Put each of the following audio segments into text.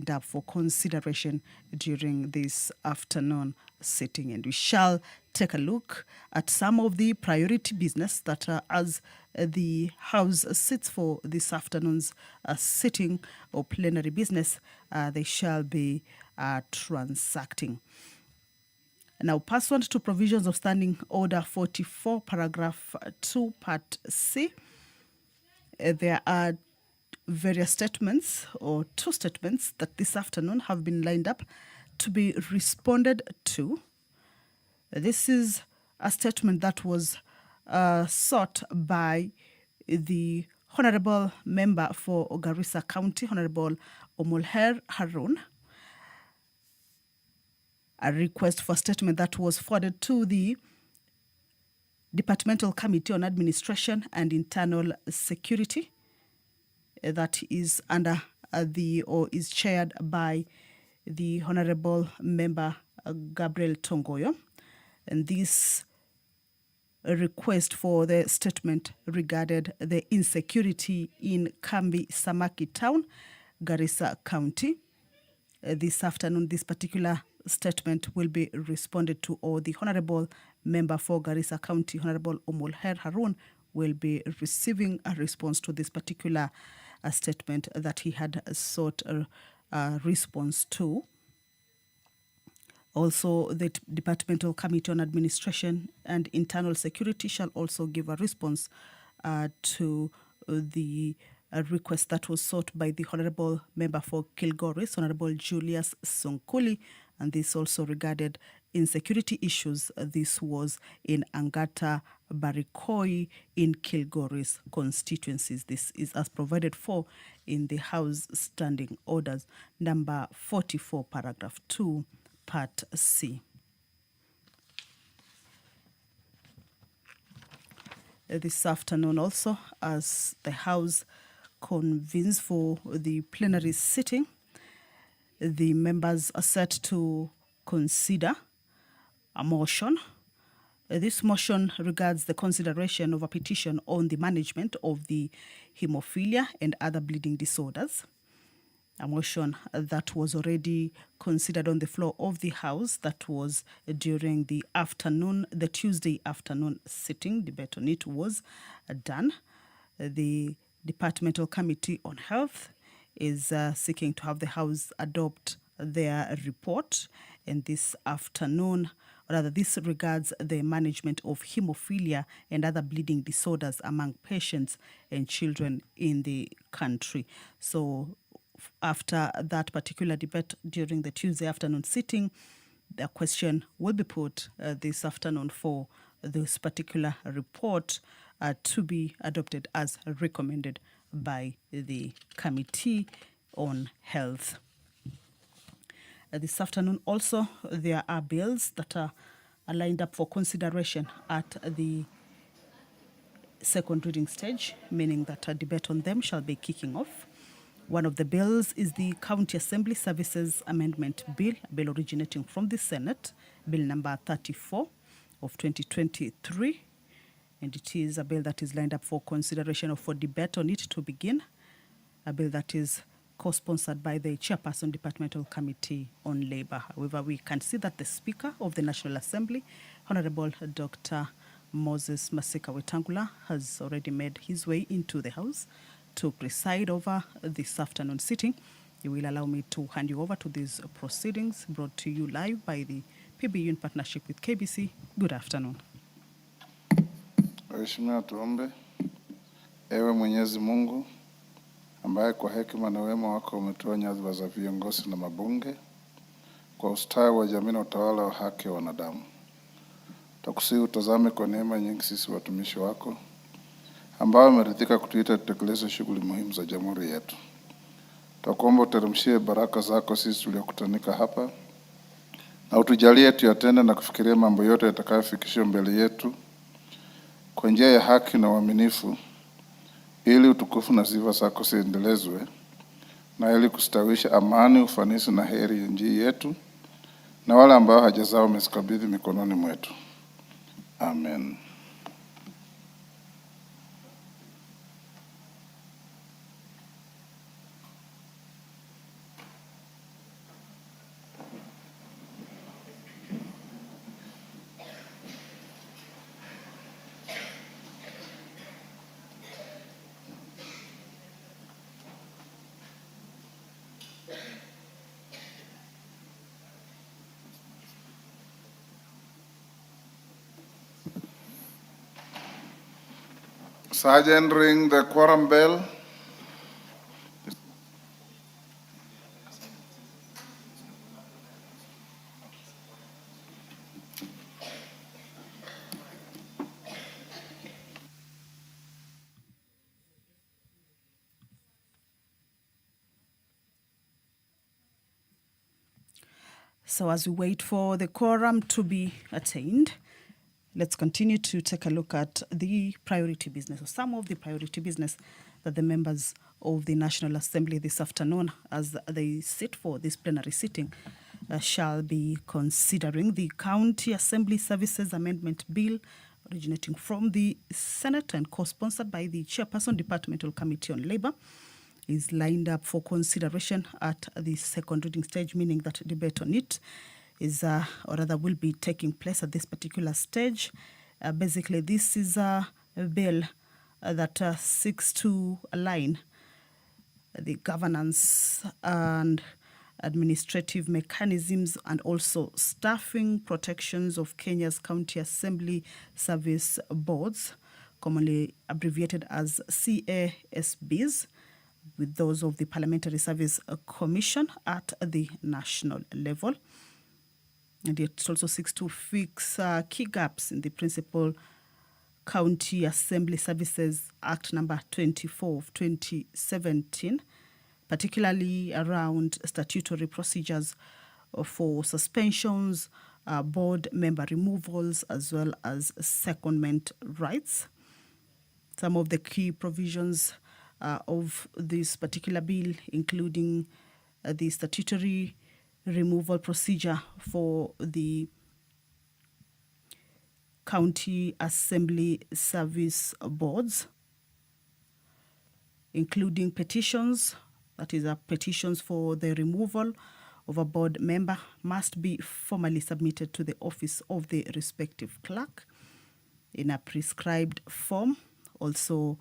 lined up for consideration during this afternoon sitting. And we shall take a look at some of the priority business that as the House sits for this afternoon's sitting or plenary business, they shall be transacting. Now, pursuant to provisions of Standing Order 44, paragraph 2, part C, there are various statements or two statements that this afternoon have been lined up to be responded to. This is a statement that was sought by the Honorable Member for Garissa County, Honorable Omolher Harun. A request for statement that was forwarded to the Departmental Committee on Administration and Internal Security that is under is chaired by the Honorable Member Gabriel Tongoyo. And this request for the statement regarded the insecurity in Kambi Samaki Town, Garissa County. This afternoon, this particular statement will be responded to, or the Honorable Member for Garissa County, Honorable Omolher Harun, will be receiving a response to this particular statement that he had sought a response to. Also, the Departmental Committee on Administration and Internal Security shall also give a response to the request that was sought by the Honorable Member for Kilgoris, Honorable Julius Sonkuli, and this also regarded insecurity issues. This was in Angata, Barikoi, in Kilgoris constituencies. This is as provided for in the House Standing Orders, number 44, paragraph 2, part C. This afternoon also, as the House convenes for the plenary sitting, the members are set to consider a motion. This motion regards the consideration of a petition on the management of the hemophilia and other bleeding disorders. A motion that was already considered on the floor of the House, that was during the afternoon, the Tuesday afternoon sitting. Debate on it was done. The Departmental Committee on Health is seeking to have the House adopt their report. And this afternoon, or rather this regards the management of hemophilia and other bleeding disorders among patients and children in the country. So after that particular debate during the Tuesday afternoon sitting, the question will be put this afternoon for this particular report to be adopted as recommended by the Committee on Health. This afternoon also, there are bills that are lined up for consideration at the second reading stage, meaning that a debate on them shall be kicking off. One of the bills is the County Assembly Services Amendment Bill, a bill originating from the Senate, Bill number 34 of 2023. And it is a bill that is lined up for consideration or for debate on it to begin. A bill that is co-sponsored by the Chairperson Departmental Committee on Labour. However, we can see that the Speaker of the National Assembly, Honorable Dr. Moses Masika Wetangula, has already made his way into the House to preside over this afternoon sitting. You will allow me to hand you over to these proceedings brought to you live by the PBU in partnership with KBC. Good afternoon. Waheshimiwa, tuombe. Ewe Mwenyezi Mungu, ambaye kwa hekima na wema wako umetoa nyadhifa za viongozi na mabunge kwa ustawi wa jamii na utawala wa haki wa wanadamu, tukusihi utazame kwa neema nyingi sisi watumishi wako ambao umeridhika kutuita tutekeleze shughuli muhimu za jamhuri yetu. Tukuomba uteremshie baraka zako sisi tuliokutanika hapa, na utujalie tuyatende na kufikiria mambo yote yatakayofikishwa mbele yetu kwa njia ya haki na uaminifu, ili utukufu na sifa zako ziendelezwe, na ili kustawisha amani, ufanisi na heri ya nchi yetu na wale ambao haja zao umezikabidhi mikononi mwetu. Amen. Sergeant, ring the quorum bell. So as we wait for the quorum to be attained, let's continue to take a look at the priority business, or some of the priority business that the members of the National Assembly this afternoon, as they sit for this plenary sitting, shall be considering. The County Assembly Services Amendment Bill, originating from the Senate and co-sponsored by the Chairperson, Departmental Committee on Labour, is lined up for consideration at the second reading stage, meaning that debate on it is, or rather will be taking place at this particular stage. Basically, this is a bill that seeks to align the governance and administrative mechanisms and also staffing protections of Kenya's County Assembly Service Boards, commonly abbreviated as CASBs, with those of the Parliamentary Service Commission at the national level. And it also seeks to fix key gaps in the Principal County Assembly Services Act number 24 of 2017, particularly around statutory procedures for suspensions, board member removals, as well as secondment rights. Some of the key provisions of this particular bill, including the statutory removal procedure for the county assembly service boards, including petitions, that is, petitions for the removal of a board member must be formally submitted to the office of the respective clerk in a prescribed form. Also,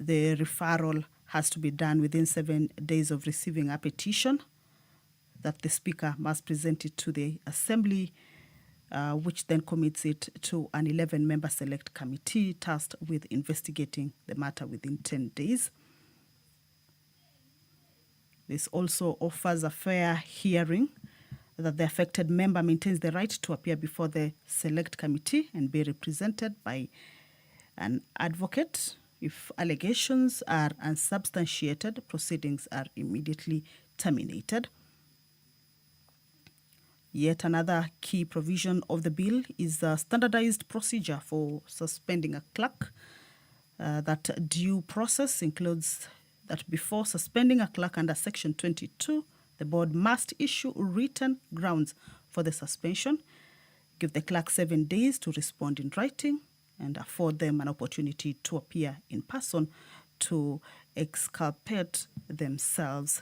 the referral has to be done within 7 days of receiving a petition, that the Speaker must present it to the Assembly, which then commits it to an 11-member select committee tasked with investigating the matter within 10 days. This also offers a fair hearing, that the affected member maintains the right to appear before the select committee and be represented by an advocate. If allegations are unsubstantiated, proceedings are immediately terminated. Yet another key provision of the bill is a standardized procedure for suspending a clerk. That due process includes that before suspending a clerk under Section 22, the board must issue written grounds for the suspension, give the clerk 7 days to respond in writing, and afford them an opportunity to appear in person to exculpate themselves.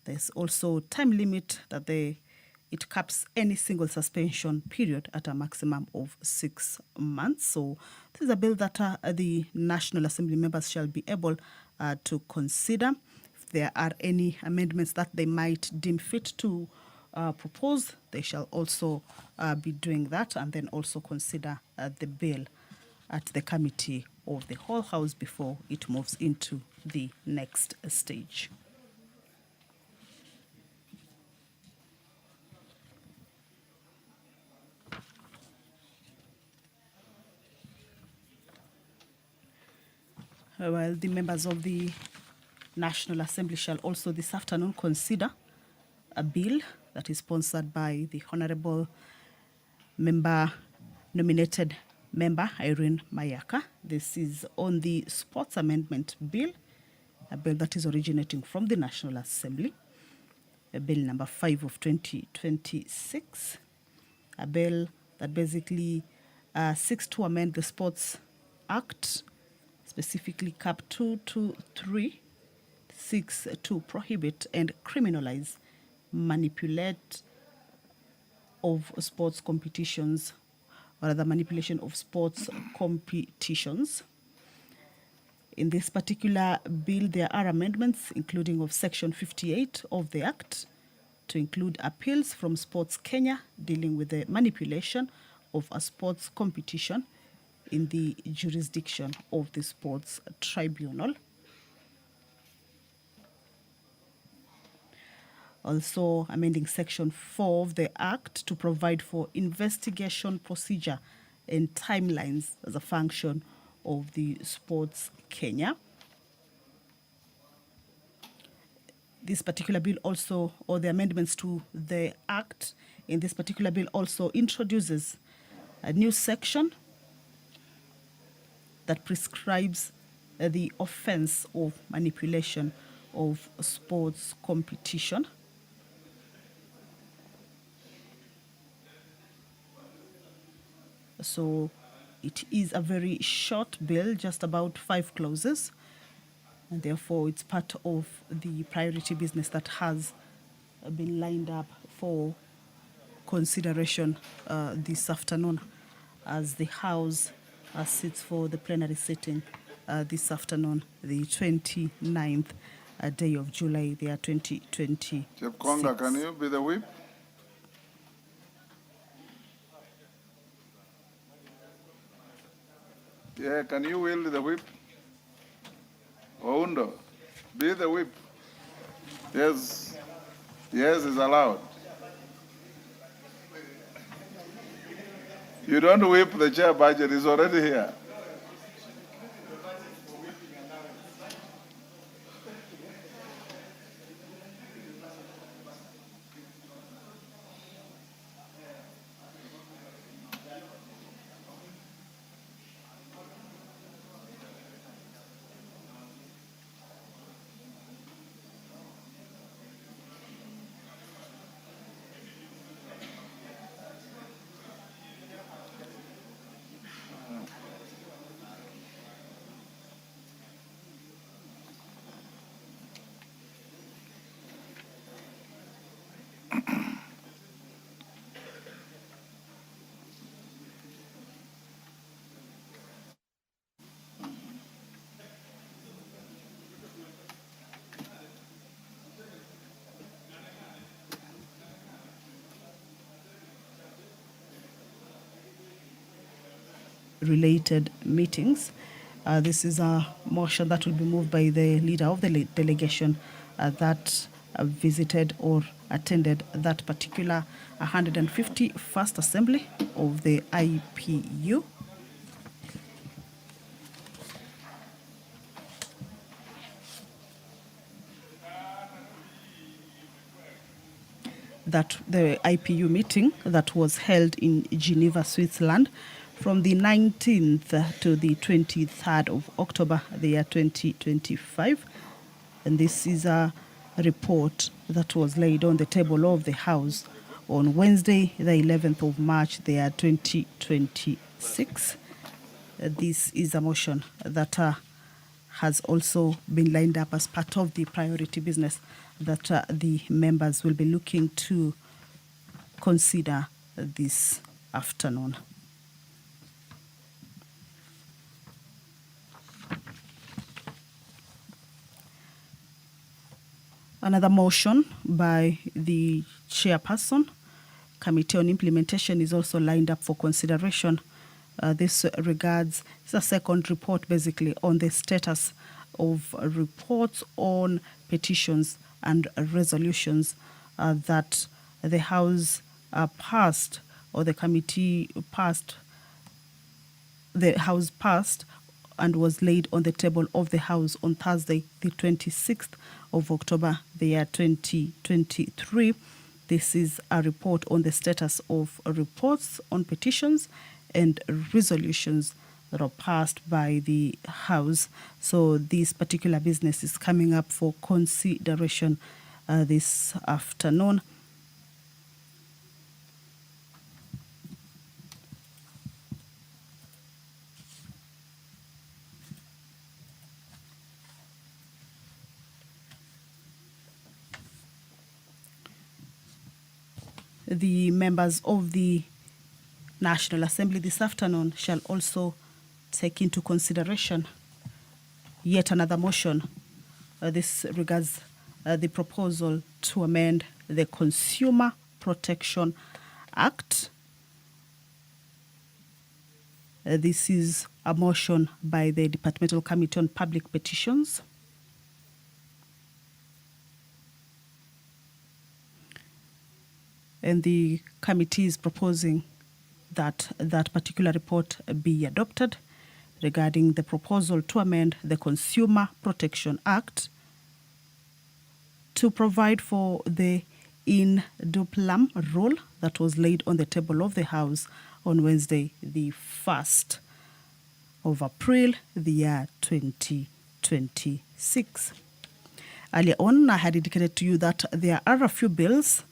There's also time limit that it caps any single suspension period at a maximum of 6 months. So this is a bill that the National Assembly members shall be able to consider. If there are any amendments that they might deem fit to propose, they shall also be doing that, and then also consider the bill at the committee of the whole house before it moves into the next stage. Well, the members of the National Assembly shall also this afternoon consider a bill that is sponsored by the Honorable Nominated Member Irene Mayaka. This is on the Sports Amendment Bill, a bill that is originating from the National Assembly, a bill number 5 of 2026, a bill that basically seeks to amend the Sports Act, specifically Cap 223, seeks to prohibit and criminalize manipulate of sports competitions, or the manipulation of sports competitions. In this particular bill, there are amendments, including of Section 58 of the Act, to include appeals from Sports Kenya dealing with the manipulation of a sports competition in the jurisdiction of the Sports Tribunal. Also amending Section 4 of the Act to provide for investigation procedure and timelines as a function of the Sports Kenya. This particular bill also, or the amendments to the Act in this particular bill also introduces a new section that prescribes the offense of manipulation of sports competition. So it is a very short bill, just about 5 clauses, and therefore it's part of the priority business that has been lined up for consideration this afternoon as the House sits for the plenary sitting this afternoon, the 29th day of July, the year 2020. Chief Konga, can you be the whip? Yeah, can you wield the whip? Oundo, be the whip. Yes, yes, is allowed. You don't whip the chair budget, it's already here. Related meetings. This is a motion that will be moved by the leader of the delegation that visited or attended that particular 151st Assembly of the IPU. That the IPU meeting that was held in Geneva, Switzerland, from the 19th to the 23rd of October, the year 2025. And this is a report that was laid on the table of the House on Wednesday, the 11th of March, the year 2026. This is a motion that has also been lined up as part of the priority business that the members will be looking to consider this afternoon. Another motion by the chairperson, Committee on Implementation, is also lined up for consideration. This regards, it's a second report basically on the status of reports on petitions and resolutions that the House passed, or the committee passed, the House passed and was laid on the table of the House on Thursday, the 26th of October, the year 2023. This is a report on the status of reports on petitions and resolutions that are passed by the House. So this particular business is coming up for consideration this afternoon. The members of the National Assembly this afternoon shall also take into consideration yet another motion. This regards the proposal to amend the Consumer Protection Act. This is a motion by the Departmental Committee on Public Petitions. And the committee is proposing that that particular report be adopted regarding the proposal to amend the Consumer Protection Act to provide for the in duplum rule that was laid on the table of the House on Wednesday, the 1st of April, the year 2026. Earlier on, I had indicated to you that there are a few bills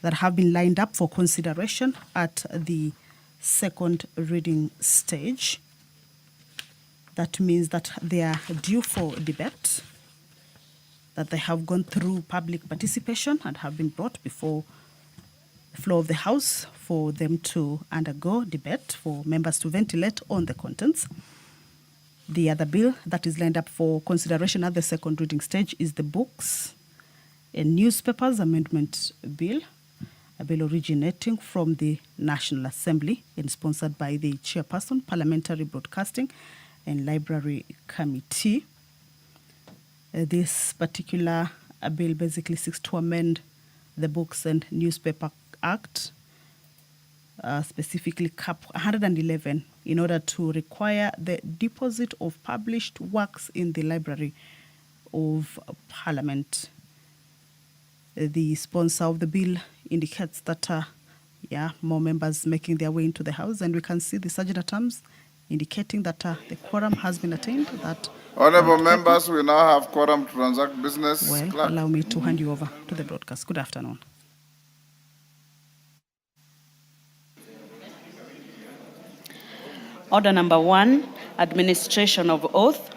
that have been lined up for consideration at the second reading stage. That means that they are due for debate, that they have gone through public participation and have been brought before the floor of the House for them to undergo debate, for members to ventilate on the contents. The other bill that is lined up for consideration at the second reading stage is the Books and Newspapers Amendment Bill, a bill originating from the National Assembly and sponsored by the Chairperson, Parliamentary Broadcasting and Library Committee. This particular bill basically seeks to amend the Books and Newspaper Act, specifically Cap 111, in order to require the deposit of published works in the Library of Parliament. The sponsor of the bill indicates that more members making their way into the House, and we can see the Sergeant at Arms indicating that the quorum has been attained. That Honorable members, we now have quorum to transact business. Well, Clerk. allow me to hand you over to the broadcast. Good afternoon. Order number 1, administration of oath.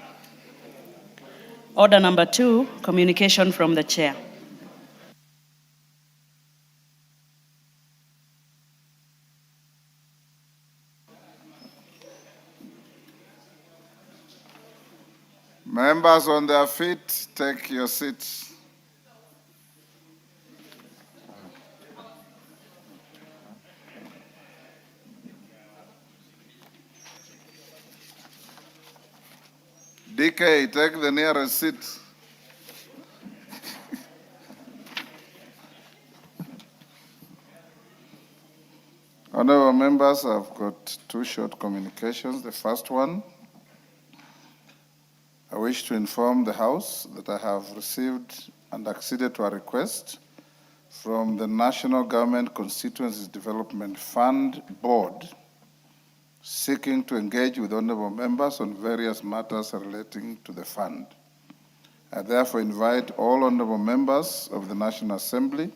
Order number 2, communication from the chair. Members on their feet, take your seats. DK, take the nearest seat. Honorable members, I've got two short communications. The first one, I wish to inform the House that I have received and acceded to a request from the National Government Constituencies Development Fund Board seeking to engage with honorable members on various matters relating to the fund. I therefore invite all honorable members of the National Assembly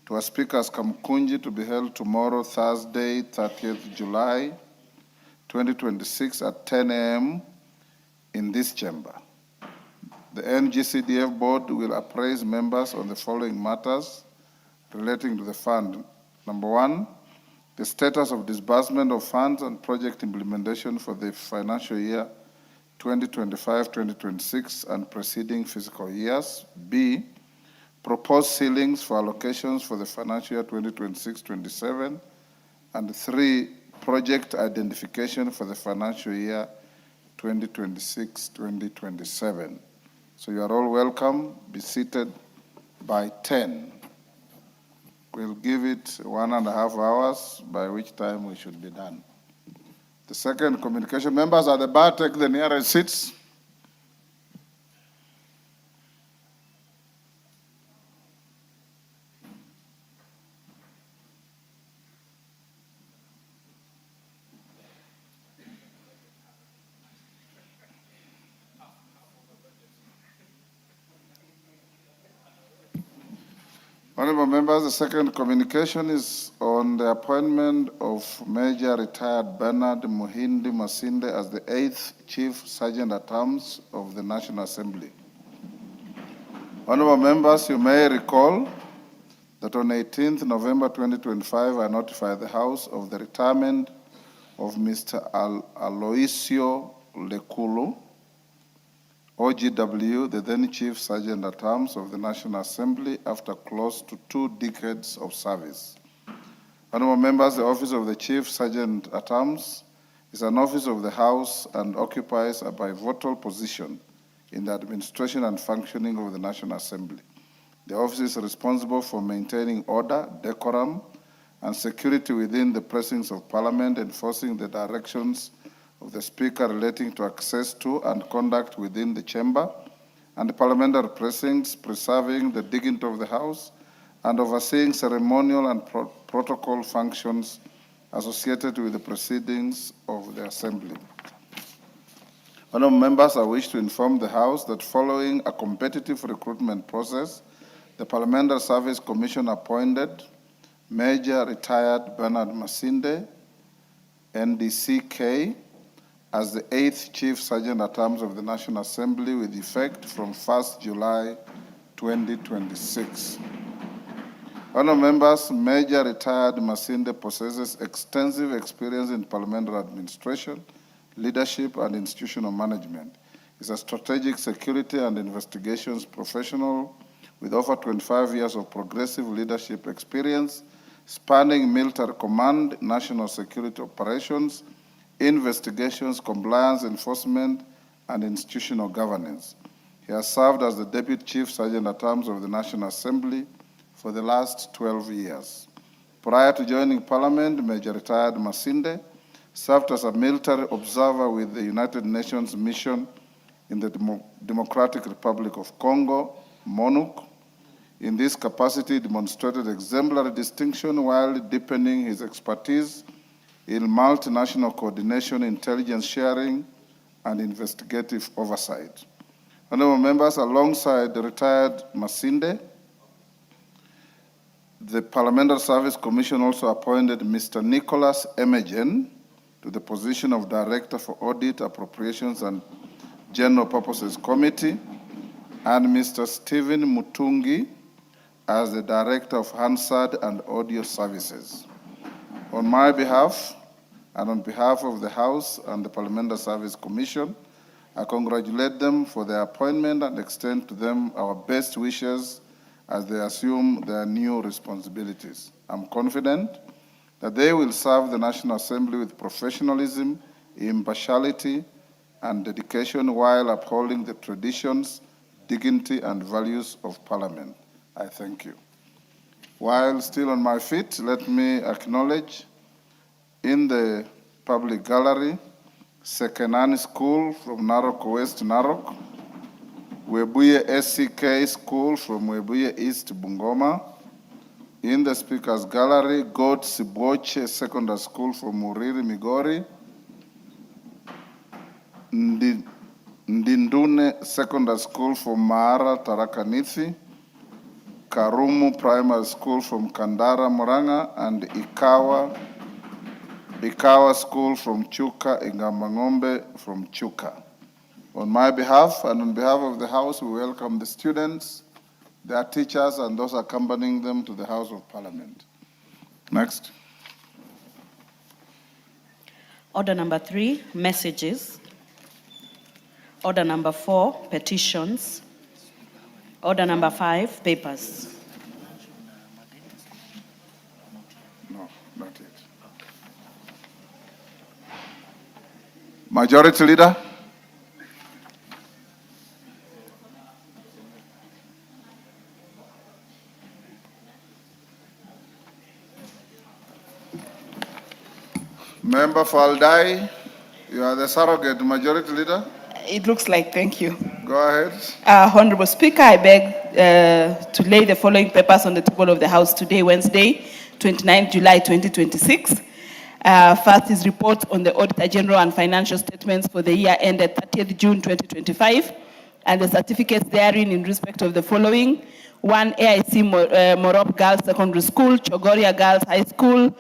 to a Speaker's Kamkunji to be held tomorrow, Thursday, 30th July, 2026 at 10 a.m. in this chamber. The NGCDF board will appraise members on the following matters relating to the fund. Number 1, the status of disbursement of funds and project implementation for the financial year 2025-2026 and preceding fiscal years. B, proposed ceilings for allocations for the financial year 2026-27. And 3, project identification for the financial year 2026-2027. So you are all welcome. Be seated by 10. We'll give it 1.5 hours, by which time we should be done. The second communication, members at the bar, take the nearest seats. Honorable members, the second communication is on the appointment of Major Retired Bernard Muhindi Masinde as the 8th Chief Sergeant at Arms of the National Assembly. Honorable members, you may recall that on 18th November 2025, I notified the House of the retirement of Mr. Aloisio Lekulu OGW, the then Chief Sergeant at Arms of the National Assembly after close to 2 decades of service. Honorable members, the office of the Chief Sergeant at Arms is an office of the House and occupies a pivotal position in the administration and functioning of the National Assembly. The office is responsible for maintaining order, decorum, and security within the precincts of Parliament, enforcing the directions of the Speaker relating to access to and conduct within the chamber and the parliamentary precincts, preserving the dignity of the House, and overseeing ceremonial and protocol functions associated with the proceedings of the Assembly. Honourable members, I wish to inform the House that following a competitive recruitment process, the Parliamentary Service Commission appointed Major Retired Bernard Masinde, NDCK, as the 8th Chief Sergeant at Arms of the National Assembly with effect from 1st July 2026. Honourable members, Major Retired Masinde possesses extensive experience in parliamentary administration, leadership, and institutional management. He is a strategic security and investigations professional with over 25 years of progressive leadership experience, spanning military command, national security operations, investigations, compliance, enforcement, and institutional governance. He has served as the Deputy Chief Sergeant at Arms of the National Assembly for the last 12 years. Prior to joining Parliament, Major Retired Masinde served as a military observer with the United Nations mission in the Democratic Republic of Congo, MONUC. In this capacity, he demonstrated exemplary distinction while deepening his expertise in multinational coordination, intelligence sharing, and investigative oversight. Honourable members, alongside the retired Masinde, the Parliamentary Service Commission also appointed Mr. Nicholas Emejen to the position of Director for Audit, Appropriations, and General Purposes Committee, and Mr. Stephen Mutungi as the Director of Hansard and Audio Services. On my behalf, and on behalf of the House and the Parliamentary Service Commission, I congratulate them for their appointment and extend to them our best wishes as they assume their new responsibilities. I'm confident that they will serve the National Assembly with professionalism, impartiality, and dedication while upholding the traditions, dignity, and values of Parliament. I thank you. While still on my feet, let me acknowledge in the public gallery, Sekenani School from Narok West, Narok, Webuye SCK School from Webuye East, Bungoma. In the Speaker's Gallery, God Siboche Secondary School from Muriri, Migori. Ndindune Secondary School from Mara, Tharaka Nithi. Karumu Primary School from Kandara, Muranga, and Ikawa School from Chuka, Ingamangombe from Chuka. On my behalf and on behalf of the House, we welcome the students, their teachers, and those accompanying them to the House of Parliament. Next. Order number 3, messages. Order number 4, petitions. Order number 5, papers. No, not yet. Majority Leader. Member for Aldai, you are the surrogate Majority Leader. It looks like, thank you. Go ahead. Honorable Speaker, I beg to lay the following papers on the table of the House today, Wednesday, 29 July 2026. First is report on the Auditor General and financial statements for the year ended 30th June 2025, and the certificates therein in respect of the following. 1, AIC Morop Girls Secondary School, Chogoria Girls High School,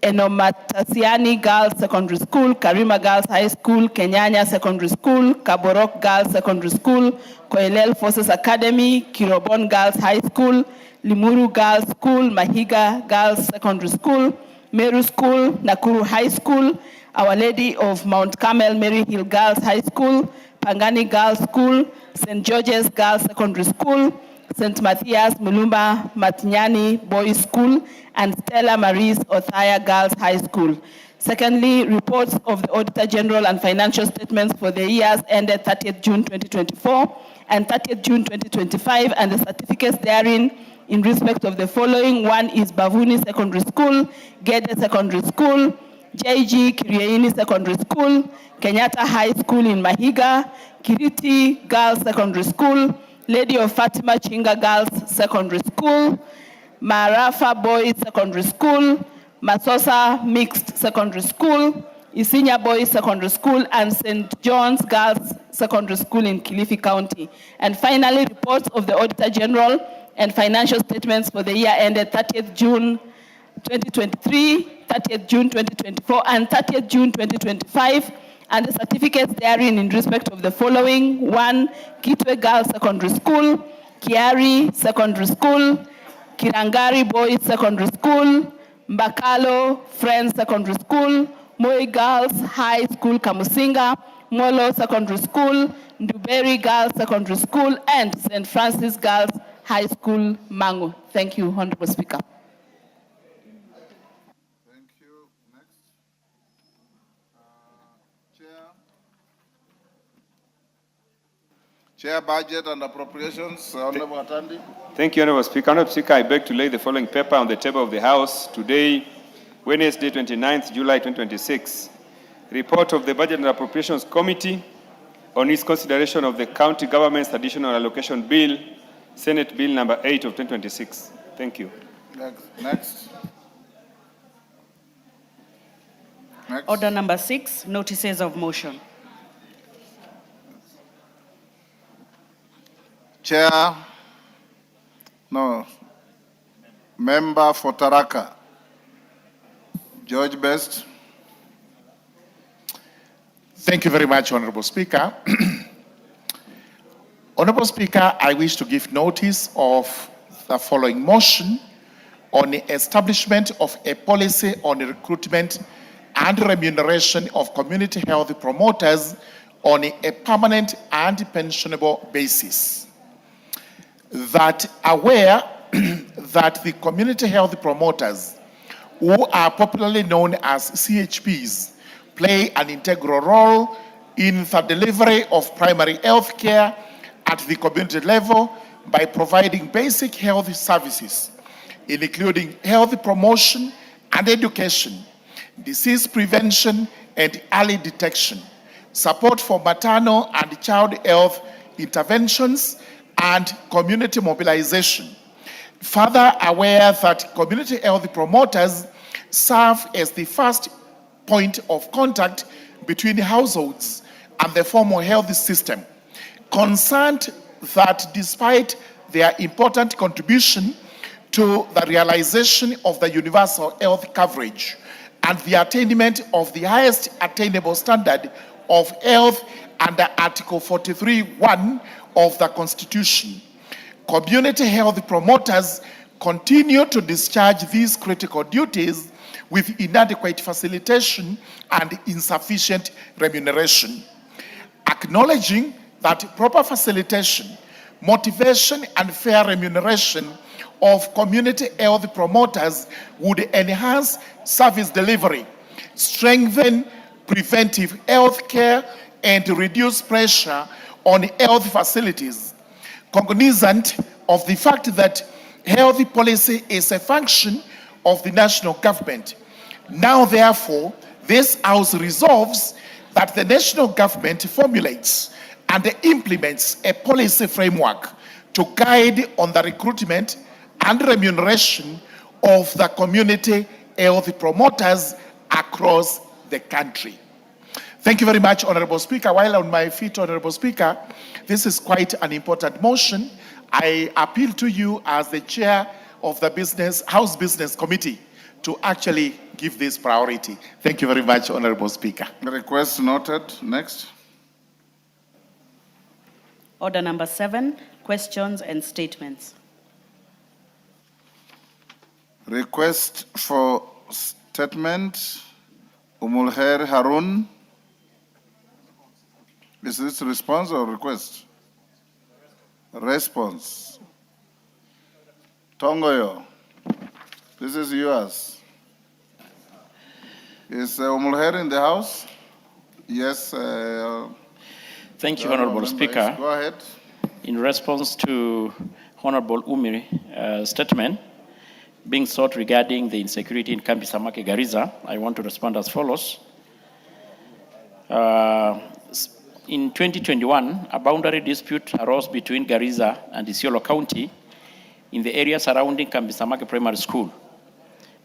Enomatasiani Girls Secondary School, Karima Girls High School, Kenyanya Secondary School, Kaborok Girls Secondary School, Koilel Forces Academy, Kirobon Girls High School, Limuru Girls School, Mahiga Girls Secondary School, Meru School, Nakuru High School, Our Lady of Mount Carmel Mary Hill Girls High School, Pangani Girls School, St. George's Girls Secondary School, St. Matthias Mulumba Matinyani Boys School, and Stella Maris Othaya Girls High School. Secondly, reports of the Auditor General and financial statements for the years ended 30th June 2024 and 30th June 2025, and the certificates therein in respect of the following. One is Bavuni Secondary School, Gede Secondary School, JG Kirieini Secondary School, Kenyatta High School in Mahiga, Kiriti Girls Secondary School, Lady of Fatima Chinga Girls Secondary School, Marafa Boys Secondary School, Masosa Mixed Secondary School, Isinya Boys Secondary School, and St. John's Girls Secondary School in Kilifi County. And finally, reports of the Auditor General and financial statements for the year ended 30th June 2023, 30th June 2024, and 30th June 2025, and the certificates therein in respect of the following. One, Kitwe Girls Secondary School, Kiari Secondary School, Kirangari Boys Secondary School, Mbakalo Friends Secondary School, Moi Girls High School Kamusinga, Molo Secondary School, Nduberi Girls Secondary School, and St. Francis Girls High School, Mangu. Thank you, Honorable Speaker. Thank you. Next. Chair Budget and Appropriations, Honorable Atandi. Thank you, Honorable Speaker. Honorable Speaker, I beg to lay the following paper on the table of the House today, Wednesday, 29th July 2026. Report of the Budget and Appropriations Committee on its consideration of the County Government's Additional Allocation Bill, Senate Bill number 8 of 2026. Thank you. Next. Order number 6, notices of motion. Member for Taraka, George Best. Thank you very much, Honorable Speaker. Honorable Speaker, I wish to give notice of the following motion on the establishment of a policy on the recruitment and remuneration of community health promoters on a permanent and pensionable basis. That aware that the community health promoters, who are popularly known as CHPs, play an integral role in the delivery of primary health care at the community level by providing basic health services, including health promotion and education, disease prevention and early detection, support for maternal and child health interventions, and community mobilization. Further aware that community health promoters serve as the first point of contact between households and the formal health system, concerned that despite their important contribution to the realization of the universal health coverage and the attainment of the highest attainable standard of health under Article 43(1) of the Constitution, community health promoters continue to discharge these critical duties with inadequate facilitation and insufficient remuneration. Acknowledging that proper facilitation, motivation, and fair remuneration of community health promoters would enhance service delivery, strengthen preventive health care, and reduce pressure on health facilities. Cognizant of the fact that health policy is a function of the national government, now therefore this House resolves that the national government formulates and implements a policy framework to guide on the recruitment and remuneration of the community health promoters across the country. Thank you very much, Honorable Speaker. While on my feet, Honorable Speaker, this is quite an important motion. I appeal to you as the chair of the House Business Committee to actually give this priority. Thank you very much, Honorable Speaker. The request noted. Next. Order number 7, questions and statements. Request for statement, Umulher Harun. Is this response or request? Response. Tongoyo, this is yours. Is Omulher in the house? Yes. Thank you, Honorable Speaker. Go ahead. In response to Honorable Umiri's statement being sought regarding the insecurity in Kambi Samaki Garissa, I want to respond as follows. In 2021, a boundary dispute arose between Garissa and Isiolo County in the area surrounding Kambi Samaki Primary School.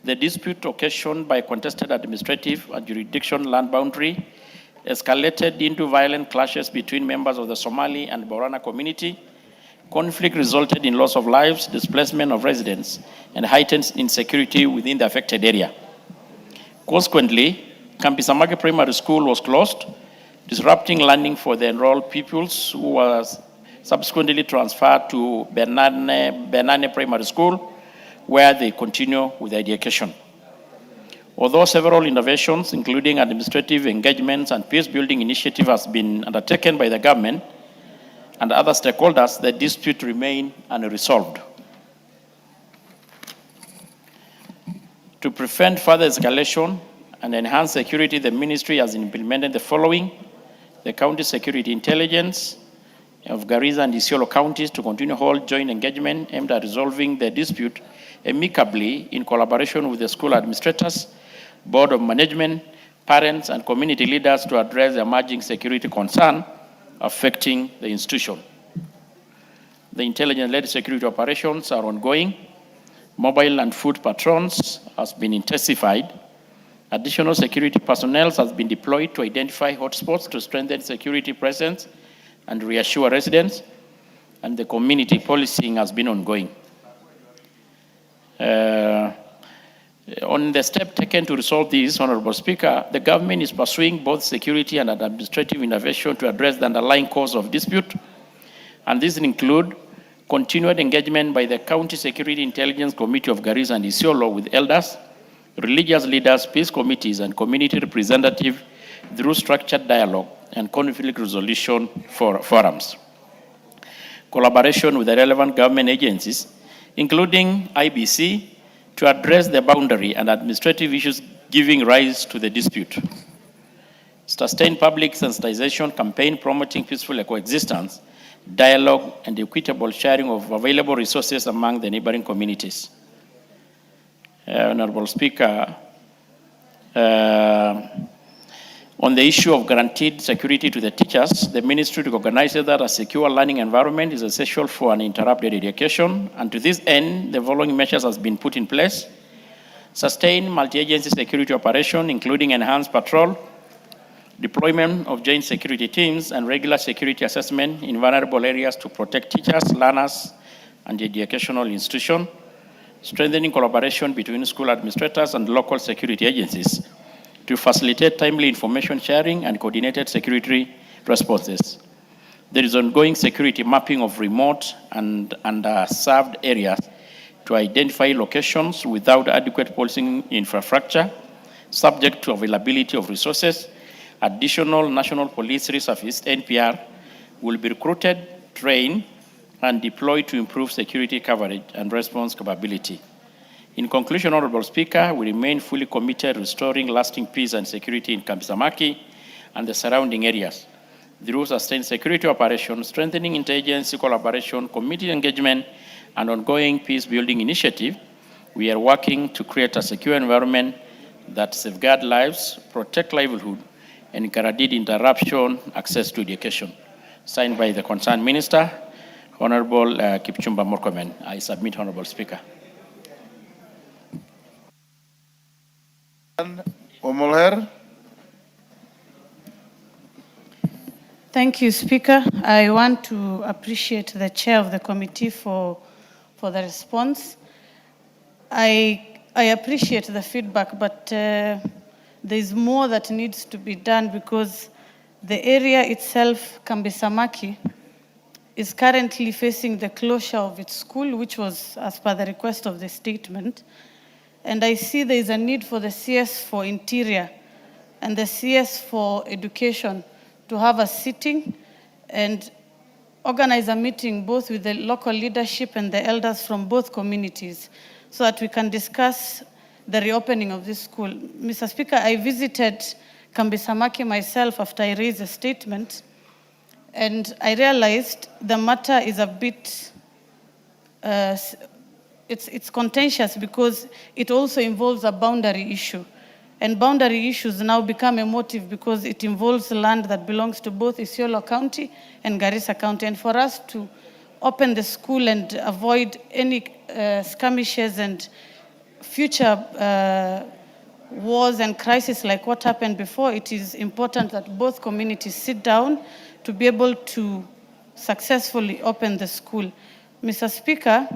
The dispute, occasioned by contested administrative and jurisdiction land boundary, escalated into violent clashes between members of the Somali and Borana community. Conflict resulted in loss of lives, displacement of residents, and heightened insecurity within the affected area. Consequently, Kambi Samaki Primary School was closed, disrupting learning for the enrolled pupils who was subsequently transferred to Benane Primary School, where they continue with their education. Although several innovations, including administrative engagements and peace-building initiatives, has been undertaken by the government and other stakeholders, the dispute remains unresolved. To prevent further escalation and enhance security, the ministry has implemented the following: the County Security Intelligence of Garissa and Isiolo counties to continue hold joint engagement aimed at resolving the dispute amicably in collaboration with the school administrators, board of management, parents, and community leaders to address the emerging security concern affecting the institution. The intelligence-led security operations are ongoing. Mobile and foot patrols has been intensified. Additional security personnel has been deployed to identify hotspots to strengthen security presence and reassure residents, and the community policing has been ongoing. On the step taken to resolve this, Honorable Speaker, the government is pursuing both security and administrative innovation to address the underlying cause of dispute, and these include continued engagement by the County Security Intelligence Committee of Garissa and Isiolo with elders, religious leaders, peace committees, and community representatives through structured dialogue and conflict resolution forums. Collaboration with the relevant government agencies, including IBC, to address the boundary and administrative issues giving rise to the dispute. Sustained public sensitization campaign promoting peaceful coexistence, dialogue, and equitable sharing of available resources among the neighboring communities. Honorable Speaker, on the issue of guaranteed security to the teachers, the ministry recognizes that a secure learning environment is essential for uninterrupted education, and to this end, the following measures has been put in place: sustained multi-agency security operation, including enhanced patrol, deployment of joint security teams, and regular security assessment in vulnerable areas to protect teachers, learners, and the educational institution, strengthening collaboration between school administrators and local security agencies to facilitate timely information sharing and coordinated security responses. There is ongoing security mapping of remote and underserved areas to identify locations without adequate policing infrastructure, subject to availability of resources. Additional National Police Reservists, NPR, will be recruited, trained, and deployed to improve security coverage and response capability. In conclusion, Honorable Speaker, we remain fully committed to restoring lasting peace and security in Kambi Samaki and the surrounding areas. Through sustained security operations, strengthening interagency collaboration, community engagement, and ongoing peace-building initiative, we are working to create a secure environment that safeguards lives, protect livelihood, and guarantee interruption access to education. Signed by the concerned Minister, Honorable Kipchumba Murkomen. I submit, Honorable Speaker. Omulher. Thank you, Speaker. I want to appreciate the chair of the committee for the response. I appreciate the feedback, but there's more that needs to be done because the area itself, Kambi Samaki, is currently facing the closure of its school, which was as per the request of the statement. And I see there is a need for the CS for Interior and the CS for Education to have a sitting and organize a meeting both with the local leadership and the elders from both communities so that we can discuss the reopening of this school. Mr. Speaker, I visited Kambisamaki myself after I raised a statement, and I realized the matter is a bit, it's contentious because it also involves a boundary issue. And boundary issues now become emotive because it involves land that belongs to both Isiolo County and Garissa County. And for us to open the school and avoid any skirmishes and future wars and crises like what happened before, it is important that both communities sit down to be able to successfully open the school. Mr. Speaker,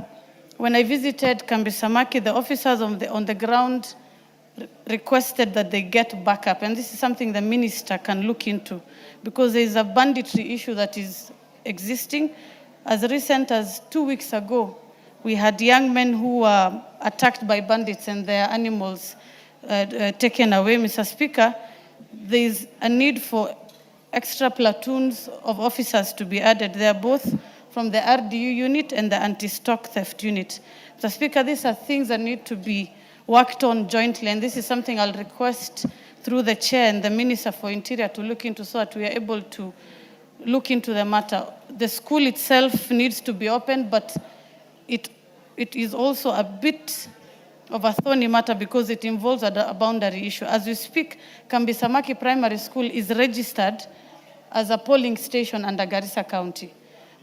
when I visited Kambisamaki, the officers on the ground requested that they get backup, and this is something the minister can look into because there is a banditry issue that is existing. As recent as 2 weeks ago, we had young men who were attacked by bandits and their animals taken away. Mr. Speaker, there is a need for extra platoons of officers to be added. They are both from the RDU unit and the anti-stock theft unit. Mr. Speaker, these are things that need to be worked on jointly, and this is something I'll request through the chair and the Minister for Interior to look into so that we are able to look into the matter. The school itself needs to be opened, but it is also a bit of a thorny matter because it involves a boundary issue. As we speak, Kambisamaki Primary School is registered as a polling station under Garissa County,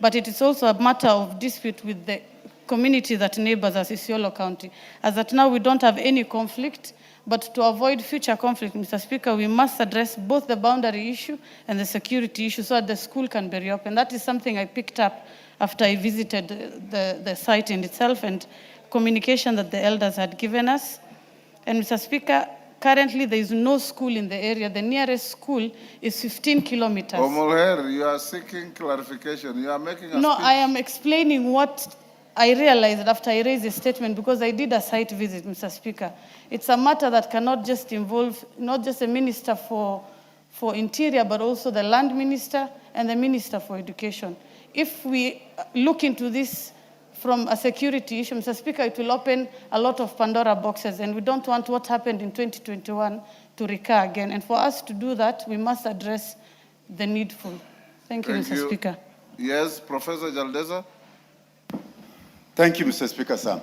but it is also a matter of dispute with the community that neighbors us Isiolo County. As at now, we don't have any conflict, but to avoid future conflict, Mr. Speaker, we must address both the boundary issue and the security issue so that the school can be reopened. That is something I picked up after I visited the site in itself and communication that the elders had given us. And Mr. Speaker, currently there is no school in the area. The nearest school is 15 kilometers. Omolher, you are seeking clarification. You are making a No, speech. I am explaining what I realized after I raised a statement because I did a site visit, Mr. Speaker. It's a matter that cannot just involve not just the Minister for Interior, but also the Land Minister and the Minister for Education. If we look into this from a security issue, Mr. Speaker, it will open a lot of Pandora boxes, and we don't want what happened in 2021 to recur again. And for us to do that, we must address the needful. Thank you, Mr. Speaker. Yes, Professor Jaldeza. Thank you, Mr. Speaker, sir.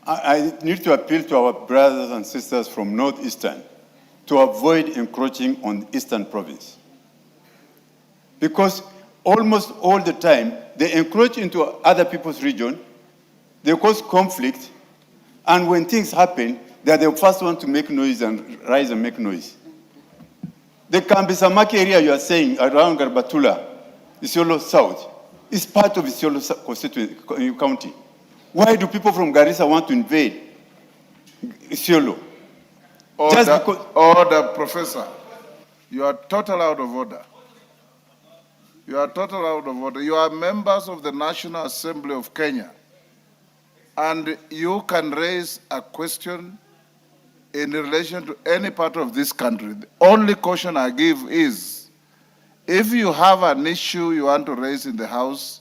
I need to appeal to our brothers and sisters from Northeastern to avoid encroaching on Eastern Province. Because almost all the time, they encroach into other people's region, they cause conflict, and when things happen, they're the first one to make noise and rise and make noise. The Kambisamaki area you are saying around Garbatula, Isiolo South, is part of Isiolo constituency county. Why do people from Garissa want to invade Isiolo? Order, Professor. You are totally out of order. You are totally out of order. You are members of the National Assembly of Kenya, and you can raise a question in relation to any part of this country. The only caution I give is, if you have an issue you want to raise in the House,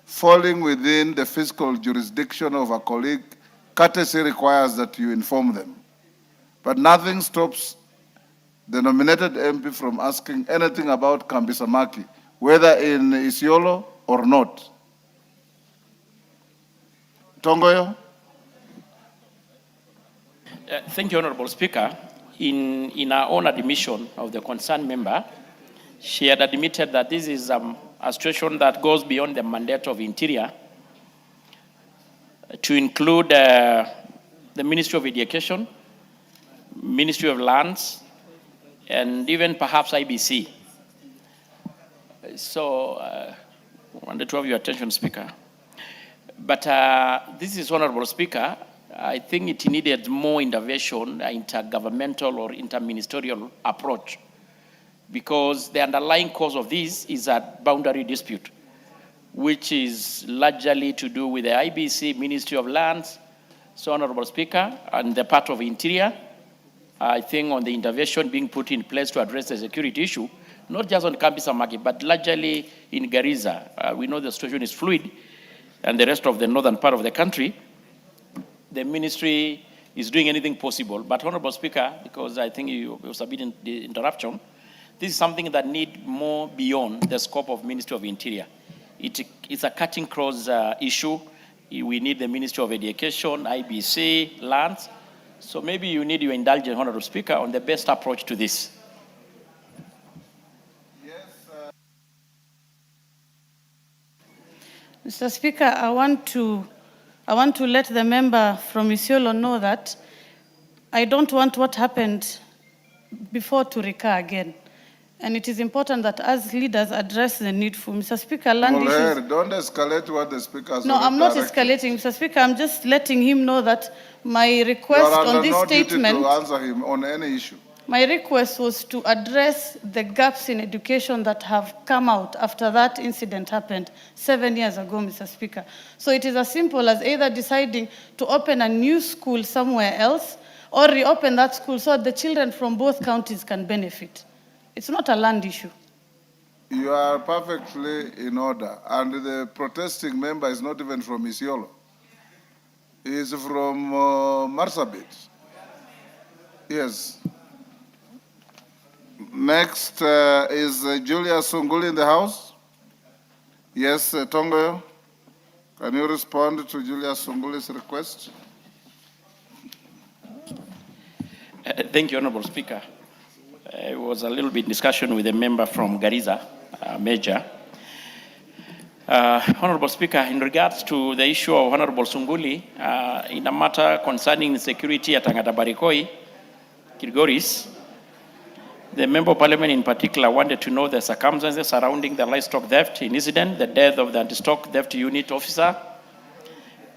falling within the fiscal jurisdiction of a colleague, courtesy requires that you inform them. But nothing stops the nominated MP from asking anything about Kambisamaki, whether in Isiolo or not. Tongoyo? Thank you, Honorable Speaker. In our own admission of the concerned member, she had admitted that this is a situation that goes beyond the mandate of Interior to include the Ministry of Education, Ministry of Lands, and even perhaps IBC. So, I wanted to have your attention, Speaker. But this is, Honorable Speaker, I think it needed more intervention, intergovernmental or interministerial approach, because the underlying cause of this is a boundary dispute, which is largely to do with the IBC, Ministry of Lands. So, Honorable Speaker, and the part of Interior, I think on the intervention being put in place to address the security issue, not just on Kambi Samaki, but largely in Garissa. We know the situation is fluid, and the rest of the northern part of the country. The ministry is doing anything possible. But Honorable Speaker, because I think you submitted the interruption, this is something that needs more beyond the scope of Ministry of Interior. It's a cutting cross issue. We need the Ministry of Education, IBC, lands. So maybe you need your indulgence, Honorable Speaker, on the best approach to this. Mr. Speaker, I want to let the member from Isiolo know that I don't want what happened before to recur again. And it is important that as leaders address the need for, Mr. Speaker, land Muller, issues. don't escalate what the speaker has No, already I'm not directed. escalating, Mr. Speaker. I'm just letting him know that my request You are on under this no duty statement, to answer him on any issue. my request was to address the gaps in education that have come out after that incident happened 7 years ago, Mr. Speaker. So it is as simple as either deciding to open a new school somewhere else or reopen that school so that the children from both counties can benefit. It's not a land issue. You are perfectly in order. And the protesting member is not even from Isiolo. He is from Marsabit. Yes. Next is Julia Sunguli in the house. Yes, Tongo, can you respond to Julia Sunguli's request? Thank you, Honorable Speaker. It was a little bit discussion with a member from Garissa, Major. Honorable Speaker, in regards to the issue of Honorable Sunguli, in a matter concerning security at Tangata Barikoi, Kilgoris, the Member of Parliament in particular wanted to know the circumstances surrounding the livestock theft incident, the death of the anti-stock theft unit officer.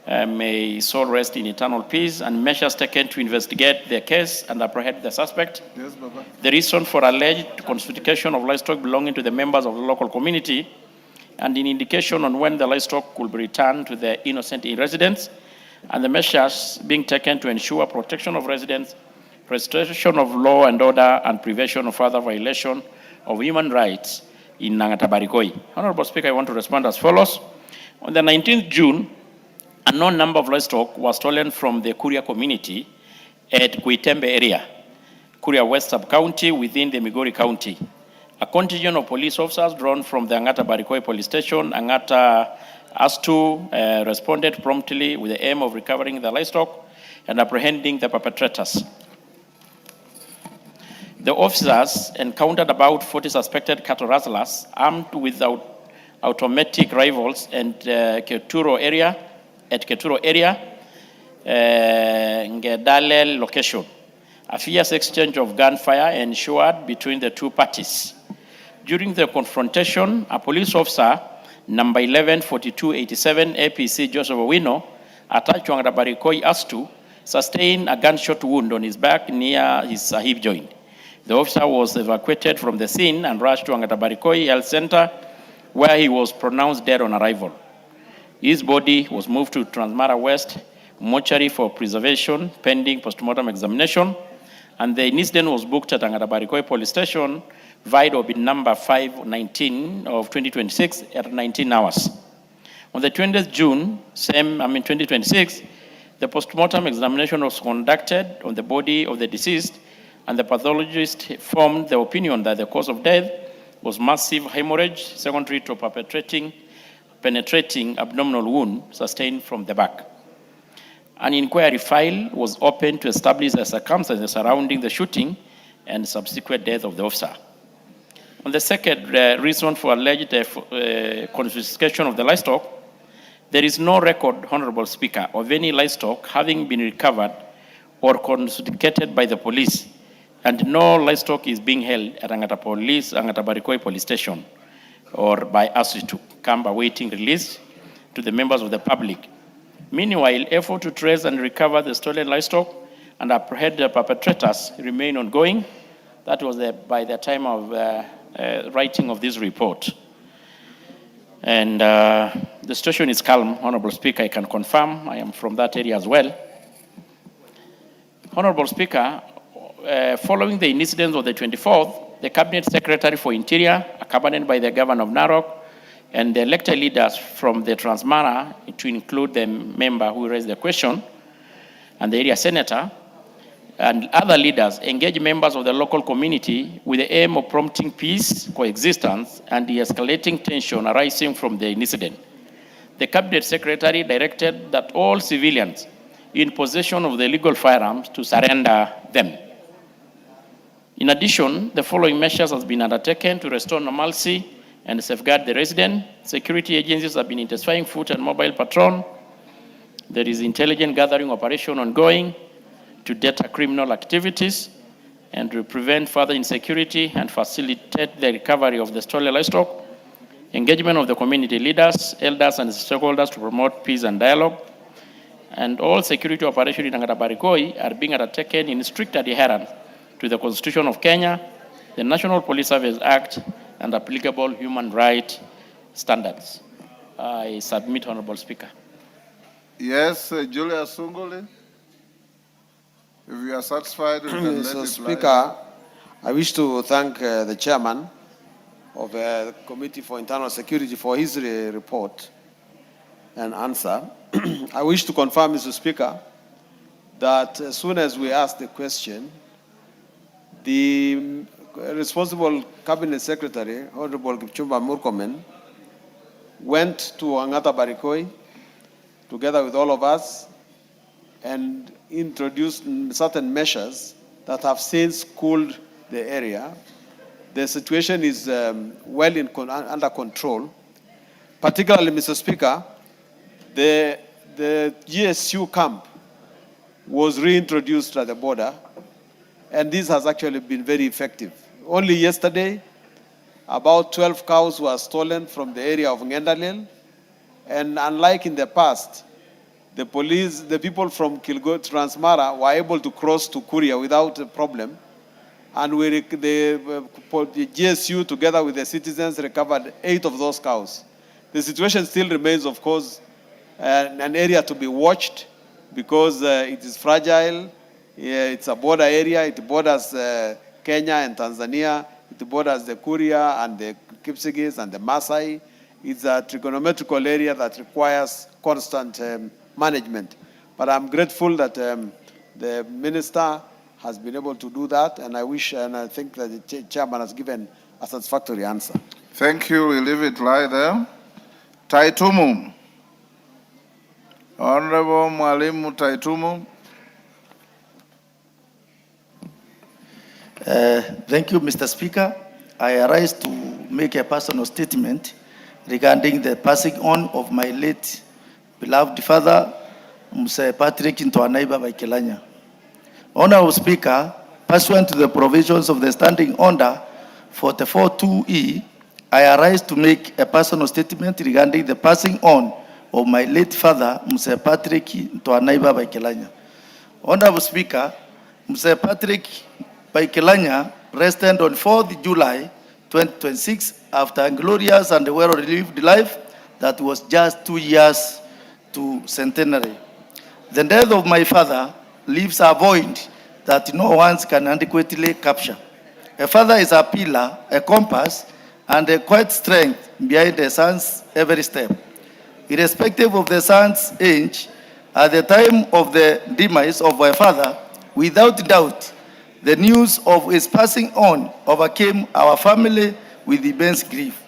May his soul rest in eternal peace, and measures taken to investigate the case and apprehend the suspect. Yes, Baba. The reason for alleged confiscation of livestock belonging to the members of the local community, and an indication on when the livestock will be returned to the innocent residents, and the measures being taken to ensure protection of residents, restoration of law and order, and prevention of further violation of human rights in Nangata Barikoi. Honorable Speaker, I want to respond as follows. On the 19th June, a known number of livestock was stolen from the Kuria community at Kuitembe area, Kuria West Sub-County within the Migori County. A contingent of police officers drawn from the Angata Barikoi Police Station, Angata ASTU, responded promptly with the aim of recovering the livestock and apprehending the perpetrators. The officers encountered about 40 suspected cattle rustlers armed with automatic rifles and Keturo area, Ngedale location. A fierce exchange of gunfire ensued between the two parties. During the confrontation, a police officer, number 114287 APC Joseph Owino, attached to Angata Barikoi ASTU, sustained a gunshot wound on his back near his hip joint. The officer was evacuated from the scene and rushed to Angata Barikoi Health Center, where he was pronounced dead on arrival. His body was moved to Transmara West mortuary for preservation, pending postmortem examination, and the incident was booked at Angata Barikoi Police Station, via bin number 519 of 2026 at 19 hours. On the 20th June, 2026, the postmortem examination was conducted on the body of the deceased, and the pathologist formed the opinion that the cause of death was massive hemorrhage secondary to penetrating abdominal wound sustained from the back. An inquiry file was opened to establish the circumstances surrounding the shooting and subsequent death of the officer. On the second reason for alleged confiscation of the livestock, there is no record, Honorable Speaker, of any livestock having been recovered or confiscated by the police, and no livestock is being held at Angata Barikoi Police Station or by us to camp awaiting release to the members of the public. Meanwhile, effort to trace and recover the stolen livestock and apprehend the perpetrators remain ongoing. That was by the time of writing of this report. And the situation is calm, Honorable Speaker, I can confirm. I am from that area as well. Honorable Speaker, following the incident of the 24th, the Cabinet Secretary for Interior, accompanied by the Governor of Narok, and the elected leaders from the Transmara, to include the member who raised the question, and the area senator, and other leaders, engage members of the local community with the aim of promoting peace, coexistence, and de-escalating tension arising from the incident. The Cabinet Secretary directed that all civilians in possession of the legal firearms to surrender them. In addition, the following measures have been undertaken to restore normalcy and safeguard the resident. Security agencies have been intensifying foot and mobile patrol. There is intelligent gathering operation ongoing to deter criminal activities and to prevent further insecurity and facilitate the recovery of the stolen livestock. Engagement of the community leaders, elders, and stakeholders to promote peace and dialogue. And all security operations in Angadabarikoi are being undertaken in strict adherence to the Constitution of Kenya, the National Police Service Act, and applicable human rights standards. I submit, Honorable Speaker. Yes, Julius Sunguli. If you are satisfied, you can let Mr. it Speaker, I wish to thank the chairman of the Committee for Internal Security for his report and answer. I wish to confirm, Mr. Speaker, that as soon as we ask the question, the responsible Cabinet Secretary, Honorable Kipchumba Murkomen, went to Angata Barikoi together with all of us and introduced certain measures that have since cooled the area. The situation is under control. Particularly, Mr. Speaker, the GSU camp was reintroduced at the border, and this has actually been very effective. Only yesterday, about 12 cows were stolen from the area of Ngendalil, and unlike in the past, the police, the people from Transmara were able to cross to Kuria without a problem, and the GSU, together with the citizens, recovered 8 of those cows. The situation still remains, of course, an area to be watched because it is fragile. It's a border area. It borders Kenya and Tanzania. It borders the Kuria and the Kipsigis and the Masai. It's a trigonometrical area that requires constant management. But I'm grateful that the minister has been able to do that, and I wish and I think that the chairman has given a satisfactory answer. Thank you. We leave it lie there. Taitumu. Honorable Mwalimu Taitumu. Thank you, Mr. Speaker. I arise to make a personal statement regarding the passing on of my late beloved father, Mr. Patrick Ntoanaiba Baikelanya. Honorable Speaker, pursuant to the provisions of the Standing Order 44-2E, I arise to make a personal statement regarding the passing on of my late father, Mr. Patrick Ntoanaiba Baikelanya. Honorable Speaker, Mr. Patrick Baikelanya rested on 4th July 2026 after a glorious and well-lived life that was just 2 years to centenary. The death of my father leaves a void that no one can adequately capture. A father is a pillar, a compass, and a quiet strength behind a son's every step. Irrespective of the son's age, at the time of the demise of my father, without doubt, the news of his passing on overcame our family with immense grief.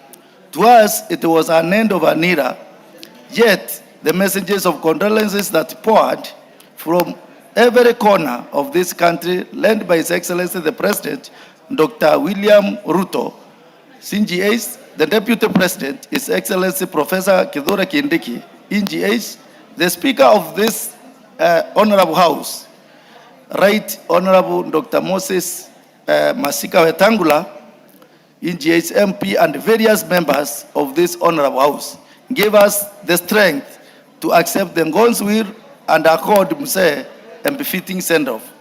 To us, it was an end of an era, yet the messages of condolences that poured from every corner of this country, led by His Excellency the President, Dr. William Ruto, CNGH, the Deputy President, His Excellency Professor Kithure Kindiki, NGH, the Speaker of this Honorable House, Right Honorable Dr. Moses Masika Wetangula, NGH MP, and various members of this Honorable House gave us the strength to accept the God's will and accord Mse a befitting send-off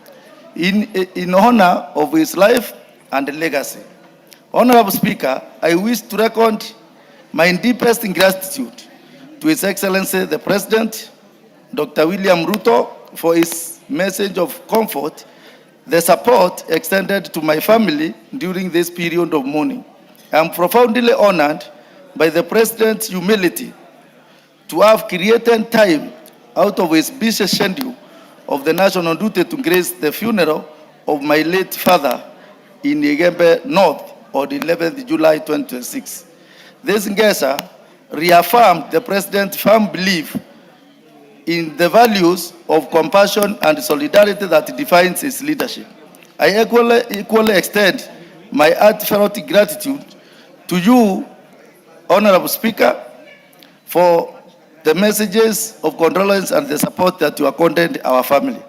in honor of his life and legacy. Honorable Speaker, I wish to record my deepest gratitude to His Excellency the President, Dr. William Ruto, for his message of comfort the support extended to my family during this period of mourning. I am profoundly honored by the President's humility to have created time out of his busy schedule of the national duty to grace the funeral of my late father in Igembe North on the 11th July 2026. This gesture reaffirmed the President's firm belief in the values of compassion and solidarity that defines his leadership. I equally extend my heartfelt gratitude to you, Honorable Speaker, for the messages of condolence and the support that you accorded our family.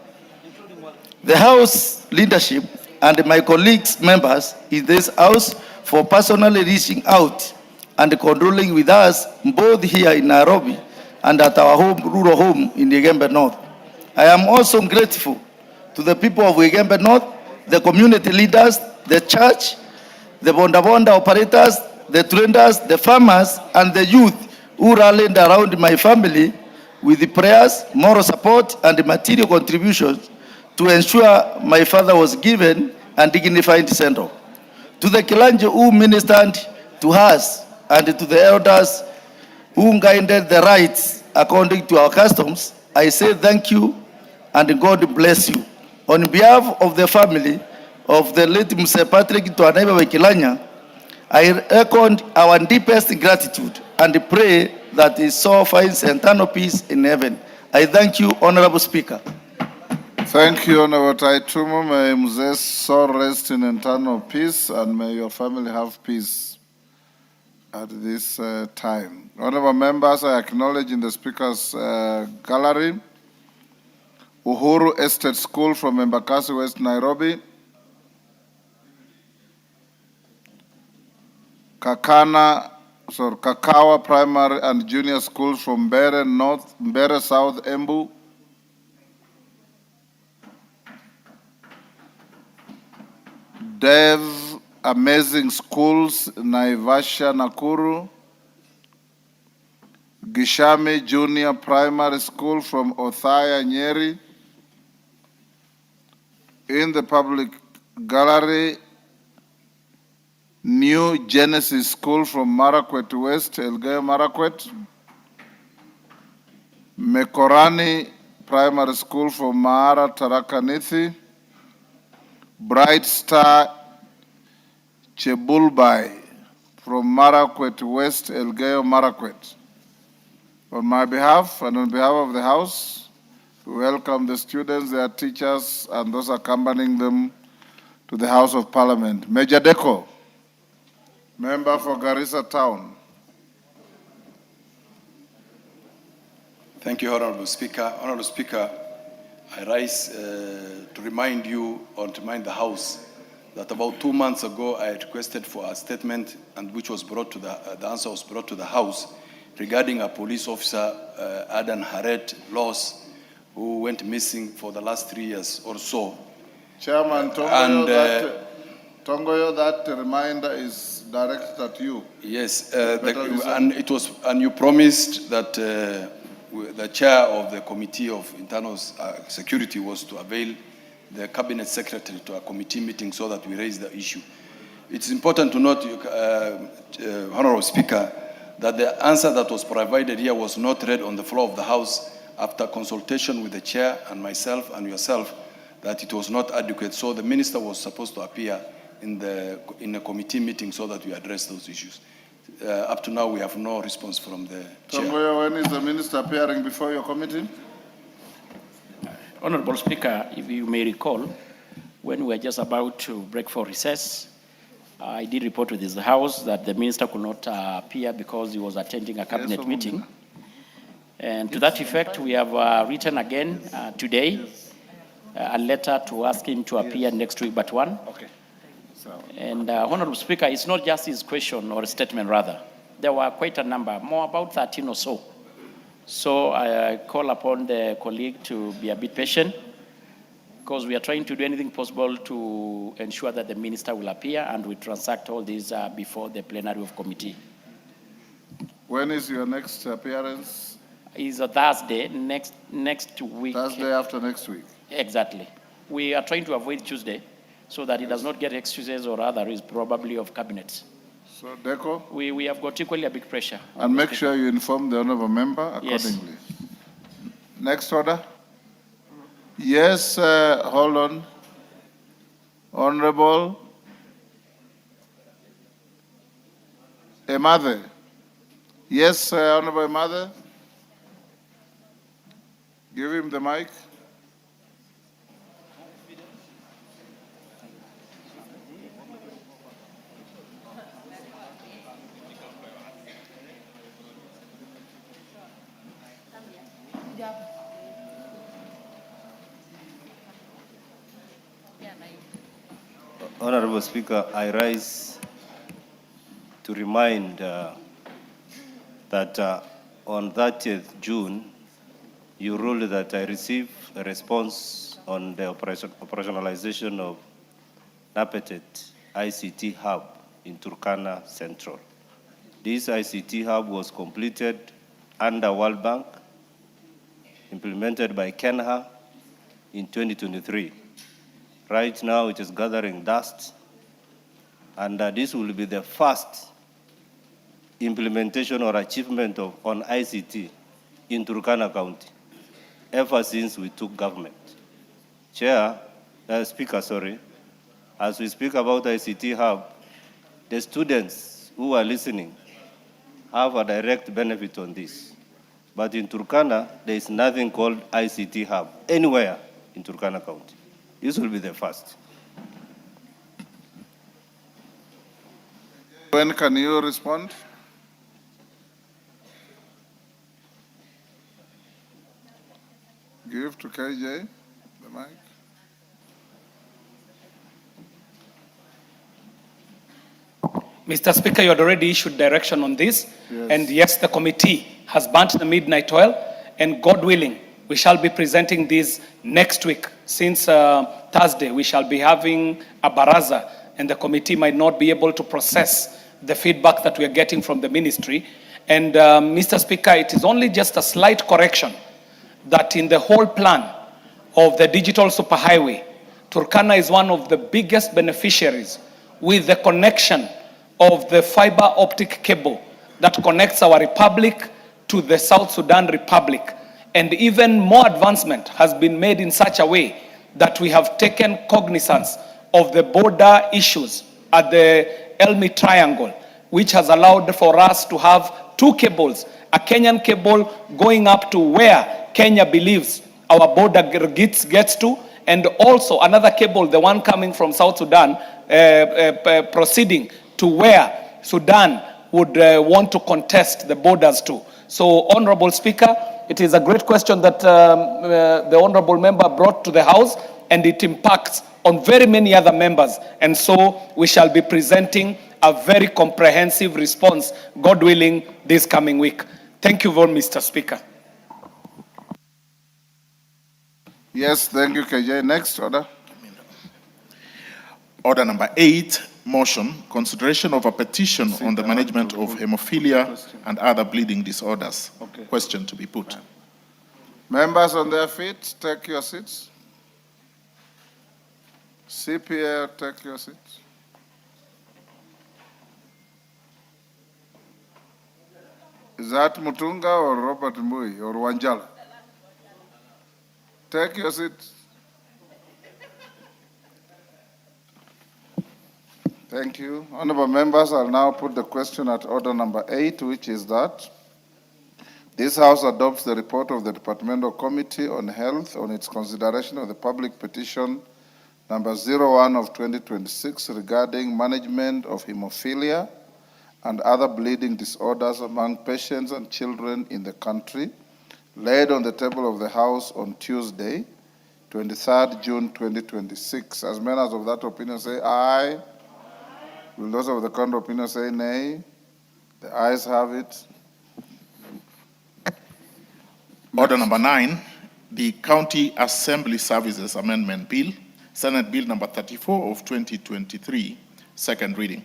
The House leadership and my colleagues, members in this House, for personally reaching out and condoling with us both here in Nairobi and at our rural home in Igembe North. I am also grateful to the people of Igembe North, the community leaders, the church, the bonda operators, the traders, the farmers, and the youth who rallied around my family with the prayers, moral support, and material contributions to ensure my father was given a dignified send-off. To the Kilanjo who ministered to us and to the elders who guided the rites according to our customs, I say thank you and God bless you. On behalf of the family of the late Mr. Patrick Ntoanaiba Kilanya, I echo our deepest gratitude and pray that his soul finds eternal peace in heaven. I thank you, Honorable Speaker. Thank you, Honorable Taitumo. May Mze's soul rest in eternal peace, and may your family have peace at this time. Honorable members, I acknowledge in the Speaker's gallery Uhuru Estate School from Embakasi, West Nairobi, Kakawa Primary and Junior Schools from Mbere South, Embu, Dev Amazing Schools, Naivasha, Nakuru, Gishami Junior Primary School from Othaya, Nyeri. In the public gallery, New Genesis School from Marakwet West, Elgeyo Marakwet, Mekorani Primary School from Mahara, Tharaka Nithi, Bright Star Chebulbai from Marakwet West, Elgeyo Marakwet. On my behalf and on behalf of the House, we welcome the students, their teachers, and those accompanying them to the House of Parliament. Major Deko, member for Garissa Town. Thank you, Honorable Speaker. Honorable Speaker, I rise to remind you or to remind the House that about 2 months ago I requested for a statement, and which was brought to the answer was brought to the House regarding a police officer, Adan Haret Loss, who went missing for the last 3 years or so. Chairman Tongoyo, that reminder is directed at you. Yes, and you promised that the chair of the Committee of Internal Security was to avail the Cabinet Secretary to a committee meeting so that we raise the issue. It's important to note, Honorable Speaker, that the answer that was provided here was not read on the floor of the House after consultation with the chair and myself and yourself, that it was not adequate. So the minister was supposed to appear in a committee meeting so that we address those issues. Up to now, we have no response from the chair. Tongoyo, when is the minister appearing before your committee? Honorable Speaker, if you may recall, when we were just about to break for recess, I did report to this House that the minister could not appear because he was attending a cabinet meeting. And to that effect, we have written again today a letter to ask him to appear next week but one. Okay. And Honorable Speaker, it's not just his question or statement rather. There were quite a number, more about 13 or so. So I call upon the colleague to be a bit patient, because we are trying to do anything possible to ensure that the minister will appear and we transact all these before the plenary of committee. When is your next appearance? It's a Thursday, next week. Thursday after next week? Exactly. We are trying to avoid Tuesday so that it does not get excuses or other reasons, probably of cabinet. So, Deco? We have got equally a big pressure. And make sure you inform the honorable member accordingly. Yes. Next order. Yes, hold on. Honorable Emathe. Yes, Honorable Emathe. Give him the mic. Honorable Speaker, I rise to remind that on 30th June, you ruled that I receive a response on the operationalization of NAPETET ICT Hub in Turkana Central. This ICT Hub was completed under World Bank, implemented by Kenya in 2023. Right now, it is gathering dust, and this will be the first implementation or achievement on ICT in Turkana County ever since we took government. Speaker, as we speak about ICT Hub, the students who are listening have a direct benefit on this. But in Turkana, there is nothing called ICT Hub anywhere in Turkana County. This will be the first. When can you respond? Give to KJ the mic. Mr. Speaker, you had already issued direction on this. Yes. And yes, the committee has burnt the midnight oil, and God willing, we shall be presenting this next week. Since Thursday, we shall be having a baraza, and the committee might not be able to process the feedback that we are getting from the ministry. And Mr. Speaker, it is only just a slight correction that in the whole plan of the digital superhighway, Turkana is one of the biggest beneficiaries with the connection of the fiber optic cable that connects our republic to the South Sudan Republic. And even more advancement has been made in such a way that we have taken cognizance of the border issues at the Elmi Triangle, which has allowed for us to have two cables, a Kenyan cable going up to where Kenya believes our border gets to, and also another cable, the one coming from South Sudan, proceeding to where Sudan would want to contest the borders to. So, Honorable Speaker, it is a great question that the Honorable Member brought to the House, and it impacts on very many other members. And so we shall be presenting a very comprehensive response, God willing, this coming week. Thank you very much, Mr. Speaker. Yes, thank you, KJ. Next order. Order number 8, motion, consideration of a petition on the management of hemophilia and other bleeding disorders. Okay. Question to be put. Members on their feet, take your seats. CPA, take your seats. Is that Mutunga or Robert Mbui or Wanjala? Take your seats. Thank you. Honorable members, I'll now put the question at order number 8, which is that this House adopts the report of the Departmental Committee on Health on its consideration of the public petition number 01 of 2026 regarding management of hemophilia and other bleeding disorders among patients and children in the country, laid on the table of the House on Tuesday, 23rd June 2026. As members of that opinion say aye. Will those of the contrary opinion say nay? The ayes have it. Order number 9, the County Assembly Services Amendment Bill, Senate Bill number 34 of 2023, second reading.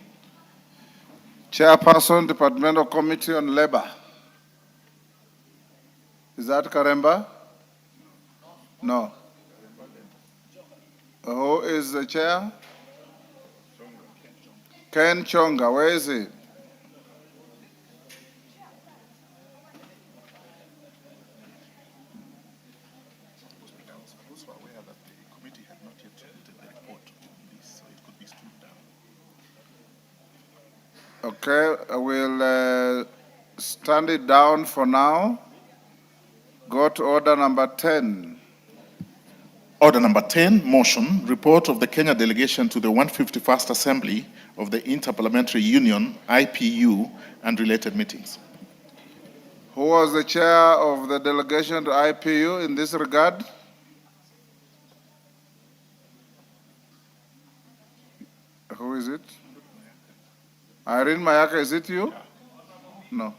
Chairperson, Departmental Committee on Labor. Is that Karemba? No. Who is the chair? Ken Chonga, where is he? Okay, we'll stand it down for now. Go to order number 10. Order number 10, motion, report of the Kenya delegation to the 151st Assembly of the Interparliamentary Union, IPU, and related meetings. Who was the chair of the delegation to IPU in this regard? Who is it? Irene Mayaka, is it you? No.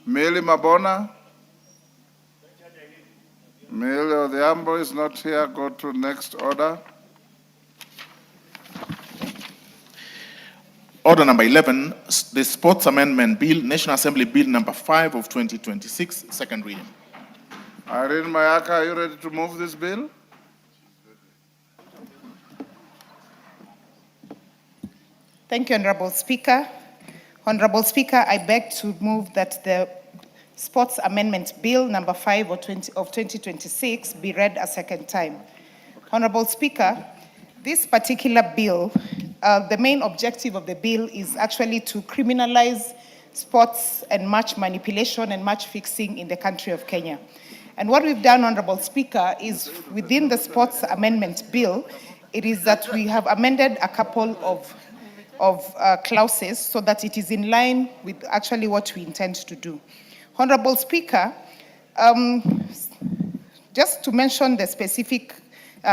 Meli Mabona? Meli Odhiambo is not here. Go to next order. Order number 11, the Sports Amendment Bill, National Assembly Bill number 5 of 2026, second reading. Irene Mayaka, are you ready to move this bill? Thank you, Honorable Speaker. Honorable Speaker, I beg to move that the Sports Amendment Bill number 5 of 2026 be read a second time. Honorable Speaker, this particular bill, the main objective of the bill is actually to criminalize sports and match manipulation and match fixing in the country of Kenya. And what we've done, Honorable Speaker, is within the Sports Amendment Bill, it is that we have amended a couple of clauses so that it is in line with actually what we intend to do. Honorable Speaker, just to mention the specific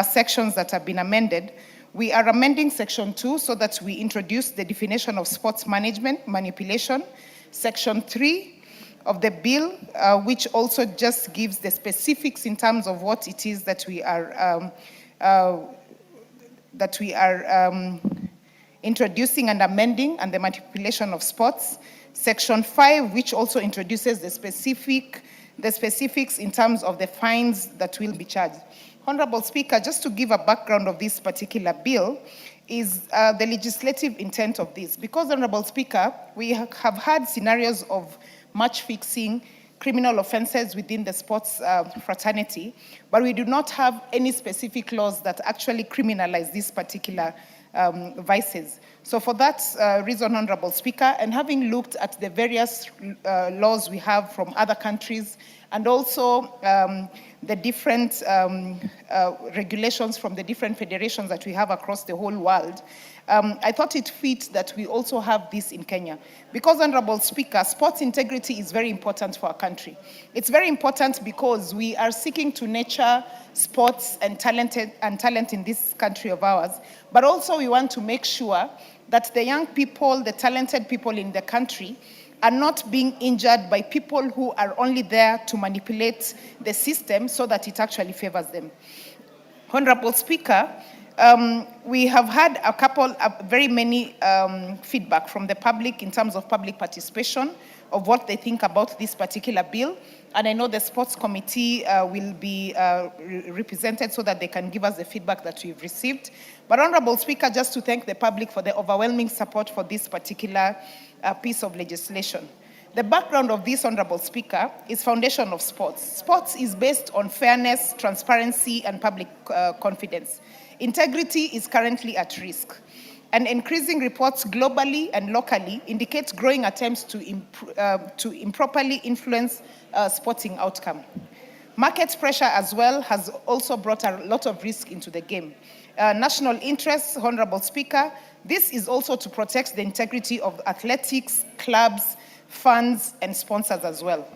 sections that have been amended, we are amending Section 2 so that we introduce the definition of sports management, manipulation. Section 3 of the bill, which also just gives the specifics in terms of what it is that we are introducing and amending, and the manipulation of sports. Section 5, which also introduces the specifics in terms of the fines that will be charged. Honorable Speaker, just to give a background of this particular bill, is the legislative intent of this. Because, Honorable Speaker, we have had scenarios of match fixing, criminal offenses within the sports fraternity, but we do not have any specific laws that actually criminalize these particular vices. So for that reason, Honorable Speaker, and having looked at the various laws we have from other countries, and also the different regulations from the different federations that we have across the whole world, I thought it fit that we also have this in Kenya. Because, Honorable Speaker, sports integrity is very important for our country. It's very important because we are seeking to nurture sports and talent in this country of ours, but also we want to make sure that the young people, the talented people in the country, are not being injured by people who are only there to manipulate the system so that it actually favors them. Honorable Speaker, we have had very many feedback from the public in terms of public participation of what they think about this particular bill. And I know the Sports Committee will be represented so that they can give us the feedback that we've received. But, Honorable Speaker, just to thank the public for the overwhelming support for this particular piece of legislation. The background of this, Honorable Speaker, is foundation of sports. Sports is based on fairness, transparency, and public confidence. Integrity is currently at risk. And increasing reports globally and locally indicate growing attempts to improperly influence sporting outcome. Market pressure as well has also brought a lot of risk into the game. National interests, Honorable Speaker, this is also to protect the integrity of athletics, clubs, funds, and sponsors as well.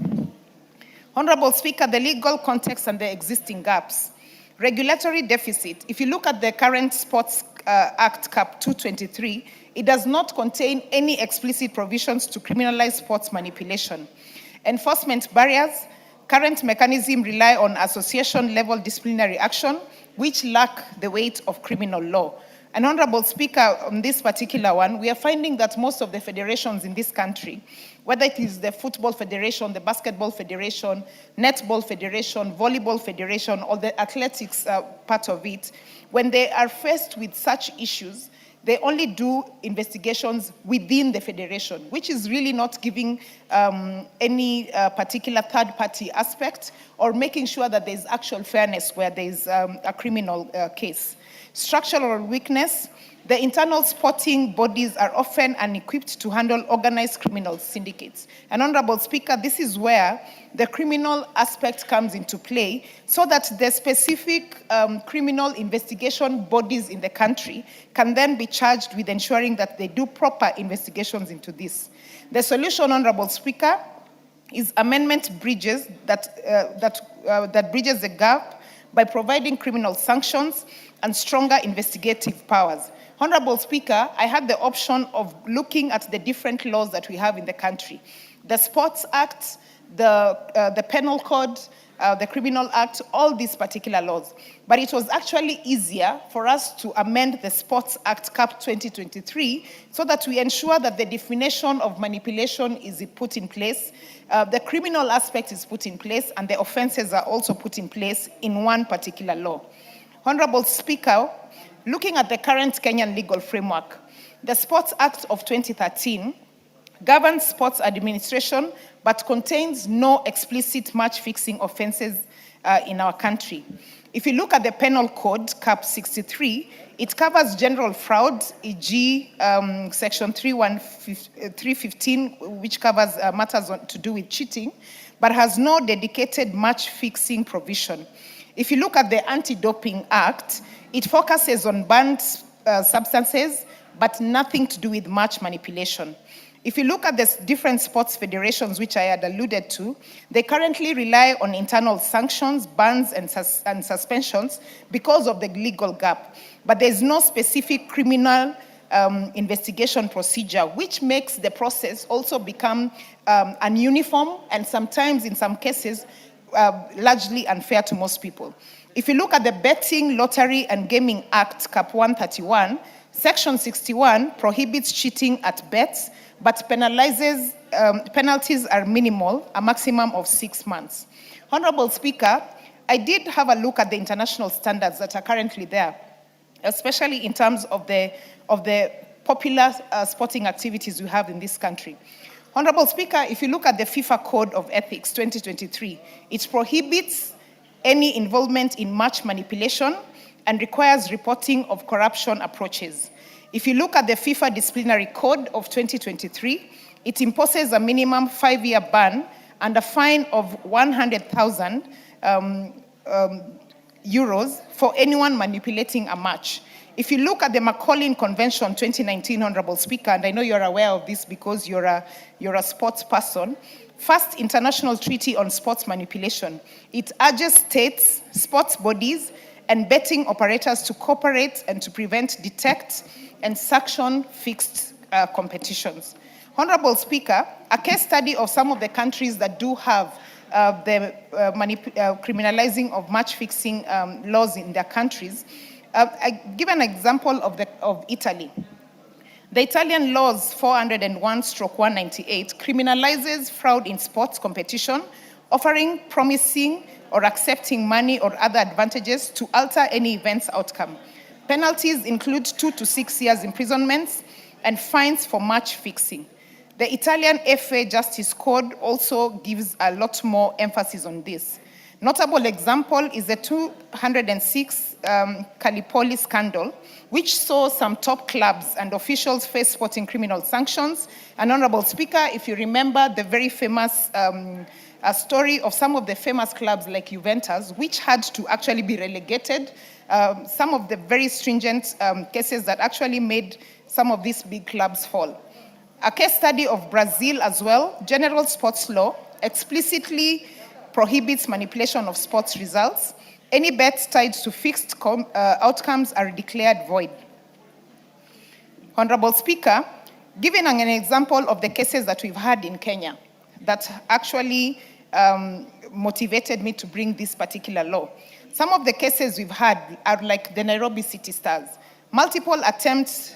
Honorable Speaker, the legal context and the existing gaps. Regulatory deficit, if you look at the current Sports Act Cap 223, it does not contain any explicit provisions to criminalize sports manipulation. Enforcement barriers, current mechanisms rely on association-level disciplinary action, which lack the weight of criminal law. And, Honorable Speaker, on this particular one, we are finding that most of the federations in this country, whether it is the Football Federation, the Basketball Federation, Netball Federation, Volleyball Federation, or the athletics part of it, when they are faced with such issues, they only do investigations within the federation, which is really not giving any particular third-party aspect or making sure that there's actual fairness where there's a criminal case. Structural weakness. The internal sporting bodies are often unequipped to handle organized criminal syndicates. And Honorable Speaker, this is where the criminal aspect comes into play so that the specific criminal investigation bodies in the country can then be charged with ensuring that they do proper investigations into this. The solution, Honorable Speaker, is amendment bridges that bridges the gap by providing criminal sanctions and stronger investigative powers. Honorable Speaker, I had the option of looking at the different laws that we have in the country. The Sports Act, the Penal Code, the Criminal Act, all these particular laws. But it was actually easier for us to amend the Sports Act Cap 2023 so that we ensure that the definition of manipulation is put in place, the criminal aspect is put in place, and the offenses are also put in place in one particular law. Honorable Speaker, looking at the current Kenyan legal framework, the Sports Act of 2013 governs sports administration but contains no explicit match-fixing offenses in our country. If you look at the Penal Code, Cap 63, it covers general fraud, e.g. Section 315, which covers matters to do with cheating, but has no dedicated match-fixing provision. If you look at the Anti-Doping Act, it focuses on banned substances, but nothing to do with match manipulation. If you look at the different sports federations, which I had alluded to, they currently rely on internal sanctions, bans, and suspensions because of the legal gap. But there's no specific criminal investigation procedure, which makes the process also become ununiform and sometimes, in some cases, largely unfair to most people. If you look at the Betting, Lottery and Gaming Act, Cap 131, Section 61 prohibits cheating at bets, but penalizes, penalties are minimal, a maximum of 6 months. Honorable Speaker, I did have a look at the international standards that are currently there, especially in terms of the popular sporting activities we have in this country. Honorable Speaker, if you look at the FIFA Code of Ethics 2023, it prohibits any involvement in match manipulation and requires reporting of corruption approaches. If you look at the FIFA Disciplinary Code of 2023, it imposes a minimum 5-year ban and a fine of 100,000 euros for anyone manipulating a match. If you look at the Macaulay Convention 2019, Honorable Speaker, and I know you're aware of this because you're a sports person, first international treaty on sports manipulation, it urges states, sports bodies, and betting operators to cooperate and to prevent, detect, and sanction fixed competitions. Honorable Speaker, a case study of some of the countries that do have the criminalizing of match-fixing laws in their countries, I give an example of Italy. The Italian laws 401/198 criminalizes fraud in sports competition, offering, promising, or accepting money or other advantages to alter any event's outcome. Penalties include 2 to 6 years imprisonment and fines for match fixing. The Italian FA Justice Code also gives a lot more emphasis on this. Notable example is the 206 Calipoli scandal, which saw some top clubs and officials face sporting criminal sanctions. And Honorable Speaker, if you remember the very famous story of some of the famous clubs like Juventus, which had to actually be relegated, some of the very stringent cases that actually made some of these big clubs fall. A case study of Brazil as well, general sports law explicitly prohibits manipulation of sports results. Any bets tied to fixed outcomes are declared void. Honorable Speaker, giving an example of the cases that we've had in Kenya that actually motivated me to bring this particular law. Some of the cases we've had are like the Nairobi City Stars. Multiple attempts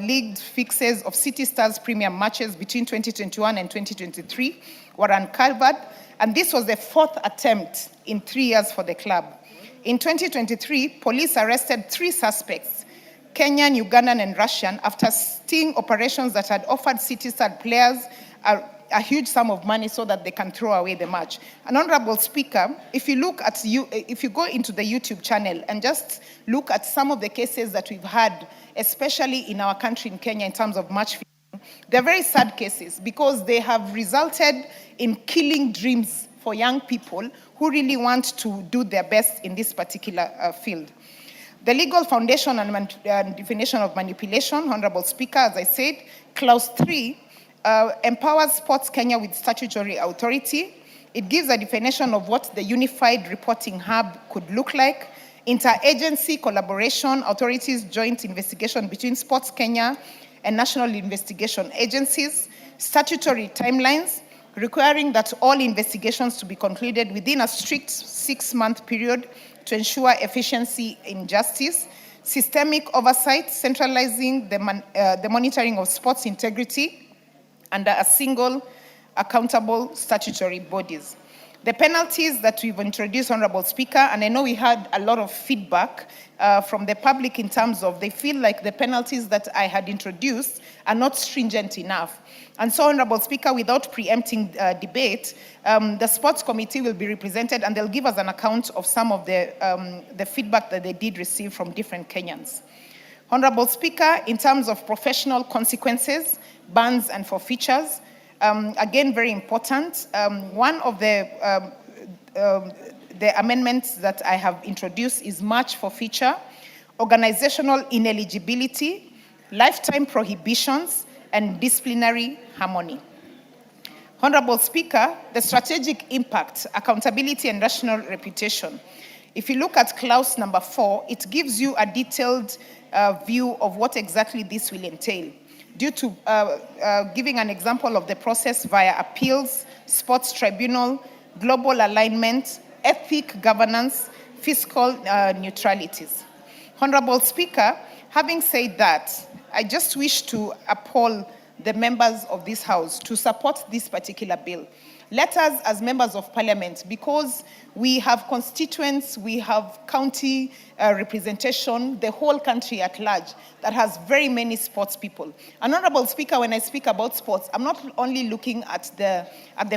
league fixes of City Stars premium matches between 2021 and 2023 were uncovered, and this was the fourth attempt in 3 years for the club. In 2023, police arrested 3 suspects, Kenyan, Ugandan, and Russian, after sting operations that had offered City Star players a huge sum of money so that they can throw away the match. And Honorable Speaker, if you go into the YouTube channel and just look at some of the cases that we've had, especially in our country in Kenya in terms of match fixing, they're very sad cases because they have resulted in killing dreams for young people who really want to do their best in this particular field. The legal foundation and definition of manipulation, Honorable Speaker, as I said, Clause 3, empowers Sports Kenya with statutory authority. It gives a definition of what the unified reporting hub could look like, interagency collaboration, authorities joint investigation between Sports Kenya and national investigation agencies, statutory timelines, requiring that all investigations to be concluded within a strict 6-month period to ensure efficiency in justice, systemic oversight, centralizing the monitoring of sports integrity under a single accountable statutory bodies. The penalties that we've introduced, Honorable Speaker, and I know we had a lot of feedback from the public in terms of they feel like the penalties that I had introduced are not stringent enough. And so, Honorable Speaker, without preempting debate, the Sports Committee will be represented and they'll give us an account of some of the feedback that they did receive from different Kenyans. Honorable Speaker, in terms of professional consequences, bans and forfeitures, again, very important. One of the amendments that I have introduced is match forfeiture, organizational ineligibility, lifetime prohibitions, and disciplinary harmony. Honorable Speaker, the strategic impact, accountability, and national reputation. If you look at clause number 4, it gives you a detailed view of what exactly this will entail. Due to giving an example of the process via appeals, sports tribunal, global alignment, ethic governance, fiscal neutralities. Honorable Speaker, having said that, I just wish to appall the members of this House to support this particular bill. Let us, as members of Parliament, because we have constituents, we have county representation, the whole country at large, that has very many sports people. And Honorable Speaker, when I speak about sports, I'm not only looking at the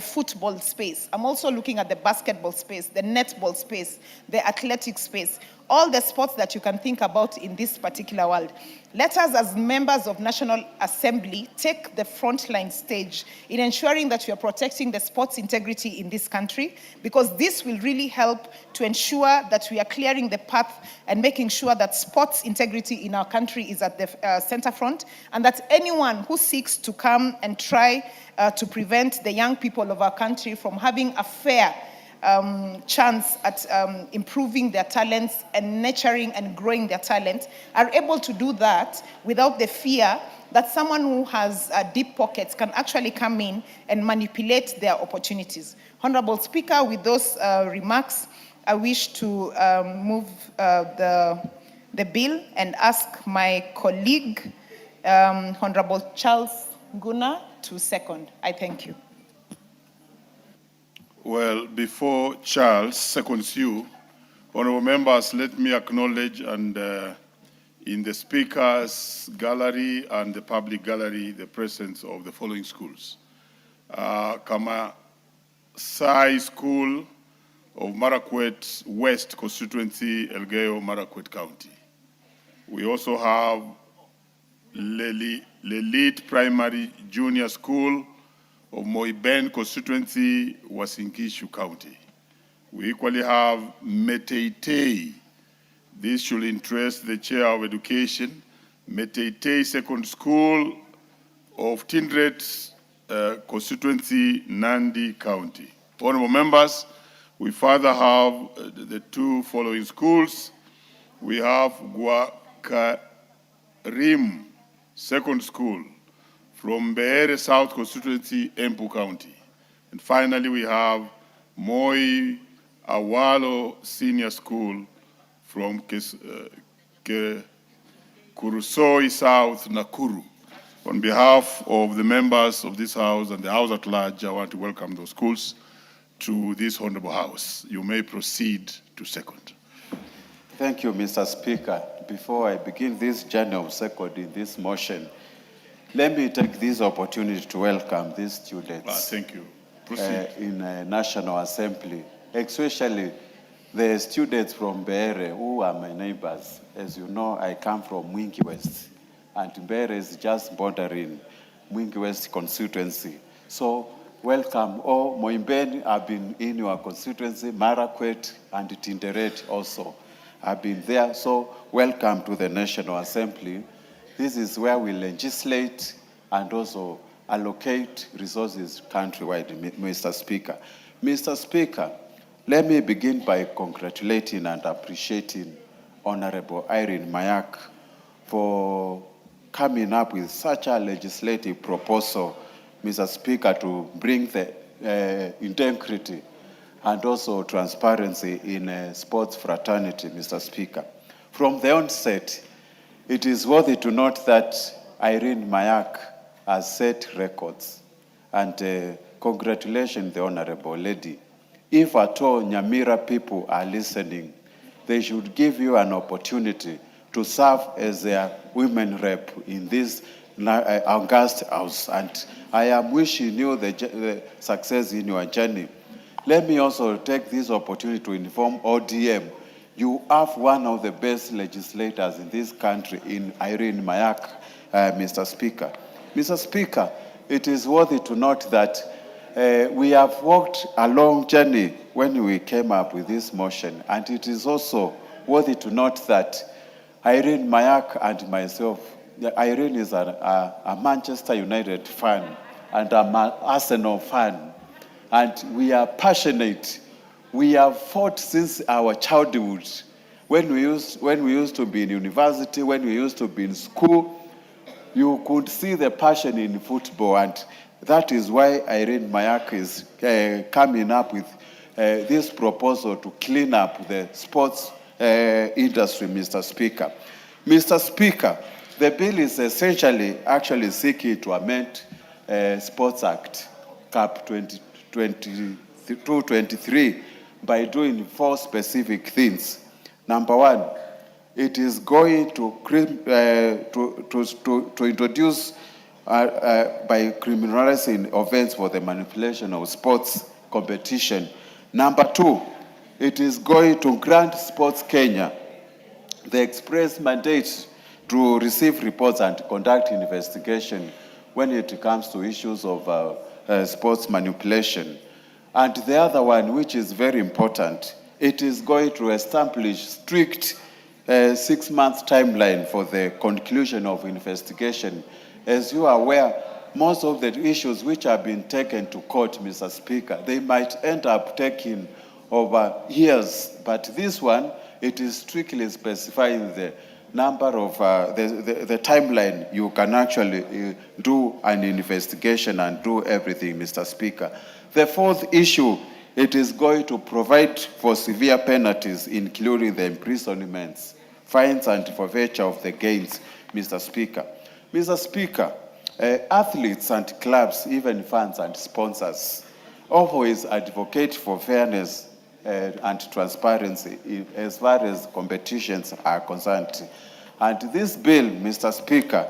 football space, I'm also looking at the basketball space, the netball space, the athletic space, all the sports that you can think about in this particular world. Let us, as members of National Assembly, take the frontline stage in ensuring that we are protecting the sports integrity in this country, because this will really help to ensure that we are clearing the path and making sure that sports integrity in our country is at the center front, and that anyone who seeks to come and try to prevent the young people of our country from having a fair chance at improving their talents and nurturing and growing their talent are able to do that without the fear that someone who has deep pockets can actually come in and manipulate their opportunities. Honorable Speaker, with those remarks, I wish to move the bill and ask my colleague, Honorable Charles Nguna, to second. I thank you. Well, before Charles seconds you, honorable members, let me acknowledge and in the speakers gallery and the public gallery, the presence of the following schools. Kamasai School of Marakwet West Constituency, Elgeyo Marakwet County. We also have Lelit Primary Junior School of Moiben Constituency, Uasin-Gishu County. We equally have Meteitei. This should interest the Chair of Education. Meteitei Second School of Tindret Constituency, Nandi County. Honorable members, we further have the two following schools. We have Guakarim Second School from Beere South Constituency, Empu County. And finally, we have Moi Awalo Senior School from Kurusoi South, Nakuru. On behalf of the members of this House and the House at large, I want to welcome those schools to this honorable House. You may proceed to second. Thank you, Mr. Speaker. Before I begin this journey of second in this motion, let me take this opportunity to welcome these students. Thank you. Proceed. In National Assembly, especially the students from Beere, who are my neighbors. As you know, I come from Mwingi West, and Beere is just bordering Mwingi West constituency. So, welcome. Oh, Moimbeni, I've been in your constituency, Marakwet and Tinderet also. I've been there, so welcome to the National Assembly. This is where we legislate and also allocate resources countrywide, Mr. Speaker. Mr. Speaker, let me begin by congratulating and appreciating Honorable Irene Mayak for coming up with such a legislative proposal, Mr. Speaker, to bring the integrity and also transparency in sports fraternity, Mr. Speaker. From the onset, it is worthy to note that Irene Mayak has set records, and congratulations, the Honorable Lady. If at all Nyamira people are listening, they should give you an opportunity to serve as their women rep in this august house, and I am wishing you the success in your journey. Let me also take this opportunity to inform ODM, you have one of the best legislators in this country in Irene Mayak, Mr. Speaker. Mr. Speaker, it is worthy to note that we have walked a long journey when we came up with this motion, and it is also worthy to note that Irene Mayak and myself, Irene is a Manchester United fan and an Arsenal fan, and we are passionate. We have fought since our childhood. When we used to be in university, when we used to be in school, you could see the passion in football, and that is why Irene Mayak is coming up with this proposal to clean up the sports industry, Mr. Speaker. Mr. Speaker, the bill is essentially actually seeking to amend Sports Act, Cap 2022-23, by doing 4 specific things. Number 1, it is going to introduce by criminalizing offense for the manipulation of sports competition. Number 2, it is going to grant Sports Kenya the express mandate to receive reports and conduct investigation when it comes to issues of sports manipulation. And the other one, which is very important, it is going to establish strict 6-month timeline for the conclusion of investigation. As you are aware, most of the issues which have been taken to court, Mr. Speaker, they might end up taking over years, but this one, it is strictly specifying the number of, the timeline you can actually do an investigation and do everything, Mr. Speaker. The 4th issue, it is going to provide for severe penalties, including the imprisonments, fines, and forfeiture of the gains, Mr. Speaker. Mr. Speaker, athletes and clubs, even fans and sponsors, always advocate for fairness and transparency as far as competitions are concerned. And this bill, Mr. Speaker,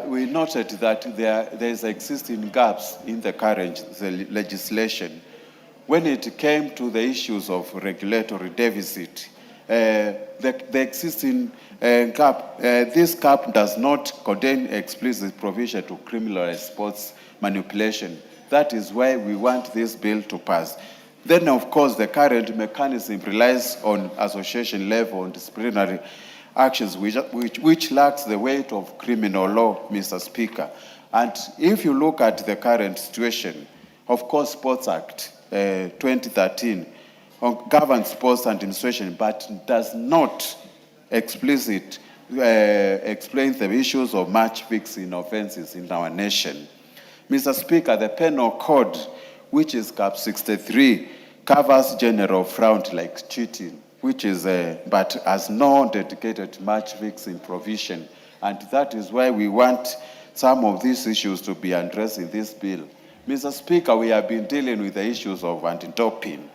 we noted that there is existing gaps in the current legislation. When it came to the issues of regulatory deficit, the existing gap, this gap does not contain explicit provision to criminalize sports manipulation. That is why we want this bill to pass. Then, of course, the current mechanism relies on association level and disciplinary actions, which lacks the weight of criminal law, Mr. Speaker. And if you look at the current situation, of course, Sports Act 2013 governs sports administration, but does not explicitly explain the issues of match fixing offenses in our nation. Mr. Speaker, the penal code, which is Cap 63, covers general fraud like cheating, which is, but has no dedicated match fixing provision. And that is why we want some of these issues to be addressed in this bill. Mr. Speaker, we have been dealing with the issues of anti-doping,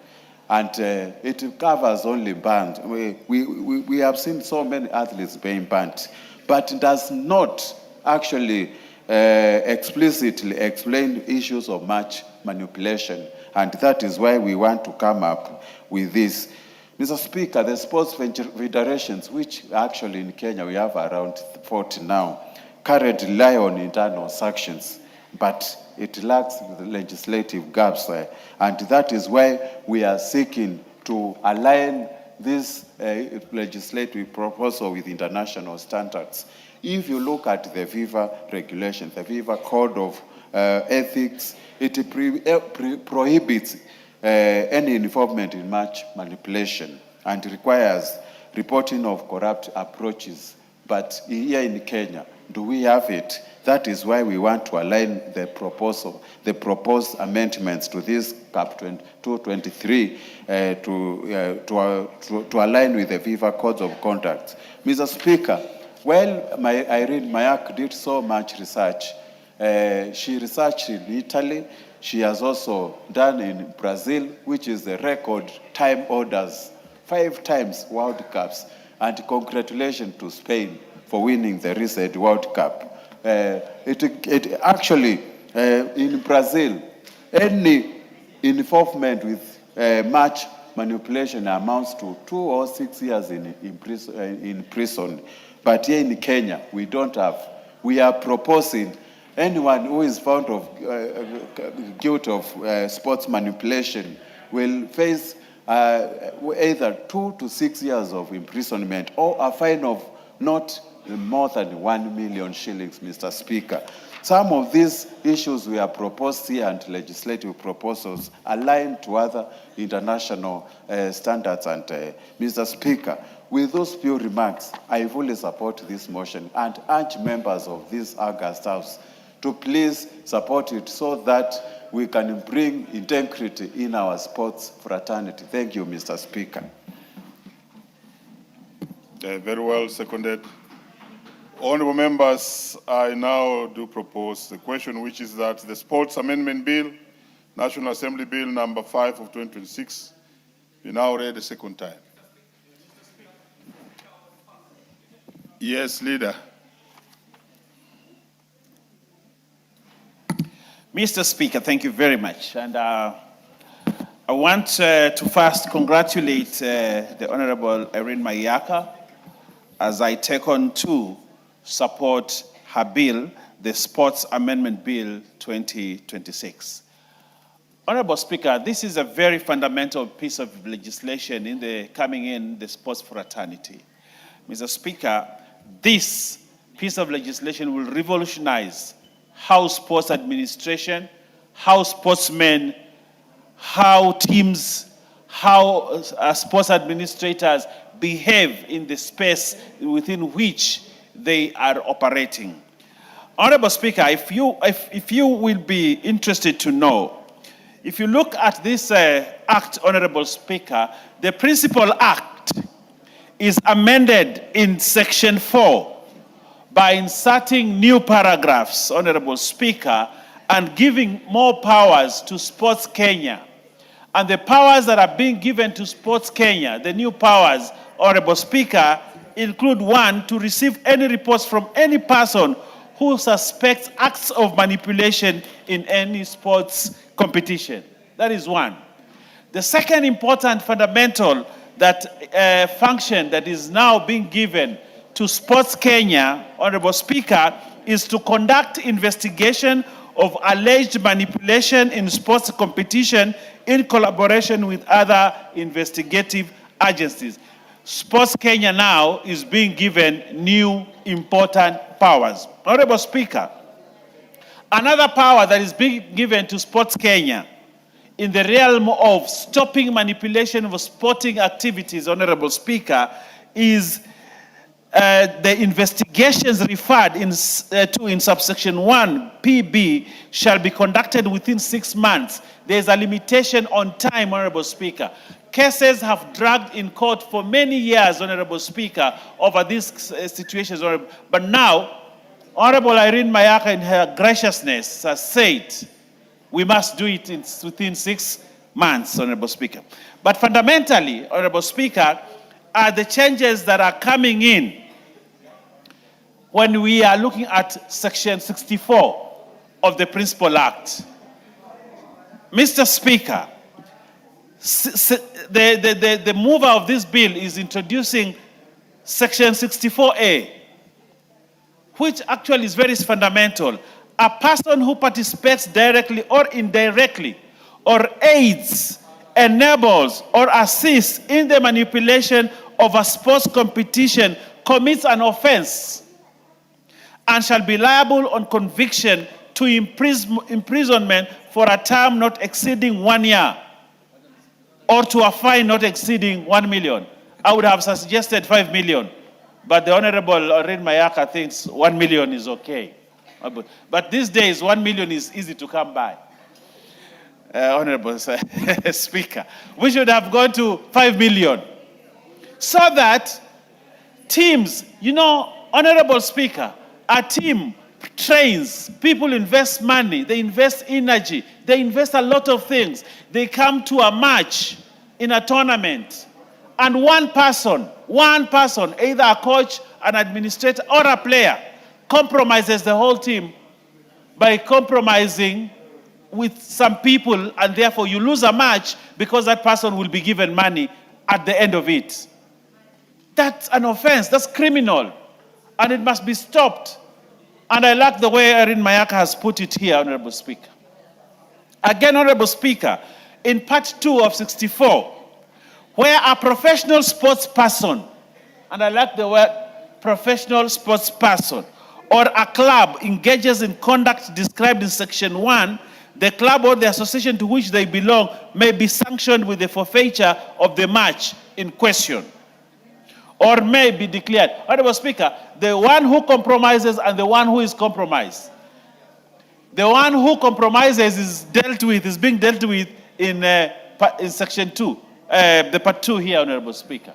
and it covers only bans. We have seen so many athletes being banned, but it does not actually explicitly explain issues of match manipulation, and that is why we want to come up with this. Mr. Speaker, the sports federations, which actually in Kenya we have around 40 now, currently rely on internal sanctions, but it lacks the legislative gaps there. And that is why we are seeking to align this legislative proposal with international standards. If you look at the FIFA regulation, the FIFA Code of Ethics, it prohibits any involvement in match manipulation and requires reporting of corrupt approaches. But here in Kenya, do we have it? That is why we want to align the proposal, the proposed amendments to this CAP 223 to align with the FIFA Codes of Conduct. Mr. Speaker, while Irene Mayak did so much research, she researched in Italy. She has also done in Brazil, which is the record time orders, 5 times World Cups. And congratulations to Spain for winning the recent World Cup. It actually, in Brazil, any involvement with match manipulation amounts to 2 or 6 years in prison. But here in Kenya, we don't have. We are proposing anyone who is found of guilt of sports manipulation will face either 2 to 6 years of imprisonment or a fine of not more than 1 million shillings, Mr. Speaker. Some of these issues we have proposed here and legislative proposals align to other international standards. And Mr. Speaker, with those few remarks, I fully support this motion and urge members of this August House to please support it so that we can bring integrity in our sports fraternity. Thank you, Mr. Speaker. Very well seconded. Honourable members, I now do propose the question, which is that the Sports Amendment Bill, National Assembly Bill number 5 of 2026, be now read a second time. Yes, Leader. Mr. Speaker, thank you very much. And I want to first congratulate the Honorable Irene Mayaka as I take on to support her bill, the Sports Amendment Bill 2026. Honorable Speaker, this is a very fundamental piece of legislation in the sports fraternity. Mr. Speaker, this piece of legislation will revolutionize how sports administration, how sportsmen, how teams, how sports administrators behave in the space within which they are operating. Honorable Speaker, if you will be interested to know, if you look at this act, Honorable Speaker, the principal act is amended in section 4 by inserting new paragraphs, Honorable Speaker, and giving more powers to Sports Kenya. And the powers that are being given to Sports Kenya, the new powers, Honorable Speaker, include 1, to receive any reports from any person who suspects acts of manipulation in any sports competition. That is 1. The second important fundamental function that is now being given to Sports Kenya, Honorable Speaker, is to conduct investigation of alleged manipulation in sports competition in collaboration with other investigative agencies. Sports Kenya now is being given new important powers. Honorable Speaker, another power that is being given to Sports Kenya in the realm of stopping manipulation of sporting activities, Honorable Speaker, is the investigations referred to in subsection 1 PB shall be conducted within 6 months. There is a limitation on time, Honorable Speaker. Cases have dragged in court for many years, Honorable Speaker, over these situations. But now, Honorable Irene Mayaka, in her graciousness, has said we must do it within 6 months, Honorable Speaker. But fundamentally, Honorable Speaker, are the changes that are coming in when we are looking at Section 64 of the Principal Act. Mr. Speaker, the mover of this bill is introducing Section 64A, which actually is very fundamental. A person who participates directly or indirectly, or aids, enables, or assists in the manipulation of a sports competition commits an offense and shall be liable on conviction to imprisonment for a term not exceeding 1 year or to a fine not exceeding 1 million. I would have suggested 5 million, but the Honorable Irene Mayaka thinks 1 million is okay. But these days, 1 million is easy to come by. Honorable Speaker, we should have gone to 5 million so that teams, Honorable Speaker, a team trains, people invest money, they invest energy, they invest a lot of things. They come to a match in a tournament, and one person, either a coach, an administrator, or a player, compromises the whole team by compromising with some people, and therefore you lose a match because that person will be given money at the end of it. That's an offense, that's criminal, and it must be stopped. And I like the way Irene Mayaka has put it here, Honorable Speaker. Again, Honorable Speaker, in part 2 of 64, where a professional sports person, and I like the word professional sports person, or a club engages in conduct described in section 1, the club or the association to which they belong may be sanctioned with the forfeiture of the match in question, or may be declared. Honorable Speaker, the one who compromises and the one who is compromised. The one who compromises is being dealt with in section 2, the part 2 here, Honorable Speaker.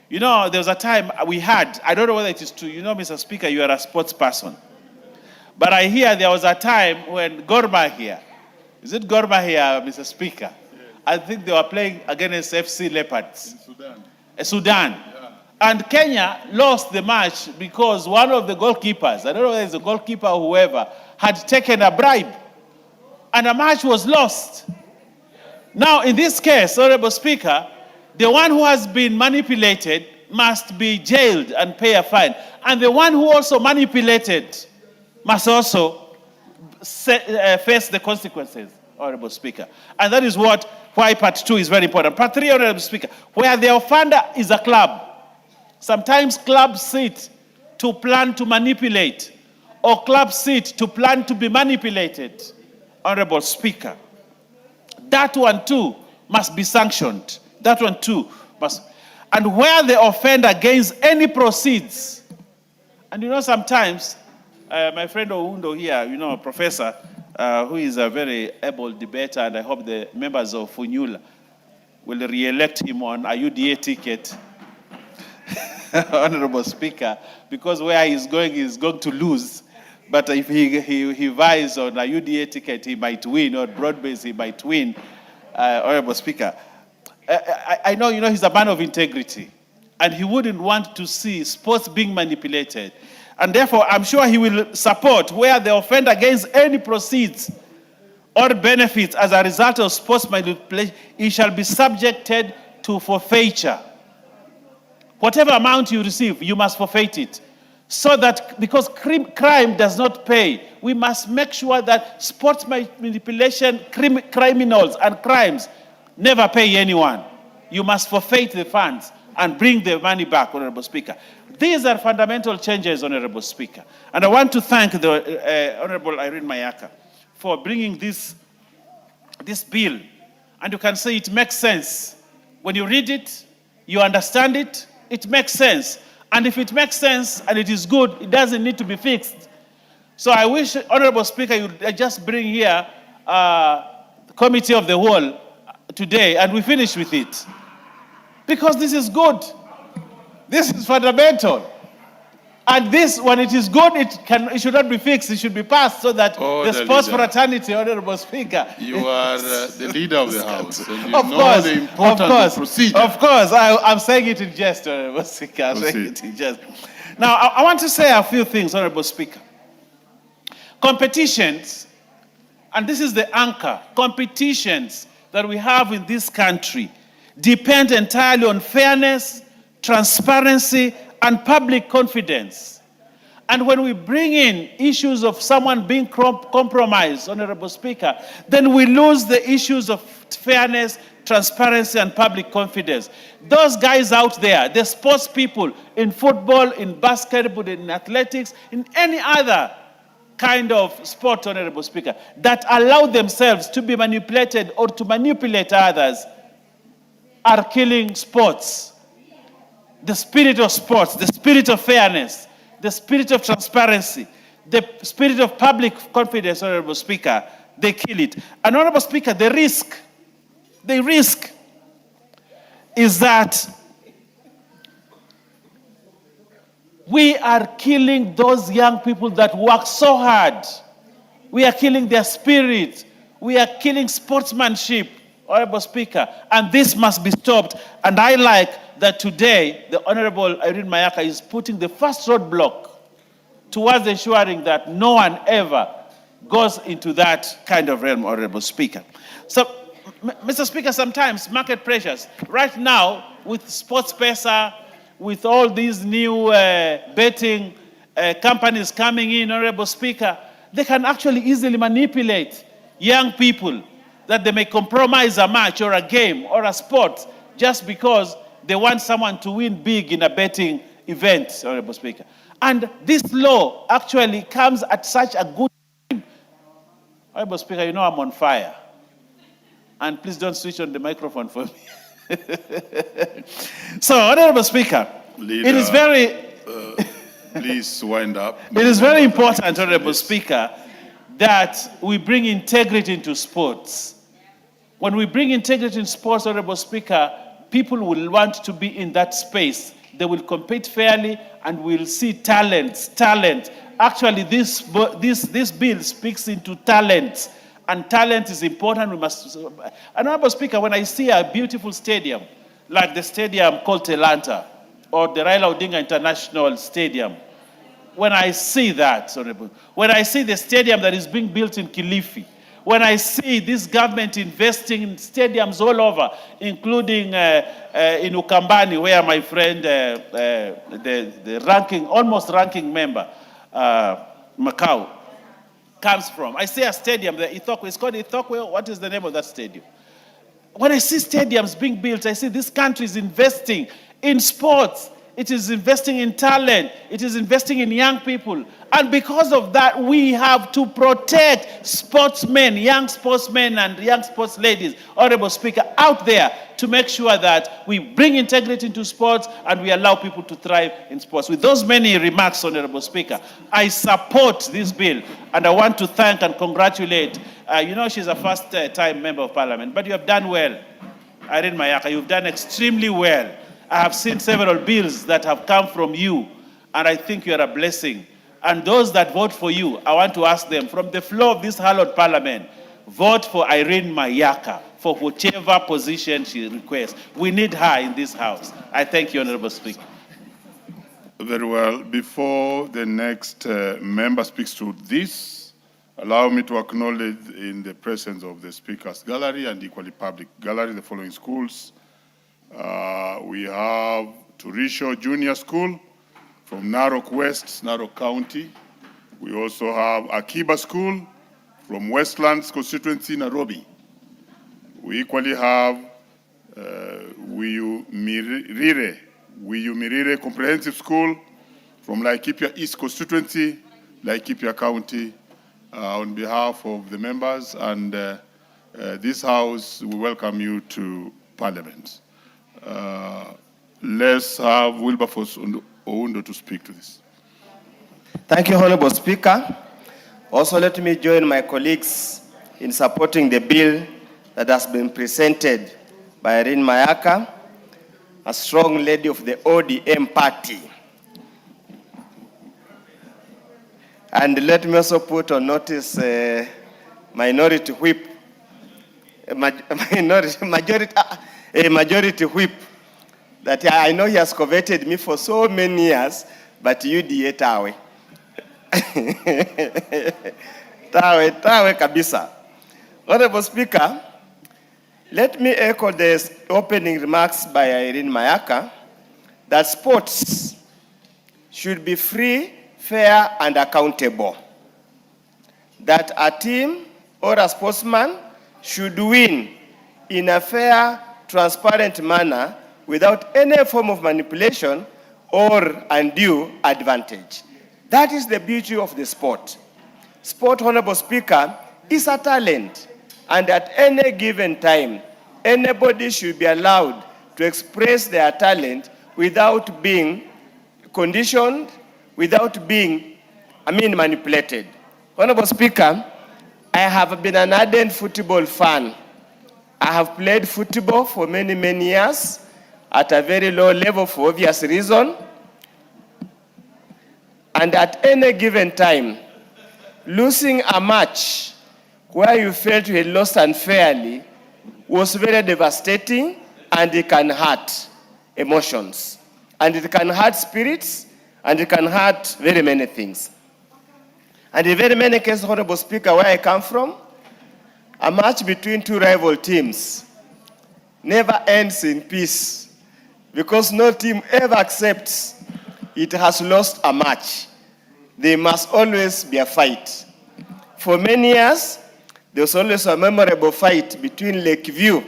There was a time we had, I don't know whether it is true, Mr. Speaker, you are a sports person. But I hear there was a time when Gor Mahia, is it Gor Mahia, Mr. Speaker? Yeah. I think they were playing against FC Leopards. In Sudan. Sudan. Yeah. And Kenya lost the match because one of the goalkeepers, I don't know whether it's the goalkeeper or whoever, had taken a bribe. And the match was lost. Now, in this case, Honorable Speaker, the one who has been manipulated must be jailed and pay a fine. And the one who also manipulated must also face the consequences, Honorable Speaker. And that is why part 2 is very important. Part 3, Honorable Speaker, where the offender is a club. Sometimes clubs sit to plan to manipulate, or clubs sit to plan to be manipulated, Honorable Speaker. That one too must be sanctioned. That one too must. And where the offender gains any proceeds, and sometimes, my friend Oundo here, professor, who is a very able debater, and I hope the members of FUNYULA will re-elect him on a UDA ticket, Honorable Speaker, because where he's going to lose. But if he vies on a UDA ticket, he might win, or broad-based, he might win, Honorable Speaker. I know, he's a man of integrity, and he wouldn't want to see sports being manipulated. And therefore, I'm sure he will support where the offender gains any proceeds or benefits as a result of sports manipulation, he shall be subjected to forfeiture. Whatever amount you receive, you must forfeit it. So that, because crime does not pay, we must make sure that sports manipulation, criminals and crimes never pay anyone. You must forfeit the funds and bring the money back, Honorable Speaker. These are fundamental changes, Honorable Speaker. And I want to thank the Honorable Irene Mayaka for bringing this bill. And you can say it makes sense. When you read it, you understand it, it makes sense. And if it makes sense and it is good, it doesn't need to be fixed. So I wish, Honorable Speaker, you just bring here Committee of the Whole today and we finish with it. Because this is good. This is fundamental. And this, when it is good, it should not be fixed. It should be passed so that the sports fraternity, Honorable Speaker. You are the leader of the House. And you Of know course, the important procedure. Of course, I'm saying it in jest, Honorable Speaker. I'm saying it in jest. Now, I want to say a few things, Honorable Speaker. Competitions, and this is the anchor, competitions that we have in this country depend entirely on fairness, transparency, and public confidence. And when we bring in issues of someone being compromised, Honorable Speaker, then we lose the issues of fairness, transparency, and public confidence. Those guys out there, the sports people in football, in basketball, in athletics, in any other kind of sport, Honorable Speaker, that allow themselves to be manipulated or to manipulate others are killing sports. The spirit of sports, the spirit of fairness, the spirit of transparency, the spirit of public confidence, Honorable Speaker, they kill it. And Honorable Speaker, the risk is that we are killing those young people that work so hard. We are killing their spirit. We are killing sportsmanship, Honorable Speaker, and this must be stopped. And I like that today the Honorable Irene Mayaka is putting the first roadblock towards ensuring that no one ever goes into that kind of realm, Honorable Speaker. So, Mr. Speaker, sometimes market pressures, right now with Sports Pesa, with all these new betting companies coming in, Honorable Speaker, they can actually easily manipulate young people that they may compromise a match or a game or a sport just because they want someone to win big in a betting event, Honorable Speaker. And this law actually comes at such a good time. Honorable Speaker, you know I'm on fire. And please don't switch on the microphone for me. So, Honorable Speaker, Leader, it is very... please wind up. It is very important, Honorable Speaker, that we bring integrity into sports. When we bring integrity in sports, Honorable Speaker, people will want to be in that space. They will compete fairly and we'll see talent. Actually, this bill speaks into talent. And talent is important. We must. Honorable Speaker, when I see a beautiful stadium, like the stadium called Telanta, or the Raila Odinga International Stadium, when I see that, Honorable, when I see the stadium that is being built in Kilifi, when I see this government investing in stadiums all over, including in Ukambani, where my friend, the almost ranking member, Macau, comes from. I see a stadium, the Ithokwe, it's called Ithokwe. What is the name of that stadium? When I see stadiums being built, I see this country is investing in sports. It is investing in talent. It is investing in young people. And because of that, we have to protect sportsmen, young sportsmen and young sports ladies, Honorable Speaker, out there to make sure that we bring integrity into sports and we allow people to thrive in sports. With those many remarks, Honorable Speaker, I support this bill and I want to thank and congratulate. You know, she's a first-time member of Parliament, but you have done well. Irene Mayaka, you've done extremely well. I have seen several bills that have come from you, and I think you are a blessing. And those that vote for you, I want to ask them, from the floor of this hallowed Parliament, vote for Irene Mayaka for whichever position she requests. We need her in this House. I thank you, Honorable Speaker. Very well. Before the next member speaks to this, allow me to acknowledge in the presence of the Speaker's Gallery and equally public gallery the following schools. We have Turisho Junior School from Narok West, Narok County. We also have Akiba School from Westlands constituency, Nairobi. We equally have Wiyu Mirire Comprehensive School from Laikipia East constituency, Laikipia County. On behalf of the members and this House, we welcome you to Parliament. Let's have Wilberforce Oundo to speak to this. Thank you, Honorable Speaker. Also, let me join my colleagues in supporting the bill that has been presented by Irene Mayaka, a strong lady of the ODM party. And let me also put on notice minority whip, majority whip, that I know he has coveted me for so many years, but you tawe. Tawe kabisa. Honorable Speaker, let me echo the opening remarks by Irene Mayaka that sports should be free, fair, and accountable. That a team or a sportsman should win in a fair, transparent manner without any form of manipulation or undue advantage. That is the beauty of the sport. Sport, Honorable Speaker, is a talent, and at any given time, anybody should be allowed to express their talent without being conditioned, without being, manipulated. Honorable Speaker, I have been an ardent football fan. I have played football for many, many years at a very low level for obvious reason. And at any given time, losing a match where you felt you had lost unfairly was very devastating, and it can hurt emotions. And it can hurt spirits, and it can hurt very many things. And in very many cases, Honorable Speaker, where I come from, a match between two rival teams never ends in peace, because no team ever accepts it has lost a match. There must always be a fight. For many years, there was always a memorable fight between Lakeview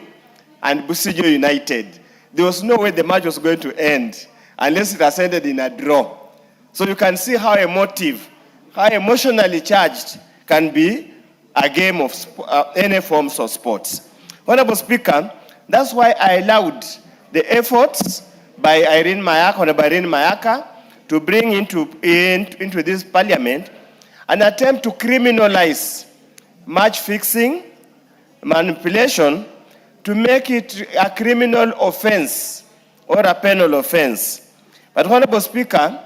and Busijo United. There was no way the match was going to end unless it has ended in a draw. So you can see how emotive, how emotionally charged can be a game of any forms of sports. Honorable Speaker, that's why I allowed the efforts by Honorable Irene Mayaka to bring into this parliament an attempt to criminalize match fixing, manipulation, to make it a criminal offense or a penal offense. But Honorable Speaker,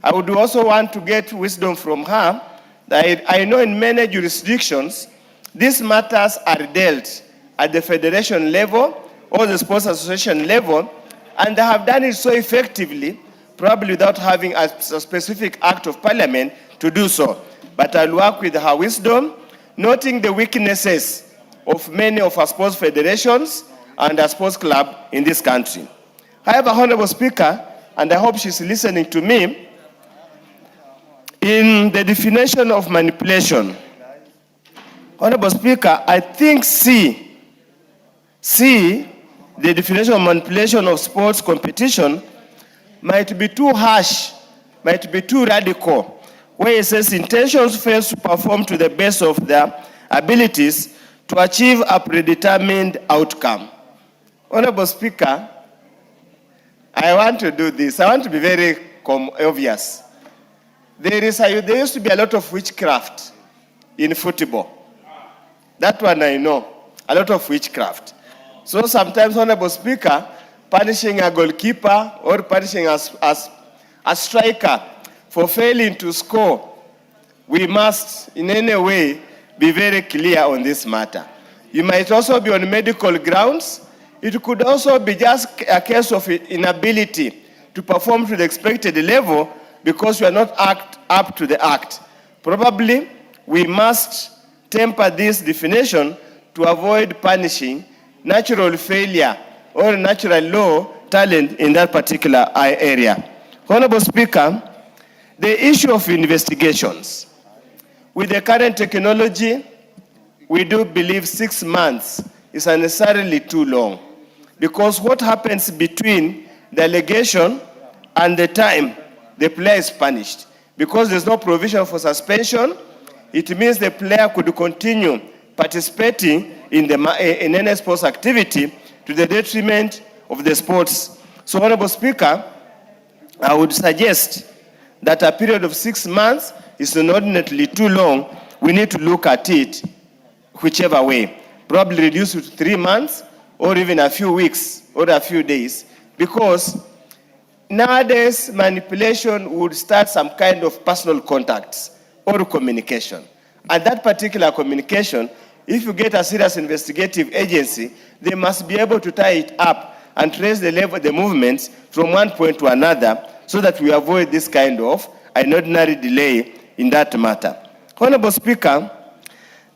I would also want to get wisdom from her that I know in many jurisdictions, these matters are dealt at the federation level or the sports association level, and they have done it so effectively, probably without having a specific act of parliament to do so. But I'll work with her wisdom, noting the weaknesses of many of our sports federations and our sports club in this country. However, Honorable Speaker, and I hope she's listening to me, in the definition of manipulation, Honorable Speaker, I think C, the definition of manipulation of sports competition, might be too harsh, might be too radical, where it says intentions fails to perform to the best of their abilities to achieve a predetermined outcome. Honorable Speaker, I want to do this. I want to be very obvious. There used to be a lot of witchcraft in football. That one I know, a lot of witchcraft. So sometimes, Honorable Speaker, punishing a goalkeeper or punishing a striker for failing to score, we must in any way be very clear on this matter. You might also be on medical grounds. It could also be just a case of inability to perform to the expected level because you are not up to the act. Probably we must temper this definition to avoid punishing natural failure or natural low talent in that particular area. Honorable Speaker, the issue of investigations. With the current technology, we do believe 6 months is unnecessarily too long, because what happens between the allegation and the time the player is punished? Because there's no provision for suspension, it means the player could continue participating in any sports activity to the detriment of the sports. So, Honorable Speaker, I would suggest that a period of 6 months is inordinately too long. We need to look at it whichever way. Probably reduce it to 3 months or even a few weeks or a few days, because nowadays manipulation would start some kind of personal contacts or communication. And that particular communication, if you get a serious investigative agency, they must be able to tie it up and trace the movements from one point to another, so that we avoid this kind of an ordinary delay in that matter. Honorable Speaker,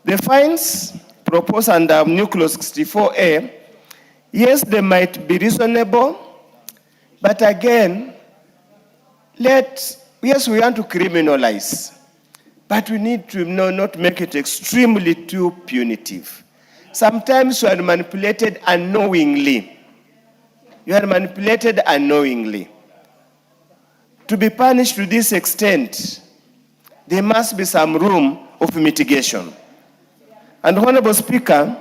the fines proposed under New Clause 64A, yes, they might be reasonable, but again, yes, we want to criminalize, but we need to not make it extremely too punitive. Sometimes you are manipulated unknowingly. You are manipulated unknowingly. To be punished to this extent, there must be some room of mitigation. And Honorable Speaker,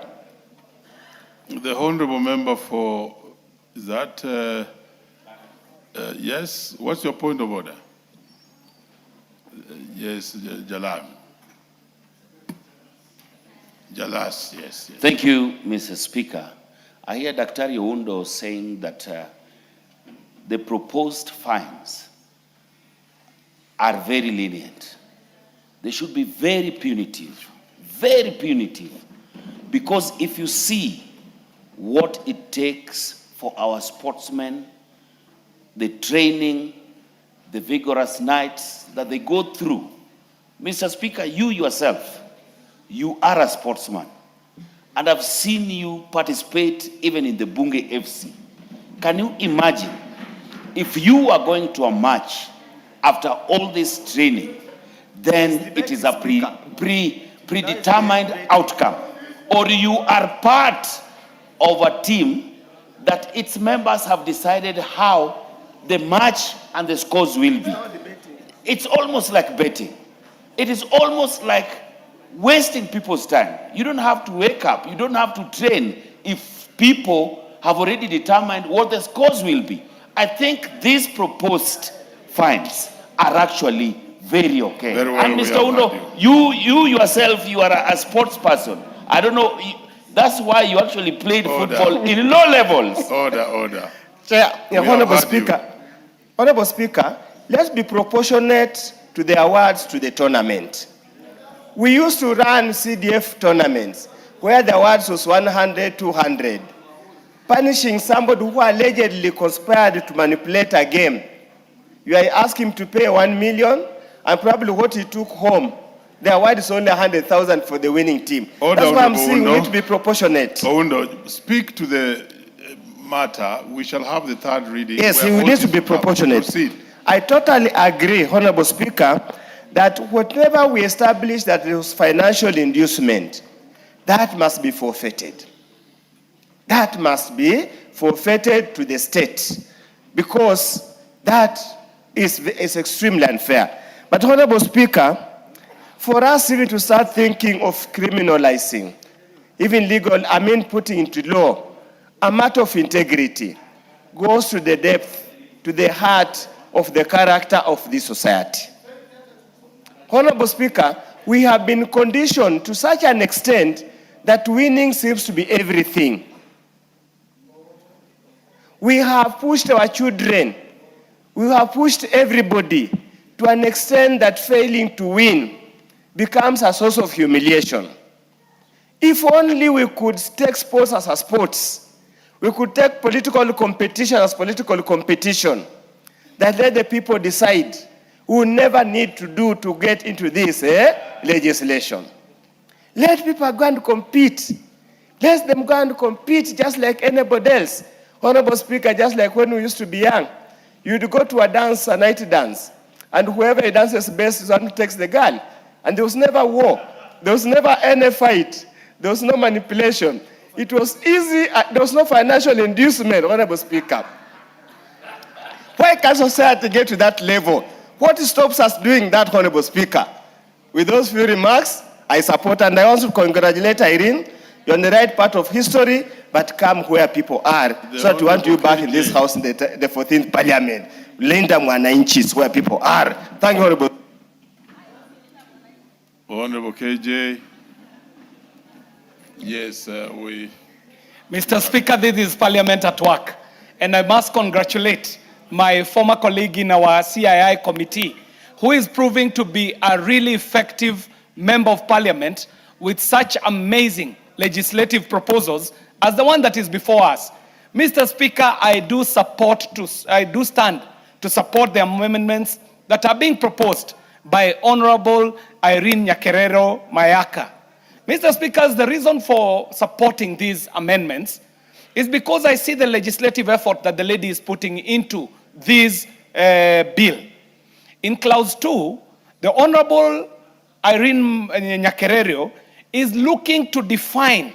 the Honorable Member for that, yes, what's your point of order? Yes, Jalam. Jalas, yes. Thank you, Mr. Speaker. I hear Dr. Oundo saying that the proposed fines are very lenient. They should be very punitive, because if you see what it takes for our sportsmen, the training, the vigorous nights that they go through. Mr. Speaker, you yourself, you are a sportsman, and I've seen you participate even in the Bunge FC. Can you imagine if you are going to a match after all this training, then it is a predetermined outcome, or you are part of a team that its members have decided how the match and the scores will be. It's almost like betting. It is almost like wasting people's time. You don't have to wake up, you don't have to train if people have already determined what the scores will be. I think these proposed fines are actually very okay. Very well, and Mr. Undo, you yourself, you are a sports person. I don't know, that's why you actually played football in low levels. Order. Honorable Speaker, let's be proportionate to the awards to the tournament. We used to run CDF tournaments where the awards was 100, 200. Punishing somebody who allegedly conspired to manipulate a game. You are asking him to pay 1 million, and probably what he took home, the award is only 100,000 for the winning team. That's why I'm saying we need to be proportionate. Speak to the matter. We shall have the third reading. Yes, we need to be proportionate. Proceed. I totally agree, Honorable Speaker, that whatever we establish that there was financial inducement, that must be forfeited. That must be forfeited to the state, because that is extremely unfair. But Honorable Speaker, for us even to start thinking of criminalizing, even putting into law, a matter of integrity goes to the depth, to the heart of the character of this society. Honorable Speaker, we have been conditioned to such an extent that winning seems to be everything. We have pushed our children, we have pushed everybody to an extent that failing to win becomes a source of humiliation. If only we could take sports as a sports, we could take political competition as political competition, that let the people decide. We will never need to get into this legislation. Let people go and compete. Let them go and compete just like anybody else. Honorable Speaker, just like when we used to be young, you'd go to a dance, a night dance, and whoever dances best is one who takes the girl. And there was never war. There was never any fight. There was no manipulation. It was easy. There was no financial inducement, Honorable Speaker. Why can't society get to that level? What stops us doing that, Honorable Speaker? With those few remarks, I support, and I also congratulate Irene. You're on the right part of history, but come where people are, so that we want you back in this house in the 14th Parliament. Linda Mwananchi is where people are. Thank you, Honorable. Honorable KJ. Yes, we. Mr. Speaker, this is Parliament at work, and I must congratulate my former colleague in our CII committee, who is proving to be a really effective member of Parliament with such amazing legislative proposals as the one that is before us. Mr. Speaker, I do stand to support the amendments that are being proposed by Honorable Irene Nyakerero Mayaka. Mr. Speaker, the reason for supporting these amendments is because I see the legislative effort that the lady is putting into this bill. In clause 2, the Honorable Irene Nyakerero is looking to define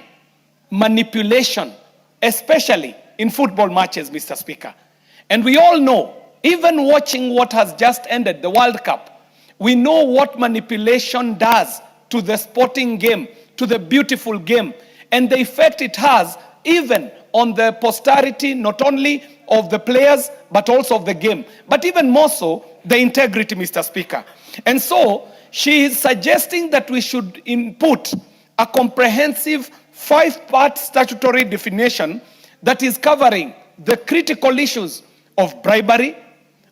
manipulation, especially in football matches, Mr. Speaker. And we all know, even watching what has just ended, the World Cup, we know what manipulation does to the sporting game, to the beautiful game, and the effect it has even on the posterity, not only of the players, but also of the game, but even more so, the integrity, Mr. Speaker. And so, she is suggesting that we should input a comprehensive 5-part statutory definition that is covering the critical issues of bribery,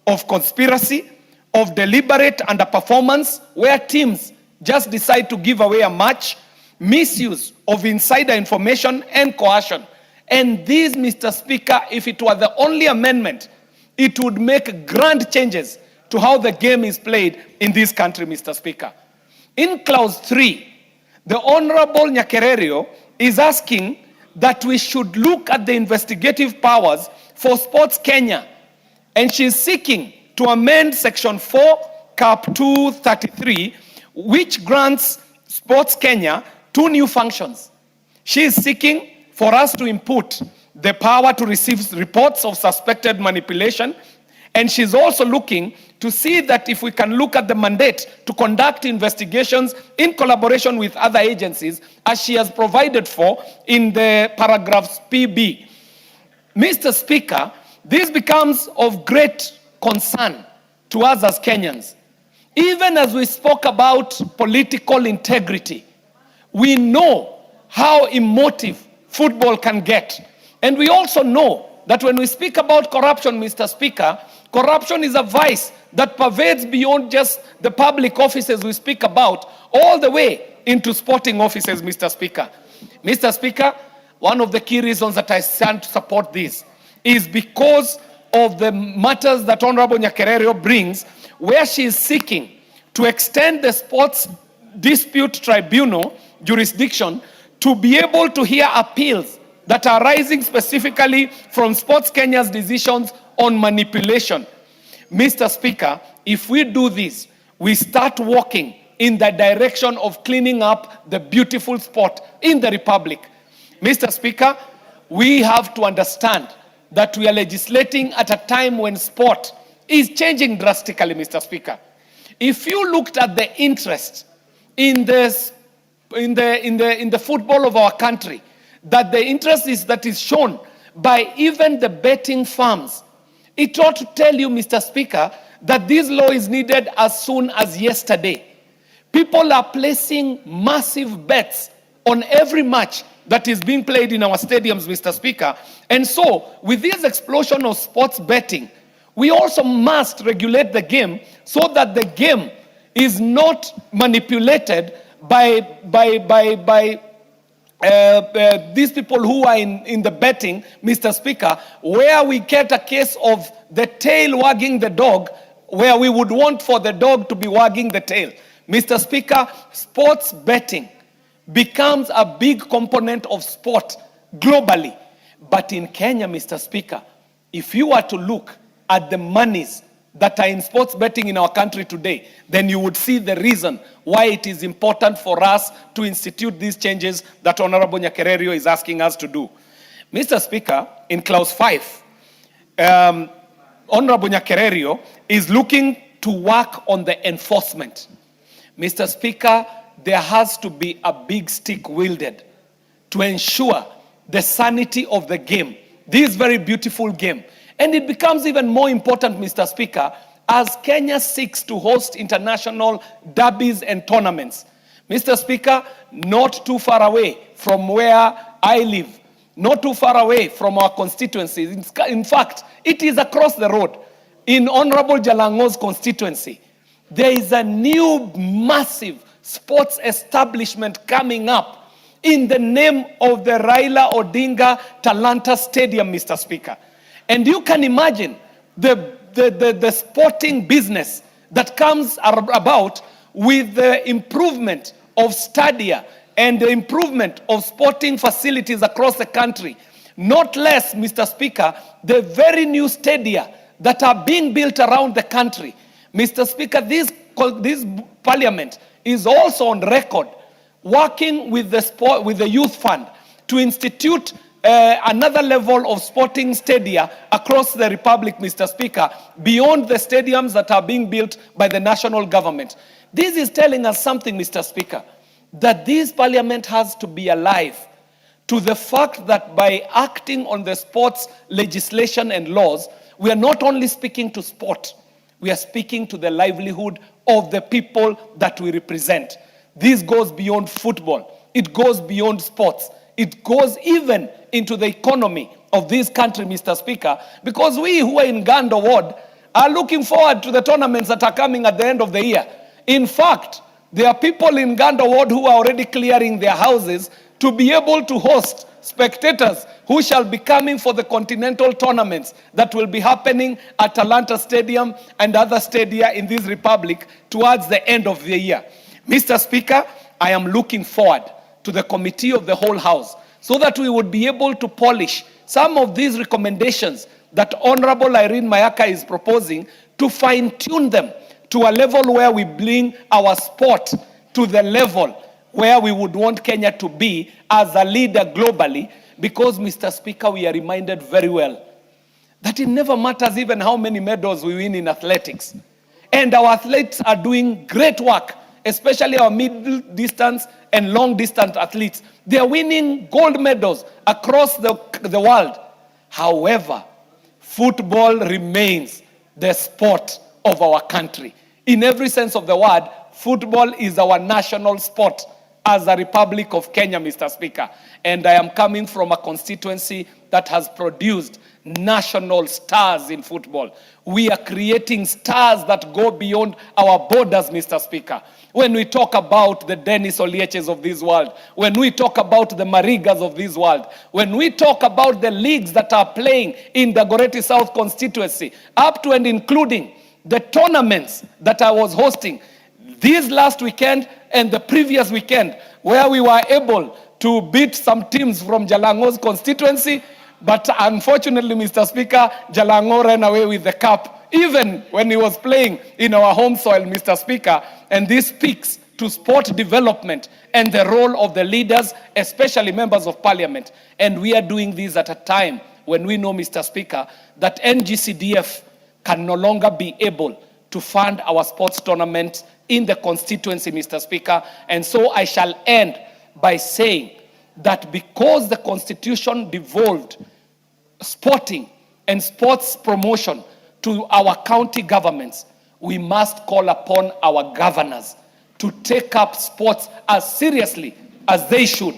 of conspiracy, of deliberate underperformance, where teams just decide to give away a match, misuse of insider information, and coercion. And this, Mr. Speaker, if it were the only amendment, it would make grand changes to how the game is played in this country, Mr. Speaker. In clause 3, the Honorable Nyakerero is asking that we should look at the investigative powers for Sports Kenya, and she's seeking to amend section 4, cap 233, which grants Sports Kenya 2 new functions. She is seeking for us to input the power to receive reports of suspected manipulation, and she's also looking to see that if we can look at the mandate to conduct investigations in collaboration with other agencies, as she has provided for in the paragraphs PB. Mr. Speaker, this becomes of great concern to us as Kenyans. Even as we spoke about political integrity, we know how emotive football can get. And we also know that when we speak about corruption, Mr. Speaker, corruption is a vice that pervades beyond just the public offices we speak about, all the way into sporting offices, Mr. Speaker. Mr. Speaker, one of the key reasons that I stand to support this is because of the matters that Honorable Nyakerero brings, where she is seeking to extend the Sports Dispute Tribunal jurisdiction to be able to hear appeals that are arising specifically from Sports Kenya's decisions on manipulation. Mr. Speaker, if we do this, we start walking in the direction of cleaning up the beautiful sport in the Republic. Mr. Speaker, we have to understand that we are legislating at a time when sport is changing drastically, Mr. Speaker. If you looked at the interest in this, in the football of our country, that the interest that is shown by even the betting firms, it ought to tell you, Mr. Speaker, that this law is needed as soon as yesterday. People are placing massive bets on every match that is being played in our stadiums, Mr. Speaker. And so, with this explosion of sports betting, we also must regulate the game so that the game is not manipulated by these people who are in the betting, Mr. Speaker, where we get a case of the tail wagging the dog, where we would want for the dog to be wagging the tail. Mr. Speaker, sports betting becomes a big component of sport globally. But in Kenya, Mr. Speaker, if you were to look at the monies that are in sports betting in our country today, then you would see the reason why it is important for us to institute these changes that Honorable Nyakerero is asking us to do. Mr. Speaker, in clause 5, Honorable Nyakerero is looking to work on the enforcement. Mr. Speaker, there has to be a big stick wielded to ensure the sanity of the game, this very beautiful game. And it becomes even more important, Mr. Speaker, as Kenya seeks to host international derbies and tournaments. Mr. Speaker, not too far away from where I live, not too far away from our constituencies. In fact, it is across the road. In Honorable Jalango's constituency, there is a new massive sports establishment coming up in the name of the Raila Odinga Talanta Stadium, Mr. Speaker. And you can imagine the sporting business that comes about with the improvement of stadia and the improvement of sporting facilities across the country. Not less, Mr. Speaker, the very new stadia that are being built around the country. Mr. Speaker, this parliament is also on record working with the Youth Fund to institute another level of sporting stadia across the Republic, Mr. Speaker, beyond the stadiums that are being built by the national government. This is telling us something, Mr. Speaker, that this parliament has to be alive to the fact that by acting on the sports legislation and laws, we are not only speaking to sport, we are speaking to the livelihood of the people that we represent. This goes beyond football. It goes beyond sports. It goes even into the economy of this country, Mr. Speaker, because we who are in Gando Ward are looking forward to the tournaments that are coming at the end of the year. In fact, there are people in Gando Ward who are already clearing their houses to be able to host spectators who shall be coming for the continental tournaments that will be happening at Talanta Stadium and other stadia in this republic towards the end of the year. Mr. Speaker, I am looking forward to the committee of the whole house so that we would be able to polish some of these recommendations that Honorable Irene Mayaka is proposing, to fine-tune them to a level where we bring our sport to the level where we would want Kenya to be as a leader globally, because, Mr. Speaker, we are reminded very well that it never matters even how many medals we win in athletics. And our athletes are doing great work, especially our middle distance and long distance athletes. They are winning gold medals across the world. However, football remains the sport of our country. In every sense of the word, football is our national sport as a Republic of Kenya, Mr. Speaker. And I am coming from a constituency that has produced national stars in football. We are creating stars that go beyond our borders, Mr. Speaker. When we talk about the Dennis Olieches of this world, when we talk about the Marigas of this world, when we talk about the leagues that are playing in the Goreti South constituency, up to and including the tournaments that I was hosting this last weekend and the previous weekend, where we were able to beat some teams from Jalango's constituency, but unfortunately, Mr. Speaker, Jalango ran away with the cup, even when he was playing in our home soil, Mr. Speaker. And this speaks to sport development and the role of the leaders, especially members of parliament. And we are doing this at a time when we know, Mr. Speaker, that NGCDF can no longer be able to fund our sports tournament in the constituency, Mr. Speaker. And so I shall end by saying that because the Constitution devolved sporting and sports promotion to our county governments, we must call upon our governors to take up sports as seriously as they should.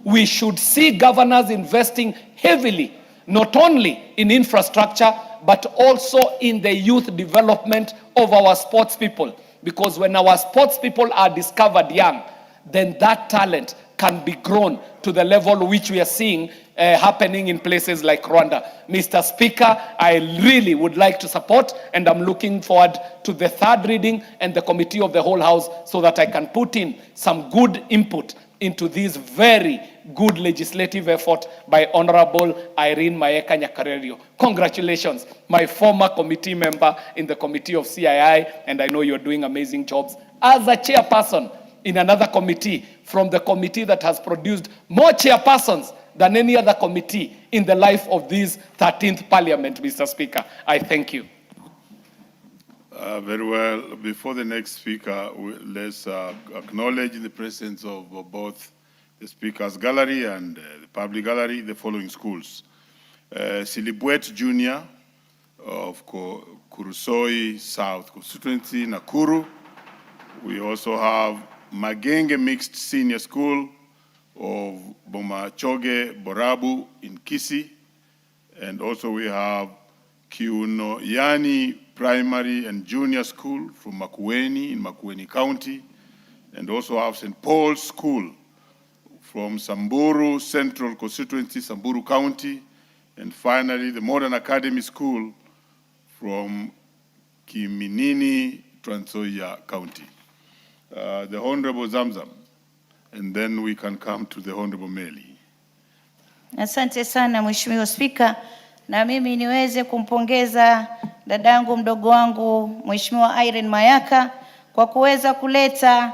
We should see governors investing heavily, not only in infrastructure, but also in the youth development of our sports people. Because when our sports people are discovered young, then that talent can be grown to the level which we are seeing happening in places like Rwanda. Mr. Speaker, I really would like to support, and I'm looking forward to the third reading and the committee of the whole house so that I can put in some good input into this very good legislative effort by Honorable Irene Mayeka Nyakarerio. Congratulations, my former committee member in the committee of CII, and I know you're doing amazing jobs as a chairperson in another committee, from the committee that has produced more chairpersons than any other committee in the life of this 13th Parliament, Mr. Speaker. I thank you. Very well. Before the next speaker, let's acknowledge in the presence of both the Speaker's Gallery and the Public Gallery the following schools. Silibwet Junior, of Kurusoi South constituency, Nakuru. We also have Magenge Mixed Senior School of Bomachoge Borabu in Kisii. And also we have Kiunoyani Primary and Junior School from Makueni in Makueni County. And also have St. Paul's School from Samburu Central Constituency, Samburu County. And finally, the Modern Academy School from Kiminini, Trans Nzoia County. The Honorable Zamzam, and then we can come to the Honorable Meli. Asante sana Mheshimiwa Spika, na mimi niweze kumpongeza dadangu mdogo wangu Mheshimiwa Irene Mayaka kwa kuweza kuleta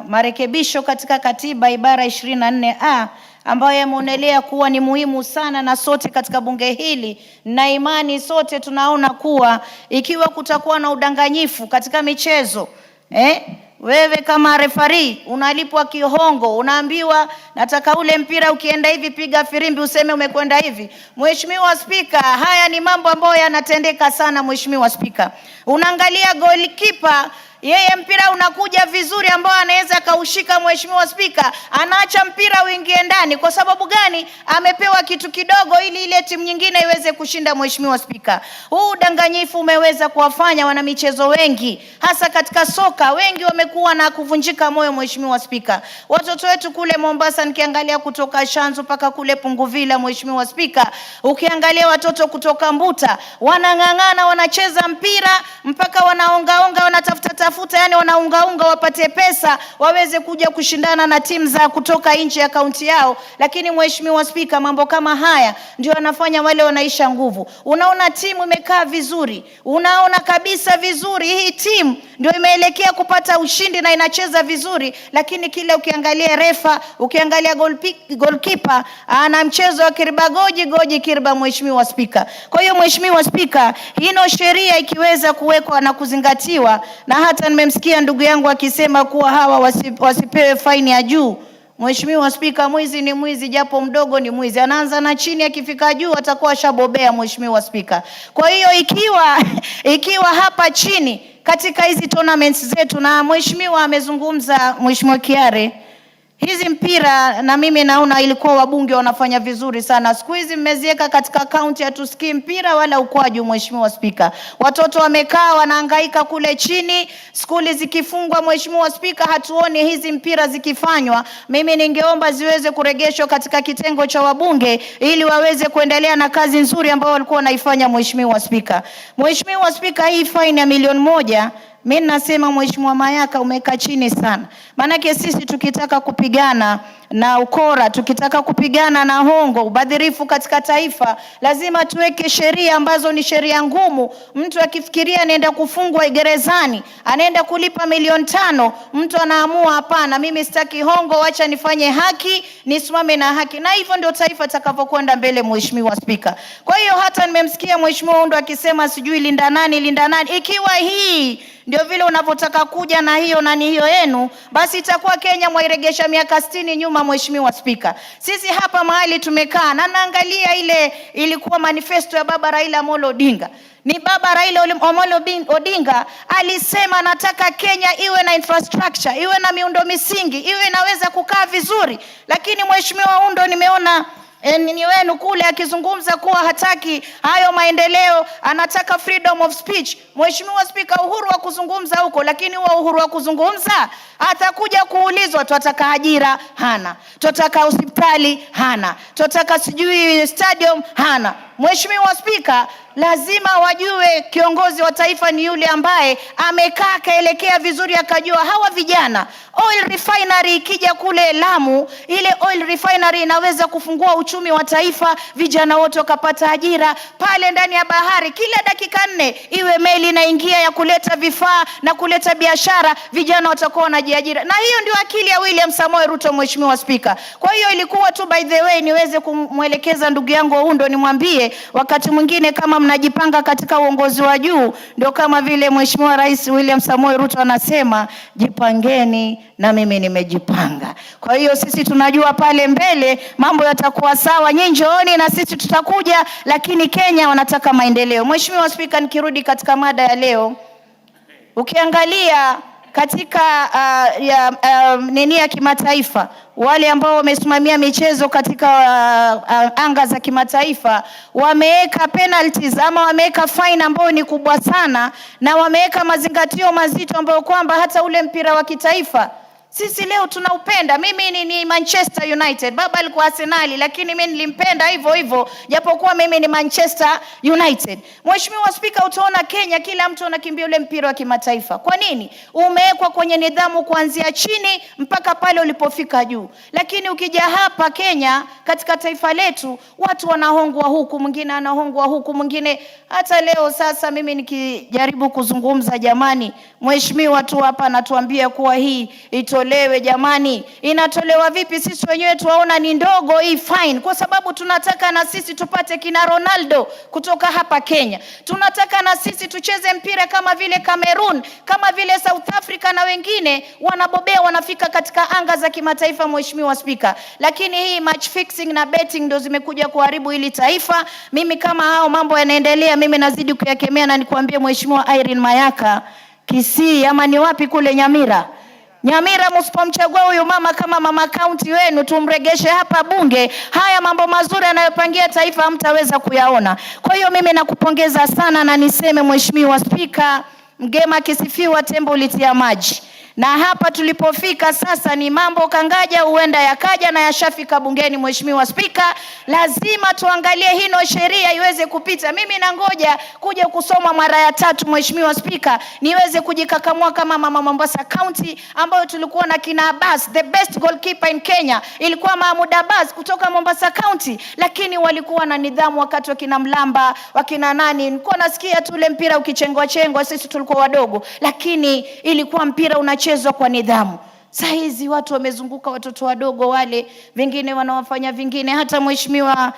marekebisho katika katiba ibara 24A ambayo yameonelea kuwa ni muhimu sana, na sote katika bunge hili na imani sote tunaona kuwa ikiwa kutakuwa na udanganyifu katika michezo, wewe kama referee unalipwa kihongo, unaambiwa nataka ule mpira ukienda hivi piga firimbi useme umekwenda hivi. Mheshimiwa Spika, haya ni mambo ambayo yanatendeka sana Mheshimiwa Spika. Unaangalia goalkeeper, yeye mpira unakuja vizuri ambao anaweza kaushika Mheshimiwa Spika, anaacha mpira uingie ndani. Kwa sababu gani? Amepewa kitu kidogo ili ile timu nyingine iweze kushinda Mheshimiwa Spika. Huu udanganyifu umeweza kuwafanya wanamichezo wengi, hasa katika soka, wengi wamekuwa na kuvunjika moyo Mheshimiwa Spika. Watoto wetu kule Mombasa, nikiangalia kutoka Shanzu mpaka kule Punguvila Mheshimiwa Spika, ukiangalia watoto kutoka Mbuta wanang'ang'ana, wanacheza mpira mpaka wanaongaonga, wanatafuta yani wanaungaunga wapate pesa waweze kuja kushindana na timu za kutoka nje ya kaunti yao. Lakini Mheshimiwa Spika, mambo kama haya ndio wanafanya wale wanaisha nguvu. Unaona timu imekaa vizuri, unaona kabisa vizuri hii timu ndio imeelekea kupata ushindi na inacheza vizuri, lakini kile ukiangalia refa, ukiangalia goalkeeper ana mchezo wa goji kirba Mheshimiwa Spika. Kwa hiyo Mheshimiwa Spika, hino sheria ikiweza kuwekwa na kuzingatiwa, na hata nimemsikia ndugu yangu akisema kuwa hawa wasipewe faini ya juu. Mheshimiwa Spika, mwizi ni mwizi japo mdogo ni mwizi. Anaanza na chini, akifika juu atakuwa shabobea Mheshimiwa Spika. Kwa hiyo ikiwa hapa chini katika hizi tournaments zetu, na Mheshimiwa amezungumza Mheshimiwa Kiare, hizi mpira na mimi naona ilikuwa wabunge wanafanya vizuri sana. Siku hizi mmeziweka katika kaunti ya tusikii mpira wala ukwaju Mheshimiwa Spika. Watoto wamekaa wanahangaika kule chini, skuli zikifungwa Mheshimiwa Spika, hatuoni hizi mpira zikifanywa. Mimi ningeomba ziweze kuregeshwa katika kitengo cha wabunge ili waweze kuendelea na kazi nzuri ambayo walikuwa wanaifanya Mheshimiwa Spika. Mheshimiwa Spika, hii faini ya milioni 1, mimi nasema Mheshimiwa Mayaka umeka chini sana. Manake sisi tukitaka kupigana na ukora, tukitaka kupigana na hongo, ubadhirifu katika taifa, lazima tuweke sheria ambazo ni sheria ngumu. Mtu akifikiria anaenda kufungwa gerezani, anaenda kulipa milioni 5, mtu anaamua hapana, mimi sitaki hongo, acha nifanye haki, nisimame na haki. Na hivyo ndio taifa takavyokwenda mbele Mheshimiwa Spika. Kwa hiyo hata nimemsikia Mheshimiwa Undo akisema sijui linda nani. Ikiwa hii ndio vile unavyotaka kuja na hiyo nani hiyo yenu, basi itakuwa Kenya mwairegesha miaka 60 nyuma Mheshimiwa Spika. Sisi hapa mahali tumekaa na naangalia ile ilikuwa manifesto ya baba Raila Amolo Odinga. Ni baba Raila Amolo Odinga alisema nataka Kenya iwe na infrastructure, iwe na miundo misingi, iwe inaweza kukaa vizuri. Lakini Mheshimiwa Undo nimeona ni wenu kule akizungumza kuwa hataki hayo maendeleo, anataka freedom of speech. Mheshimiwa Spika, uhuru wa kuzungumza huko, lakini huo uhuru wa kuzungumza atakuja kuulizwa tunataka ajira, hana. Tunataka hospitali, hana. Tunataka sijui stadium, hana. Mheshimiwa Spika, lazima wajue kiongozi wa taifa ni yule ambaye amekaa kaelekea vizuri, akajua hawa vijana oil refinery ikija kule Lamu, ile oil refinery inaweza kufungua uchumi wa taifa, vijana wote wakapata ajira pale ndani ya bahari. Kila dakika 4 iwe meli inaingia ya kuleta vifaa na kuleta biashara, vijana watakuwa wanajiajira. Na hiyo ndio akili ya William Samoei Ruto Mheshimiwa Spika. Kwa hiyo ilikuwa tu by the way niweze kumwelekeza ndugu yangu Undo nimwambie vile wakati mwingine kama mnajipanga katika uongozi wa juu, ndio kama vile Mheshimiwa Rais William Samoei Ruto anasema jipangeni na mimi nimejipanga. Kwa hiyo sisi tunajua pale mbele mambo yatakuwa sawa, nyinyi njooni na sisi tutakuja, lakini Kenya wanataka maendeleo. Mheshimiwa Spika, nikirudi katika mada ya leo, ukiangalia katika nini ya kimataifa, wale ambao wamesimamia michezo katika anga za kimataifa wameweka penalties ama wameweka fine ambayo ni kubwa sana, na wameweka mazingatio mazito ambayo kwamba hata ule mpira wa kitaifa sisi leo tunaupenda. Mimi ni Manchester United, baba alikuwa Arsenal, lakini mimi nilimpenda hivyo hivyo japokuwa mimi ni Manchester United. Mheshimiwa Spika, utaona Kenya kila mtu anakimbia ule mpira wa kimataifa. Kwa nini? Umewekwa kwenye nidhamu kuanzia chini mpaka pale ulipofika juu. Lakini ukija hapa Kenya katika taifa letu, watu wanahongwa huku, mwingine anahongwa huku, mwingine hata leo sasa mimi nikijaribu kuzungumza, jamani, mheshimiwa tu hapa anatuambia kuwa hii itolewe. Jamani, inatolewa vipi? Sisi wenyewe tuwaona ni ndogo hii fine, kwa sababu tunataka na sisi tupate kina Ronaldo kutoka hapa Kenya. Tunataka na sisi tucheze mpira kama vile Cameroon, kama vile South Africa, na wengine wanabobea wanafika katika anga za kimataifa, Mheshimiwa Spika. Lakini hii match fixing na betting ndio zimekuja kuharibu hili taifa. Mimi kama hao mambo yanaendelea, mimi nazidi kuyakemea, na nikwambie Mheshimiwa Irene Mayaka, Kisii ama ni wapi kule Nyamira, msipomchagua huyu mama kama mama county wenu, tumregeshe hapa bunge, haya mambo mazuri anayopangia taifa hamtaweza kuyaona. Kwa hiyo mimi nakupongeza sana, na niseme Mheshimiwa Spika, mgema kisifiwa tembo ulitia maji. Na hapa tulipofika sasa ni mambo kangaja huenda yakaja na yashafika bungeni. Mheshimiwa Spika, lazima tuangalie hino sheria iweze kupita. Mimi nangoja kuja kusoma mara ya 3 Mheshimiwa Spika, niweze kujikakamua kama mama Mombasa County ambayo tulikuwa na kina Abbas, the best goalkeeper in Kenya ilikuwa Mahmoud Abbas kutoka Mombasa County, lakini walikuwa na nidhamu wakati wa kina Mlamba, wakina nani, nilikuwa nasikia tu ule mpira ukichengwa chengwa, sisi tulikuwa wadogo, lakini ilikuwa mpira unachezwa kwa nidhamu. Saizi watu wamezunguka watoto wadogo wale, vingine wanawafanya vingine. Hata Mheshimiwa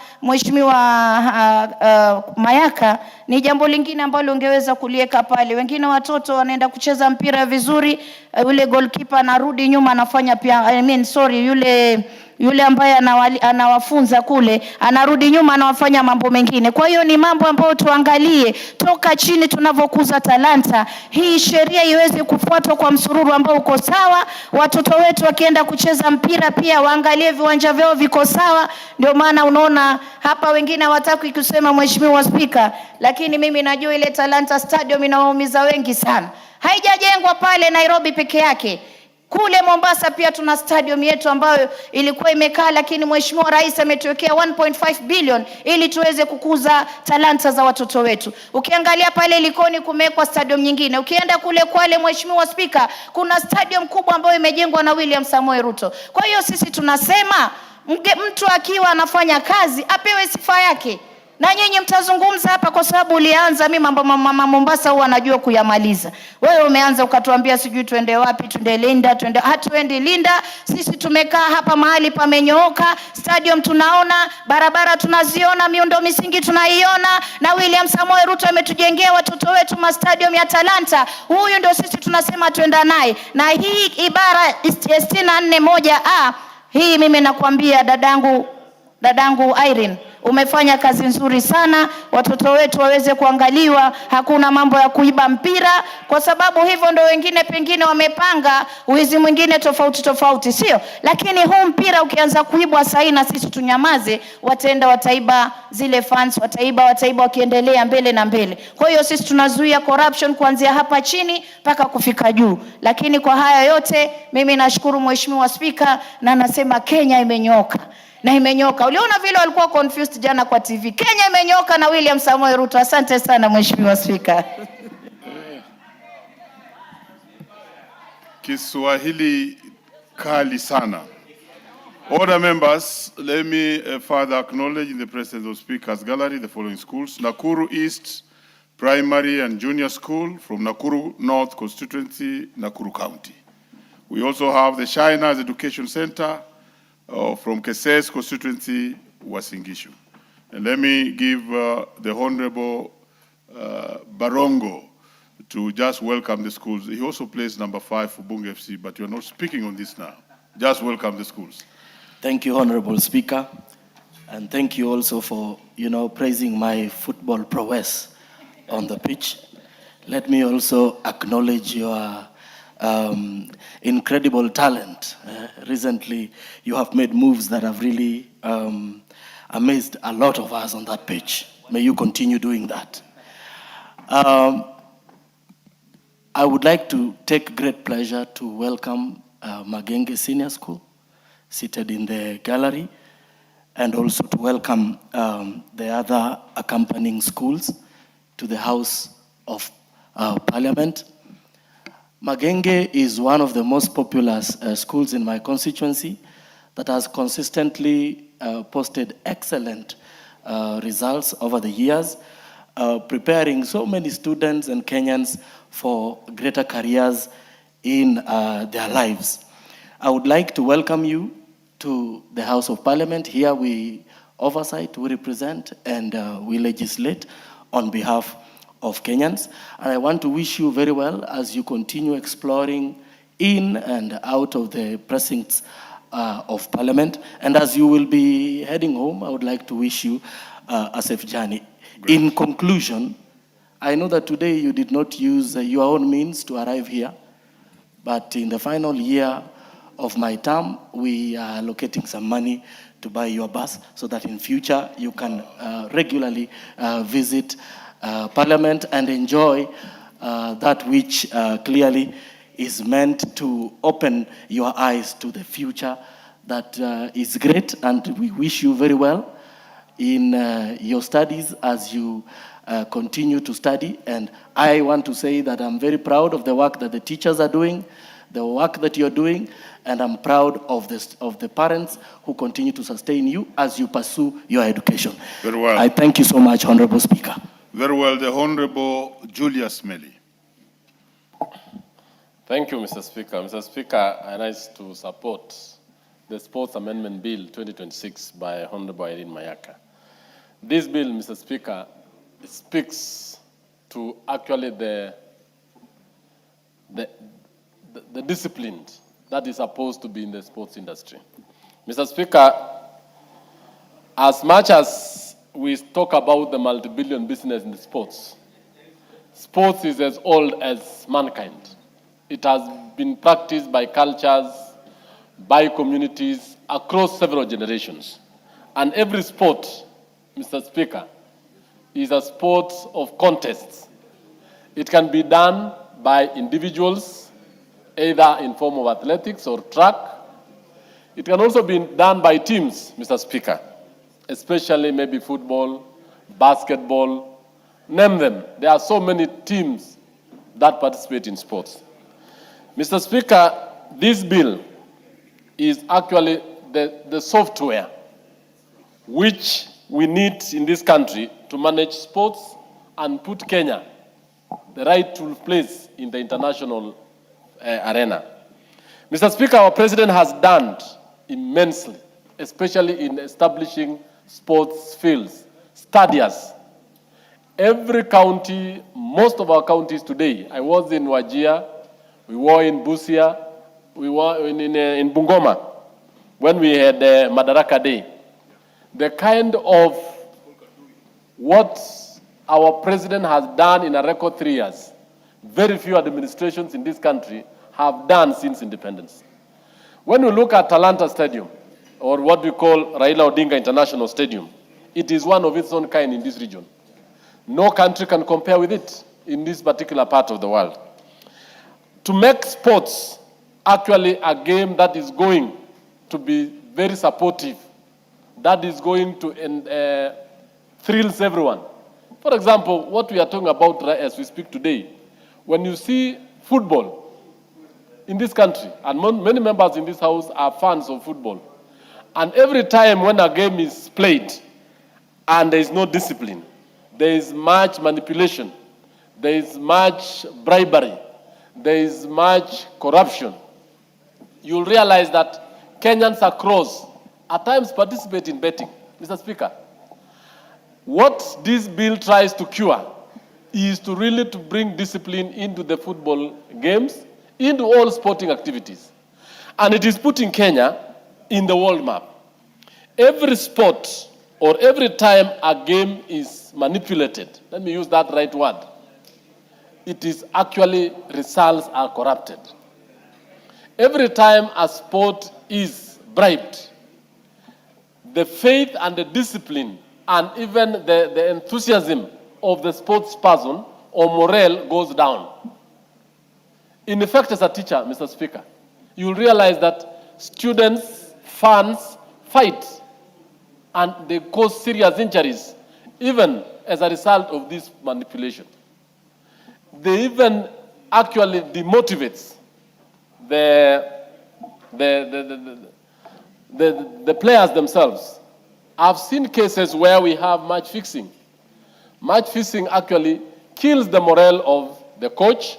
Mayaka, ni jambo lingine ambalo ungeweza kulieka pale. Wengine watoto wanaenda kucheza mpira vizuri, yule goalkeeper anarudi nyuma anafanya pia, yule ambaye anawafunza kule anarudi nyuma anawafanya mambo mengine. Kwa hiyo ni mambo ambayo tuangalie toka chini tunavyokuza talanta. Hii sheria iweze kufuatwa kwa msururu ambao uko sawa. Watoto wetu wakienda kucheza mpira pia waangalie viwanja vyao viko sawa. Ndio maana unaona hapa wengine hawataka kusema Mheshimiwa Spika, lakini mimi najua ile Talanta Stadium inawaumiza wengi sana. Haijajengwa pale Nairobi peke yake. Kule Mombasa pia tuna stadium yetu ambayo ilikuwa imekaa, lakini Mheshimiwa Rais ametuwekea 1.5 billion ili tuweze kukuza talanta za watoto wetu. Ukiangalia pale Likoni kumewekwa stadium nyingine. Ukienda kule Kwale, Mheshimiwa Spika, kuna stadium kubwa ambayo imejengwa na William Samoei Ruto. Kwa hiyo sisi tunasema mtu akiwa anafanya kazi apewe sifa yake. Na nyinyi mtazungumza hapa kwa sababu ulianza. Mimi mambo mama Mombasa huwa anajua kuyamaliza. Wewe umeanza ukatuambia sijui tuende wapi, tuende Linda, hatuendi Linda. Sisi tumekaa hapa mahali pamenyooka, stadium tunaona, barabara tunaziona, miundo misingi tunaiona, na William Samoei Ruto ametujengea watoto wetu ma stadium ya talanta. Huyu ndio sisi tunasema tuenda naye. Na hii ibara 64(1)(a), hii mimi nakwambia dadangu Irene, umefanya kazi nzuri sana. Watoto wetu waweze kuangaliwa, hakuna mambo ya kuiba mpira, kwa sababu hivyo ndio wengine pengine wamepanga uizi mwingine tofauti, sio? Lakini huu mpira ukianza kuibwa sahi na sisi tunyamaze, wataiba zile funds, wataiba wakiendelea mbele na mbele. Kwa hiyo sisi tunazuia corruption kuanzia hapa chini mpaka kufika juu. Lakini kwa haya yote mimi nashukuru Mheshimiwa Spika, na nasema Kenya imenyoka. Na imenyoka. Uliona vile walikuwa confused jana kwa TV. Kenya imenyoka na William Samoei Ruto. Asante sana Mheshimiwa Spika. Kiswahili kali sana. Order members, let me further acknowledge in the presence of Speaker's Gallery the following schools: Nakuru East Primary and Junior School from Nakuru North Constituency, Nakuru County. We also have the Shiners Education Center from Keses constituency, Uasin Gishu. And let me give the Honorable Barongo to just welcome the schools. He also plays number 5 for Bunge FC, but you're not speaking on this now. Just welcome the schools. Thank you, Honorable Speaker. And thank you also for, praising my football prowess on the pitch. Let me also acknowledge your incredible talent. Recently, you have made moves that have really amazed a lot of us on that pitch. May you continue doing that. I would like to take great pleasure to welcome Magenge Senior School, seated in the gallery, and also to welcome the other accompanying schools to the House of Parliament. Magenge is one of the most popular schools in my constituency that has consistently posted excellent results over the years, preparing so many students and Kenyans for greater careers in their lives. I would like to welcome you to the House of Parliament. Here we oversight, we represent, and we legislate on behalf of Kenyans. And I want to wish you very well as you continue exploring in and out of the precincts of Parliament. And as you will be heading home, I would like to wish you a safe journey. Great. In conclusion, I know that today you did not use your own means to arrive here, but in the final year of my term, we are allocating some money to buy your bus so that in future you can regularly visit Parliament and enjoy that which clearly is meant to open your eyes to the future that is great, and we wish you very well in your studies as you continue to study. And I want to say that I'm very proud of the work that the teachers are doing, the work that you're doing, and I'm proud of the parents who continue to sustain you as you pursue your education. Very well. I thank you so much, Honorable Speaker. Very well. The Honorable Julius Meli. Thank you, Mr. Speaker. Mr. Speaker, I rise to support the Sports Amendment Bill 2026 by Honorable Irene Mayaka. This bill, Mr. Speaker, speaks to actually the discipline that is supposed to be in the sports industry. Mr. Speaker, as much as we talk about the multi-billion business in the sports is as old as mankind. It has been practiced by cultures, by communities across several generations. And every sport, Mr. Speaker, is a sport of contests. It can be done by individuals, either in form of athletics or track. It can also be done by teams, Mr. Speaker, especially maybe football, basketball, name them. There are so many teams that participate in sports. Mr. Speaker, this bill is actually the software which we need in this country to manage sports and put Kenya the rightful place in the international arena. Mr. Speaker, our president has done immensely, especially in establishing sports fields, stadiums. Every county, most of our counties today, I was in Wajir, we were in Busia, we were in Bungoma when we had Madaraka Day. The kind of what our president has done in a record 3 years, very few administrations in this country have done since independence. When we look at Talanta Stadium, or what we call Raila Odinga International Stadium, it is one of its own kind in this region. No country can compare with it in this particular part of the world. To make sports actually a game that is going to be very supportive, that is going to thrills everyone. For example, what we are talking about as we speak today, when you see football in this country, and many members in this house are fans of football, and every time when a game is played and there is no discipline, there is much manipulation, there is much bribery, there is much corruption, you'll realize that Kenyans across at times participate in betting. Mr. Speaker, What this bill tries to cure is to really to bring discipline into the football games, into all sporting activities. And it is putting Kenya in the world map. Every sport or every time a game is manipulated, let me use that right word, it is actually results are corrupted. Every time a sport is bribed, the faith and the discipline and even the enthusiasm of the sports person or morale goes down. In effect, as a teacher, Mr. Speaker, you'll realize that students, fans fight and they cause serious injuries, even as a result of this manipulation. They even actually demotivates the players themselves. I've seen cases where we have match fixing. Match fixing actually kills the morale of the coach,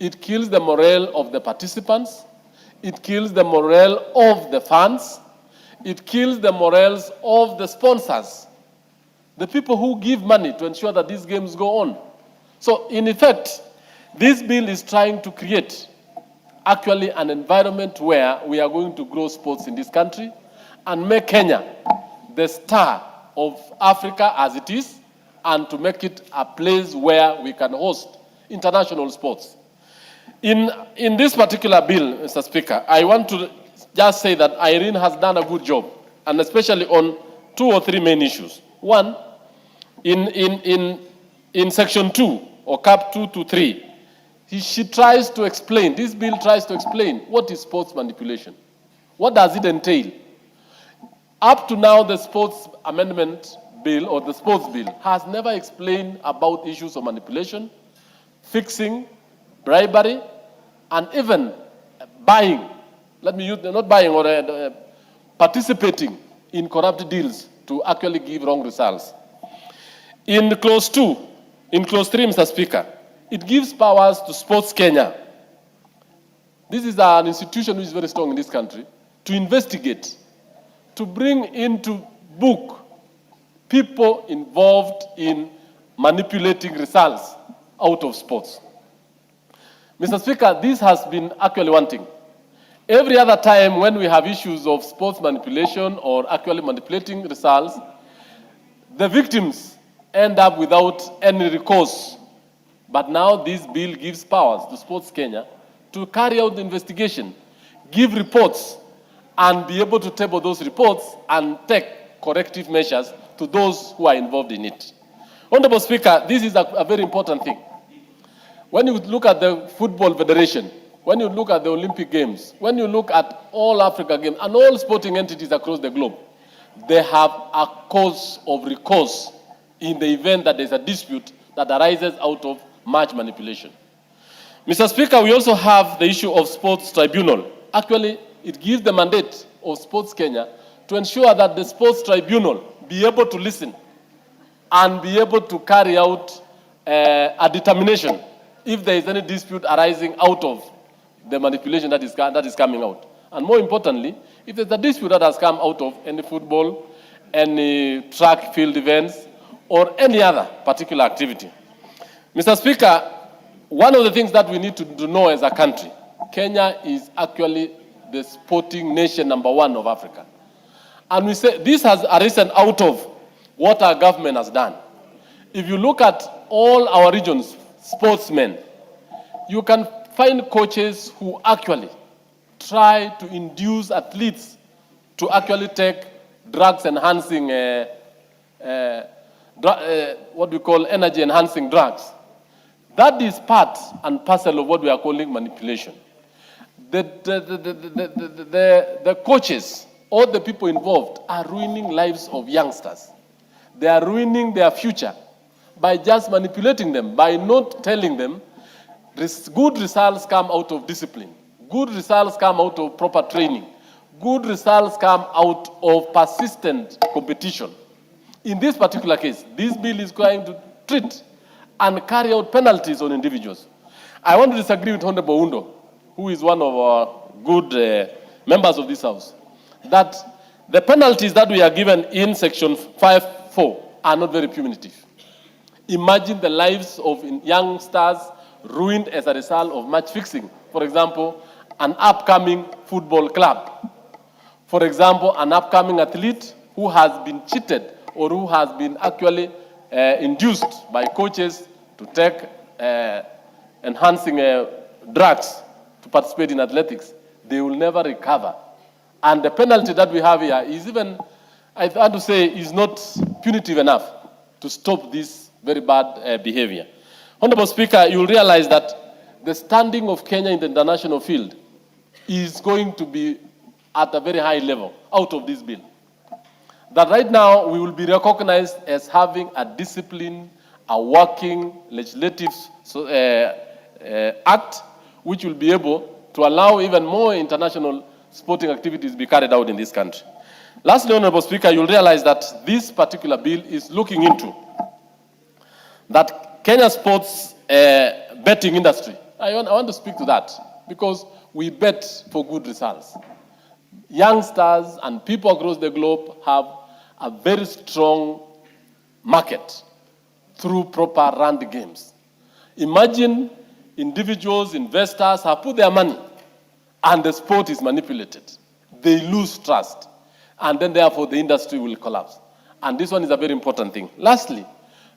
it kills the morale of the participants, it kills the morale of the fans, it kills the morales of the sponsors, the people who give money to ensure that these games go on. So in effect, this bill is trying to create actually an environment where we are going to grow sports in this country and make Kenya the star of Africa as it is, and to make it a place where we can host international sports. In this particular bill, Mr. Speaker, I want to just say that Irene has done a good job, and especially on 2 or 3 main issues. One, in section 2, or cap 2 to 3, she tries to explain, this bill tries to explain what is sports manipulation. What does it entail? Up to now, the sports amendment bill or the sports bill has never explained about issues of manipulation, fixing, bribery, and even buying. Let me use, not buying or participating in corrupt deals to actually give wrong results. In clause 2, in clause 3, Mr. Speaker, it gives powers to Sports Kenya. This is an institution which is very strong in this country, to investigate, to bring into book people involved in manipulating results out of sports. Mr. Speaker, this has been actually wanting. Every other time when we have issues of sports manipulation or actually manipulating results, the victims end up without any recourse. But now this bill gives powers to Sports Kenya to carry out the investigation, give reports, and be able to table those reports and take corrective measures to those who are involved in it. Honorable Speaker, this is a very important thing. When you look at the Football Federation, when you look at the Olympic Games, when you look at all Africa Games and all sporting entities across the globe, they have a cause of recourse in the event that there's a dispute that arises out of match manipulation. Mr. Speaker, we also have the issue of Sports Tribunal. Actually, it gives the mandate of Sports Kenya to ensure that the Sports Tribunal be able to listen and be able to carry out a determination if there is any dispute arising out of the manipulation that is coming out. And more importantly, if there's a dispute that has come out of any football, any track field events, or any other particular activity. Mr. Speaker, one of the things that we need to know as a country, Kenya is actually the sporting nation #1 of Africa. And we say this has arisen out of what our government has done. If you look at all our regions, sportsmen, you can find coaches who actually try to induce athletes to actually take drugs enhancing, what we call energy enhancing drugs. That is part and parcel of what we are calling manipulation. The coaches, all the people involved are ruining lives of youngsters. They are ruining their future by just manipulating them, by not telling them good results come out of discipline. Good results come out of proper training. Good results come out of persistent competition. In this particular case, this bill is going to treat and carry out penalties on individuals. I want to disagree with Honorable Undo, who is one of our good members of this House, that the penalties that we are given in section 5.4 are not very punitive. Imagine the lives of youngsters ruined as a result of match fixing. For example, an upcoming football club. For example, an upcoming athlete who has been cheated or who has been actually induced by coaches to take enhancing drugs to participate in athletics. They will never recover. And the penalty that we have here is even, I have to say, is not punitive enough to stop this very bad behavior. Honorable Speaker, you will realize that the standing of Kenya in the international field is going to be at a very high level out of this bill. That right now we will be recognized as having a discipline, a working legislative act, which will be able to allow even more international sporting activities be carried out in this country. Lastly, Honorable Speaker, you'll realize that this particular bill is looking into that Kenya sports betting industry. I want to speak to that because we bet for good results. Youngsters and people across the globe have a very strong market through proper run games. Imagine individuals, investors have put their money and the sport is manipulated. They lose trust and then therefore the industry will collapse. And this one is a very important thing. Lastly,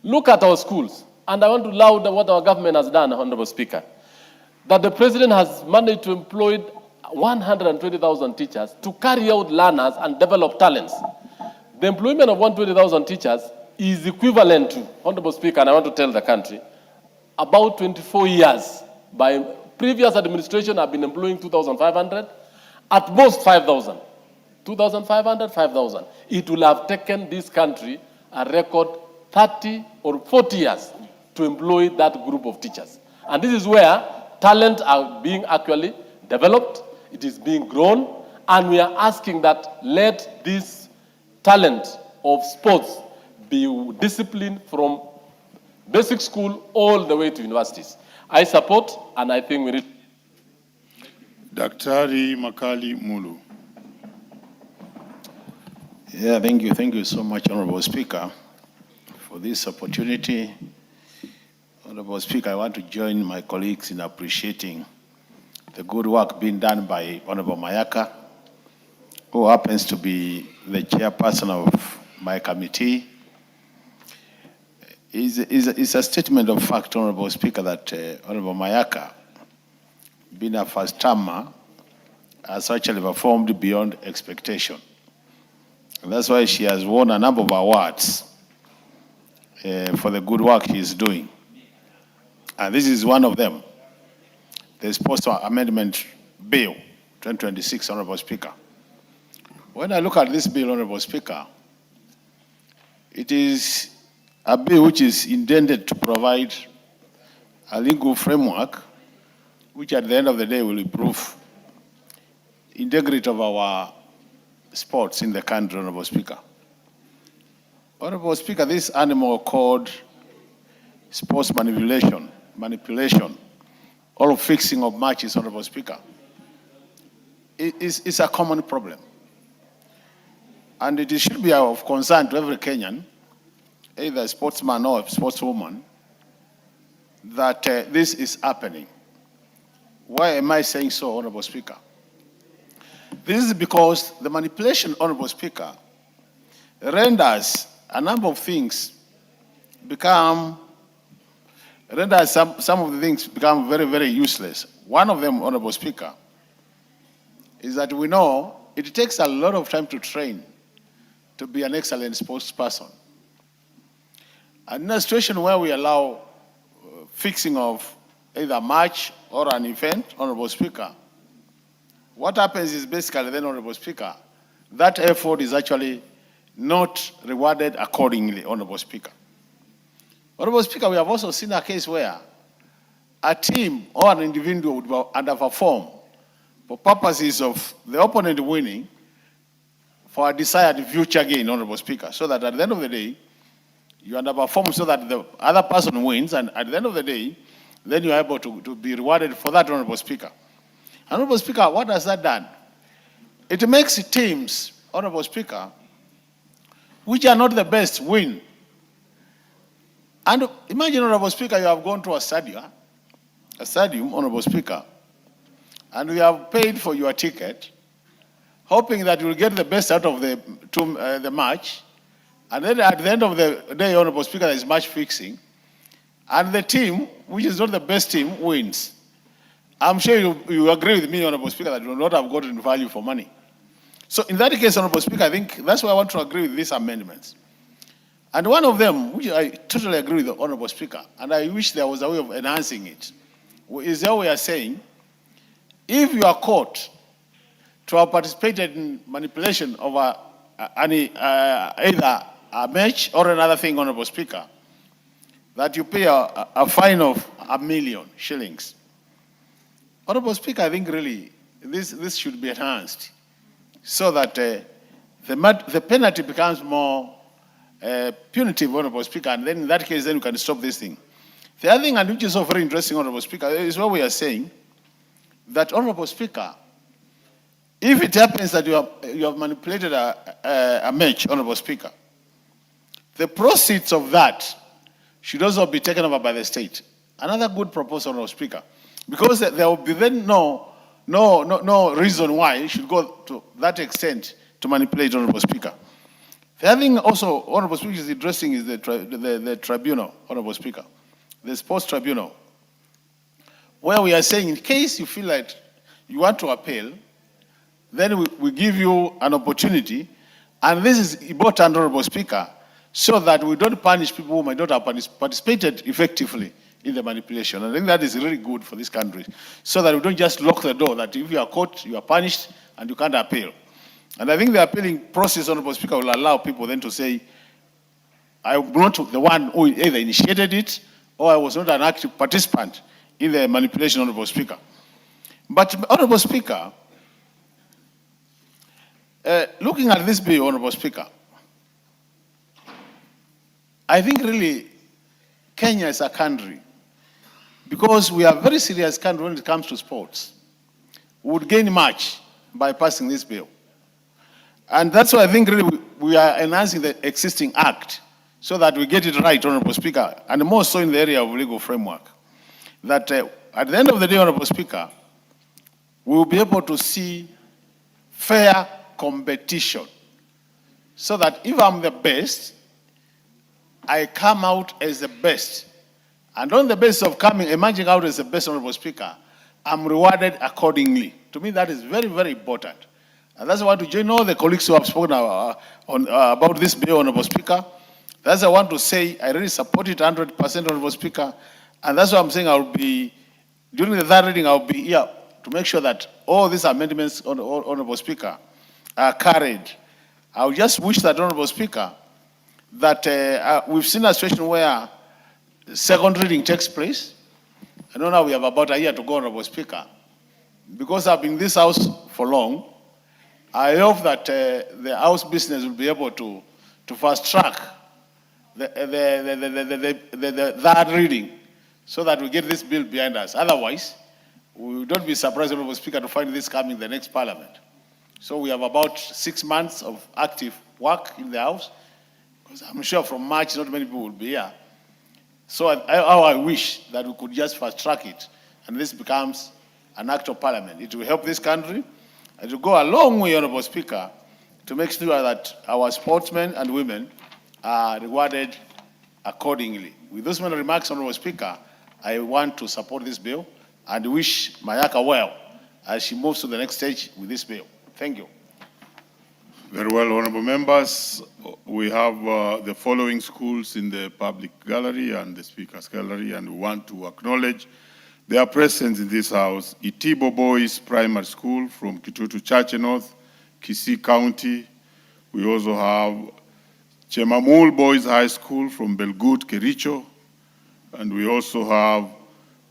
look at our schools. And I want to laud what our government has done, Honorable Speaker, that the President has managed to employ 120,000 teachers to carry out learners and develop talents. The employment of 120,000 teachers is equivalent to, Honorable Speaker, and I want to tell the country, about 24 years. By previous administration have been employing 2,500, at most 5,000. 2,500, 5,000. It will have taken this country a record 30 or 40 years to employ that group of teachers. And this is where talent are being actually developed, it is being grown, and we are asking that let this talent of sports be disciplined from basic school all the way to universities. I support, and I think we need. Daktari Makali Mulu. Yeah, thank you so much, Honorable Speaker, for this opportunity. Honorable Speaker, I want to join my colleagues in appreciating the good work being done by Honorable Mayaka, who happens to be the chairperson of my committee. It's a statement of fact, Honorable Speaker, that Honorable Mayaka, being a first-termer, has actually performed beyond expectation. And that's why she has won a number of awards for the good work she is doing. And this is one of them. The Sports Amendment Bill 2026, Honorable Speaker. When I look at this bill, Honorable Speaker, it is a bill which is intended to provide a legal framework which at the end of the day will improve integrity of our sports in the country, Honorable Speaker. Honorable Speaker, this animal called sports manipulation, or fixing of matches, Honorable Speaker, is a common problem. And it should be of concern to every Kenyan, either a sportsman or a sportswoman, that this is happening. Why am I saying so, Honorable Speaker? This is because the manipulation, Honorable Speaker, renders a number of things become, some of the things become very, very useless. One of them, Honorable Speaker, is that we know it takes a lot of time to train to be an excellent sports person. And in a situation where we allow fixing of either a match or an event, Honorable Speaker, what happens is basically then, Honorable Speaker, that effort is actually not rewarded accordingly, Honorable Speaker. Honorable Speaker, we have also seen a case where a team or an individual would underperform for purposes of the opponent winning for a desired future gain, Honorable Speaker, so that at the end of the day, you underperform so that the other person wins, and at the end of the day, then you are able to be rewarded for that, Honorable Speaker. Honorable Speaker, what has that done? It makes teams, Honorable Speaker, which are not the best win And imagine, Honorable Speaker, you have gone to a stadium, Honorable Speaker, and you have paid for your ticket, hoping that you'll get the best out of the match. And then at the end of the day, Honorable Speaker, there is match fixing. And the team, which is not the best team, wins. I'm sure you agree with me, Honorable Speaker, that you will not have gotten value for money. So in that case, Honorable Speaker, I think that's why I want to agree with these amendments. And one of them, which I totally agree with the Honorable Speaker, and I wish there was a way of enhancing it, is how we are saying, if you are caught to have participated in manipulation of either a match or another thing, Honorable Speaker, that you pay a fine of 1 million shillings. Honorable Speaker, I think really this should be enhanced so that the penalty becomes more punitive, Honorable Speaker, and then in that case, then you can stop this thing. The other thing, and which is also very interesting, Honorable Speaker, is what we are saying, that, Honorable Speaker, if it happens that you have manipulated a match, Honorable Speaker, the proceeds of that should also be taken over by the state. Another good proposal, Honorable Speaker, because there will be then no reason why it should go to that extent to manipulate, Honorable Speaker. The other thing also, Honorable Speaker, is addressing is the tribunal, Honorable Speaker, the sports tribunal, where we are saying in case you feel like you want to appeal, then we give you an opportunity, and this is important, Honorable Speaker, so that we don't punish people who might not have participated effectively in the manipulation. I think that is really good for this country, so that we don't just lock the door, that if you are caught, you are punished, and you can't appeal. And I think the appealing process, Honorable Speaker, will allow people then to say, I'm not the one who either initiated it, or I was not an active participant in the manipulation, Honorable Speaker. But, Honorable Speaker, looking at this bill, Honorable Speaker, I think really Kenya is a country, because we are a very serious country when it comes to sports, we would gain much by passing this bill. And that's why I think really we are enhancing the existing act so that we get it right, Honorable Speaker, and more so in the area of legal framework. That at the end of the day, Honorable Speaker, we will be able to see fair competition, so that if I'm the best, I come out as the best. And on the basis of emerging out as the best, Honorable Speaker, I'm rewarded accordingly. To me, that is very, very important. And that's why I want to join all the colleagues who have spoken about this bill, Honorable Speaker. That's why I want to say I really support it 100%, Honorable Speaker. And that's why I'm saying during the third reading, I'll be here to make sure that all these amendments, Honorable Speaker, are carried. I would just wish that, Honorable Speaker, that we've seen a situation where second reading takes place. I know now we have about a year to go, Honorable Speaker. Because I've been in this House for long, I hope that the House business will be able to fast track the third reading so that we get this bill behind us. Otherwise, we don't be surprised, Honorable Speaker, to find this coming the next Parliament. So we have about 6 months of active work in the House, because I'm sure from March not many people will be here. So I wish that we could just fast track it and this becomes an act of Parliament. It will help this country. It will go a long way, Honorable Speaker, to make sure that our sportsmen and women are rewarded accordingly. With those many remarks, Honorable Speaker, I want to support this bill and wish Mayaka well as she moves to the next stage with this bill. Thank you. Very well, honorable members. We have the following schools in the public gallery and the speaker's gallery, and we want to acknowledge their presence in this house. Itibo Boys Primary School from Kitutu Chache North, Kisii County. We also have Chemamul Boys High School from Belgut, Kericho. And we also have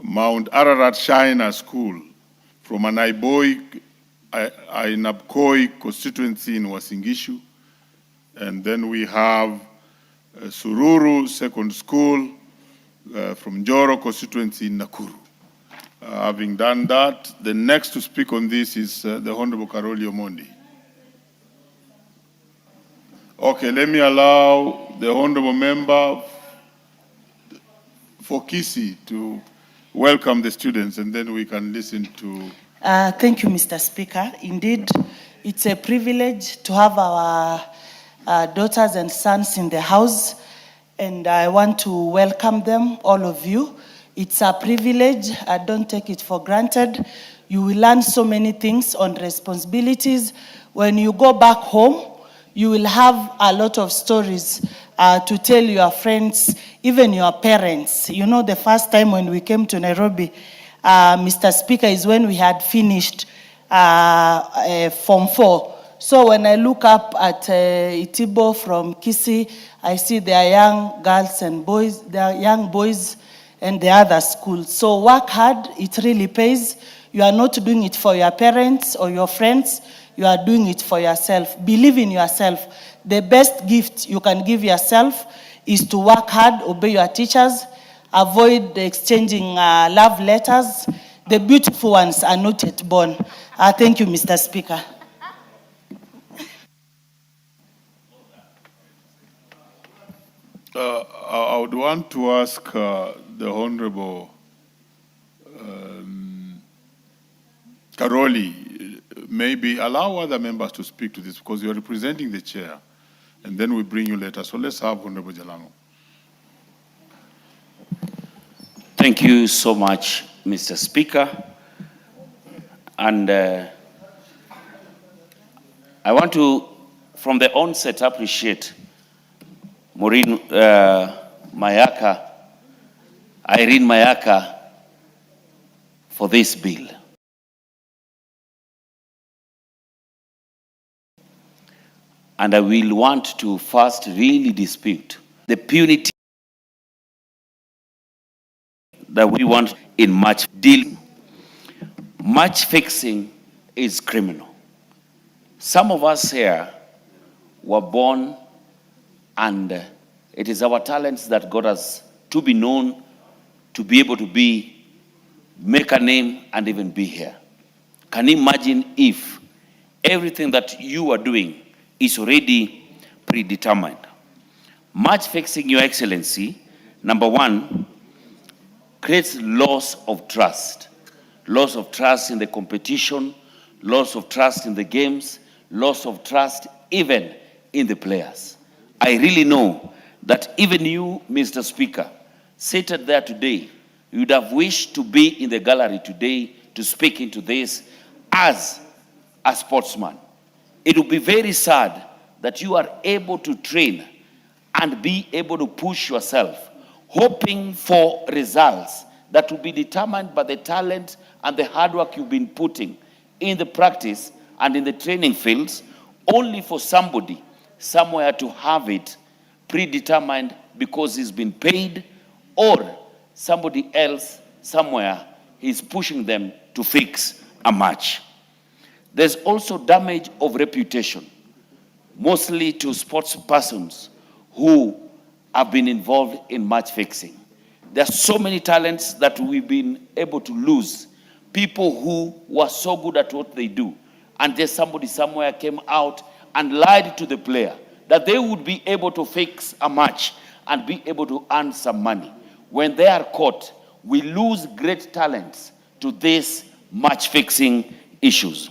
Mount Ararat Shiner School from Anaiboi, Ainabkoi constituency in Wasingishu. And then we have Sururu Second School from Njoro constituency in Nakuru. Having done that, the next to speak on this is the Honorable Karoli Omondi. Okay, let me allow the Honorable Member for Kisi to welcome the students, and then we can listen to... Thank you, Mr. Speaker. Indeed, it's a privilege to have our daughters and sons in the house, and I want to welcome them, all of you. It's a privilege. I don't take it for granted. You will learn so many things on responsibilities. When you go back home, you will have a lot of stories to tell your friends, even your parents. You know, the first time when we came to Nairobi, Mr. Speaker, is when we had finished Form 4. So when I look up at Itibo from Kisi, I see their young girls and boys, their young boys and the other schools. So work hard, it really pays. You are not doing it for your parents or your friends, you are doing it for yourself. Believe in yourself. The best gift you can give yourself is to work hard, obey your teachers, avoid exchanging love letters. The beautiful ones are not yet born. Thank you, Mr. Speaker. I would want to ask the Honorable Karoli, maybe allow other members to speak to this because you are representing the chair, and then we bring you later. So let's have Honorable Jalango. Thank you so much, Mr. Speaker. And I want to, from the onset, appreciate Irene Mayaka, for this bill. And I will want to first really dispute the punity that we want in match dealing. Match fixing is criminal. Some of us here were born, and it is our talents that got us to be known, to be able to make a name and even be here. Can you imagine if everything that you are doing is already predetermined? Match fixing, Your Excellency, number one, creates loss of trust. Loss of trust in the competition, loss of trust in the games, loss of trust even in the players. I really know that even you, Mr. Speaker, seated there today, you would have wished to be in the gallery today to speak into this as a sportsman. It would be very sad that you are able to train and be able to push yourself, hoping for results that will be determined by the talent and the hard work you've been putting in the practice and in the training fields, only for somebody somewhere to have it predetermined because he's been paid, or somebody else somewhere is pushing them to fix a match. There's also damage of reputation, mostly to sports persons who have been involved in match fixing. There are so many talents that we've been able to lose. People who were so good at what they do, and there's somebody somewhere came out and lied to the player that they would be able to fix a match and be able to earn some money. When they are caught, we lose great talents to these match fixing issues.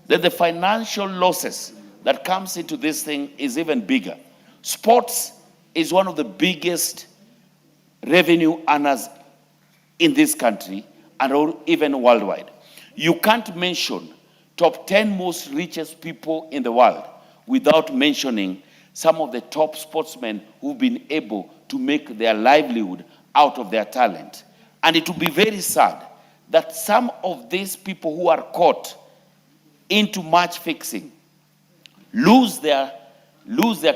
Then the financial losses that comes into this thing is even bigger. Sports is one of the biggest revenue earners in this country and even worldwide. You can't mention top 10 most richest people in the world without mentioning some of the top sportsmen who've been able to make their livelihood out of their talent. And it would be very sad that some of these people who are caught into match fixing lose their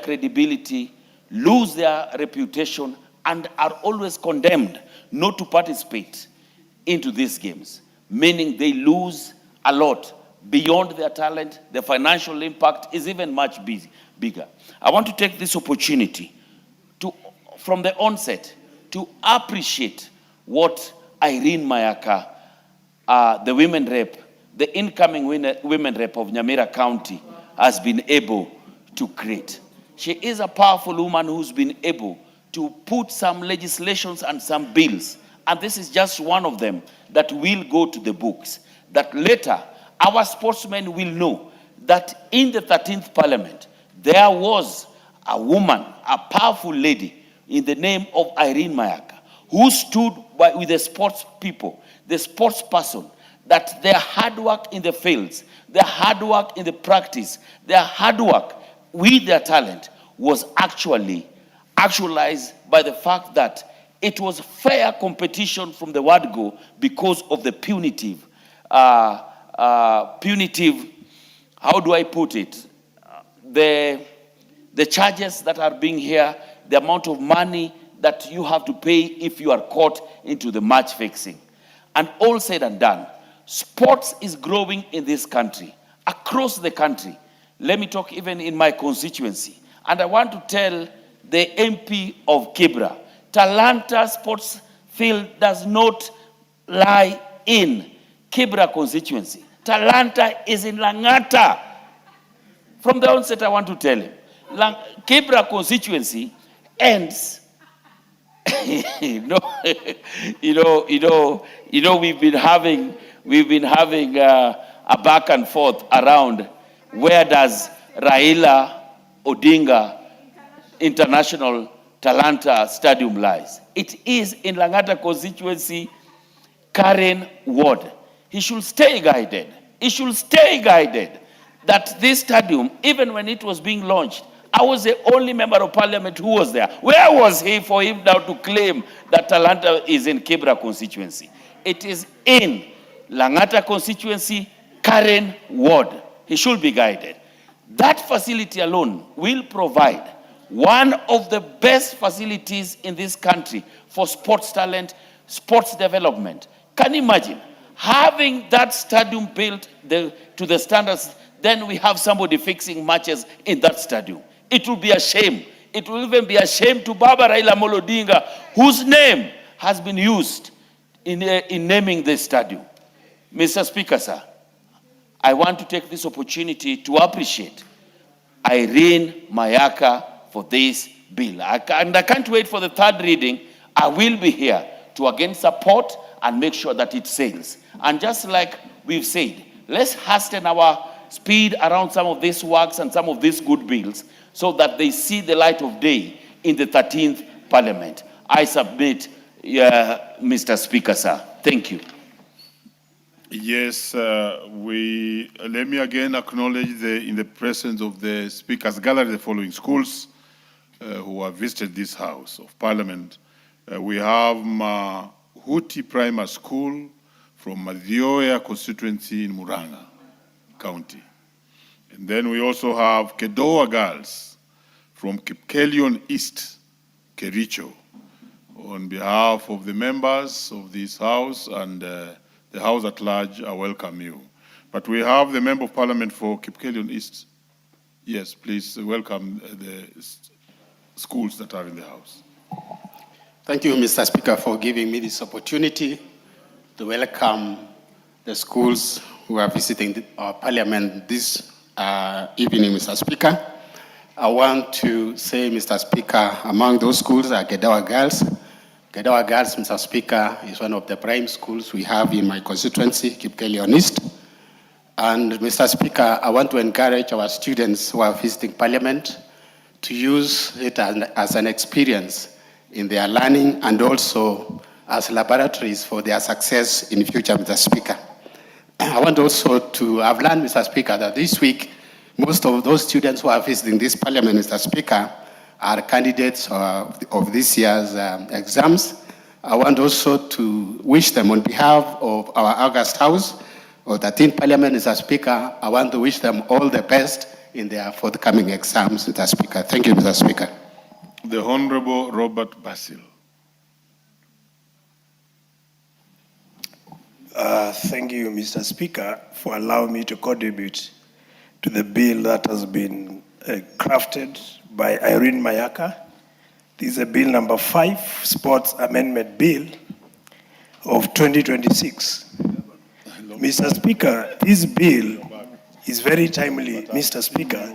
credibility, lose their reputation, and are always condemned not to participate into these games, meaning they lose a lot beyond their talent. The financial impact is even much bigger. I want to take this opportunity to, from the onset, to appreciate what Irene Mayaka, the women rep, the incoming women rep of Nyamira County, has been able to create. She is a powerful woman who's been able to put some legislations and some bills, and this is just one of them that will go to the books, that later our sportsmen will know that in the 13th Parliament, there was a woman, a powerful lady in the name of Irene Mayaka, who stood with the sports people, the sports person, that their hard work in the fields, their hard work in the practice, their hard work with their talent was actualized by the fact that it was fair competition from the word go because of the punitive, how do I put it? The charges that are being here, the amount of money that you have to pay if you are caught into the match fixing. And all said and done, sports is growing in this country, across the country. Let me talk even in my constituency. And I want to tell the MP of Kibra, Talanta Sports Field does not lie in Kibra constituency. Talanta is in Langata. From the onset, I want to tell him, Kibra constituency ends. We've been having a back and forth around where does Raila Odinga International Talanta Stadium lies. It is in Langata constituency, Karen Ward. He should stay guided. He should stay guided that this stadium, even when it was being launched, I was the only member of parliament who was there. Where was he for him now to claim that Talanta is in Kibra constituency? It is in Langata constituency, Karen Ward. He should be guided. That facility alone will provide one of the best facilities in this country for sports talent, sports development. Can you imagine having that stadium built to the standards? Then we have somebody fixing matches in that stadium. It will be a shame. It will even be a shame to Baba Raila Amolo Odinga, whose name has been used in naming this stadium. Mr. Speaker, sir, I want to take this opportunity to appreciate Irene Mayaka for this bill. And I can't wait for the third reading. I will be here to again support and make sure that it sails. And just like we've said, let's hasten our speed around some of these works and some of these good bills so that they see the light of day in the 13th Parliament. I submit, Mr. Speaker, sir. Thank you. Yes, let me again acknowledge in the presence of the Speaker's Gallery the following schools who have visited this House of Parliament. We have Huti Primary School from Madhioya constituency in Muranga County. And then we also have Kedoa Girls from Kipkelion East, Kericho. On behalf of the members of this House and the House at large, I welcome you. But we have the Member of Parliament for Kipkelion East. Yes, please welcome the schools that are in the House. Thank you, Mr. Speaker, for giving me this opportunity to welcome the schools who are visiting our Parliament this evening, Mr. Speaker. I want to say, Mr. Speaker, among those schools are Kedoa Girls. Kedoa Girls, Mr. Speaker, is one of the prime schools we have in my constituency, Kipkelion East. And Mr. Speaker, I want to encourage our students who are visiting Parliament to use it as an experience in their learning and also as laboratories for their success in future, Mr. Speaker. I want also to have learned, Mr. Speaker, that this week, most of those students who are visiting this Parliament, Mr. Speaker, are candidates of this year's exams. I want also to wish them on behalf of our August House or the 13th Parliament, Mr. Speaker, I want to wish them all the best in their forthcoming exams, Mr. Speaker. Thank you, Mr. Speaker. The Honorable Robert Basil. Thank you, Mr. Speaker, for allowing me to contribute to the bill that has been crafted by Irene Mayaka. This is a bill number 5, Sports Amendment Bill of 2026. Mr. Speaker, this bill is very timely, Mr. Speaker,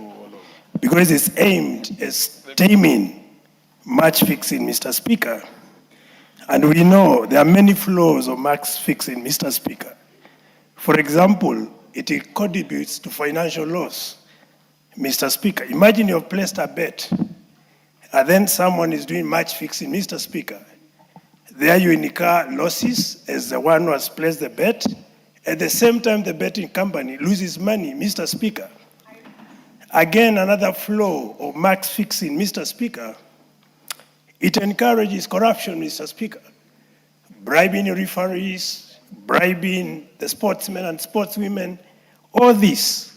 because it's aimed at stemming match fixing, Mr. Speaker. And we know there are many flaws of match fixing, Mr. Speaker. For example, it contributes to financial loss. Mr. Speaker, imagine you've placed a bet, and then someone is doing match fixing, Mr. Speaker. There you incur losses as the one who has placed the bet. At the same time, the betting company loses money, Mr. Speaker. Again, another flaw of match fixing, Mr. Speaker. It encourages corruption, Mr. Speaker. Bribing referees, bribing the sportsmen and sportswomen, all this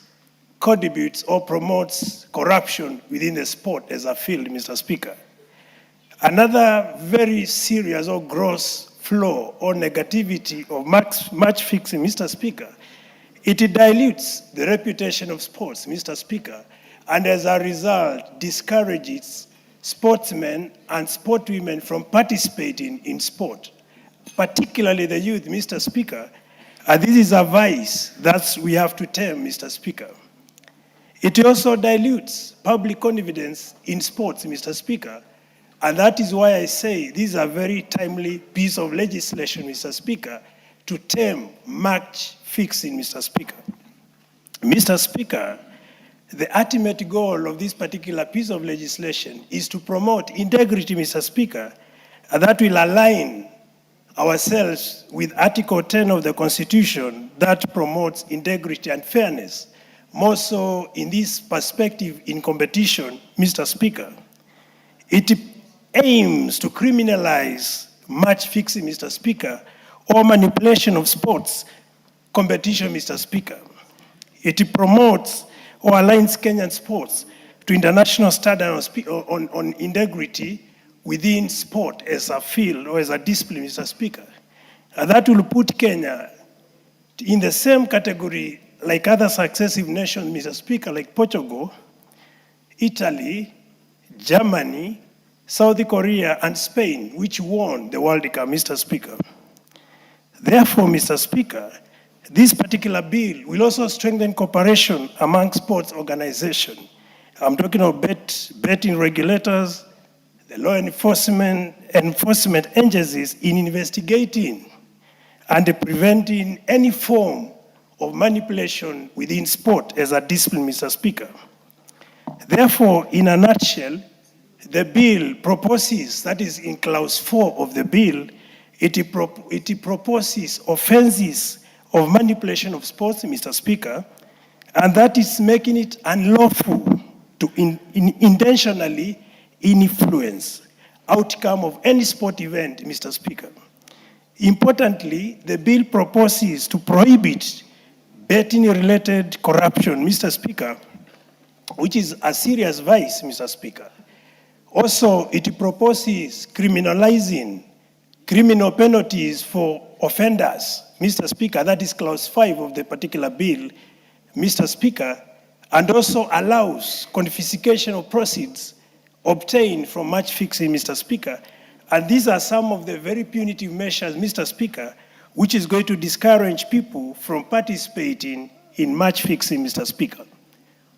contributes or promotes corruption within the sport as a field, Mr. Speaker. Another very serious or gross flaw or negativity of match fixing, Mr. Speaker, it dilutes the reputation of sports, Mr. Speaker, and as a result discourages sportsmen and sportwomen from participating in sport, particularly the youth, Mr. Speaker. And this is a vice that we have to tame, Mr. Speaker. It also dilutes public confidence in sports, Mr. Speaker. And that is why I say this is a very timely piece of legislation, Mr. Speaker, to tame match fixing, Mr. Speaker. Mr. Speaker, the ultimate goal of this particular piece of legislation is to promote integrity, Mr. Speaker, and that will align ourselves with Article 10 of the Constitution that promotes integrity and fairness. More so in this perspective in competition, Mr. Speaker. It aims to criminalize match fixing, Mr. Speaker, or manipulation of sports competition, Mr. Speaker. It promotes or aligns Kenyan sports to international standards on integrity within sport as a field or as a discipline, Mr. Speaker. And that will put Kenya in the same category like other successive nations, Mr. Speaker, like Portugal, Italy, Germany, South Korea, and Spain, which won the World Cup, Mr. Speaker. Therefore, Mr. Speaker, this particular bill will also strengthen cooperation among sports organizations. I'm talking of betting regulators, the law enforcement agencies in investigating and preventing any form of manipulation within sport as a discipline, Mr. Speaker. Therefore, in a nutshell, the bill proposes, that is in clause 4 of the bill, it proposes offenses of manipulation of sports, Mr. Speaker, and that is making it unlawful to intentionally influence outcome of any sport event, Mr. Speaker. Importantly, the bill proposes to prohibit betting-related corruption, Mr. Speaker, which is a serious vice, Mr. Speaker. Also, it proposes criminalizing criminal penalties for offenders, Mr. Speaker. That is clause 5 of the particular bill, Mr. Speaker, and also allows confiscation of proceeds obtained from match fixing, Mr. Speaker. And these are some of the very punitive measures, Mr. Speaker, which is going to discourage people from participating in match fixing, Mr. Speaker.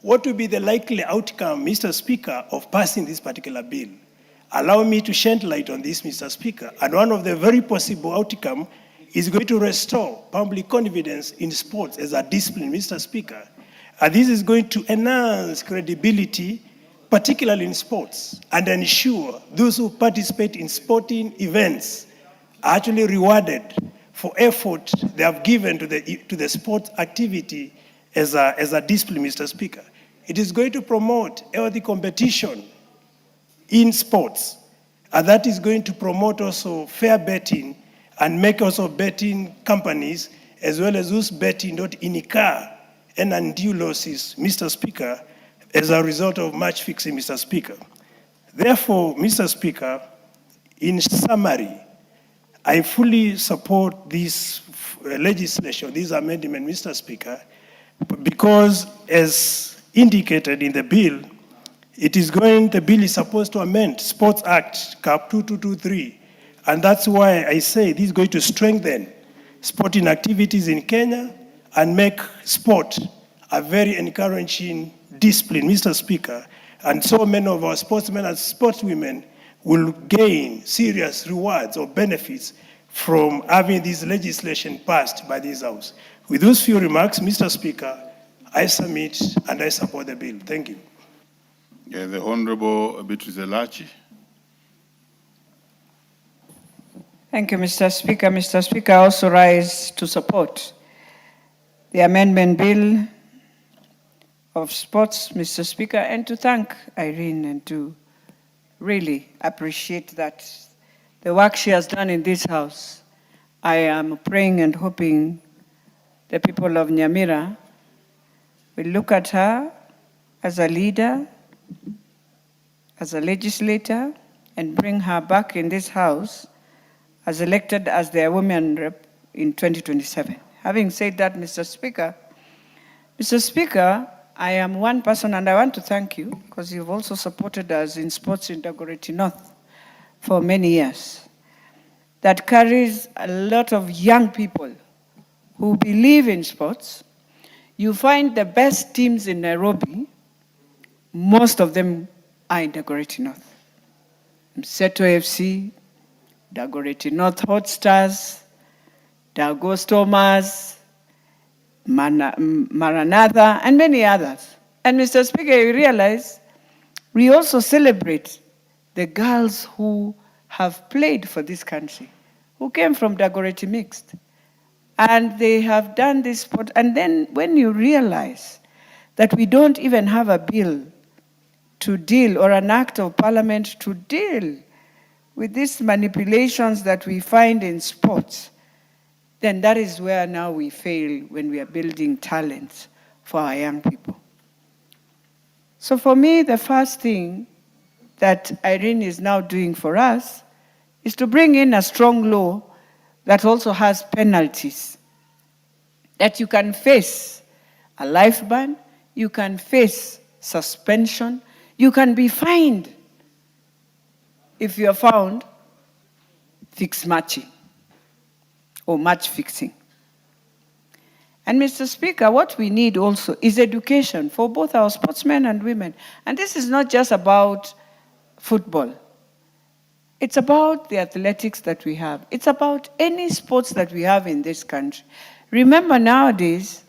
What will be the likely outcome, Mr. Speaker, of passing this particular bill? Allow me to shed light on this, Mr. Speaker. And one of the very possible outcomes is going to restore public confidence in sports as a discipline, Mr. Speaker. And this is going to enhance credibility, particularly in sports, and ensure those who participate in sporting events are actually rewarded for effort they have given to the sport activity as a discipline, Mr. Speaker. It is going to promote healthy competition in sports, and that is going to promote also fair betting and make also betting companies as well as those betting not incur and undue losses, Mr. Speaker, as a result of match fixing, Mr. Speaker. Therefore, Mr. Speaker, in summary, I fully support this legislation, this amendment, Mr. Speaker, because as indicated in the bill, the bill is supposed to amend Sports Act, Cap 2223, and that's why I say this is going to strengthen sporting activities in Kenya and make sport a very encouraging discipline, Mr. Speaker. And so many of our sportsmen and sportswomen will gain serious rewards or benefits from having this legislation passed by this House. With those few remarks, Mr. Speaker, I submit and I support the bill. Thank you. The Honorable Beatrice Elachi. Thank you, Mr. Speaker. Mr. Speaker, I also rise to support the amendment bill of sports, Mr. Speaker, and to thank Irene and to really appreciate that the work she has done in this House. I am praying and hoping the people of Nyamira will look at her as a leader, as a legislator, and bring her back in this House as elected as their women rep in 2027. Having said that, Mr. Speaker, I am one person, and I want to thank you because you've also supported us in sports in Dagoretti North for many years. That carries a lot of young people who believe in sports. You find the best teams in Nairobi, most of them are in Dagoretti North. Mseto FC, Dagoretti North Hot Stars, Dagostomas, Maranatha, and many others. And Mr. Speaker, you realize we also celebrate the girls who have played for this country, who came from Dagoretti Mixed. And they have done this sport. And then when you realize that we don't even have a bill to deal, or an act of parliament to deal with these manipulations that we find in sports, then that is where now we fail when we are building talents for our young people. So for me, the first thing that Irene is now doing for us is to bring in a strong law that also has penalties, that you can face a life ban, you can face suspension, you can be fined if you are found fix matching or match fixing. And Mr. Speaker, what we need also is education for both our sportsmen and women. And this is not just about football. It's about the athletics that we have. It's about any sports that we have in this country. Remember, nowadays,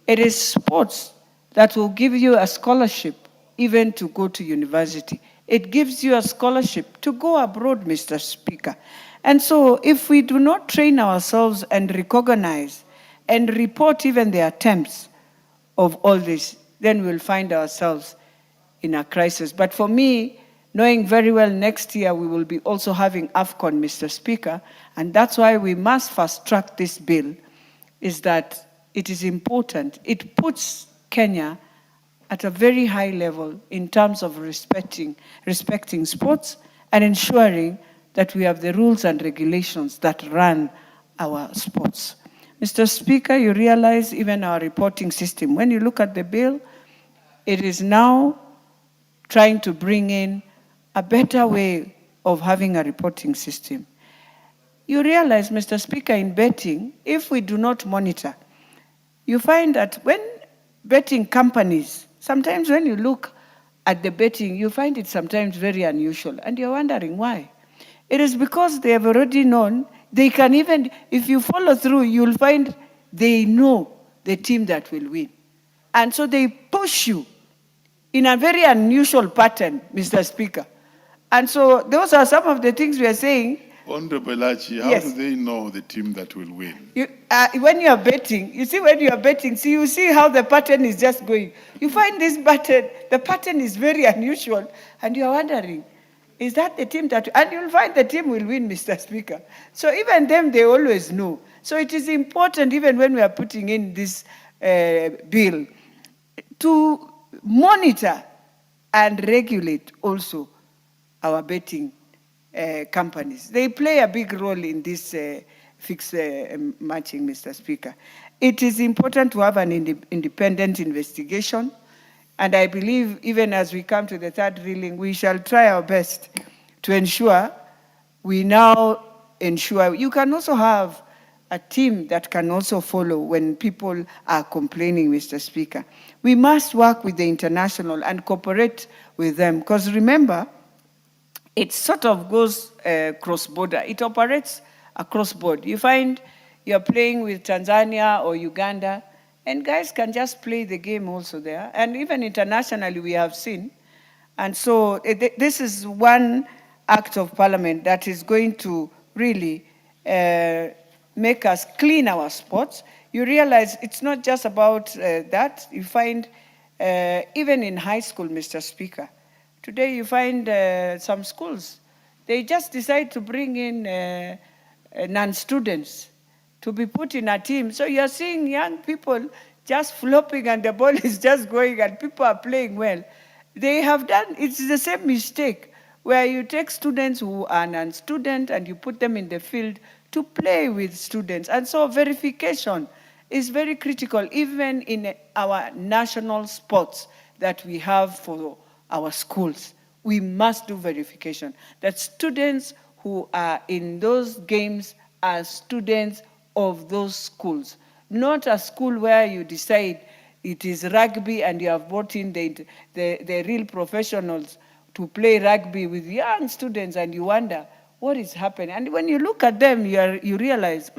it is sports that will give you a scholarship even to go to university. It gives you a scholarship to go abroad, Mr. Speaker. And so if we do not train ourselves and recognize and report even the attempts of all this, then we'll find ourselves in a crisis. But for me, knowing very well next year we will be also having AFCON, Mr. Speaker, and that's why we must fast track this bill, is that it is important. It puts Kenya at a very high level in terms of respecting sports and ensuring that we have the rules and regulations that run our sports. Mr. Speaker, you realize even our reporting system, when you look at the bill, it is now trying to bring in a better way of having a reporting system. You realize, Mr. Speaker, in betting, if we do not monitor, you find that when betting companies, sometimes when you look at the betting, you find it sometimes very unusual, and you're wondering why. It is because they have already known, they can even, if you follow through, you'll find they know the team that will win. And so they push you in a very unusual pattern, Mr. Speaker. And so those are some of the things we are saying. Honorable Elachi, how do they know the team that will win? When you are betting, you see when you are betting, you see how the pattern is just going. You find this pattern, the pattern is very unusual, and you are wondering, is that the team that, and you'll find the team will win, Mr. Speaker. So even them, they always know. So it is important, even when we are putting in this bill, to monitor and regulate also our betting companies. They play a big role in this fixed matching, Mr. Speaker. It is important to have an independent investigation, and I believe even as we come to the third reading, we shall try our best to ensure we now ensure. You can also have a team that can also follow when people are complaining, Mr. Speaker. We must work with the international and cooperate with them, because remember, it sort of goes cross-border. It operates across board. You find you're playing with Tanzania or Uganda, and guys can just play the game also there. And even internationally, we have seen. And so this is one act of parliament that is going to really make us clean our sports. You realize it's not just about that. You find even in high school, Mr. Speaker, today you find some schools, they just decide to bring in non-students to be put in a team. So you're seeing young people just flopping and the ball is just going and people are playing well. They have done, it's the same mistake where you take students who are non-student and you put them in the field to play with students. And so verification is very critical, even in our national sports that we have for our schools. We must do verification, that students who are in those games are students of those schools, not a school where you decide it is rugby and you have brought in the real professionals to play rugby with young students and you wonder what is happening. And when you look at them, you realize,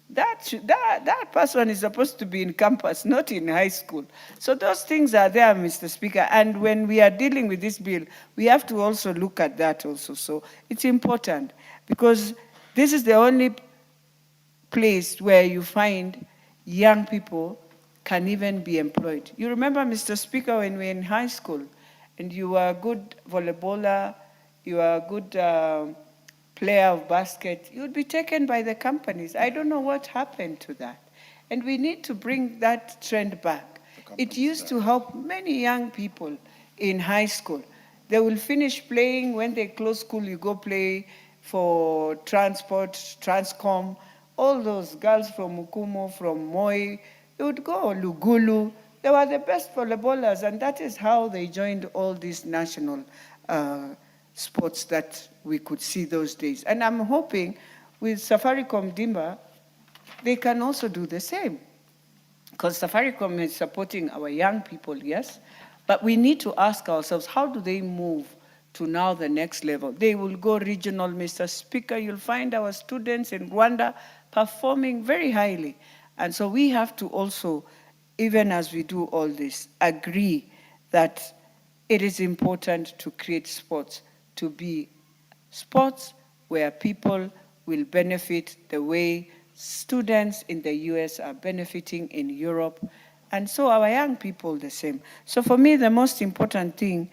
that person is supposed to be in campus, not in high school. So those things are there, Mr. Speaker. And when we are dealing with this bill, we have to also look at that also. So it's important because this is the only place where you find young people can even be employed. You remember, Mr. Speaker, when we were in high school and you were a good volleyballer, you were a good player of basket, you would be taken by the companies. I don't know what happened to that. And we need to bring that trend back. It used to help many young people in high school. They will finish playing. When they close school, you go play for transport, Transcom, all those girls from Mukumo, from Moi, they would go, Lugulu. They were the best volleyballers, and that is how they joined all these national sports that we could see those days. And I'm hoping with Safaricom Dimba, they can also do the same. Because Safaricom is supporting our young people, yes, but we need to ask ourselves, how do they move to now the next level? They will go regional, Mr. Speaker. You'll find our students in Rwanda performing very highly. And so we have to also, even as we do all this, agree that it is important to create sports, to be sports where people will benefit the way students in the US are benefiting in Europe, and so our young people the same. So for me, the most important thing,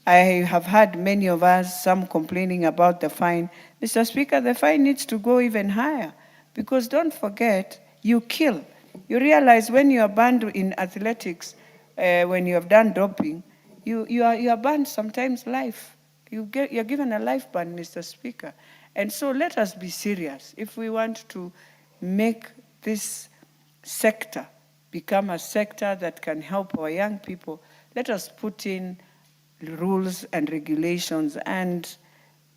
I have had many of us, some complaining about the fine. Mr. Speaker, the fine needs to go even higher, because don't forget, you kill. You realize when you are banned in athletics, when you have done doping, you are banned sometimes life. You're given a life ban, Mr. Speaker. And so let us be serious. If we want to make this sector become a sector that can help our young people, let us put in rules and regulations and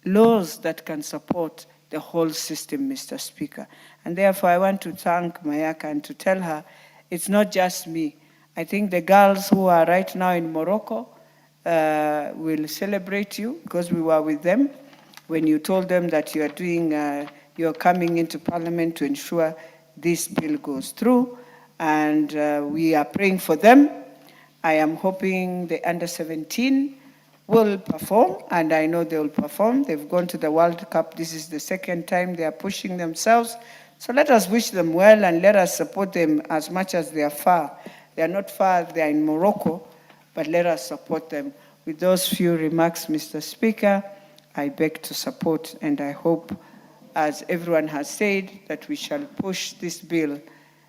laws that can support the whole system, Mr. Speaker. And therefore, I want to thank Mayaka and to tell her, it's not just me. I think the girls who are right now in Morocco will celebrate you, because we were with them when you told them that you're coming into Parliament to ensure this bill goes through. And we are praying for them. I am hoping the under-17 will perform, and I know they will perform. They've gone to the World Cup. This is the second time they are pushing themselves. So let us wish them well and let us support them as much as they are far. They are not far, they are in Morocco, but let us support them. With those few remarks, Mr. Speaker, I beg to support, and I hope, as everyone has said, that we shall push this bill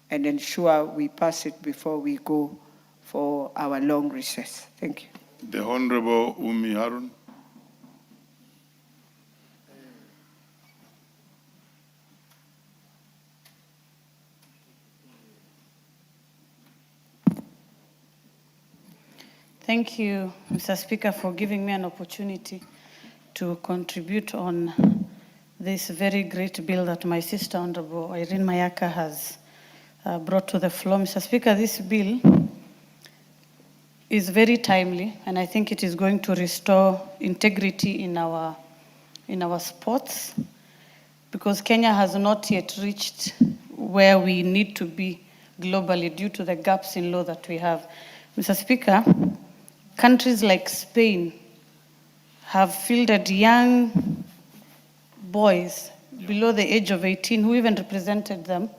and ensure we pass it before we go for our long recess. Thank you. The Honorable Umi Harun. Thank you, Mr. Speaker, for giving me an opportunity to contribute on this very great bill that my sister, Honorable Irene Mayaka, has brought to the floor. Mr. Speaker, this bill is very timely, and I think it is going to restore integrity in our sports, because Kenya has not yet reached where we need to be globally due to the gaps in law that we have. Mr. Speaker, countries like Spain have fielded young boys below the age of 18 who even represented them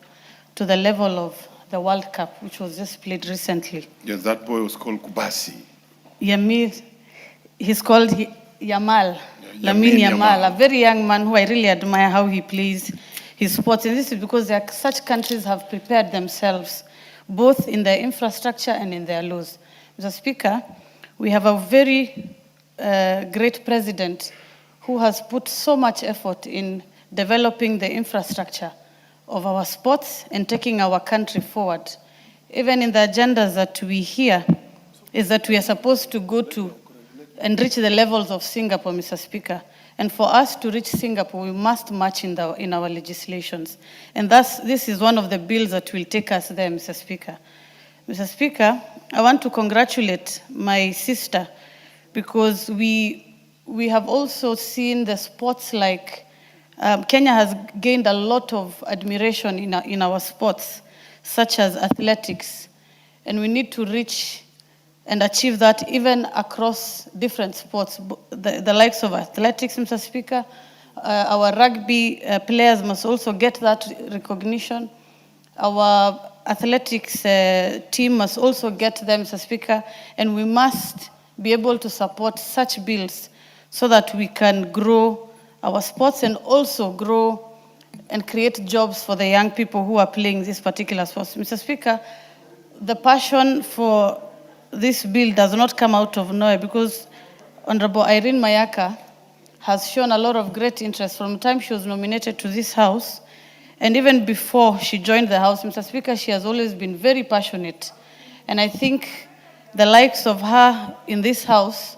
to the level of the World Cup, which was just played recently. Yes, that boy was called Kubasi. Yamil, he's called Yamal, Lamine Yamal, a very young man who I really admire how he plays his sports. And this is because such countries have prepared themselves, both in their infrastructure and in their laws. Mr. Speaker, we have a very great president who has put so much effort in developing the infrastructure of our sports and taking our country forward. Even in the agendas that we hear is that we are supposed to go to and reach the levels of Singapore, Mr. Speaker. And for us to reach Singapore, we must match in our legislations. And thus, this is one of the bills that will take us there, Mr. Speaker. Mr. Speaker, I want to congratulate my sister, because we have also seen the sports like Kenya has gained a lot of admiration in our sports, such as athletics. And we need to reach and achieve that even across different sports, the likes of athletics, Mr. Speaker. Our rugby players must also get that recognition. Our athletics team must also get them, Mr. Speaker, and we must be able to support such bills so that we can grow our sports and also grow and create jobs for the young people who are playing this particular sports. Mr. Speaker, the passion for this bill does not come out of nowhere, because Honorable Irene Mayaka has shown a lot of great interest from the time she was nominated to this House. And even before she joined the House, Mr. Speaker, she has always been very passionate. And I think the likes of her in this House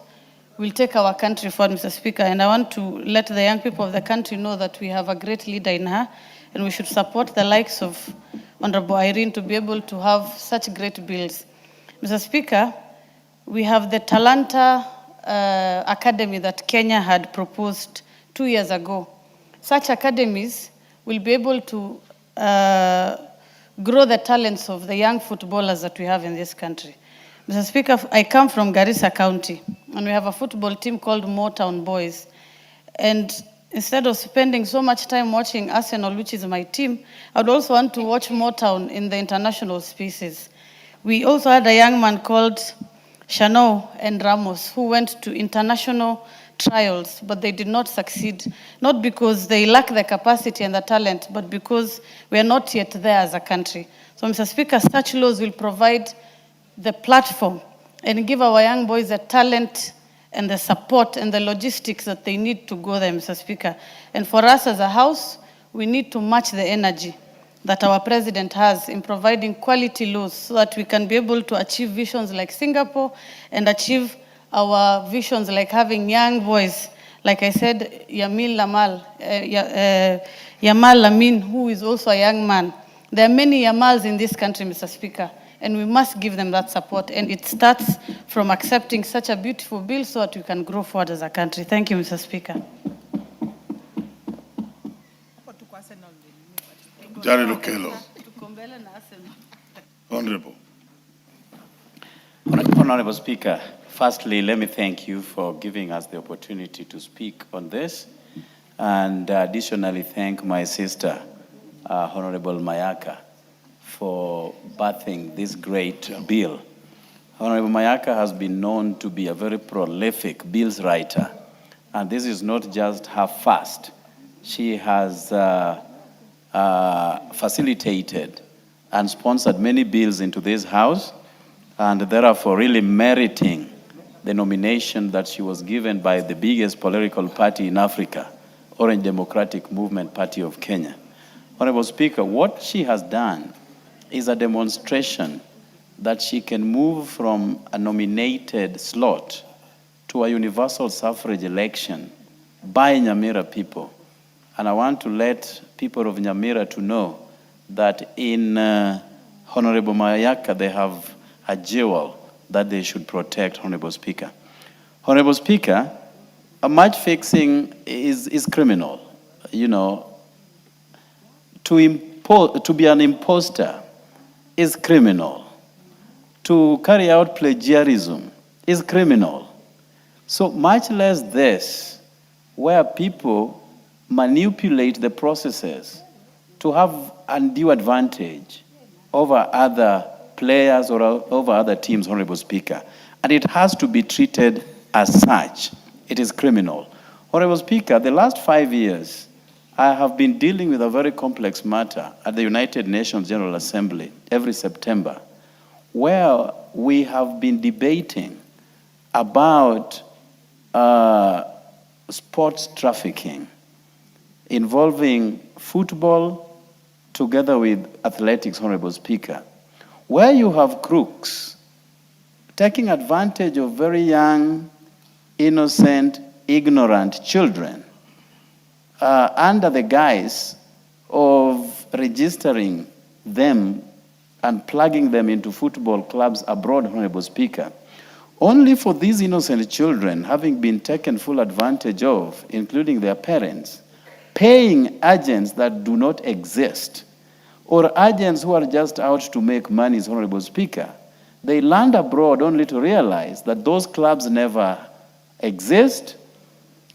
will take our country forward, Mr. Speaker. And I want to let the young people of the country know that we have a great leader in her, and we should support the likes of Honorable Irene to be able to have such great bills. Mr. Speaker, we have the Talanta Academy that Kenya had proposed 2 years ago. Such academies will be able to grow the talents of the young footballers that we have in this country. Mr. Speaker, I come from Garissa County, and we have a football team called Motown Boys. And instead of spending so much time watching Arsenal, which is my team, I would also want to watch Motown in the international spaces. We also had a young man called Shano and Ramos who went to international trials, but they did not succeed, not because they lack the capacity and the talent, but because we are not yet there as a country. So, Mr. Speaker, such laws will provide the platform and give our young boys the talent and the support and the logistics that they need to go there, Mr. Speaker. And for us as a House, we need to match the energy that our president has in providing quality laws so that we can be able to achieve visions like Singapore and achieve our visions like having young boys, like I said, Yamal Lamine, who is also a young man. There are many Yamals in this country, Mr. Speaker, and we must give them that support. And it starts from accepting such a beautiful bill so that we can grow forward as a country. Thank you, Mr. Speaker. Jared Okello. Honorable. Honorable Speaker, firstly, let me thank you for giving us the opportunity to speak on this, and additionally thank my sister, Honorable Mayaka, for birthing this great bill. Honorable Mayaka has been known to be a very prolific bills writer, and this is not just her first. She has facilitated and sponsored many bills into this House, and therefore really meriting the nomination that she was given by the biggest political party in Africa, Orange Democratic Movement Party of Kenya. Honorable Speaker, what she has done is a demonstration that she can move from a nominated slot to a universal suffrage election by Nyamira people. And I want to let people of Nyamira to know that in Honorable Mayaka, they have a jewel that they should protect, Honorable Speaker. Honorable Speaker, a match fixing is criminal. You know, to be an imposter is criminal. To carry out plagiarism is criminal. So much less this, where people manipulate the processes to have undue advantage over other players or over other teams, Honorable Speaker. And it has to be treated as such. It is criminal. Honorable Speaker, the last 5 years, I have been dealing with a very complex matter at the United Nations General Assembly every September, where we have been debating about sports trafficking involving football together with athletics, Honorable Speaker, where you have crooks taking advantage of very young, innocent, ignorant children under the guise of registering them and plugging them into football clubs abroad, Honorable Speaker, only for these innocent children having been taken full advantage of, including their parents, paying agents that do not exist, or agents who are just out to make money, Honorable Speaker. They land abroad only to realize that those clubs never exist.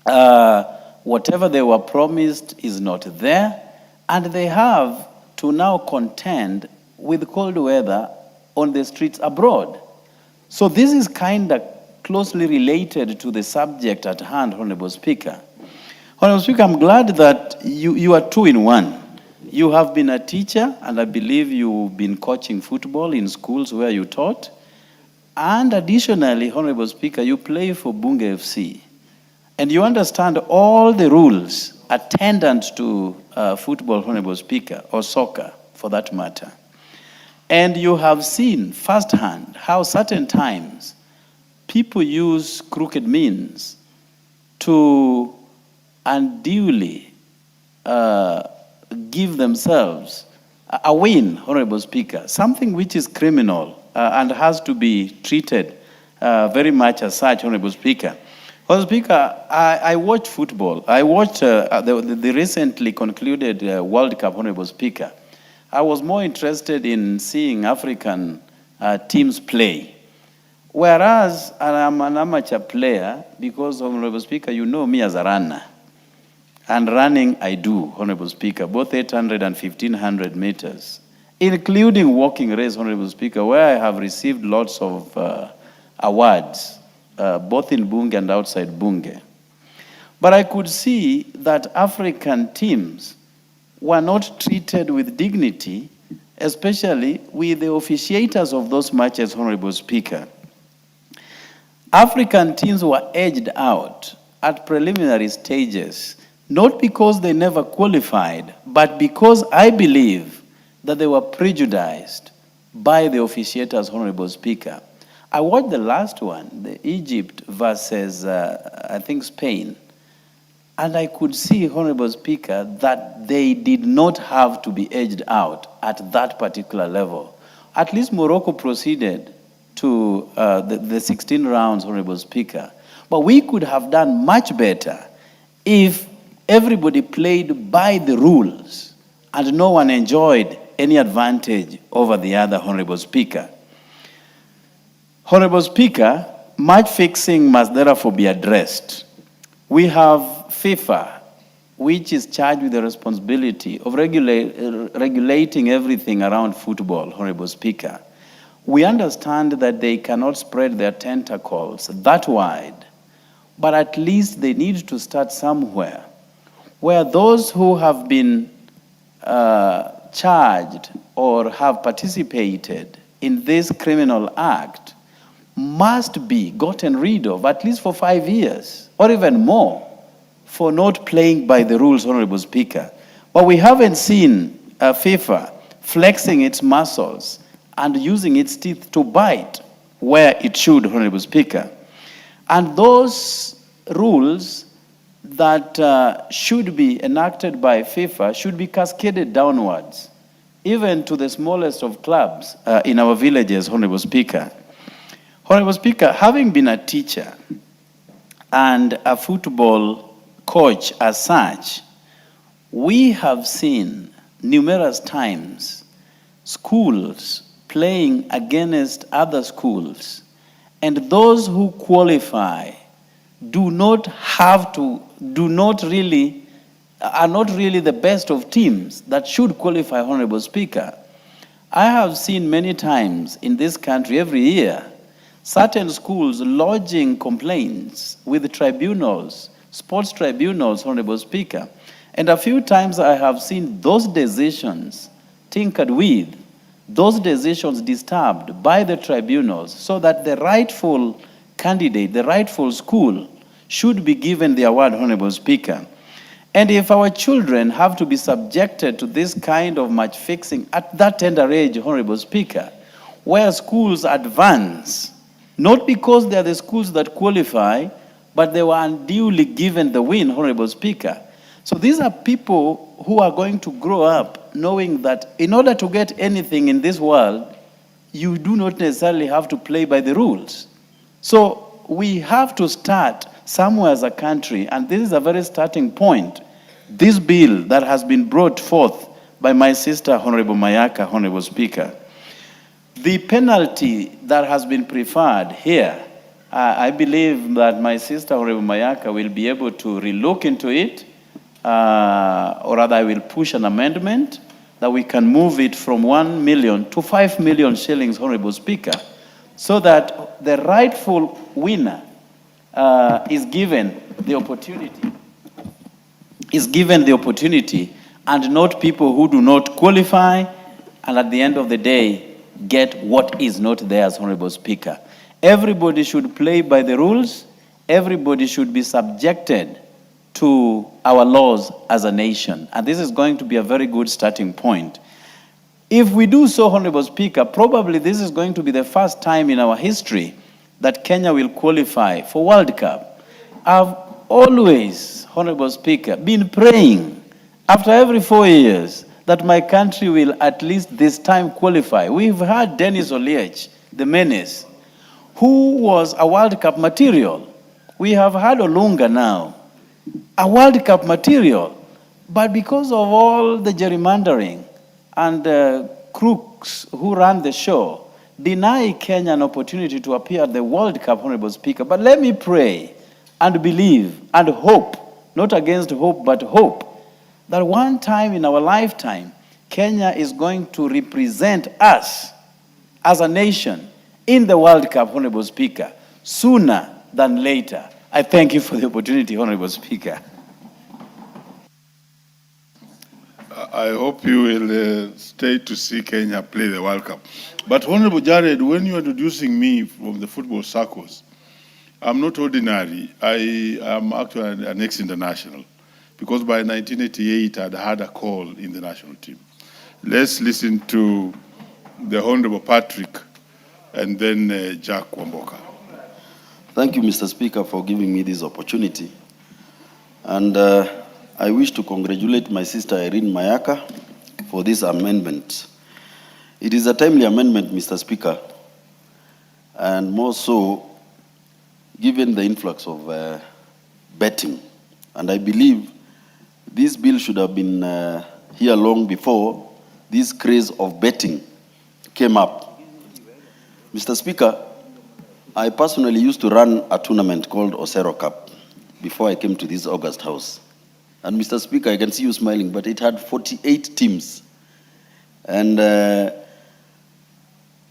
Whatever they were promised is not there, and they have to now contend with cold weather on the streets abroad. So this is kind of closely related to the subject at hand, Honorable Speaker. Honorable Speaker, I'm glad that you are two in one. You have been a teacher, and I believe you've been coaching football in schools where you taught. And additionally, Honorable Speaker, you play for Bunge FC. And you understand all the rules attendant to football, Honorable Speaker, or soccer, for that matter. And you have seen firsthand how certain times people use crooked means to unduly give themselves a win, Honorable Speaker, something which is criminal and has to be treated very much as such, Honorable Speaker. Honorable Speaker, I watch football. I watched the recently concluded World Cup, Honorable Speaker. I was more interested in seeing African teams play. Whereas I'm an amateur player, because, Honorable Speaker, you know me as a runner. And running, I do, Honorable Speaker, both 800 and 1,500 meters, including walking race, Honorable Speaker, where I have received lots of awards, both in Bunge and outside Bunge. But I could see that African teams were not treated with dignity, especially with the officiators of those matches, Honorable Speaker. African teams were edged out at preliminary stages, not because they never qualified, but because I believe that they were prejudiced by the officiators, Honorable Speaker. I watched the last one, the Egypt versus, I think, Spain. And I could see, Honorable Speaker, that they did not have to be edged out at that particular level. At least Morocco proceeded to the 16 rounds, Honorable Speaker. But we could have done much better if everybody played by the rules and no one enjoyed any advantage over the other, Honorable Speaker. Honorable Speaker, match fixing must therefore be addressed. We have FIFA, which is charged with the responsibility of regulating everything around football, Honorable Speaker. We understand that they cannot spread their tentacles that wide, but at least they need to start somewhere where those who have been charged or have participated in this criminal act must be gotten rid of, at least for 5 years, or even more, for not playing by the rules, Honorable Speaker. But we haven't seen FIFA flexing its muscles and using its teeth to bite where it should, Honorable Speaker. And those rules that should be enacted by FIFA should be cascaded downwards, even to the smallest of clubs in our villages, Honorable Speaker. Honorable Speaker, having been a teacher and a football coach as such, we have seen numerous times schools playing against other schools, and those who qualify are not really the best of teams that should qualify, Honorable Speaker. I have seen many times in this country every year certain schools lodging complaints with tribunals, sports tribunals, Honorable Speaker. And a few times I have seen those decisions tinkered with, those decisions disturbed by the tribunals, so that the rightful candidate, the rightful school, should be given the award, Honorable Speaker. And if our children have to be subjected to this kind of match fixing at that tender age, Honorable Speaker, where schools advance, not because they are the schools that qualify, but they were unduly given the win, Honorable Speaker. So these are people who are going to grow up knowing that in order to get anything in this world, you do not necessarily have to play by the rules. So we have to start somewhere as a country, and this is a very starting point. This bill that has been brought forth by my sister, Honorable Mayaka, Honorable Speaker, the penalty that has been preferred here, I believe that my sister, Honorable Mayaka, will be able to relook into it, or rather I will push an amendment that we can move it from 1 million to 5 million shillings, Honorable Speaker, so that the rightful winner is given the opportunity, and not people who do not qualify, and at the end of the day, get what is not theirs, Honorable Speaker. Everybody should play by the rules. Everybody should be subjected to our laws as a nation. And this is going to be a very good starting point. If we do so, Honorable Speaker, probably this is going to be the first time in our history that Kenya will qualify for World Cup. I've always, Honorable Speaker, been praying after every 4 years that my country will at least this time qualify. We've had Dennis Oliech, the menace, who was a World Cup material. We have had Olunga now, a World Cup material. But because of all the gerrymandering and crooks who ran the show, deny Kenya an opportunity to appear at the World Cup, Honorable Speaker. But let me pray and believe and hope, not against hope, but hope, that one time in our lifetime, Kenya is going to represent us as a nation in the World Cup, Honorable Speaker, sooner than later. I thank you for the opportunity, Honorable Speaker. I hope you will stay to see Kenya play the World Cup. But Honorable Jared, when you are introducing me from the football circles, I'm not ordinary. I am actually an ex-international, because by 1988 I'd had a call in the national team. Let's listen to the Honorable Patrick and then Jack Wamboka. Thank you, Mr. Speaker, for giving me this opportunity. And I wish to congratulate my sister Irene Mayaka for this amendment. It is a timely amendment, Mr. Speaker, and more so given the influx of betting. And I believe this bill should have been here long before this craze of betting came up. Mr. Speaker, I personally used to run a tournament called Osero Cup before I came to this August House. And Mr. Speaker, I can see you smiling, but it had 48 teams. And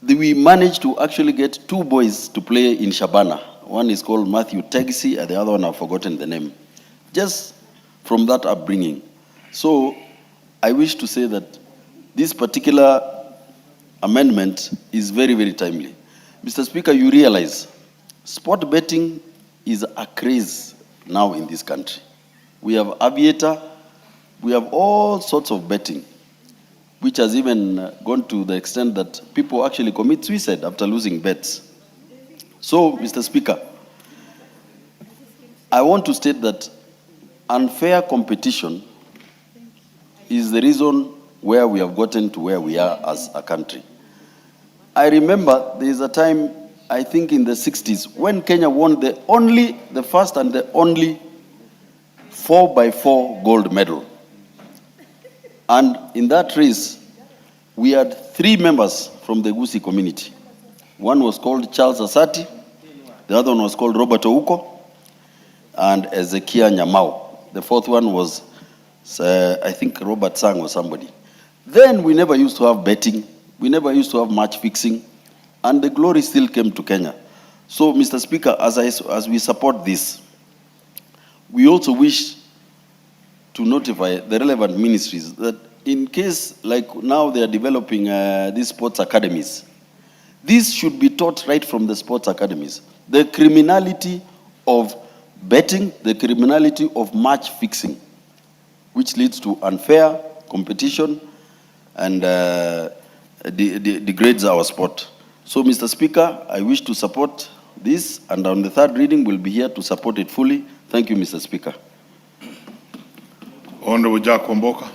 we managed to actually get 2 boys to play in Shabana. One is called Matthew Tegsi, and the other one I've forgotten the name. Just from that upbringing. So I wish to say that this particular amendment is very, very timely. Mr. Speaker, you realize sport betting is a craze now in this country. We have aviator, we have all sorts of betting, which has even gone to the extent that people actually commit suicide after losing bets. So, Mr. Speaker, I want to state that unfair competition is the reason where we have gotten to where we are as a country. I remember there is a time I think in the 60s, when Kenya won the first and the only 4x4 gold medal. And in that race, we had 3 members from the Gusii community. One was called Charles Asati, the other one was called Robert Ouko, and Ezekiel Nyamau. The fourth one was, I think, Robert Sang or somebody. Then we never used to have betting. We never used to have match fixing. And the glory still came to Kenya. So, Mr. Speaker, as we support this, we also wish to notify the relevant ministries that in case, like now they are developing these sports academies, this should be taught right from the sports academies. The criminality of betting, the criminality of match fixing, which leads to unfair competition and degrades our sport. So, Mr. Speaker, I wish to support this, and on the third reading, we'll be here to support it fully. Thank you, Mr. Speaker. Honorable Jack Wamboka.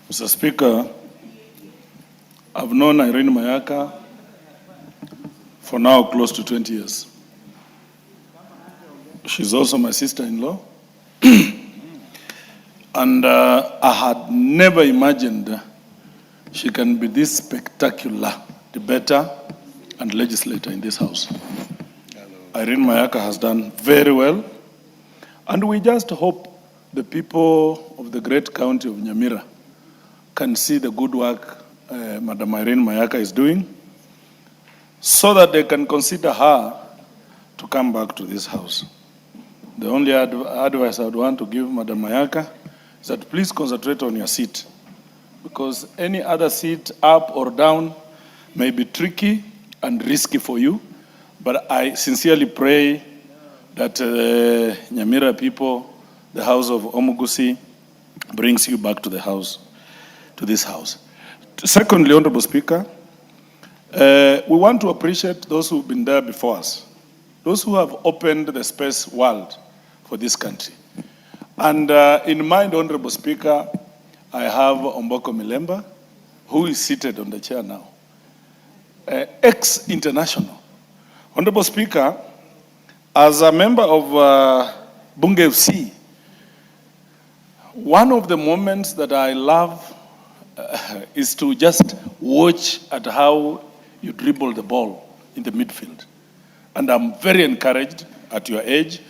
Mr. Speaker, I've known Irene Mayaka for now close to 20 years. She's also my sister-in-law. And I had never imagined she can be this spectacular debater and legislator in this house. Irene Mayaka has done very well, and we just hope the people of the great county of Nyamira can see the good work Madam Irene Mayaka is doing, so that they can consider her to come back to this house. The only advice I would want to give Madam Mayaka is that please concentrate on your seat, because any other seat up or down may be tricky and risky for you. But I sincerely pray that Nyamira people, the house of Omugusi, brings you back to the house, to this house. Secondly, Honorable Speaker, we want to appreciate those who've been there before us, those who have opened the space world for this country. And in mind, Honorable Speaker, I have Omboko Milemba, who is seated on the chair now, ex-international. Honorable Speaker, as a member of Bunge FC, one of the moments that I love is to just watch at how you dribble the ball in the midfield. And I'm very encouraged at your age.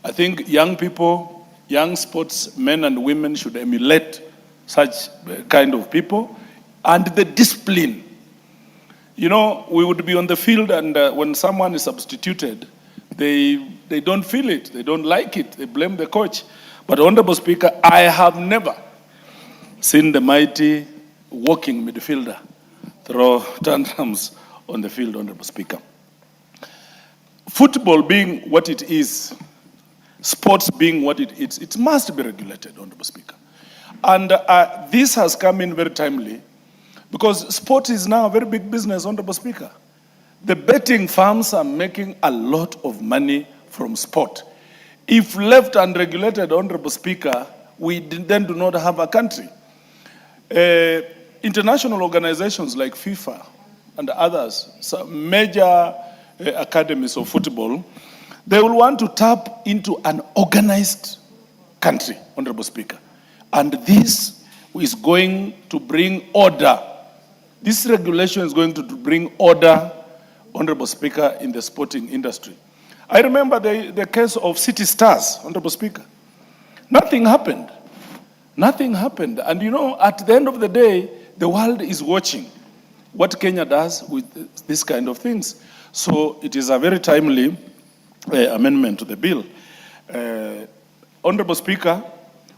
I think young people, young sportsmen and women should emulate such kind of people, and the discipline. You know, we would be on the field, and when someone is substituted, they don't feel it, they don't like it, they blame the coach. But Honorable Speaker, I have never seen the mighty walking midfielder throw tantrums on the field, Honorable Speaker. Football being what it is, sports being what it is, it must be regulated, Honorable Speaker. And this has come in very timely, because sport is now a very big business, Honorable Speaker. The betting firms are making a lot of money from sport. If left unregulated, Honorable Speaker, we then do not have a country. International organizations like FIFA and others, some major academies of football, they will want to tap into an organized country, Honorable Speaker. And this is going to bring order. This regulation is going to bring order, Honorable Speaker, in the sporting industry. I remember the case of City Stars, Honorable Speaker. Nothing happened. Nothing happened. And you know, at the end of the day, the world is watching what Kenya does with this kind of things. So it is a very timely amendment to the bill. Honorable Speaker,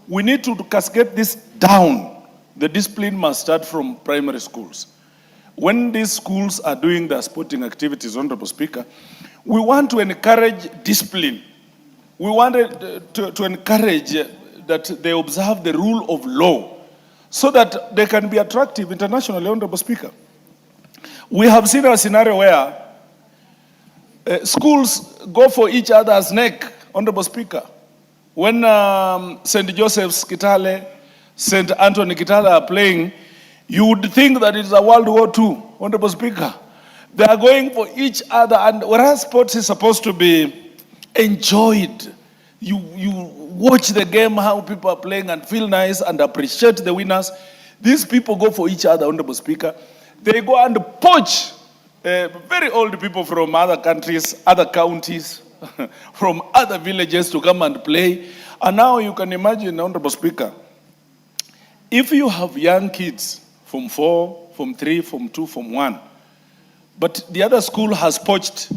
we need to cascade this down. The discipline must start from primary schools. When these schools are doing their sporting activities, Honorable Speaker, we want to encourage discipline. We want to encourage that they observe the rule of law so that they can be attractive internationally, Honorable Speaker. We have seen a scenario where schools go for each other's neck, Honorable Speaker. When St. Joseph's Kitale, St. Anthony Kitale are playing, you would think that it's a World War II, Honorable Speaker, They are going for each other, and whereas sports is supposed to be enjoyed. You watch the game, how people are playing, and feel nice and appreciate the winners. These people go for each other, Honorable Speaker. They go and poach very old people from other countries, other counties, from other villages to come and play. And now you can imagine, Honorable Speaker, if you have young kids from 4, from 3, from 2, from 1, but the other school has poached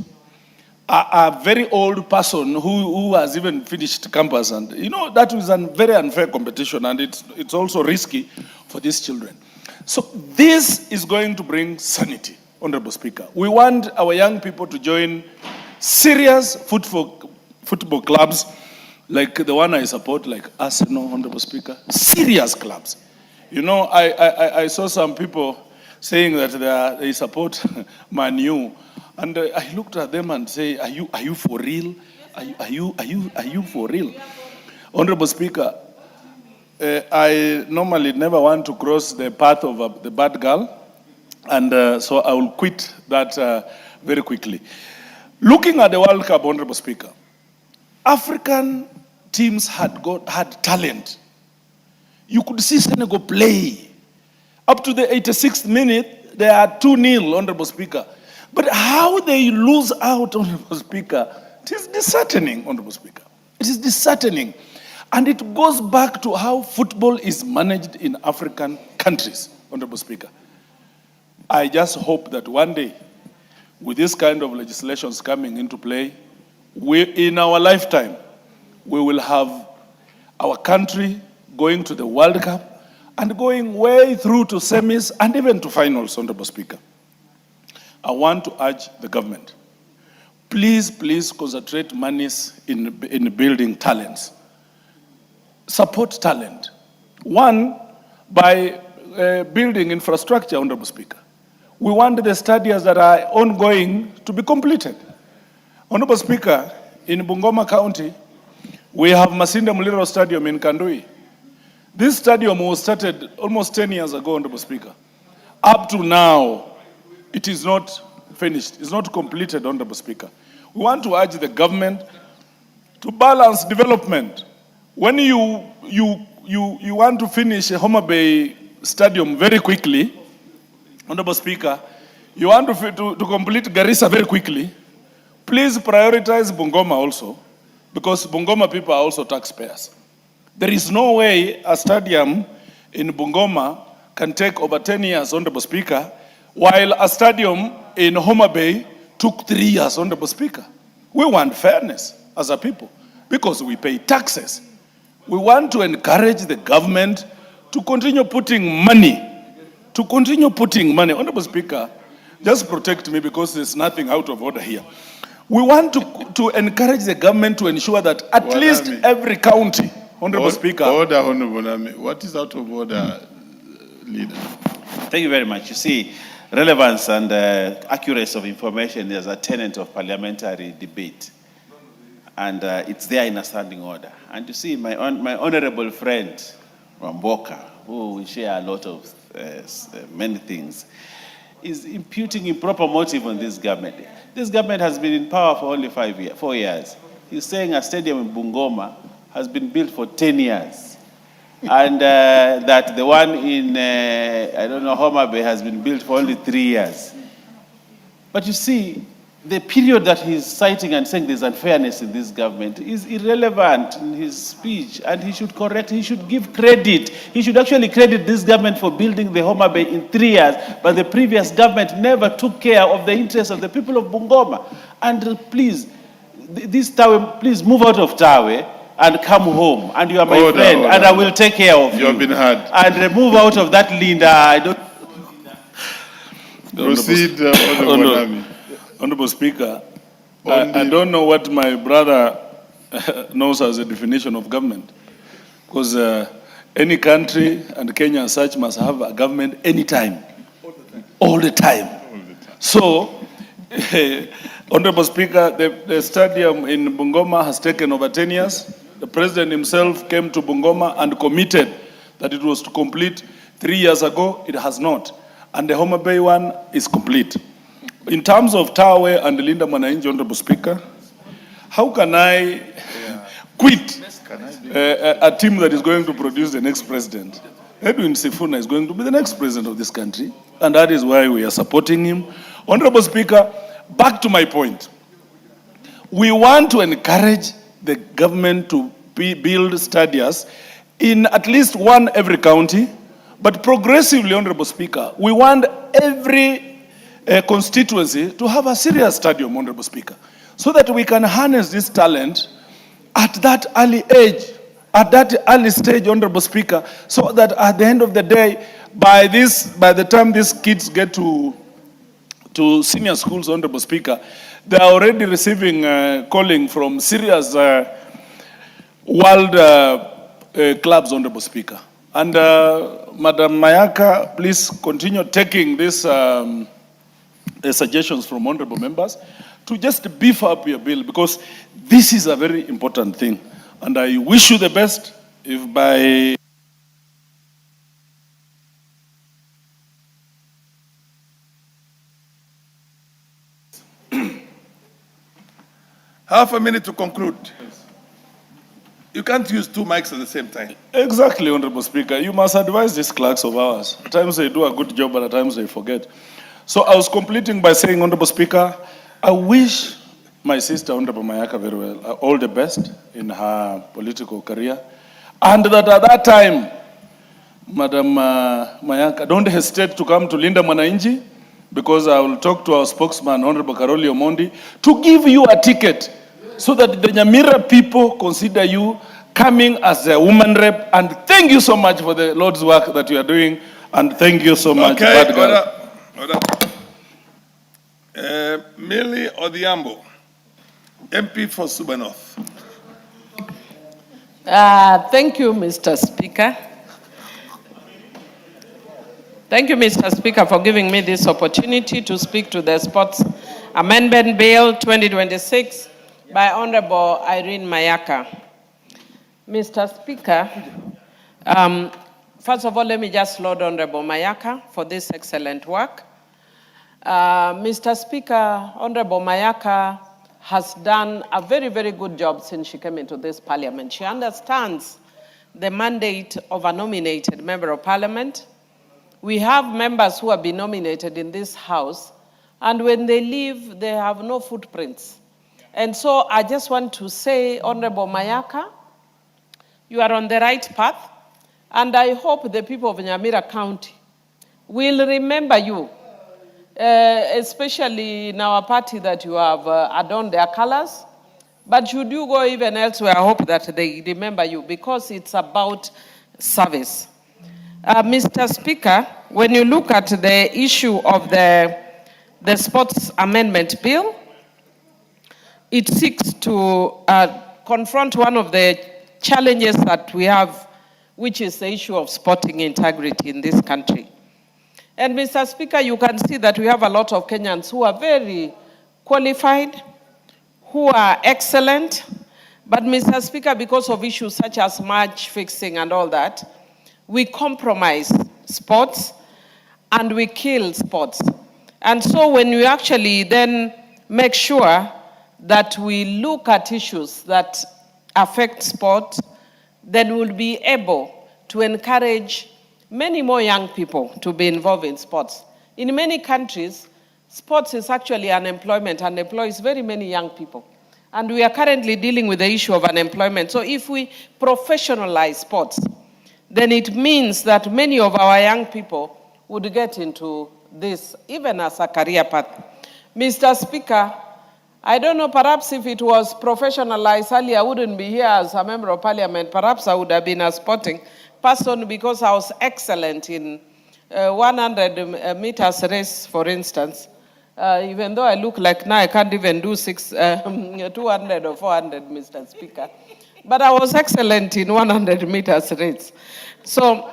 a very old person who has even finished campus, and that is a very unfair competition, and it's also risky for these children. So this is going to bring sanity, Honorable Speaker. We want our young people to join serious football clubs like the one I support, like Arsenal, Honorable Speaker. Serious clubs. I saw some people saying that they support Man U, and I looked at them and say, "Are you for real? Are you for real?" Honorable Speaker, I normally never want to cross the path of the bad girl, and so I will quit that very quickly. Looking at the World Cup, Honorable Speaker, African teams had talent. You could see Senegal play. Up to the 86th minute, they are 2-0, Honorable Speaker. But how they lose out, Honorable Speaker, it is disheartening, Honorable Speaker. It is disheartening. And it goes back to how football is managed in African countries, Honorable Speaker. I just hope that one day, with this kind of legislations coming into play, in our lifetime, we will have our country going to the World Cup and going way through to semis and even to finals, Honorable Speaker. I want to urge the government, please concentrate monies in building talents. Support talent. One, by building infrastructure, Honorable Speaker. We want the studies that are ongoing to be completed. Honorable Speaker, in Bungoma County, we have Masinde Muliro Stadium in Kandui. This stadium was started almost 10 years ago, Honorable Speaker. Up to now, it is not finished. It's not completed, Honorable Speaker. We want to urge the government to balance development. When you want to finish a Homa Bay Stadium very quickly, Honorable Speaker, you want to complete Garissa very quickly, please prioritize Bungoma also, because Bungoma people are also taxpayers. There is no way a stadium in Bungoma can take over 10 years, Honorable Speaker, while a stadium in Homa Bay took 3 years, Honorable Speaker. We want fairness as a people because we pay taxes. We want to encourage the government to continue putting money. Honorable Speaker, just protect me because there's nothing out of order here. We want to encourage the government to ensure that at least every county, Honorable Speaker. Order, Honorable Nami. What is out of order, Leader? Thank you very much. You see, relevance and accuracy of information is a tenet of parliamentary debate. And it's there in a standing order. And you see, my honorable friend, Wamboka, who we share a lot of many things, is imputing improper motive on this government. This government has been in power for only 4 years. He's saying a stadium in Bungoma has been built for 10 years. And that the one in, Homa Bay has been built for only 3 years. But you see, the period that he's citing and saying there's unfairness in this government is irrelevant in his speech, and he should give credit. He should actually credit this government for building the Homa Bay in 3 years, but the previous government never took care of the interests of the people of Bungoma. And please, this Tawe, please move out of Tawe and come home, and you are my friend, and I will take care of you. You have been heard. And move out of that Linda. I don't. Proceed, Honorable Speaker, I don't know what my brother knows as a definition of government, because any country and Kenya as such must have a government anytime, all the time. So, Honorable Speaker, the stadium in Bungoma has taken over 10 years. The president himself came to Bungoma and committed that it was to complete 3 years ago. It has not. And the Homa Bay one is complete. In terms of Tawe and Linda Mwananchi, Honorable Speaker, how can I quit a team that is going to produce the next president? Edwin Sifuna is going to be the next president of this country, and that is why we are supporting him. Honorable Speaker, back to my point. We want to encourage the government to build stadiums in at least one every county, but progressively, Honorable Speaker, we want every constituency to have a serious stadium, Honorable Speaker, so that we can harness this talent at that early age, at that early stage, Honorable Speaker, so that at the end of the day, by the time these kids get to senior schools, Honorable Speaker, they are already receiving calling from serious world clubs, Honorable Speaker. And Madam Mayaka, please continue taking these suggestions from honorable members to just beef up your bill, because this is a very important thing. And I wish you the best. If by half a minute to conclude. You can't use two mics at the same time. Exactly, Honorable Speaker. You must advise these clerks of ours. At times they do a good job, but at times they forget. So I was completing by saying, Honorable Speaker, I wish my sister, Honorable Mayaka, very well, all the best in her political career. And that at that time, Madam Mayaka, don't hesitate to come to Linda Mwananchi, because I will talk to our spokesman, Honorable Karoli Omondi, to give you a ticket so that the Nyamira people consider you coming as a woman rep. And thank you so much for the Lord's work that you are doing. And thank you so much. Okay, order. Millie Odhiambo, MP for Suba North. Thank you, Mr. Speaker. Thank you, Mr. Speaker, for giving me this opportunity to speak to the Sports Amendment Bill 2026 by Honorable Irene Mayaka. Mr. Speaker, first of all, let me just laud Honorable Mayaka for this excellent work. Mr. Speaker, Honorable Mayaka has done a very, very good job since she came into this parliament. She understands the mandate of a nominated member of parliament. We have members who have been nominated in this house, and when they leave, they have no footprints. And so I just want to say, Honorable Mayaka, you are on the right path, and I hope the people of Nyamira County will remember you, especially in our party that you have adorned their colors. But should you go even elsewhere, I hope that they remember you, because it's about service. Mr. Speaker, when you look at the issue of the Sports Amendment Bill, it seeks to confront one of the challenges that we have, which is the issue of sporting integrity in this country. And Mr. Speaker, you can see that we have a lot of Kenyans who are very qualified, who are excellent, but Mr. Speaker, because of issues such as match fixing and all that, we compromise sports and we kill sports. And so when we actually then make sure that we look at issues that affect sport, then we'll be able to encourage many more young people to be involved in sports. In many countries, sports is actually unemployment and employs very many young people. And we are currently dealing with the issue of unemployment. So if we professionalize sports, then it means that many of our young people would get into this, even as a career path. Mr. Speaker, I don't know, perhaps if it was professionalized earlier, I wouldn't be here as a member of parliament. Perhaps I would have been a sporting person because I was excellent in 100 meters race, for instance. Even though I look like now I can't even do 200 or 400, Mr. Speaker. But I was excellent in 100 meters race. So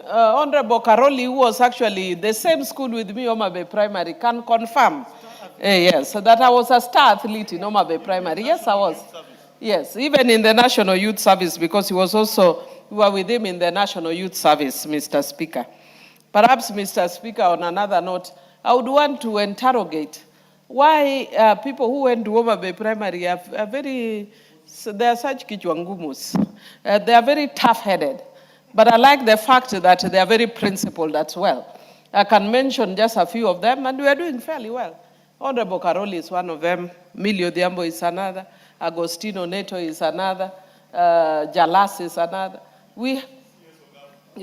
Honorable Karoli, who was actually the same school with me, Homa Bay Primary, can confirm. Yes, so that I was a star athlete in Homa Bay Primary. Yes, I was. Yes, even in the National Youth Service, because we were with him in the National Youth Service, Mr. Speaker. Perhaps, Mr. Speaker, on another note, I would want to interrogate why people who went to Homa Bay Primary are very, they are such kichwangumus. They are very tough-headed. But I like the fact that they are very principled as well. I can mention just a few of them, and we are doing fairly well. Honorable Karoli is one of them. Milio Diambo is another. Agostino Neto is another. Jalas is another.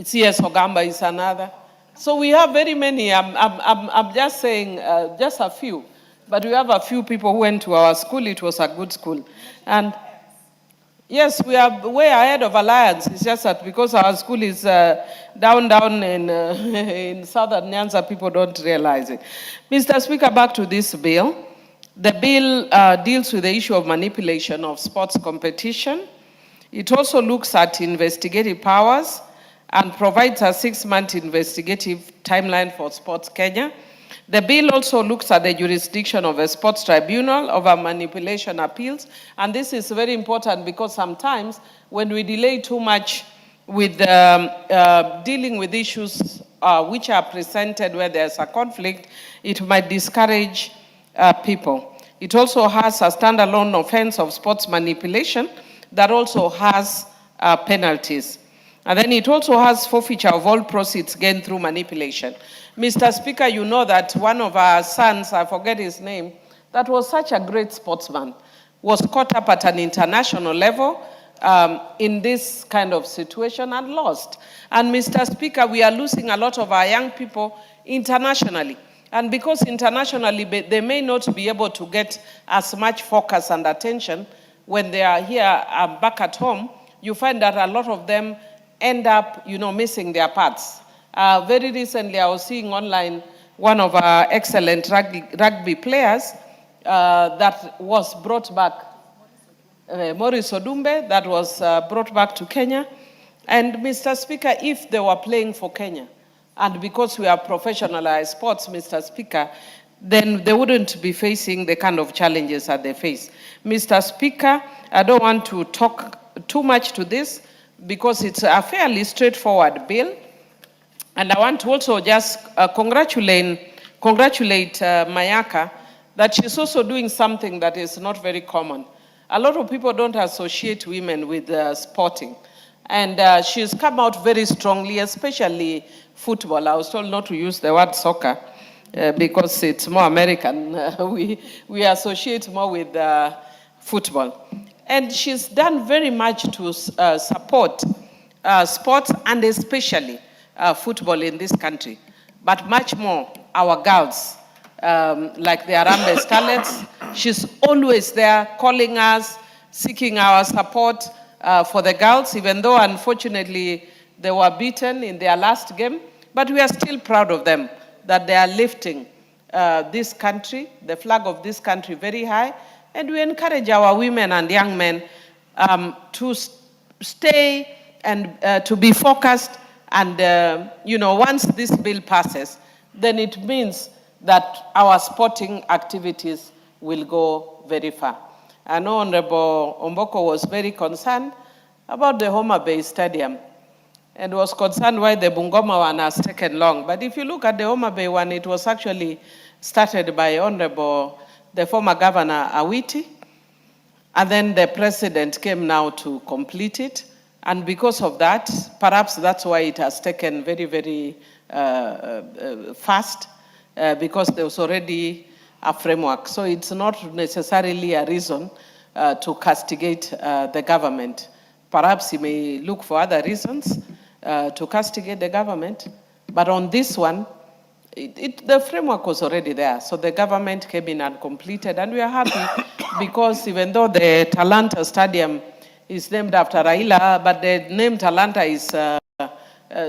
CS Ogamba is another. So we have very many. I'm just saying just a few. But we have a few people who went to our school. It was a good school. And yes, we are way ahead of Alliance. It's just that because our school is down in southern Nyanza, people don't realize it. Mr. Speaker, back to this bill. The bill deals with the issue of manipulation of sports competition. It also looks at investigative powers and provides a 6-month investigative timeline for Sports Kenya. The bill also looks at the jurisdiction of a sports tribunal over manipulation appeals. And this is very important because sometimes when we delay too much with dealing with issues which are presented where there's a conflict, it might discourage people. It also has a standalone offense of sports manipulation that also has penalties. And then it also has forfeiture of all proceeds gained through manipulation. Mr. Speaker, you know that one of our sons, I forget his name, that was such a great sportsman, was caught up at an international level in this kind of situation and lost. And Mr. Speaker, we are losing a lot of our young people internationally. And because internationally they may not be able to get as much focus and attention when they are here back at home, you find that a lot of them end up, missing their paths. Very recently, I was seeing online one of our excellent rugby players that was brought back, Maurice Odumbe, that was brought back to Kenya. And Mr. Speaker, if they were playing for Kenya, and because we are professionalized sports, Mr. Speaker, then they wouldn't be facing the kind of challenges that they face. Mr. Speaker, I don't want to talk too much to this because it's a fairly straightforward bill. And I want to also just congratulate Mayaka that she's also doing something that is not very common. A lot of people don't associate women with sporting. And she's come out very strongly, especially football. I was told not to use the word soccer because it's more American. We associate more with football. And she's done very much to support sports and especially football in this country. But much more, our girls, like the Harambee Starlets, she's always there calling us, seeking our support for the girls, even though unfortunately they were beaten in their last game. But we are still proud of them, that they are lifting this country, the flag of this country very high. And we encourage our women and young men to stay and to be focused. And, once this bill passes, then it means that our sporting activities will go very far. I know Honorable Omboko was very concerned about the Homa Bay Stadium and was concerned why the Bungoma one has taken long. But if you look at the Homa Bay one, it was actually started by the former Governor Awiti, and then the President came now to complete it. And because of that, perhaps that's why it has taken very, very fast, because there was already a framework. So it's not necessarily a reason to castigate the government. Perhaps he may look for other reasons to castigate the government. But on this one, the framework was already there. So the government came in and completed. And we are happy because even though the Talanta Stadium is named after Raila, but the name Talanta is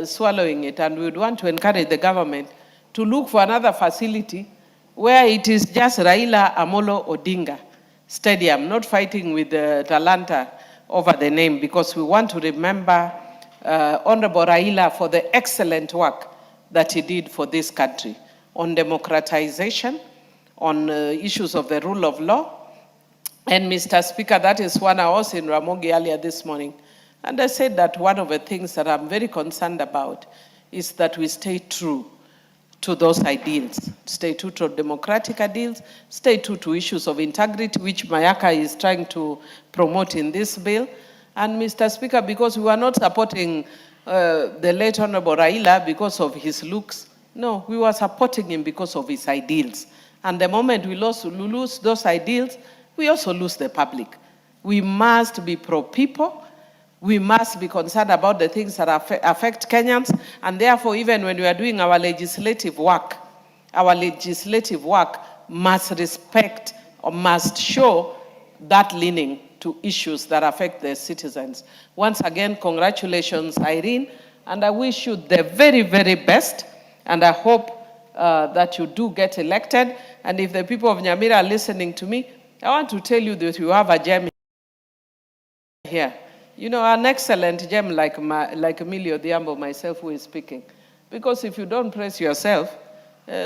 swallowing it. And we would want to encourage the government to look for another facility where it is just Raila Amolo Odinga Stadium, not fighting with Talanta over the name, because we want to remember Honorable Raila for the excellent work that he did for this country on democratization, on issues of the rule of law. And Mr. Speaker, that is one I was in Ramogi earlier this morning. And I said that one of the things that I'm very concerned about is that we stay true to those ideals, stay true to democratic ideals, stay true to issues of integrity, which Mayaka is trying to promote in this bill. And Mr. Speaker, because we are not supporting the late Honorable Raila because of his looks, no, we were supporting him because of his ideals. And the moment we lose those ideals, we also lose the public. We must be pro-people. We must be concerned about the things that affect Kenyans, and therefore, even when we are doing our legislative work must respect or must show that leaning to issues that affect the citizens. Once again, congratulations, Irene, and I wish you the very, very best, and I hope that you do get elected. And if the people of Nyamira are listening to me, I want to tell you that you have a gem here. You know, an excellent gem like Emilio Diambo, myself, who is speaking. Because if you don't praise yourself,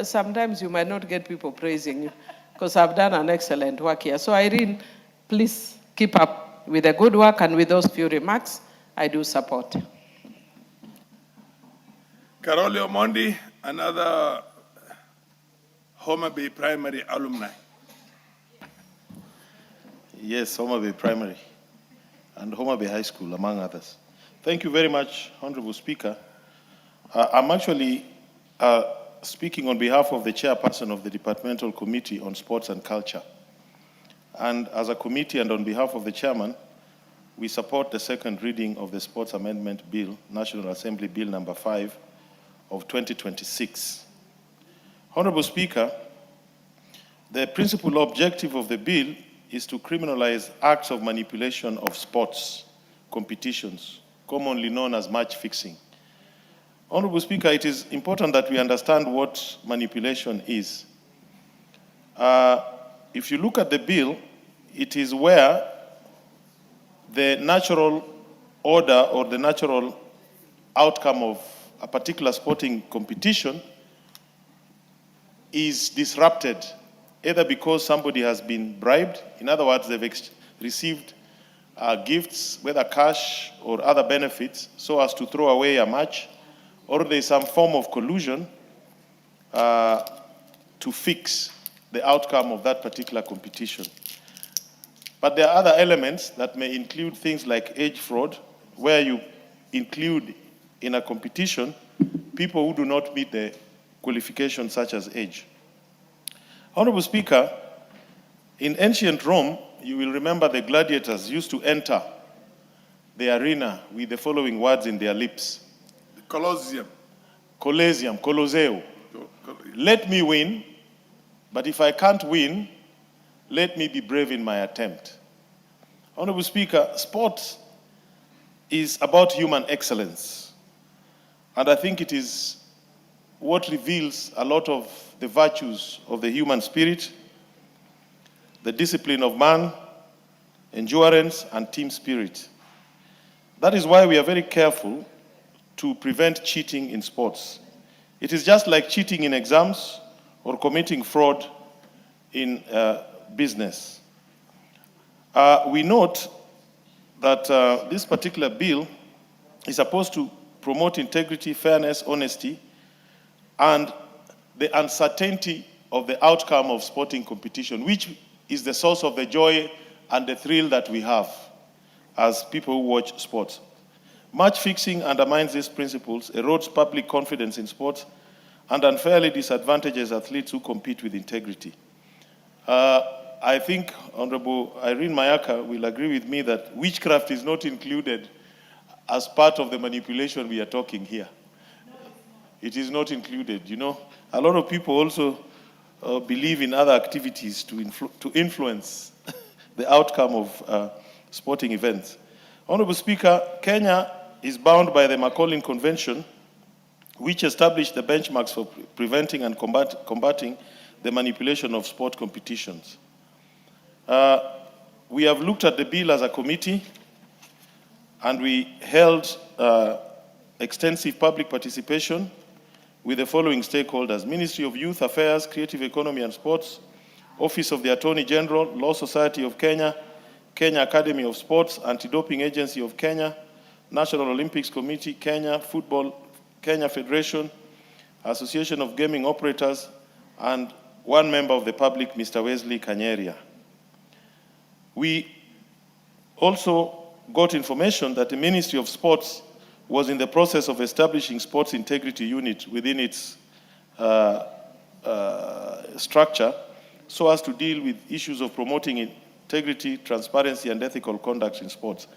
sometimes you might not get people praising you. Because I've done an excellent work here. So Irene, please keep up with the good work, and with those few remarks, I do support. Carole Omondi, another Homa Bay Primary alumni. Yes, Homa Bay Primary and Homa Bay High School, among others. Thank you very much, Honorable Speaker. I'm actually speaking on behalf of the chairperson of the Departmental Committee on Sports and Culture. And as a committee and on behalf of the chairman, we support the second reading of the Sports Amendment Bill, National Assembly Bill number 5 of 2026. Honorable Speaker, the principal objective of the bill is to criminalize acts of manipulation of sports competitions, commonly known as match fixing. Honorable Speaker, it is important that we understand what manipulation is. If you look at the bill, it is where the natural order or the natural outcome of a particular sporting competition is disrupted, either because somebody has been bribed, in other words, they've received gifts, whether cash or other benefits, so as to throw away a match, or there's some form of collusion to fix the outcome of that particular competition. But there are other elements that may include things like age fraud, where you include in a competition people who do not meet the qualifications such as age. Honorable Speaker, in ancient Rome, you will remember the gladiators used to enter the arena with the following words in their lips. The Colosseum. Colosseo. Let me win, but if I can't win, let me be brave in my attempt. Honorable Speaker, sport is about human excellence. And I think it is what reveals a lot of the virtues of the human spirit, the discipline of man, endurance, and team spirit. That is why we are very careful to prevent cheating in sports. It is just like cheating in exams or committing fraud in business. We note that this particular bill is supposed to promote integrity, fairness, honesty, and the uncertainty of the outcome of sporting competition, which is the source of the joy and the thrill that we have as people who watch sports. Match fixing undermines these principles, erodes public confidence in sports, and unfairly disadvantages athletes who compete with integrity. I think Honorable Irene Mayaka will agree with me that witchcraft is not included as part of the manipulation we are talking here. It is not included. You know, a lot of people also believe in other activities to influence the outcome of sporting events. Honorable Speaker, Kenya is bound by the Macaulay Convention, which established the benchmarks for preventing and combating the manipulation of sport competitions. We have looked at the bill as a committee, and we held extensive public participation with the following stakeholders: Ministry of Youth Affairs, Creative Economy and Sports, Office of the Attorney General, Law Society of Kenya, Kenya Academy of Sports, Anti-Doping Agency of Kenya, National Olympics Committee, Kenya, Football, Kenya Federation, Association of Gaming Operators, and one member of the public, Mr. Wesley Kanyeria. We also got information that the Ministry of Sports was in the process of establishing sports integrity unit within its structure so as to deal with issues of promoting integrity, transparency, and ethical conduct in sports.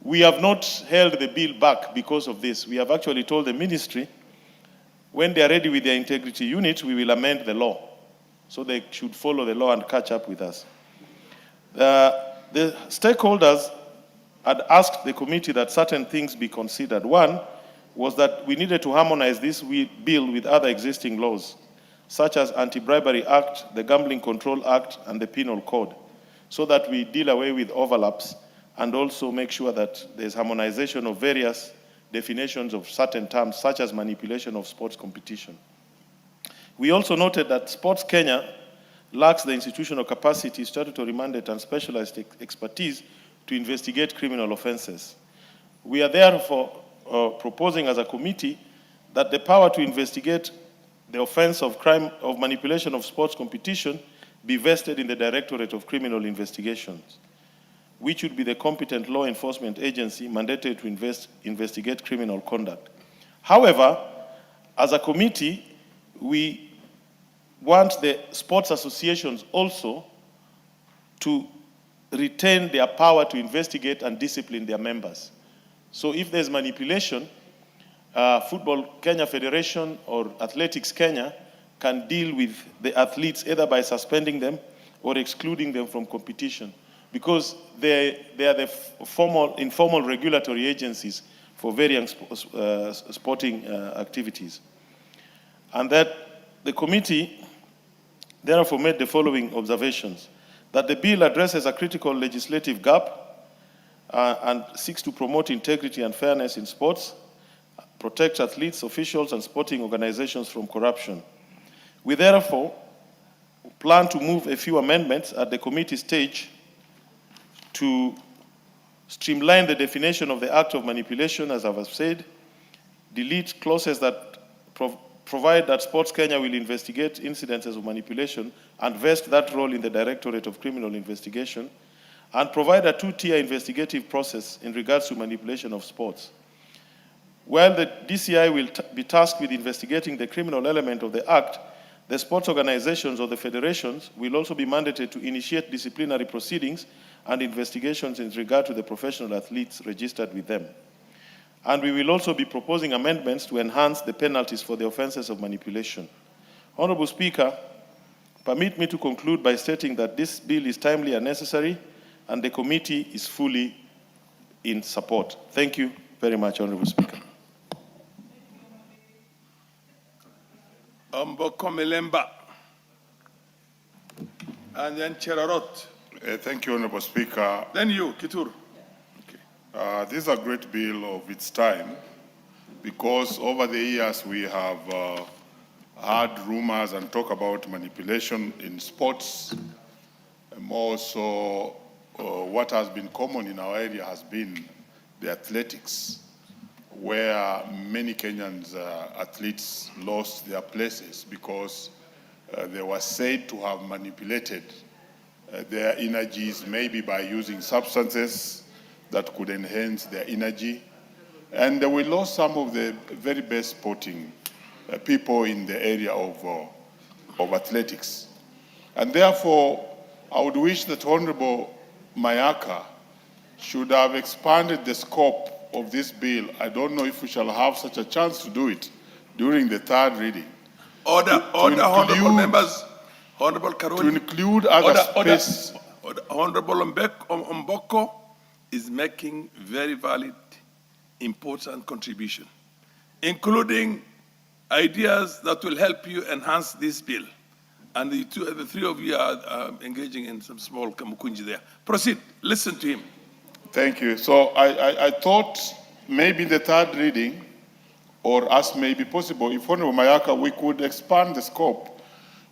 We have not held the bill back because of this. We have actually told the ministry, when they are ready with their integrity unit, we will amend the law. So they should follow the law and catch up with us. The stakeholders had asked the committee that certain things be considered. One was that we needed to harmonize this bill with other existing laws, such as Anti-Bribery Act, the Gambling Control Act, and the Penal Code, so that we deal away with overlaps and also make sure that there's harmonization of various definitions of certain terms, such as manipulation of sports competition. We also noted that Sports Kenya lacks the institutional capacity, statutory mandate, and specialized expertise to investigate criminal offenses. We are therefore proposing as a committee that the power to investigate the offense of crime of manipulation of sports competition be vested in the Directorate of Criminal Investigations, which would be the competent law enforcement agency mandated to investigate criminal conduct. However, as a committee, we want the sports associations also to retain their power to investigate and discipline their members. So if there's manipulation, Football Kenya Federation or Athletics Kenya can deal with the athletes either by suspending them or excluding them from competition, because they are the informal regulatory agencies for varying sporting activities. And that the committee therefore made the following observations: that the bill addresses a critical legislative gap and seeks to promote integrity and fairness in sports, protect athletes, officials, and sporting organizations from corruption. We therefore plan to move a few amendments at the committee stage to streamline the definition of the act of manipulation, as I've said, delete clauses that provide that Sports Kenya will investigate incidences of manipulation and vest that role in the Directorate of Criminal Investigation, and provide a two-tier investigative process in regards to manipulation of sports. While the DCI will be tasked with investigating the criminal element of the act, the sports organizations or the federations will also be mandated to initiate disciplinary proceedings and investigations in regard to the professional athletes registered with them. And we will also be proposing amendments to enhance the penalties for the offenses of manipulation. Honorable Speaker, permit me to conclude by stating that this bill is timely and necessary, and the committee is fully in support. Thank you very much, Honorable Speaker. Mboko Melemba. And then Cherarot. Thank you, Honorable Speaker. Then you, Kituru. This is a great bill of its time, because over the years we have heard rumors and talk about manipulation in sports. More so, what has been common in our area has been the athletics, where many Kenyans athletes lost their places because they were said to have manipulated their energies, maybe by using substances that could enhance their energy. And we lost some of the very best sporting people in the area of athletics. And therefore, I would wish that Honorable Mayaka should have expanded the scope of this bill. I don't know if we shall have such a chance to do it during the third reading. Order, honorable members. Honorable Karuni. To include other space. Honorable Mboko is making very valid, important contribution, including ideas that will help you enhance this bill. And the three of you are engaging in some small kamukunji there. Proceed, listen to him. Thank you. So I thought maybe the third reading, or as may be possible, if Honorable Mayaka, we could expand the scope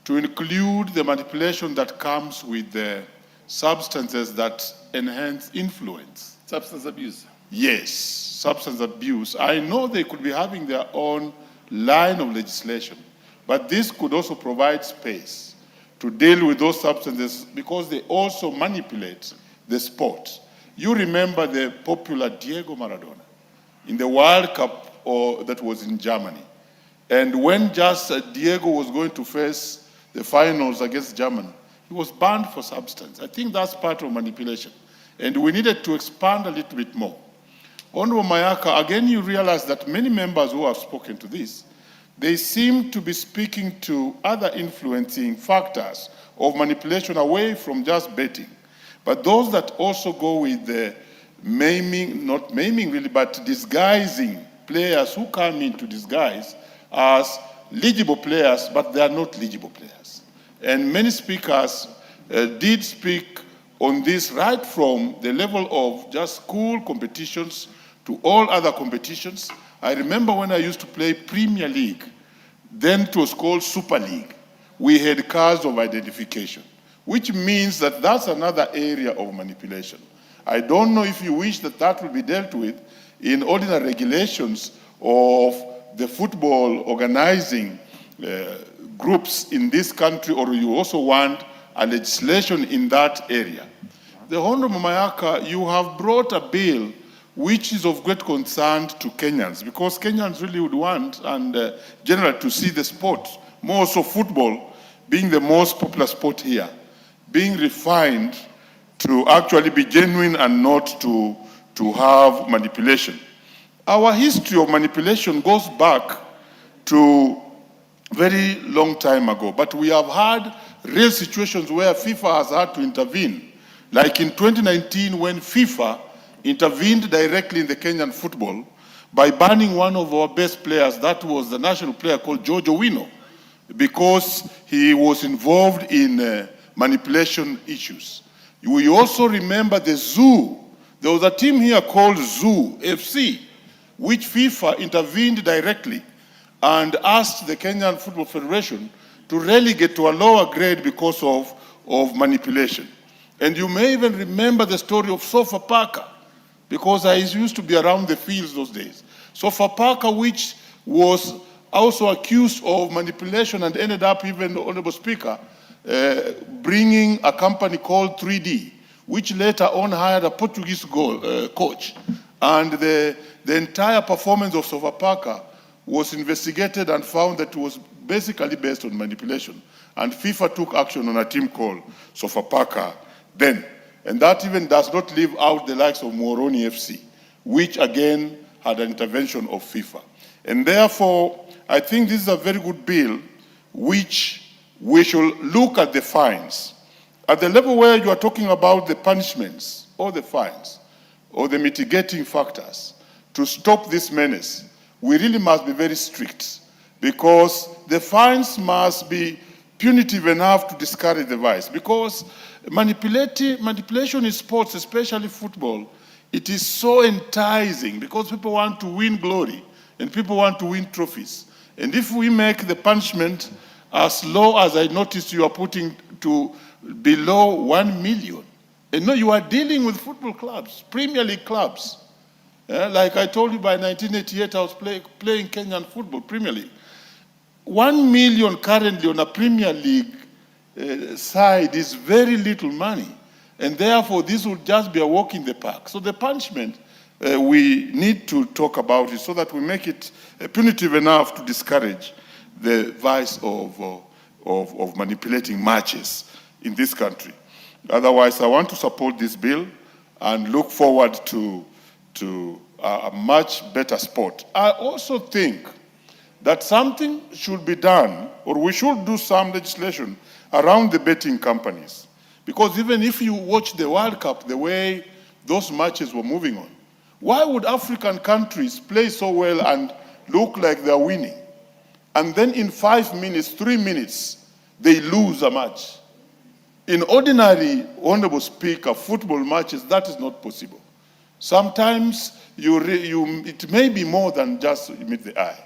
to include the manipulation that comes with the substances that enhance influence. Substance abuse. Yes, substance abuse. I know they could be having their own line of legislation. But this could also provide space to deal with those substances because they also manipulate the sport. You remember the popular Diego Maradona in the World Cup that was in Germany. And when just Diego was going to face the finals against Germany, he was banned for substance. I think that's part of manipulation. And we needed to expand a little bit more. Honorable Mayaka, again, you realize that many members who have spoken to this, they seem to be speaking to other influencing factors of manipulation away from just betting. But those that also go with the maiming, not maiming really, but disguising players who come in to disguise as legible players, but they are not legible players. And many speakers did speak on this right from the level of just school competitions to all other competitions. I remember when I used to play Premier League, then it was called Super League. We had cards of identification, which means that that's another area of manipulation. I don't know if you wish that that will be dealt with in ordinary regulations of the football organizing groups in this country, or you also want a legislation in that area. The Honorable Mayaka, you have brought a bill which is of great concern to Kenyans, because Kenyans really would want, and generally, to see the sport, more so football, being the most popular sport here, being refined to actually be genuine and not to have manipulation. Our history of manipulation goes back to very long time ago, but we have had real situations where FIFA has had to intervene. Like in 2019, when FIFA intervened directly in the Kenyan football by banning one of our best players, that was the national player called George Owino, because he was involved in manipulation issues. We also remember the Zoo. There was a team here called Zoo FC, which FIFA intervened directly and asked the Kenyan Football Federation to relegate to a lower grade because of manipulation. And you may even remember the story of Sofapaka, because I used to be around the fields those days. Sofapaka, which was also accused of manipulation and ended up, even the Honorable Speaker, bringing a company called 3D, which later on hired a Portuguese coach. And the entire performance of Sofapaka was investigated and found that it was basically based on manipulation. And FIFA took action on a team called Sofapaka then. And that even does not leave out the likes of Moroni FC, which again had an intervention of FIFA. And therefore, I think this is a very good bill, which we should look at the fines. At the level where you are talking about the punishments, or the fines, or the mitigating factors, to stop this menace, we really must be very strict, because the fines must be punitive enough to discourage the vice. Because manipulation in sports, especially football, it is so enticing, because people want to win glory and people want to win trophies. And if we make the punishment as low as I noticed you are putting to below 1 million, and no, you are dealing with football clubs, Premier League clubs. Like I told you, by 1988, I was playing Kenyan football, Premier League. 1 million currently on a Premier League side is very little money. And therefore, this will just be a walk in the park. So the punishment, we need to talk about it so that we make it punitive enough to discourage the vice of manipulating matches in this country. Otherwise, I want to support this bill and look forward to a much better sport. I also think that something should be done, or we should do some legislation around the betting companies. Because even if you watch the World Cup, the way those matches were moving on, why would African countries play so well and look like they're winning? And then in 5 minutes, 3 minutes, they lose a match. In ordinary, Honorable Speaker, football matches, that is not possible. Sometimes it may be more than just meet the eye.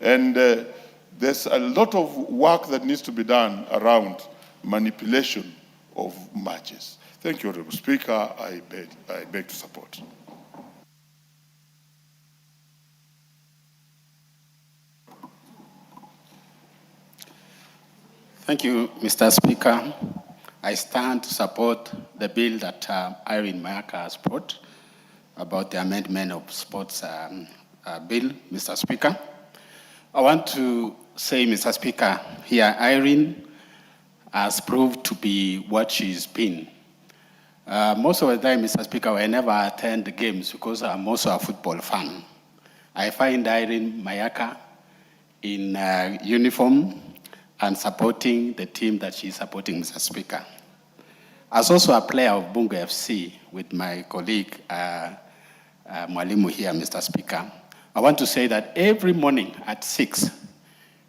And there's a lot of work that needs to be done around manipulation of matches. Thank you, Honorable Speaker. I beg to support. Thank you, Mr. Speaker. I stand to support the bill that Irene Mayaka has brought about the amendment of sports bill, Mr. Speaker. I want to say, Mr. Speaker, here Irene has proved to be what she's been. Most of the time, Mr. Speaker, I never attend the games because I'm also a football fan. I find Irene Mayaka in uniform and supporting the team that she's supporting, Mr. Speaker. As also a player of Bunga FC with my colleague, Mwalimu here, Mr. Speaker, I want to say that every morning at 6,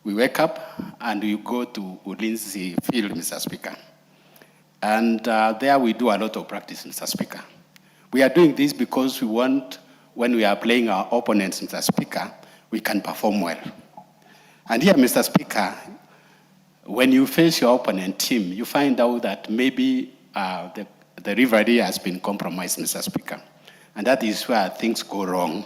we wake up and we go to Ulinzi Field, Mr. Speaker. And there we do a lot of practice, Mr. Speaker. We are doing this because we want, when we are playing our opponents, Mr. Speaker, we can perform well. And here, Mr. Speaker, when you face your opponent team, you find out that maybe the rivalry has been compromised, Mr. Speaker. And that is where things go wrong.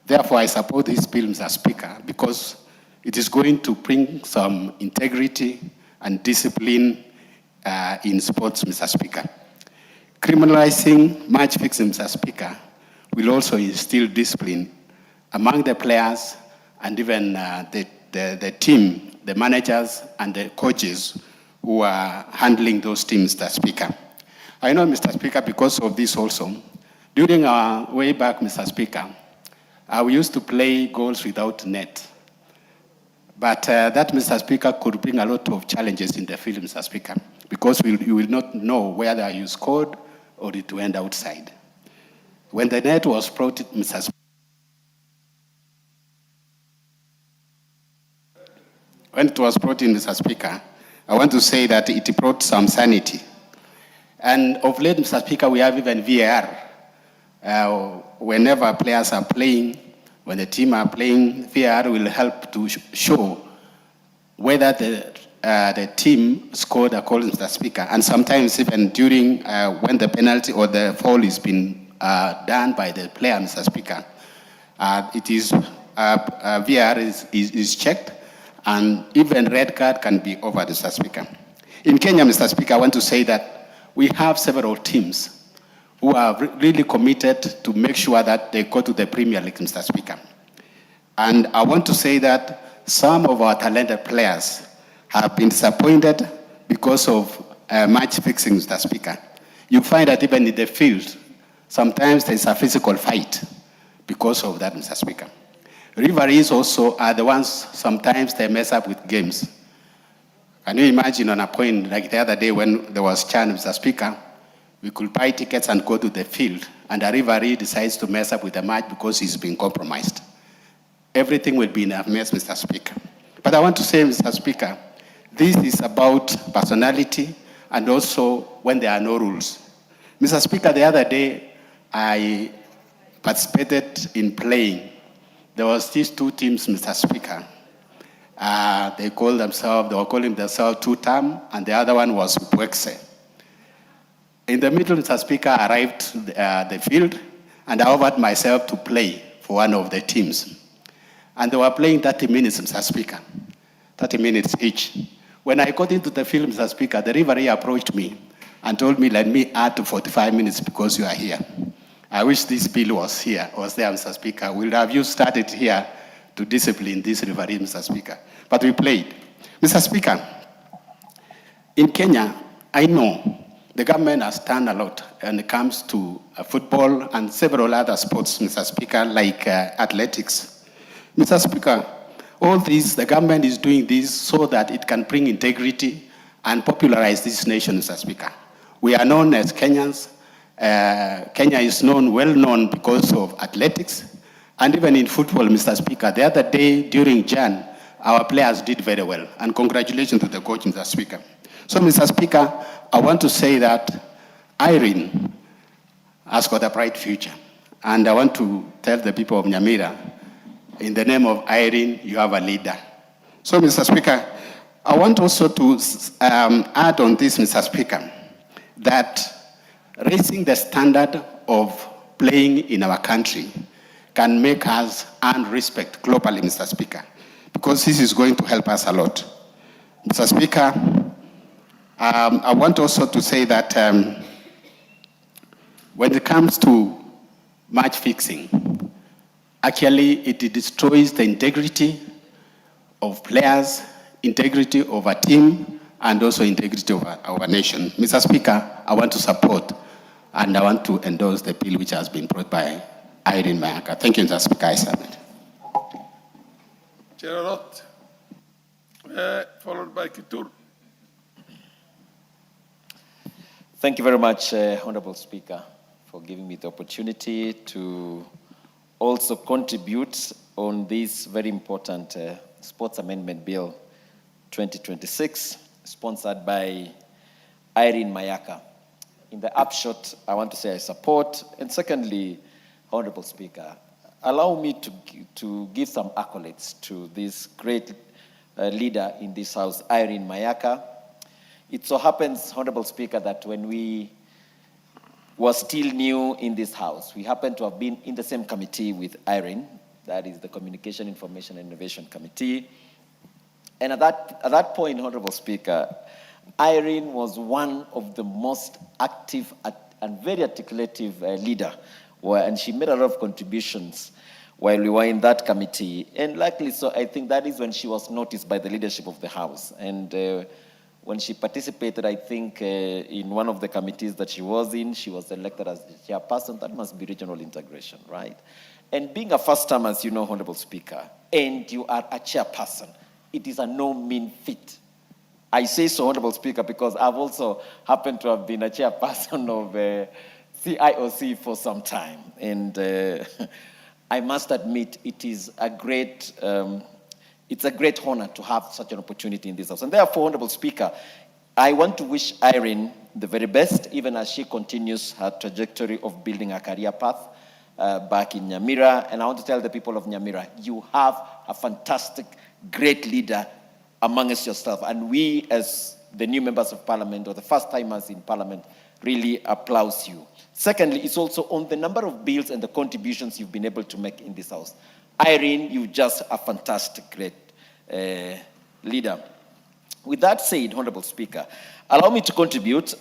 Therefore, I support this bill, Mr. Speaker, because it is going to bring some integrity and discipline in sports, Mr. Speaker. Criminalizing match fixing, Mr. Speaker, will also instill discipline among the players and even the team, the managers and the coaches who are handling those teams, Mr. Speaker. I know, Mr. Speaker, because of this also, during our way back, Mr. Speaker, we used to play goals without net. But that, Mr. Speaker, could bring a lot of challenges in the field, Mr. Speaker, because you will not know whether you scored or it went outside. When the net was brought, Mr. Speaker, when it was brought in, Mr. Speaker, I want to say that it brought some sanity. And of late, Mr. Speaker, we have even VAR. Whenever players are playing, when the team are playing, VAR will help to show whether the team scored according to the Speaker. And sometimes even during when the penalty or the foul is been done by the player, Mr. Speaker, it is VAR is checked, and even red card can be over, Mr. Speaker. In Kenya, Mr. Speaker, I want to say that we have several teams who are really committed to make sure that they go to the Premier League, Mr. Speaker. And I want to say that some of our talented players have been disappointed because of match fixing, Mr. Speaker. You find that even in the field, sometimes there's a physical fight because of that, Mr. Speaker. Referees also are the ones, sometimes they mess up with games. Can you imagine on a point like the other day when there was Chan, Mr. Speaker, we could buy tickets and go to the field, and a referee decides to mess up with the match because he's been compromised. Everything will be in a mess, Mr. Speaker. But I want to say, Mr. Speaker, this is about personality and also when there are no rules. Mr. Speaker, the other day, I participated in playing. There was these two teams, Mr. Speaker. They were calling themselves Two-Term, and the other one was Pwekse. In the middle, Mr. Speaker, I arrived the field, and I offered myself to play for one of the teams. And they were playing 30 minutes, Mr. Speaker, 30 minutes each. When I got into the field, Mr. Speaker, the referee approached me and told me, let me add to 45 minutes because you are here. I wish this bill was there, Mr. Speaker. We'll have you started here to discipline this referee, Mr. Speaker. But we played. Mr. Speaker, in Kenya, I know the government has done a lot when it comes to football and several other sports, Mr. Speaker, like athletics. Mr. Speaker, all this, the government is doing this so that it can bring integrity and popularize this nation, Mr. Speaker. We are known as Kenyans. Kenya is well known because of athletics, and even in football, Mr. Speaker. The other day during Jan, our players did very well, and congratulations to the coach, Mr. Speaker. So, Mr. Speaker, I want to say that Irene has got a bright future, and I want to tell the people of Nyamira, in the name of Irene, you have a leader. So, Mr. Speaker, I want also to add on this, Mr. Speaker, that raising the standard of playing in our country can make us earn respect globally, Mr. Speaker, because this is going to help us a lot. Mr. Speaker, I want also to say that when it comes to match fixing, actually it destroys the integrity of players, integrity of a team, and also integrity of our nation. Mr. Speaker, I want to support and I want to endorse the bill which has been brought by Irene Mayaka. Thank you, Mr. Speaker. I submit. Chair Roth, followed by Kitur. Thank you very much, Honorable Speaker, for giving me the opportunity to also contribute on this very important Sports Amendment Bill 2026, sponsored by Irene Mayaka. In the upshot, I want to say I support. And secondly, Honorable Speaker, allow me to give some accolades to this great leader in this House, Irene Mayaka. It so happens, Honorable Speaker, that when we were still new in this House, we happened to have been in the same committee with Irene, that is the Communication, Information, and Innovation Committee. And at that point, Honorable Speaker, Irene was one of the most active and very articulative leader, and she made a lot of contributions while we were in that committee. And likely so, I think that is when she was noticed by the leadership of the House. And when she participated, I think, in one of the committees that she was in, she was elected as the chairperson. That must be regional integration, right? And being a first time, as you know, Honorable Speaker, and you are a chairperson, it is a no mean feat. I say so, Honorable Speaker, because I've also happened to have been a chairperson of CIOC for some time. And I must admit, it is a great, it's a great honor to have such an opportunity in this House. And therefore, Honorable Speaker, I want to wish Irene the very best, even as she continues her trajectory of building a career path back in Nyamira. And I want to tell the people of Nyamira, you have a fantastic, great leader amongst yourself. And we, as the new members of Parliament, or the first timers in Parliament, really applause you. Secondly, it's also on the number of bills and the contributions you've been able to make in this House. Irene, you're just a fantastic, great leader. With that said, Honorable Speaker, allow me to contribute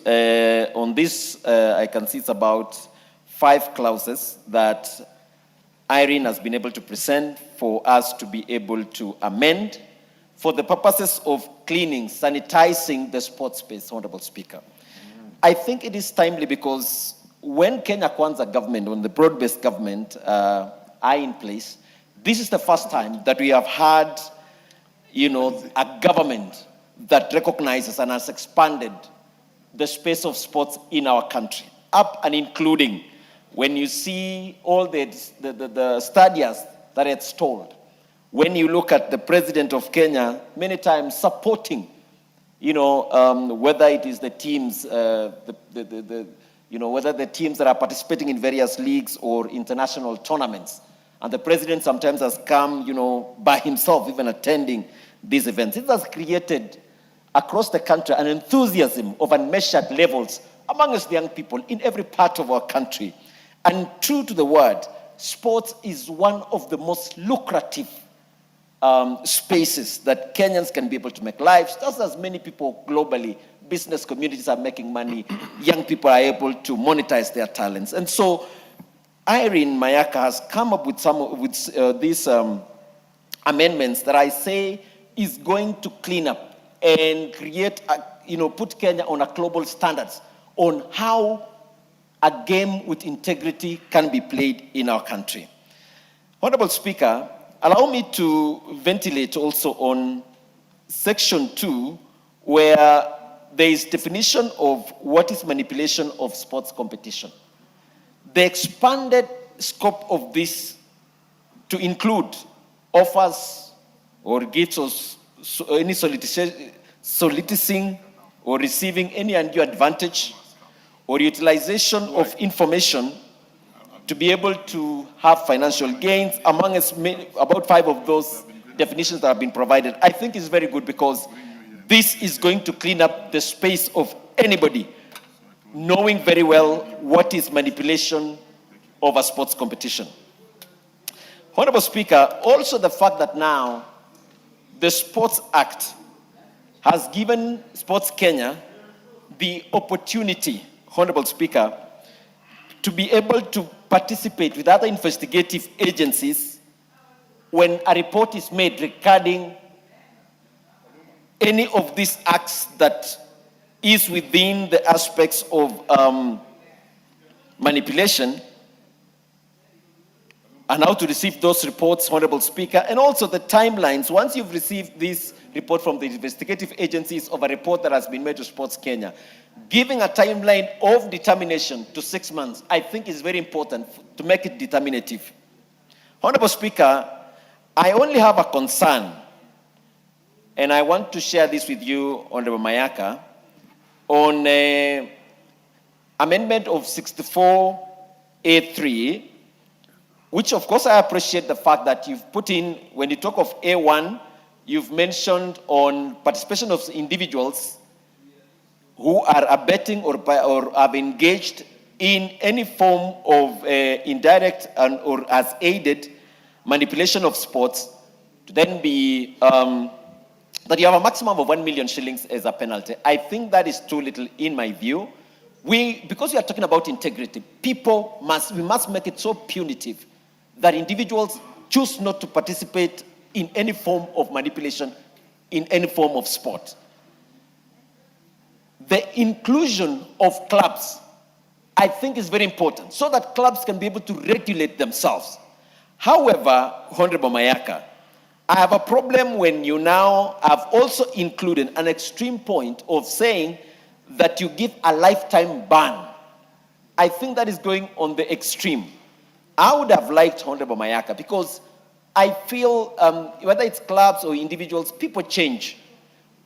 on this. I can see it's about 5 clauses that Irene has been able to present for us to be able to amend for the purposes of cleaning, sanitizing the sports space, Honorable Speaker. I think it is timely because when Kenya Kwanza government, when the broad-based government are in place, this is the first time that we have had, a government that recognizes and has expanded the space of sports in our country, up and including when you see all the stadiums that are installed. When you look at the president of Kenya, many times supporting, whether it is the teams, whether the teams that are participating in various leagues or international tournaments. And the president sometimes has come, by himself, even attending these events. It has created across the country an enthusiasm of unmeasured levels amongst the young people in every part of our country. And true to the word, sports is one of the most lucrative spaces that Kenyans can be able to make lives. Just as many people globally, business communities are making money, young people are able to monetize their talents. And so Irene Mayaka has come up with these amendments that I say is going to clean up and create, put Kenya on a global standards on how a game with integrity can be played in our country. Honorable Speaker, allow me to ventilate also on Section 2, where there is definition of what is manipulation of sports competition. The expanded scope of this to include offers or gifts or any soliciting or receiving any undue advantage or utilization of information to be able to have financial gains, among about 5 of those definitions that have been provided, I think is very good because this is going to clean up the space of anybody knowing very well what is manipulation of a sports competition. Honorable Speaker, also the fact that now the Sports Act has given Sports Kenya the opportunity, Honorable Speaker, to be able to participate with other investigative agencies when a report is made regarding any of these acts that is within the aspects of manipulation, and how to receive those reports, Honorable Speaker, and also the timelines. Once you've received this report from the investigative agencies of a report that has been made to Sports Kenya, giving a timeline of determination to 6 months, I think is very important to make it determinative. Honorable Speaker, I only have a concern, and I want to share this with you, Honorable Mayaka, on amendment of 64A3, which of course I appreciate the fact that you've put in, when you talk of A1, you've mentioned on participation of individuals who are abetting or have engaged in any form of indirect or as aided manipulation of sports, to then be, that you have a maximum of 1 million shillings as a penalty. I think that is too little in my view. Because we are talking about integrity, we must make it so punitive that individuals choose not to participate in any form of manipulation, in any form of sport. The inclusion of clubs, I think, is very important, so that clubs can be able to regulate themselves. However, Honorable Mayaka, I have a problem when you now have also included an extreme point of saying that you give a lifetime ban. I think that is going on the extreme. I would have liked, Honorable Mayaka, because I feel whether it's clubs or individuals, people change.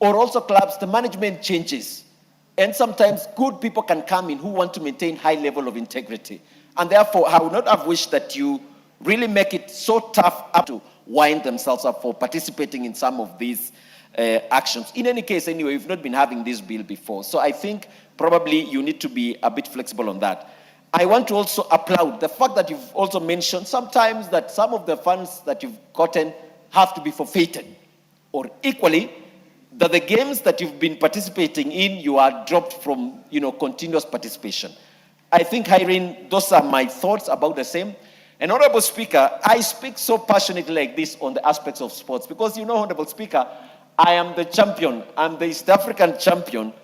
Or also clubs, the management changes. And sometimes good people can come in who want to maintain high level of integrity. And therefore, I would not have wished that you really make it so tough up to wind themselves up for participating in some of these actions. In any case, anyway, we've not been having this bill before. So I think probably you need to be a bit flexible on that. I want to also applaud the fact that you've also mentioned sometimes that some of the funds that you've gotten have to be forfeited. Or equally, that the games that you've been participating in, you are dropped from, continuous participation. I think, Irene, those are my thoughts about the same. And Honorable Speaker, I speak so passionately like this on the aspects of sports because, Honorable Speaker, I am the champion. I'm the East African champion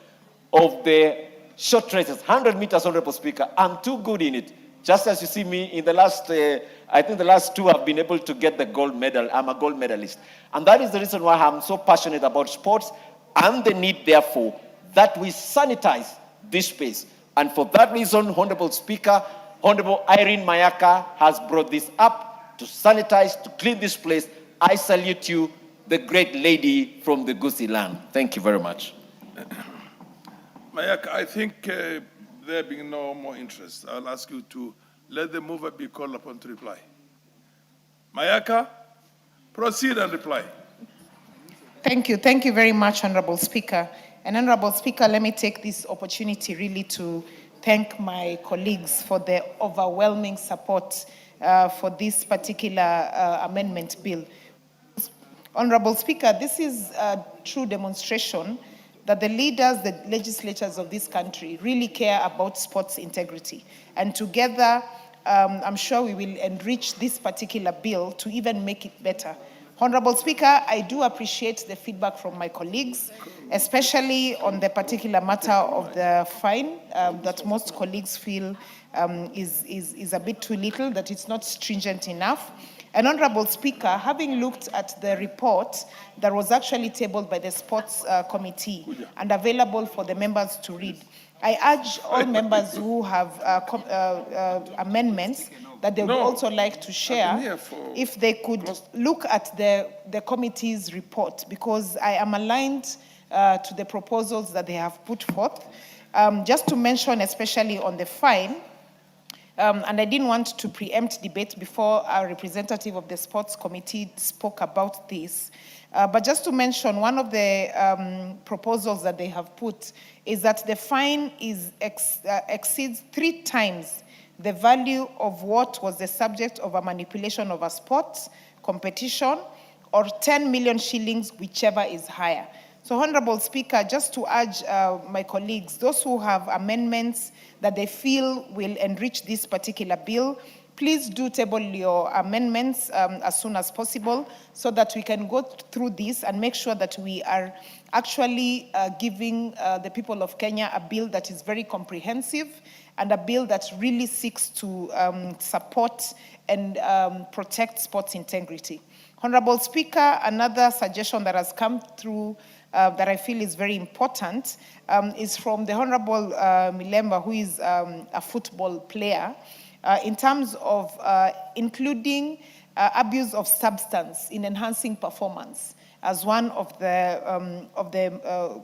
of the short races, 100 meters, Honorable Speaker. I'm too good in it. Just as you see me in the last, I think the last two I've been able to get the gold medal. I'm a gold medalist. And that is the reason why I'm so passionate about sports and the need, therefore, that we sanitize this space. And for that reason, Honorable Speaker, Honorable Irene Mayaka has brought this up to sanitize, to clean this place. I salute you, the great lady from the Gusii land. Thank you very much. Mayaka, I think there being no more interest, I'll ask you to let the mover be called upon to reply. Mayaka, proceed and reply. Thank you. Thank you very much, Honorable Speaker. And Honorable Speaker, let me take this opportunity really to thank my colleagues for their overwhelming support for this particular amendment bill. Honorable Speaker, this is a true demonstration that the leaders, the legislatures of this country really care about sports integrity. And together, I'm sure we will enrich this particular bill to even make it better. Honorable Speaker, I do appreciate the feedback from my colleagues, especially on the particular matter of the fine that most colleagues feel is a bit too little, that it's not stringent enough. And Honorable Speaker, having looked at the report that was actually tabled by the Sports Committee and available for the members to read, I urge all members who have amendments that they would also like to share, if they could look at the committee's report, because I am aligned to the proposals that they have put forth. Just to mention, especially on the fine, and I didn't want to preempt debate before our representative of the Sports Committee spoke about this. But just to mention, one of the proposals that they have put is that the fine exceeds 3 times the value of what was the subject of a manipulation of a sports competition, or 10 million shillings, whichever is higher. So, Honorable Speaker, just to urge my colleagues, those who have amendments that they feel will enrich this particular bill, please do table your amendments as soon as possible so that we can go through this and make sure that we are actually giving the people of Kenya a bill that is very comprehensive and a bill that really seeks to support and protect sports integrity. Honorable Speaker, another suggestion that has come through that I feel is very important is from the Honorable Milemba, who is a football player, in terms of including abuse of substance in enhancing performance as one of the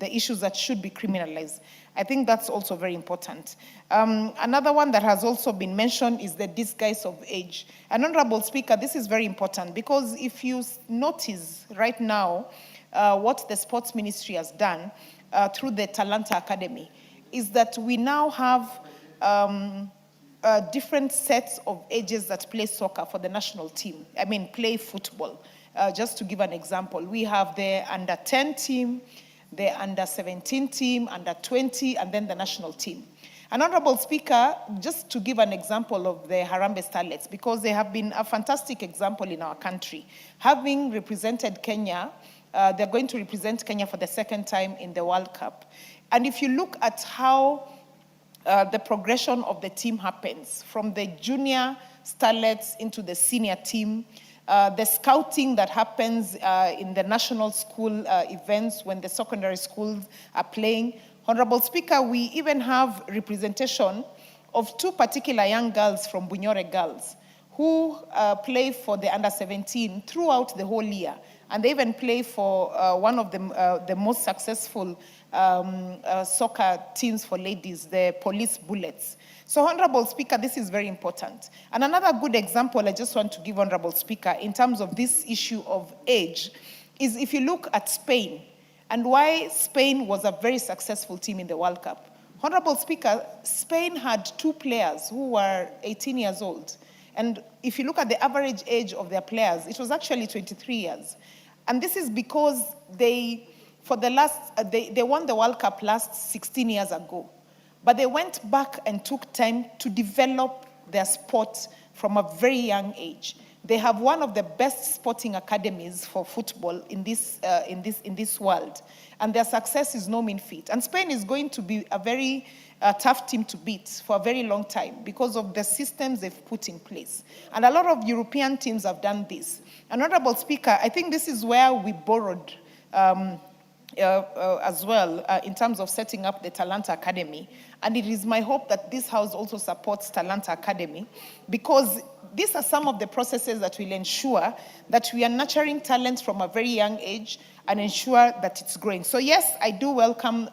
issues that should be criminalized. I think that's also very important. Another one that has also been mentioned is the disguise of age. And Honorable Speaker, this is very important because if you notice right now what the Sports Ministry has done through the Talanta Academy is that we now have different sets of ages that play soccer for the national team. I mean, play football. Just to give an example, we have the under 10 team, the under 17 team, under 20, and then the national team. And Honorable Speaker, just to give an example of the Harambee Starlets, because they have been a fantastic example in our country. Having represented Kenya, they're going to represent Kenya for the second time in the World Cup. And if you look at how the progression of the team happens, from the junior starlets into the senior team, the scouting that happens in the national school events when the secondary schools are playing. Honorable Speaker, we even have representation of two particular young girls from Bunyore Girls who play for the under 17 throughout the whole year. And they even play for one of the most successful soccer teams for ladies, the Police Bullets. So, Honorable Speaker, this is very important. And another good example I just want to give, Honorable Speaker, in terms of this issue of age, is if you look at Spain and why Spain was a very successful team in the World Cup. Honorable Speaker, Spain had two players who were 18 years old. And if you look at the average age of their players, it was actually 23 years. And this is because they won the World Cup last 16 years ago. But they went back and took time to develop their sport from a very young age. They have one of the best sporting academies for football in this world. And their success is no mean feat. And Spain is going to be a very tough team to beat for a very long time because of the systems they've put in place. And a lot of European teams have done this. And Honorable Speaker, I think this is where we borrowed as well in terms of setting up the Talanta Academy. And it is my hope that this House also supports Talanta Academy because these are some of the processes that will ensure that we are nurturing talent from a very young age and ensure that it's growing. So yes, I do welcome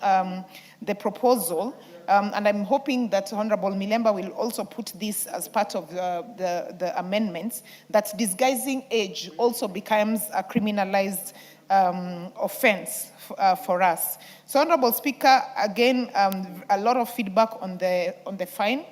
the proposal. And I'm hoping that Honorable Milemba will also put this as part of the amendments, that disguising age also becomes a criminalized offense for us. So, Honorable Speaker, again, a lot of feedback on the fine.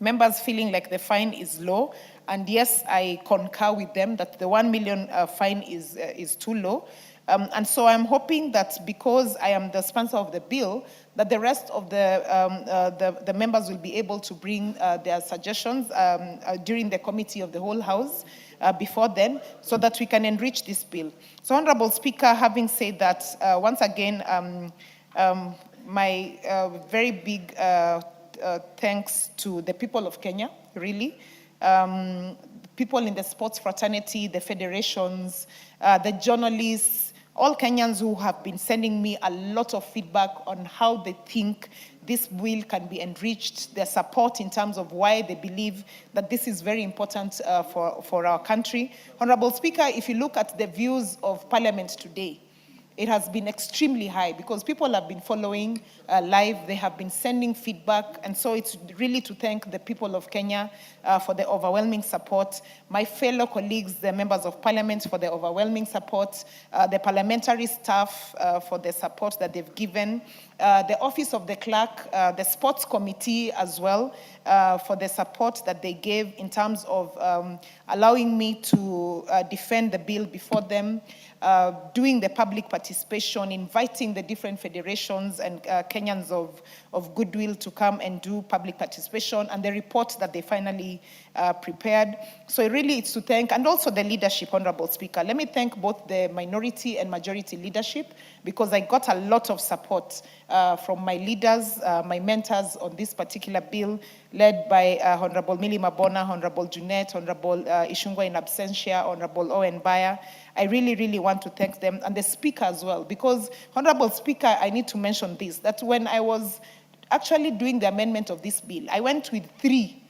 Members feeling like the fine is low, and yes, I concur with them that the 1 million fine is too low. And so I'm hoping that because I am the sponsor of the bill, that the rest of the members will be able to bring their suggestions during the committee of the whole House before then, so that we can enrich this bill. So, Honorable Speaker, having said that, once again, my very big thanks to the people of Kenya, really. People in the sports fraternity, the federations, the journalists, all Kenyans who have been sending me a lot of feedback on how they think this bill can be enriched, their support in terms of why they believe that this is very important for our country. Honorable Speaker, if you look at the views of Parliament today, it has been extremely high because people have been following live, they have been sending feedback, and so it's really to thank the people of Kenya for the overwhelming support, my fellow colleagues, the members of Parliament for the overwhelming support, the parliamentary staff for the support that they've given, the Office of the Clerk, the Sports Committee as well, for the support that they gave in terms of allowing me to defend the bill before them, doing the public participation, inviting the different federations and Kenyans of goodwill to come and do public participation, and the report that they finally prepared. So really it's to thank, and also the leadership, Honorable Speaker. Let me thank both the minority and majority leadership, because I got a lot of support from my leaders, my mentors on this particular bill, led by Honorable Millie Mabona, Honorable Junet, Honorable Ishungwa in absentia, Honorable Owen Bayer. I really, really want to thank them, and the Speaker as well, because, Honorable Speaker, I need to mention this, that when I was actually doing the amendment of this bill, I went with 3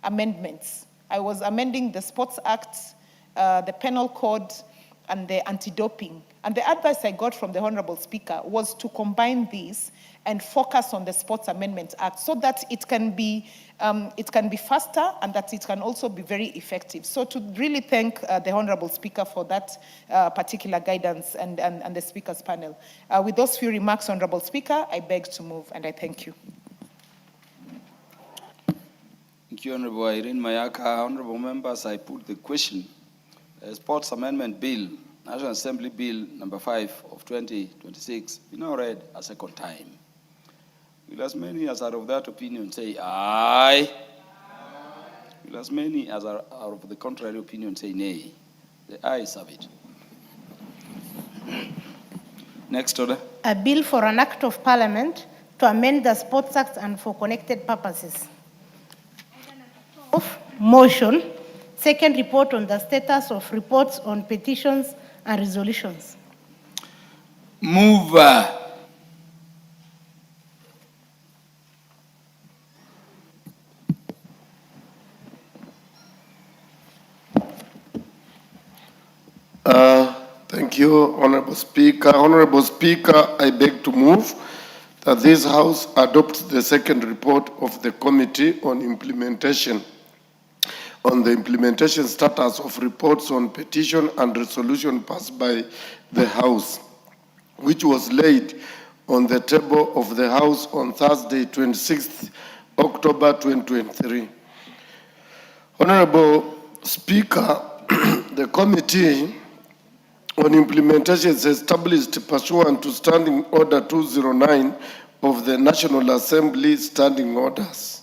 amendments. I was amending the Sports Act, the Penal Code, and the anti-doping. And the advice I got from the Honorable Speaker was to combine these and focus on the Sports Amendment Act so that it can be faster and that it can also be very effective. So to really thank the Honorable Speaker for that particular guidance and the Speaker's panel. With those few remarks, Honorable Speaker, I beg to move and I thank you. Thank you, Honorable Irene Mayaka. Honorable members, I put the question. Sports Amendment Bill, National Assembly Bill number 5 of 2026, we now read a second time. Will as many as are of that opinion say aye? Will as many as are of the contrary opinion say nay? The ayes have it. Next order. A bill for an act of parliament to amend the Sports Act and for connected purposes. Motion. Second, report on the status of reports on petitions and resolutions. Move. Thank you, Honorable Speaker. Honorable Speaker, I beg to move that this House adopts the second report of the Committee on Implementation on the implementation status of reports on petition and resolution passed by the House, which was laid on the table of the House on Thursday, 26th October 2023. Honorable Speaker, the Committee on Implementation is established pursuant to Standing Order 209 of the National Assembly Standing Orders.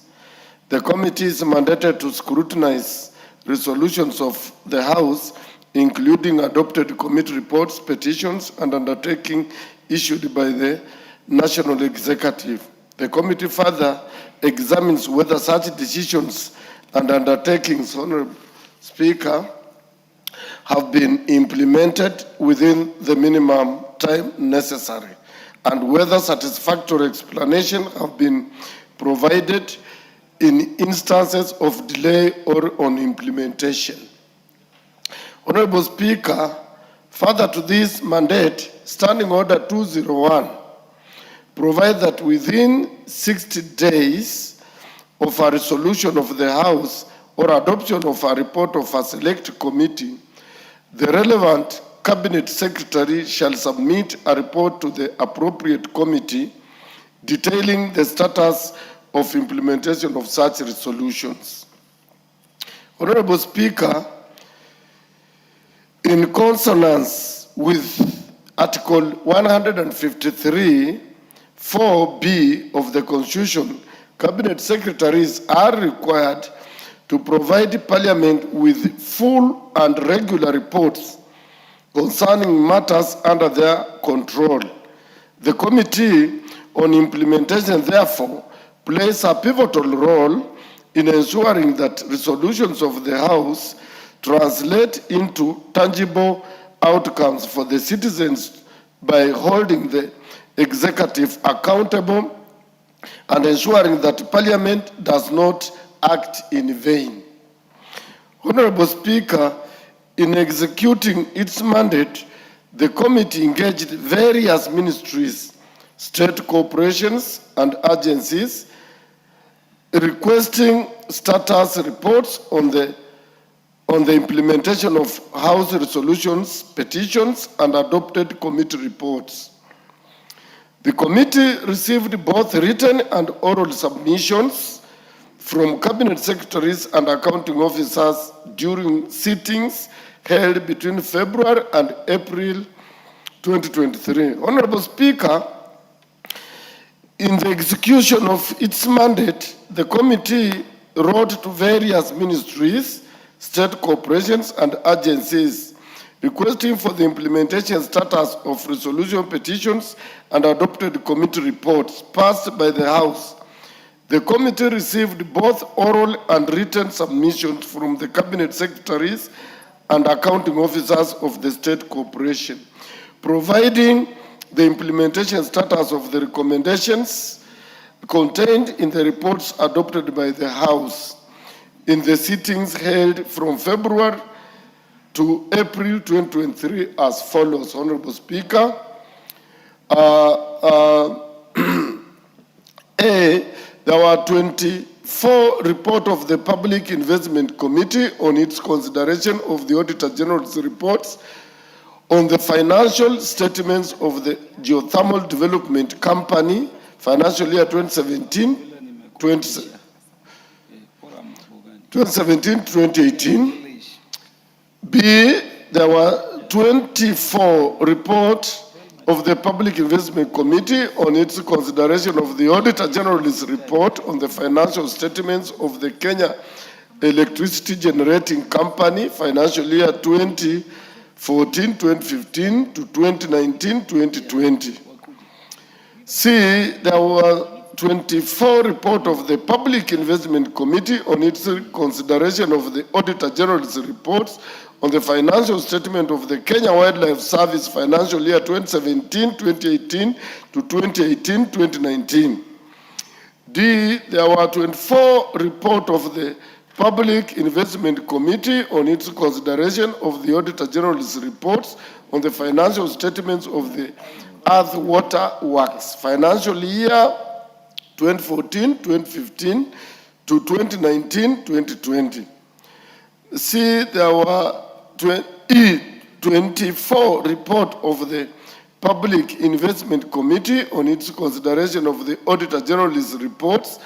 The committee is mandated to scrutinize resolutions of the House, including adopted committee reports, petitions, and undertaking issued by the National Executive. The committee further examines whether such decisions and undertakings, Honorable Speaker, have been implemented within the minimum time necessary, and whether satisfactory explanation have been provided in instances of delay or on implementation. Honorable Speaker, further to this mandate, Standing Order 201 provides that within 60 days of a resolution of the House or adoption of a report of a select committee, the relevant Cabinet Secretary shall submit a report to the appropriate committee detailing the status of implementation of such resolutions. Honorable Speaker, in consonance with Article 153, 4B of the Constitution, Cabinet Secretaries are required to provide Parliament with full and regular reports concerning matters under their control. The Committee on Implementation, therefore, plays a pivotal role in ensuring that resolutions of the House translate into tangible outcomes for the citizens by holding the executive accountable and ensuring that Parliament does not act in vain. Honorable Speaker, in executing its mandate, the committee engaged various ministries, state corporations, and agencies requesting status reports on the implementation of House resolutions, petitions, and adopted committee reports. The committee received both written and oral submissions from cabinet secretaries and accounting officers during sittings held between February and April 2023. Honorable Speaker, in the execution of its mandate, the committee wrote to various ministries, state corporations, and agencies requesting for the implementation status of resolution petitions and adopted committee reports passed by the House. The committee received both oral and written submissions from the cabinet secretaries and accounting officers of the state corporation, providing the implementation status of the recommendations contained in the reports adopted by the House in the sittings held from February to April 2023 as follows. Honorable Speaker, A, there were 24 reports of the Public Investment Committee on its consideration of the Auditor General's reports on the financial statements of the Geothermal Development Company, financial year 2017-2018. B, there were 24 reports of the Public Investment Committee on its consideration of the Auditor General's report on the financial statements of the Kenya Electricity Generating Company, financial year 2014-2015 to 2019-2020. C, there were 24 reports of the Public Investment Committee on its consideration of the Auditor General's reports on the financial statement of the Kenya Wildlife Service financial year 2017-2018 to 2018-2019. D, there were 24 reports of the Public Investment Committee on its consideration of the Auditor General's reports on the financial statements of the Earth Water Works financial year 2014-2015 to 2019-2020. C, there were 24 reports of the Public Investment Committee on its consideration of the Auditor General's reports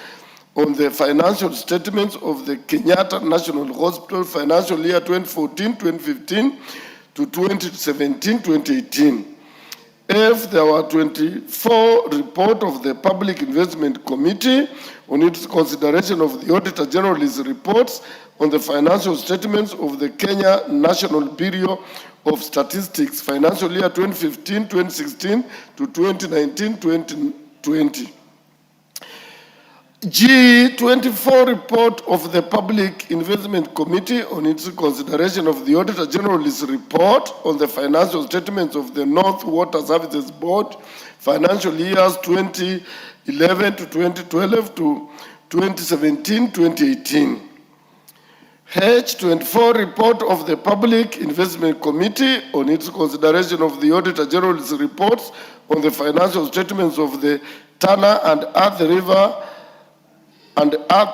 on the financial statements of the Kenyatta National Hospital financial year 2014-2015 to 2017-2018. F, there were 24 reports of the Public Investment Committee on its consideration of the Auditor General's reports on the financial statements of the Kenya National Bureau of Statistics financial year 2015-2016 to 2019-2020. G, 24 report of the Public Investment Committee on its consideration of the Auditor General's report on the financial statements of the North Water Services Board financial years 2011 to 2012 to 2017-2018. H, 24 report of the Public Investment Committee on its consideration of the Auditor General's reports on the financial statements of the Tana and Earth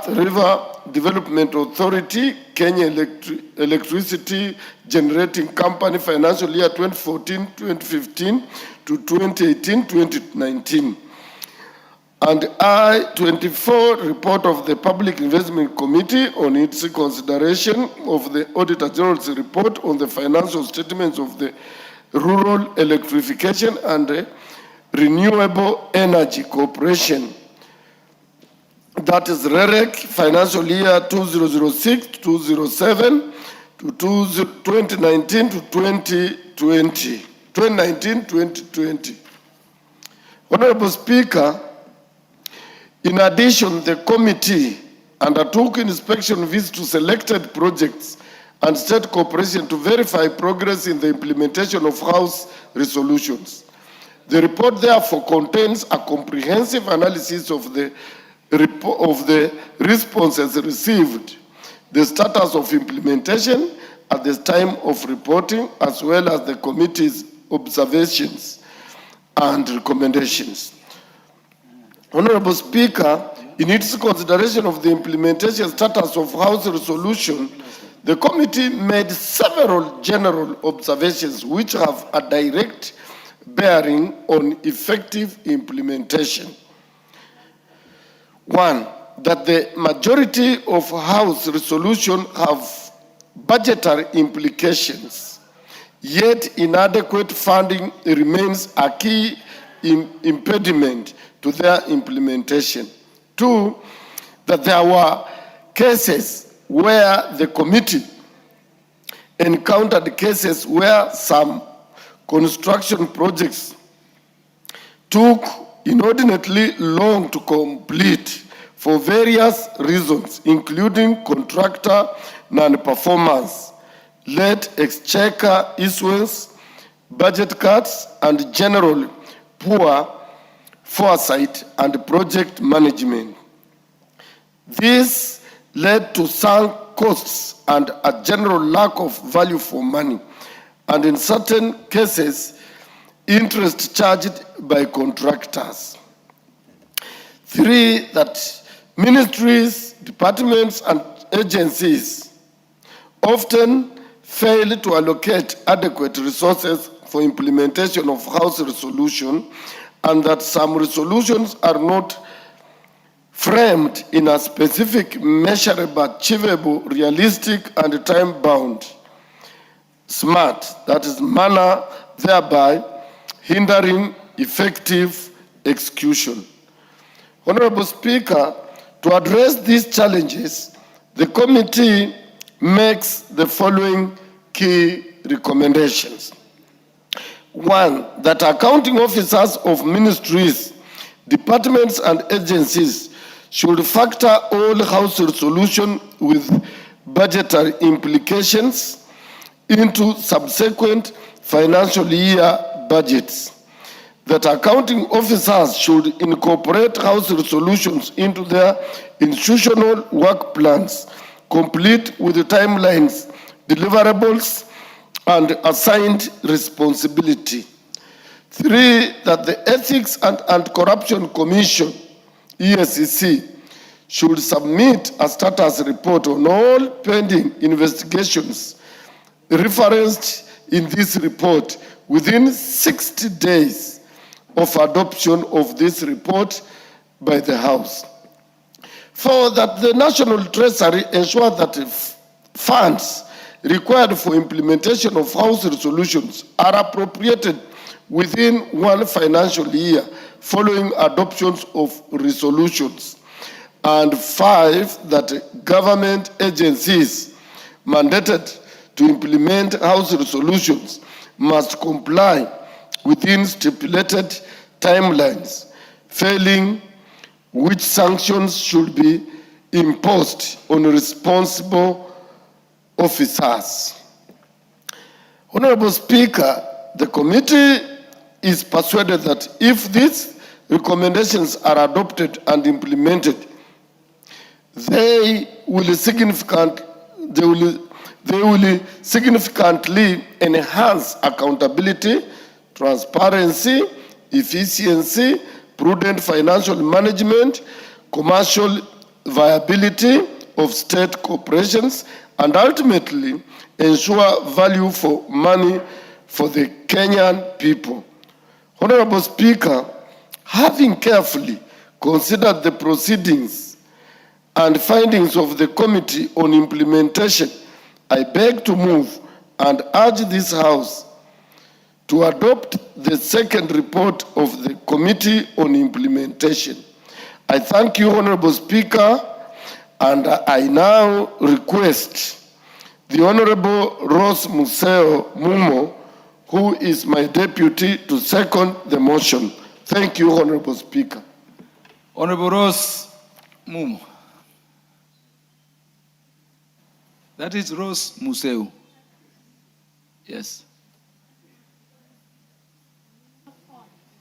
River Development Authority, Kenya Electricity Generating Company, financial year 2014-2015 to 2018-2019. And I, 24 report of the Public Investment Committee on its consideration of the Auditor General's report on the financial statements of the Rural Electrification and Renewable Energy Corporation, that is REREC, financial year 2006-2007 to 2019 to 2019-2020. Honorable Speaker, in addition, the committee undertook inspection visits to selected projects and state corporations to verify progress in the implementation of House resolutions. The report therefore contains a comprehensive analysis of the responses received, the status of implementation at the time of reporting, as well as the committee's observations and recommendations. Honorable Speaker, in its consideration of the implementation status of House resolution, the committee made several general observations which have a direct bearing on effective implementation. One, that the majority of House resolutions have budgetary implications, yet inadequate funding remains a key impediment to their implementation. Two, that there were cases where the committee encountered cases where some construction projects took inordinately long to complete for various reasons, including contractor non-performance, late exchequer issuance, budget cuts, and general poor foresight and project management. This led to sunk costs and a general lack of value for money, and in certain cases, interest charged by contractors. Three, that ministries, departments, and agencies often fail to allocate adequate resources for implementation of House resolution, and that some resolutions are not framed in a specific, measurable, achievable, realistic, and time-bound, smart, that is, manner, thereby hindering effective execution. Honorable Speaker, to address these challenges, the committee makes the following key recommendations. One, that accounting officers of ministries, departments, and agencies should factor all House resolution with budgetary implications into subsequent financial year budgets. That accounting officers should incorporate House resolutions into their institutional work plans, complete with the timelines, deliverables, and assigned responsibility. Three, that the Ethics and Anti-Corruption Commission, ESCC, should submit a status report on all pending investigations referenced in this report within 60 days of adoption of this report by the House. Four, that the National Treasury ensure that funds required for implementation of House resolutions are appropriated within one financial year following adoptions of resolutions. And five, that government agencies mandated to implement House resolutions must comply within stipulated timelines, failing which sanctions should be imposed on responsible officers. Honorable Speaker, the committee is persuaded that if these recommendations are adopted and implemented, they will significantly enhance accountability, transparency, efficiency, prudent financial management, commercial viability of state corporations, and ultimately ensure value for money for the Kenyan people. Honorable Speaker, having carefully considered the proceedings and findings of the Committee on Implementation, I beg to move and urge this House to adopt the second report of the Committee on Implementation. I thank you, Honorable Speaker, and I now request the Honorable Rose Museo Mumo, who is my deputy, to second the motion. Thank you, Honorable Speaker. Honorable Rose Mumo. That is Rose Museu. Yes.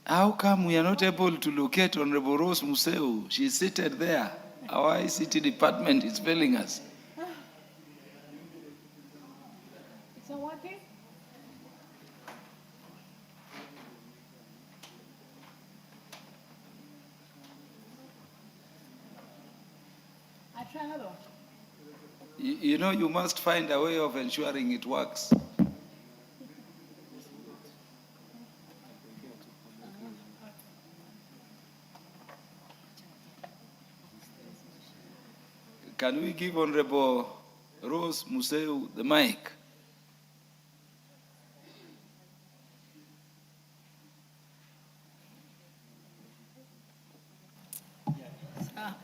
How come we are not able to locate Honorable Rose Museu? She's seated there. Our ICT department is failing us. You know, you must find a way of ensuring it works. Can we give Honorable Rose Museu the mic?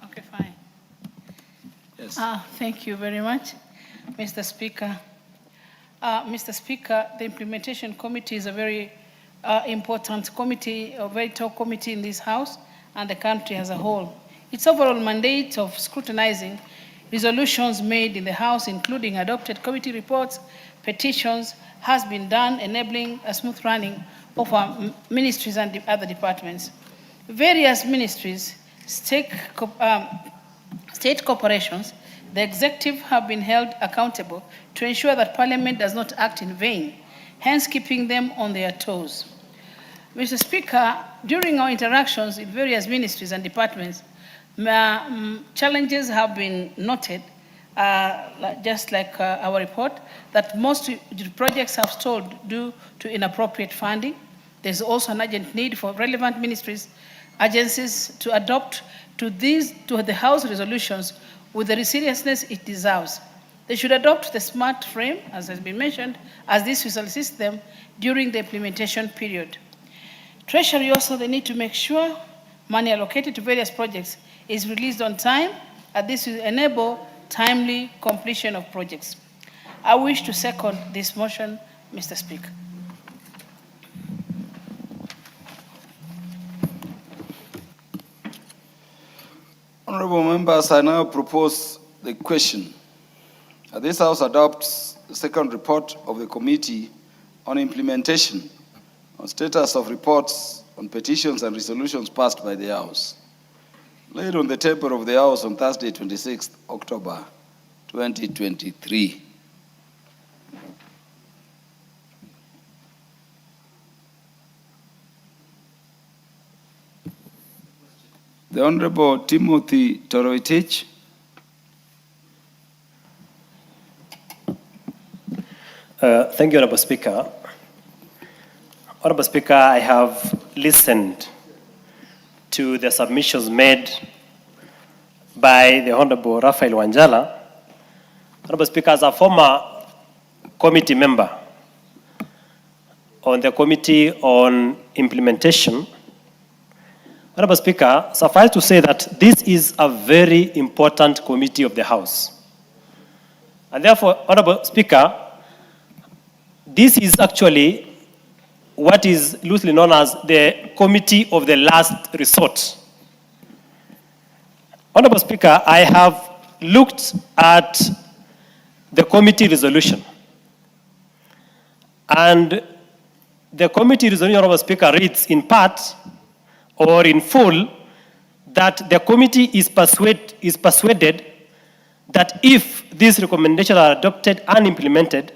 Okay, fine. Yes. Thank you very much, Mr. Speaker. Mr. Speaker, the Implementation Committee is a very important committee, a very top committee in this House and the country as a whole. Its overall mandate of scrutinizing resolutions made in the House, including adopted committee reports, petitions, has been done, enabling a smooth running of our ministries and other departments. Various ministries, state corporations, the executive have been held accountable to ensure that Parliament does not act in vain, hence keeping them on their toes. Mr. Speaker, during our interactions with various ministries and departments, challenges have been noted, just like our report, that most projects have stalled due to inappropriate funding. There's also an urgent need for relevant ministries, agencies to adopt to the House resolutions with the seriousness it deserves. They should adopt the SMART frame, as has been mentioned, as this will assist them during the implementation period. Treasury also, they need to make sure money allocated to various projects is released on time, and this will enable timely completion of projects. I wish to second this motion, Mr. Speaker. Honorable members, I now propose the question. This House adopts the second report of the Committee on Implementation on status of reports on petitions and resolutions passed by the House, laid on the table of the House on Thursday, 26th October 2023. The Honorable Timothy Toroitich. Thank you, Honorable Speaker. Honorable Speaker, I have listened to the submissions made by the Honorable Raphael Wanjala. Honorable Speaker, as a former committee member on the Committee on Implementation, Honorable Speaker, suffice to say that this is a very important committee of the House. And therefore, Honorable Speaker, this is actually what is loosely known as the Committee of the Last Resort. Honorable Speaker, I have looked at the committee resolution. And the committee resolution, Honorable Speaker, reads in part or in full that the committee is persuaded that if these recommendations are adopted and implemented,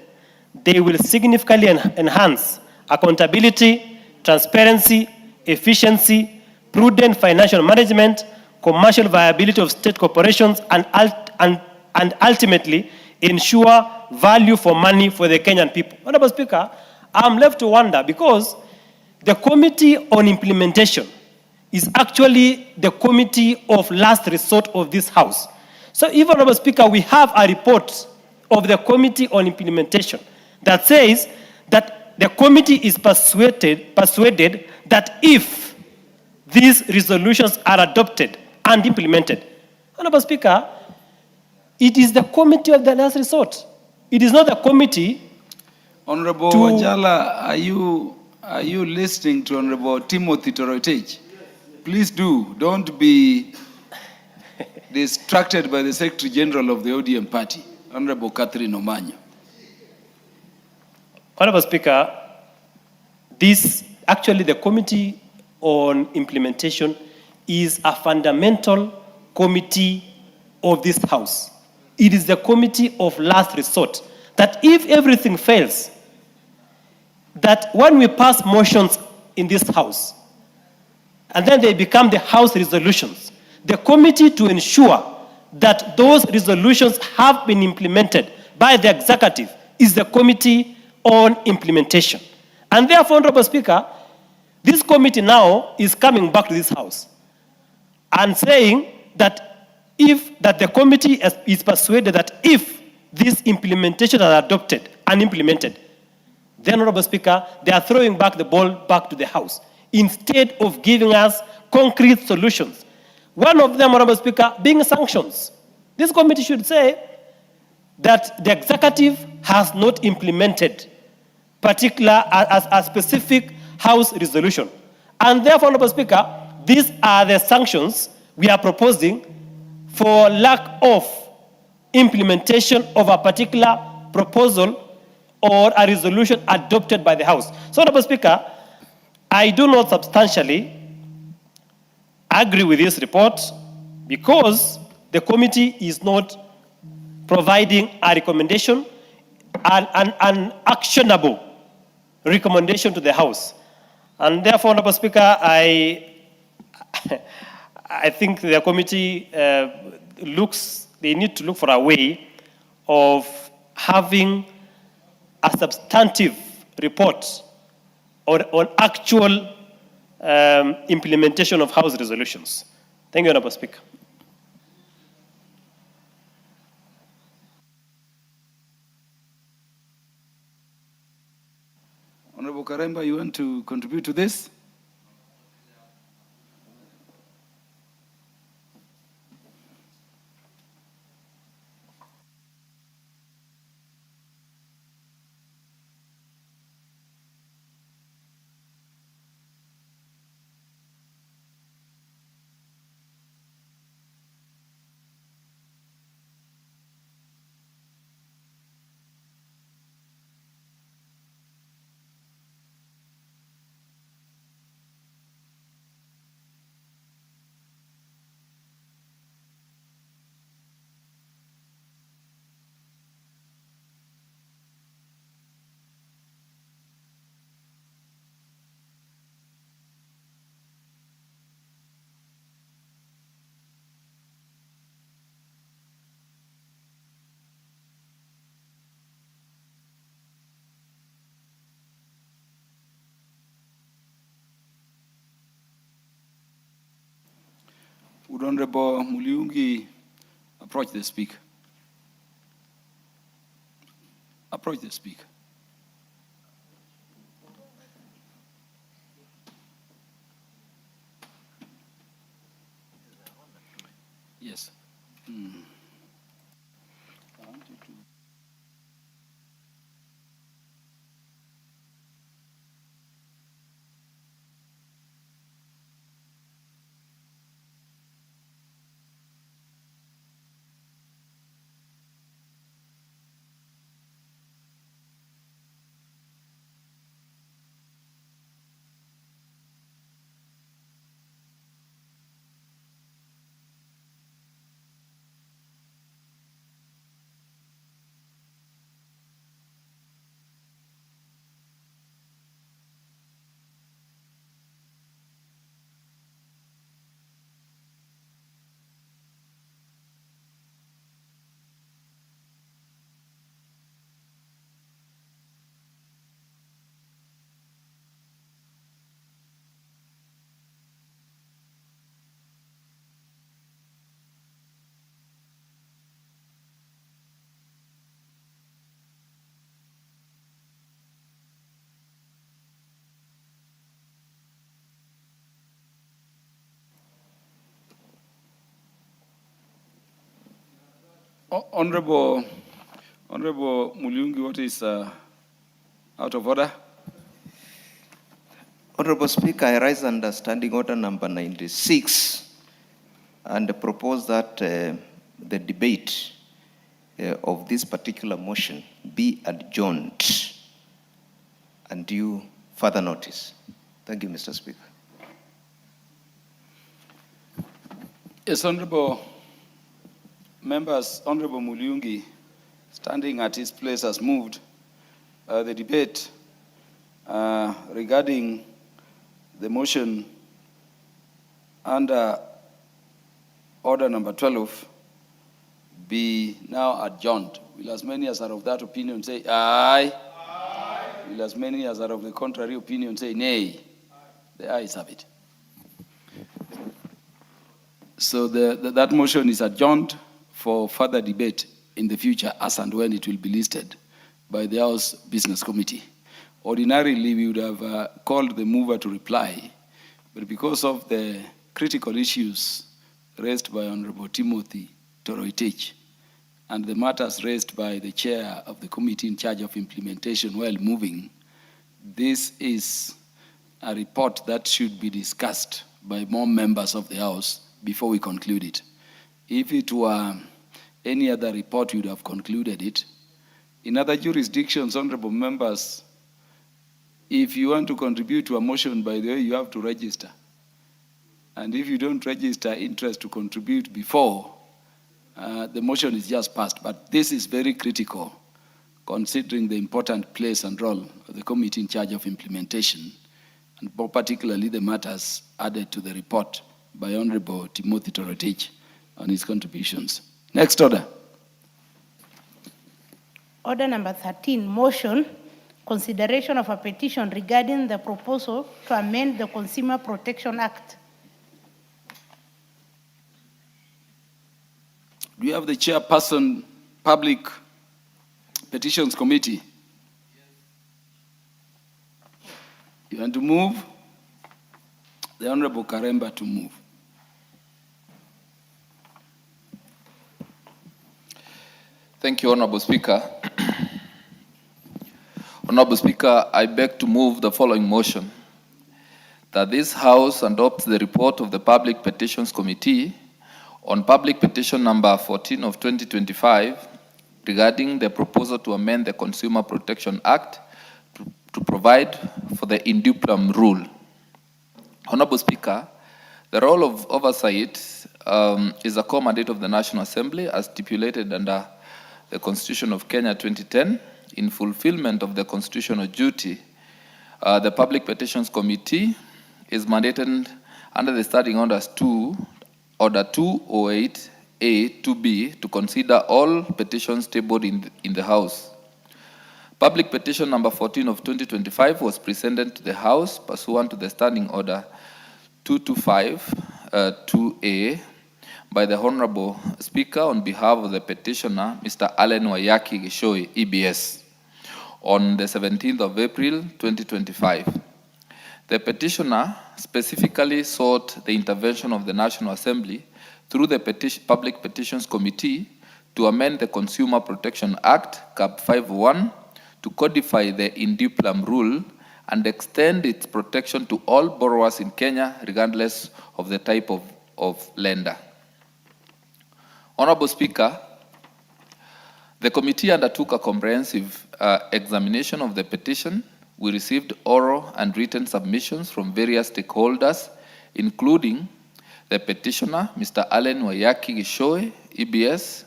they will significantly enhance accountability, transparency, efficiency, prudent financial management, commercial viability of state corporations, and ultimately ensure value for money for the Kenyan people. Honorable Speaker, I'm left to wonder because the Committee on Implementation is actually the committee of last resort of this House. So even, Honorable Speaker, we have a report of the Committee on Implementation that says that the committee is persuaded that if these resolutions are adopted and implemented, Honorable Speaker, it is the committee of the last resort. It is not the committee. Honorable Wanjala, are you listening to Honorable Timothy Toroitich? Please do. Don't be distracted by the Secretary General of the ODM party, Honorable Catherine Omanyo. Honorable Speaker, the Committee on Implementation is a fundamental committee of this House. It is the committee of last resort. That if everything fails, that when we pass motions in this House, and then they become the House resolutions, the committee to ensure that those resolutions have been implemented by the executive is the Committee on Implementation. And therefore, Honorable Speaker, this committee now is coming back to this House and saying that that the committee is persuaded that if this implementation are adopted and implemented, then, Honorable Speaker, they are throwing back the ball back to the House instead of giving us concrete solutions. One of them, Honorable Speaker, being sanctions. This committee should say that the executive has not implemented a specific House resolution. And therefore, Honorable Speaker, these are the sanctions we are proposing for lack of implementation of a particular proposal or a resolution adopted by the House. So, Honorable Speaker, I do not substantially agree with this report because the committee is not providing a recommendation, an actionable recommendation to the House. And therefore, Honorable Speaker, I think the committee they need to look for a way of having a substantive report on actual implementation of House resolutions. Thank you, Honorable Speaker. Honorable Karemba, you want to contribute to this? Would Honorable Muliungi approach the speaker? Approach the speaker. Yes. Honorable Muliungi, what is out of order? Honorable Speaker, I rise under Standing Order number 96 and propose that the debate of this particular motion be adjourned and due further notice. Thank you, Mr. Speaker. Yes, Honorable Members, Honorable Muliungi, standing at his place, has moved the debate regarding the motion under order number 12 be now adjourned. Will as many as are of that opinion say aye? Aye. Will as many as are of the contrary opinion say nay? The ayes have it. So that motion is adjourned for further debate in the future as and when it will be listed by the House Business Committee. Ordinarily, we would have called the mover to reply, but because of the critical issues raised by Honorable Timothy Toroitich and the matters raised by the chair of the committee in charge of implementation while moving, this is a report that should be discussed by more members of the House before we conclude it. If it were any other report, we would have concluded it. In other jurisdictions, honorable members, if you want to contribute to a motion, by the way, you have to register. And if you don't register interest to contribute before, the motion is just passed. But this is very critical, considering the important place and role of the committee in charge of implementation, and more particularly the matters added to the report by Honorable Timothy Toroitich on his contributions. Next order. Order number 13, motion, consideration of a petition regarding the proposal to amend the Consumer Protection Act. Do you have the chairperson, Public Petitions Committee? You want to move? The Honorable Karemba to move. Thank you, Honorable Speaker. Honorable Speaker, I beg to move the following motion: that this House adopts the report of the Public Petitions Committee on Public Petition number 14 of 2025 regarding the proposal to amend the Consumer Protection Act to provide for the induplam rule. Honorable Speaker, the role of oversight is a core mandate of the National Assembly as stipulated under the Constitution of Kenya 2010. In fulfillment of the constitutional duty, the Public Petitions Committee is mandated under the Standing Orders 2, Order 208A 2B to consider all petitions tabled in the House. Public Petition number 14 of 2025 was presented to the House pursuant to the Standing Order 225-2A by the Honorable Speaker on behalf of the petitioner, Mr. Allen Wayaki Gishoi, EBS, on the 17th of April 2025. The petitioner specifically sought the intervention of the National Assembly through the Public Petitions Committee to amend the Consumer Protection Act, Cap 51, to codify the induplam rule and extend its protection to all borrowers in Kenya, regardless of the type of lender. Honorable Speaker, the committee undertook a comprehensive examination of the petition. We received oral and written submissions from various stakeholders, including the petitioner, Mr. Allen Wayaki Gishoi, EBS,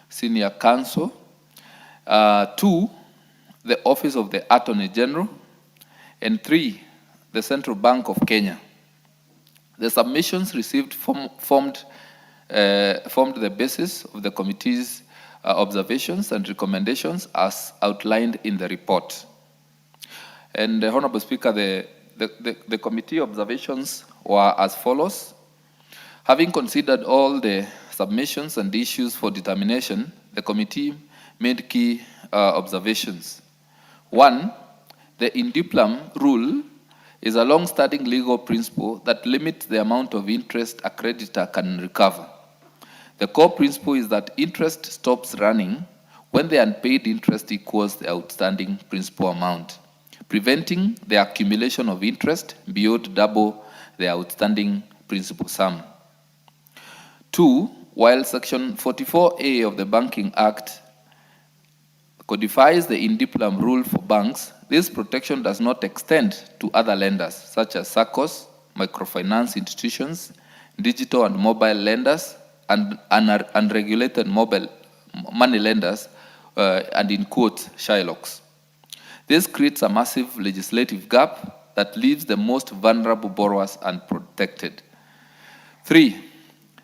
Senior Counsel, 2, the Office of the Attorney General, and 3, the Central Bank of Kenya. The submissions received formed the basis of the committee's observations and recommendations as outlined in the report. And Honorable Speaker, the committee observations were as follows. Having considered all the submissions and issues for determination, the committee made key observations. 1, the induplam rule is a long-standing legal principle that limits the amount of interest a creditor can recover. The core principle is that interest stops running when the unpaid interest equals the outstanding principal amount, preventing the accumulation of interest beyond double the outstanding principal sum. 2, while Section 44A of the Banking Act codifies the induplam rule for banks, this protection does not extend to other lenders, such as SACCOs, microfinance institutions, digital and mobile lenders, and unregulated mobile money lenders, and in quotes, Shylocks. This creates a massive legislative gap that leaves the most vulnerable borrowers unprotected. 3,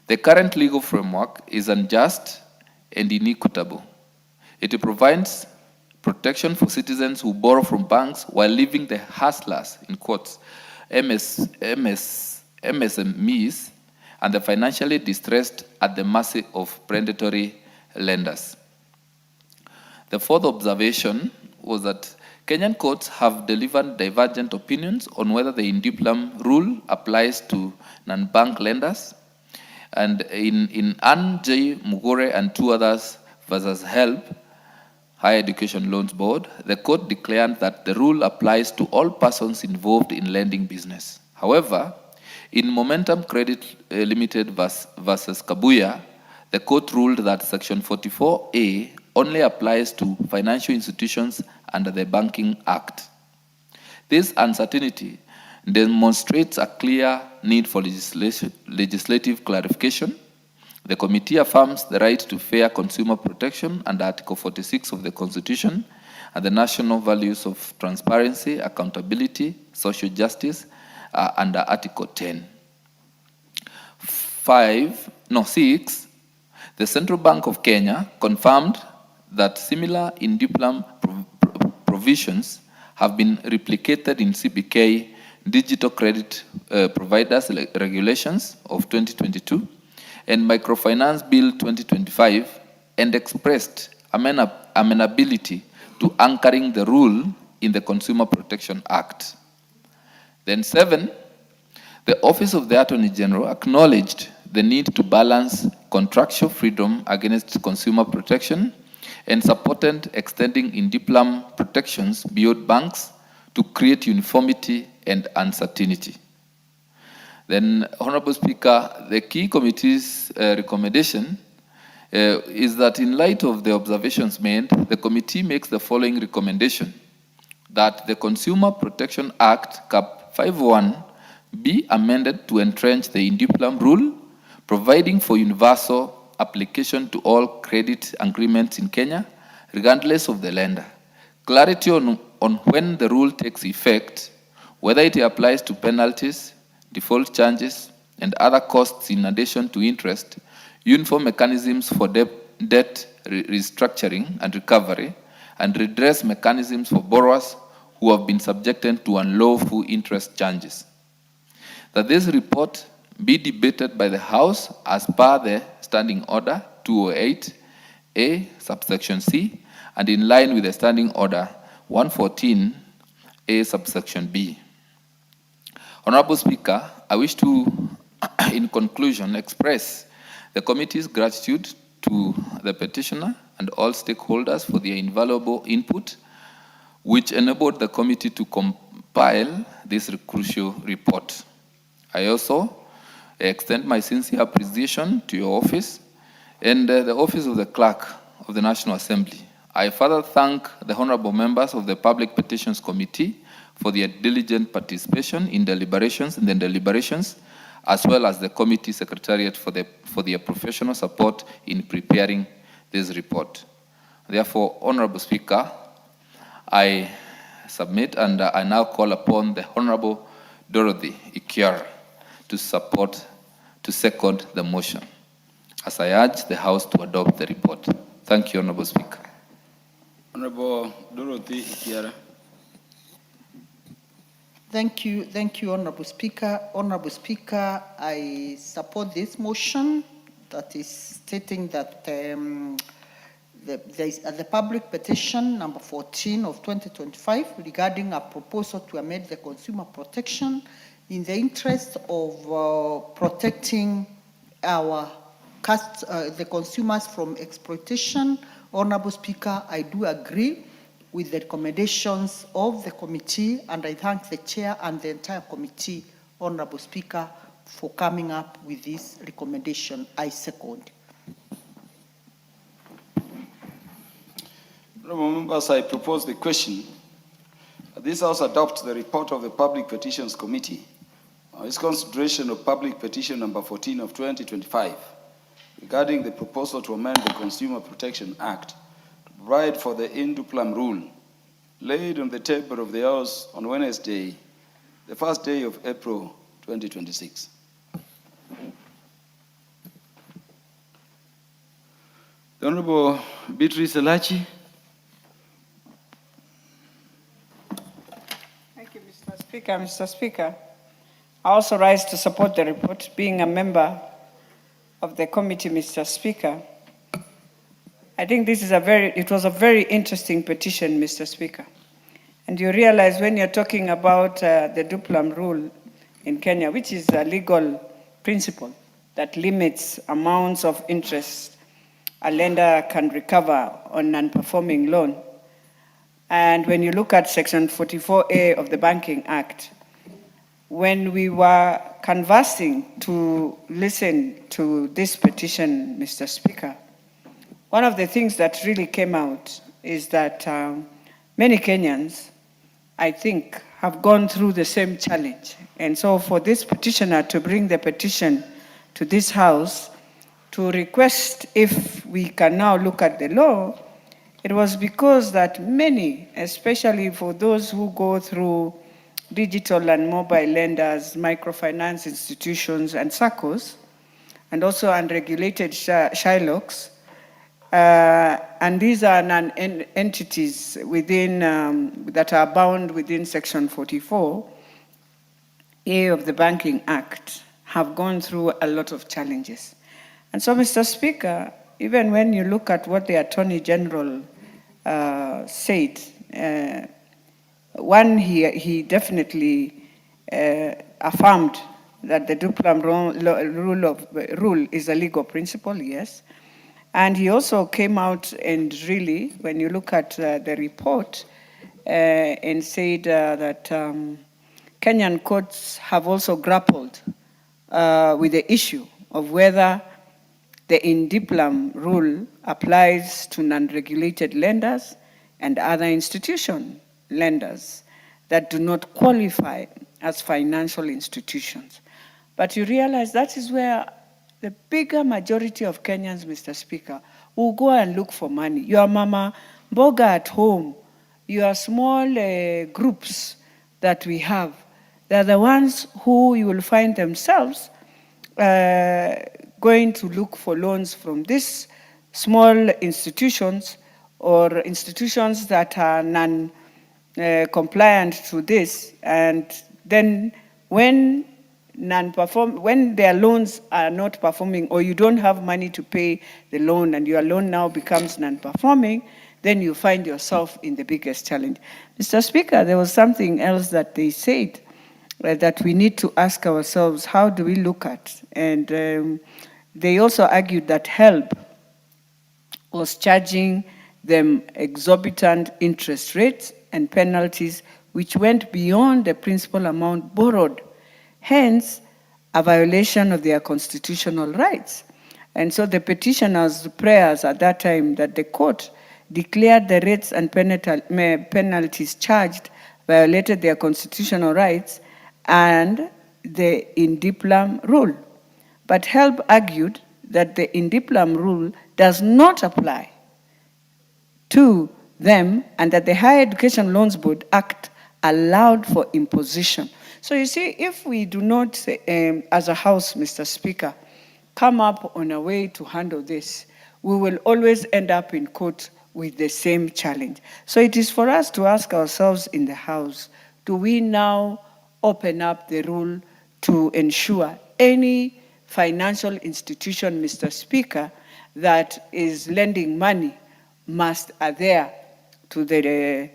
the current legal framework is unjust and inequitable. It provides protection for citizens who borrow from banks while leaving the hustlers, in quotes, MSMEs, and the financially distressed at the mercy of predatory lenders. The fourth observation was that Kenyan courts have delivered divergent opinions on whether the induplam rule applies to non-bank lenders. And in Ann J. Mugore and two others versus HELP, Higher Education Loans Board, the court declared that the rule applies to all persons involved in lending business. However, in Momentum Credit Limited versus Kabuya, the court ruled that Section 44A only applies to financial institutions under the Banking Act. This uncertainty demonstrates a clear need for legislative clarification. The committee affirms the right to fair consumer protection under Article 46 of the Constitution and the national values of transparency, accountability, social justice under Article 10. 6. The Central Bank of Kenya confirmed that similar induplam provisions have been replicated in CBK Digital Credit Providers Regulations of 2022 and Microfinance Bill 2025, and expressed amenability to anchoring the rule in the Consumer Protection Act. Then 7, the Office of the Attorney General acknowledged the need to balance contractual freedom against consumer protection and supported extending induplam protections beyond banks to create uniformity and uncertainty. Then, Honorable Speaker, the key committee's recommendation is that in light of the observations made, the committee makes the following recommendation: that the Consumer Protection Act, Cap 51, be amended to entrench the induplam rule, providing for universal application to all credit agreements in Kenya, regardless of the lender. Clarity on when the rule takes effect, whether it applies to penalties, default charges, and other costs in addition to interest, uniform mechanisms for debt restructuring and recovery, and redress mechanisms for borrowers who have been subjected to unlawful interest charges. That this report be debated by the House as per the Standing Order 208A, subsection C, and in line with the Standing Order 114A, subsection B. Honorable Speaker, I wish to, in conclusion, express the committee's gratitude to the petitioner and all stakeholders for their invaluable input, which enabled the committee to compile this crucial report. I also extend my sincere appreciation to your office and the office of the Clerk of the National Assembly. I further thank the honorable members of the Public Petitions Committee for their diligent participation in the deliberations, as well as the committee secretariat for their professional support in preparing this report. Therefore, Honorable Speaker, I submit and I now call upon the Honorable Dorothy Ikiara to second the motion, as I urge the House to adopt the report. Thank you, Honorable Speaker. Honorable Dorothy Ikiara. Thank you, Honorable Speaker. Honorable Speaker, I support this motion that is stating that there is the public petition number 14 of 2025 regarding a proposal to amend the consumer protection in the interest of protecting the consumers from exploitation. Honorable Speaker, I do agree with the recommendations of the committee, and I thank the chair and the entire committee, Honorable Speaker, for coming up with this recommendation. I second. Honorable members, I propose the question that this House adopt the report of the Public Petitions Committee on its consideration of public petition number 14 of 2025 regarding the proposal to amend the Consumer Protection Act to provide for the induplam rule laid on the table of the House on Wednesday, the first day of April 2026. The Honorable Beatrice Elachi. Thank you, Mr. Speaker. Mr. Speaker, I also rise to support the report, being a member of the committee, Mr. Speaker. I think it was a very interesting petition, Mr. Speaker. And you realize when you're talking about the Duplam rule in Kenya, which is a legal principle that limits amounts of interest a lender can recover on non-performing loan. And when you look at Section 44A of the Banking Act, when we were conversing to listen to this petition, Mr. Speaker, one of the things that really came out is that many Kenyans, I think, have gone through the same challenge. And so for this petitioner to bring the petition to this House to request if we can now look at the law, it was because that many, especially for those who go through digital and mobile lenders, microfinance institutions and SACCOs, and also unregulated Shylocks, and these are entities within, that are bound within Section 44A of the Banking Act, have gone through a lot of challenges. And so, Mr. Speaker, even when you look at what the Attorney General said, one, he definitely affirmed that the Duplam rule is a legal principle, yes. And he also came out and really, when you look at the report, and said that Kenyan courts have also grappled with the issue of whether the Indiplam rule applies to non-regulated lenders and other institution lenders that do not qualify as financial institutions. But you realize that is where the bigger majority of Kenyans, Mr. Speaker, will go and look for money. Your mama Boga at home, your small groups that we have, they're the ones who you will find themselves going to look for loans from these small institutions or institutions that are non-compliant to this. And then when their loans are not performing, or you don't have money to pay the loan and your loan now becomes non-performing, then you find yourself in the biggest challenge. Mr. Speaker, there was something else that they said that we need to ask ourselves, how do we look at? And they also argued that HELB was charging them exorbitant interest rates and penalties which went beyond the principal amount borrowed, hence a violation of their constitutional rights. And so the petitioners' prayers at that time that the court declared the rates and penalties charged violated their constitutional rights and the Indiplam rule. But HELB argued that the Indiplam rule does not apply to them and that the Higher Education Loans Board Act allowed for imposition. So you see, if we do not, as a House, Mr. Speaker, come up on a way to handle this, we will always end up in court with the same challenge. So it is for us to ask ourselves in the House, do we now open up the rule to ensure any financial institution, Mr. Speaker, that is lending money must adhere to the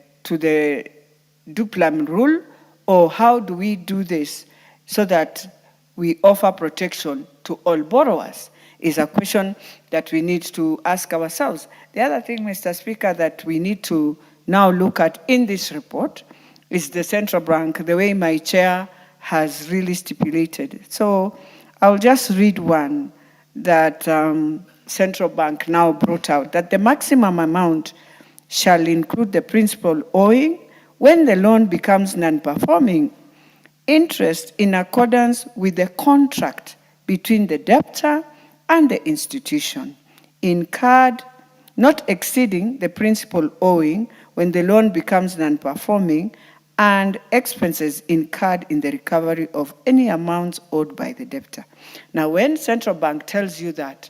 Duplam rule, or how do we do this so that we offer protection to all borrowers is a question that we need to ask ourselves. The other thing, Mr. Speaker, that we need to now look at in this report is the central bank, the way my chair has really stipulated. So I'll just read one that central bank now brought out, that the maximum amount shall include the principal owing when the loan becomes non-performing, interest in accordance with the contract between the debtor and the institution, incurred not exceeding the principal owing when the loan becomes non-performing, and expenses incurred in the recovery of any amounts owed by the debtor. Now, when central bank tells you that,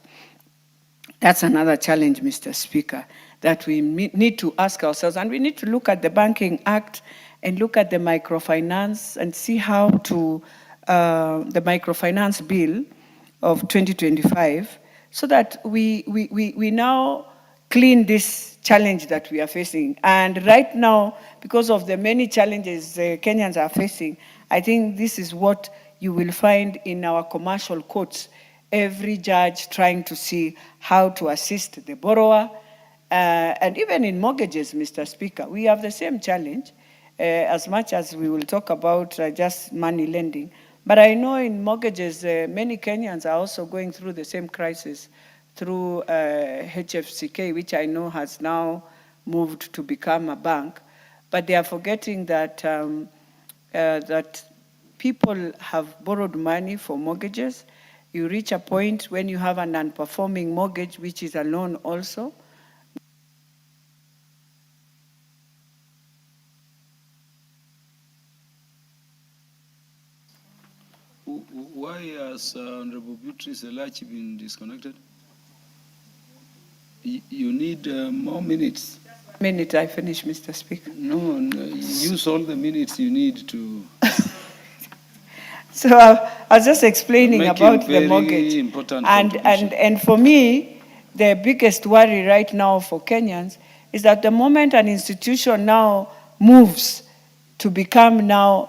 that's another challenge, Mr. Speaker, that we need to ask ourselves, and we need to look at the Banking Act and look at the microfinance and see how to, the microfinance bill of 2025, so that we now clean this challenge that we are facing. And right now, because of the many challenges Kenyans are facing, I think this is what you will find in our commercial courts. Every judge trying to see how to assist the borrower. And even in mortgages, Mr. Speaker, we have the same challenge, as much as we will talk about just money lending. But I know in mortgages, many Kenyans are also going through the same crisis through HFCK, which I know has now moved to become a bank. But they are forgetting that, that people have borrowed money for mortgages. You reach a point when you have a non-performing mortgage, which is a loan also. Why has Honorable Beatrice Elachi been disconnected? You need more minutes. Minute, I finish, Mr. Speaker. No, use all the minutes you need to. So I was just explaining about the very mortgage. important And for me, the biggest worry right now for Kenyans is that the moment an institution now moves to become now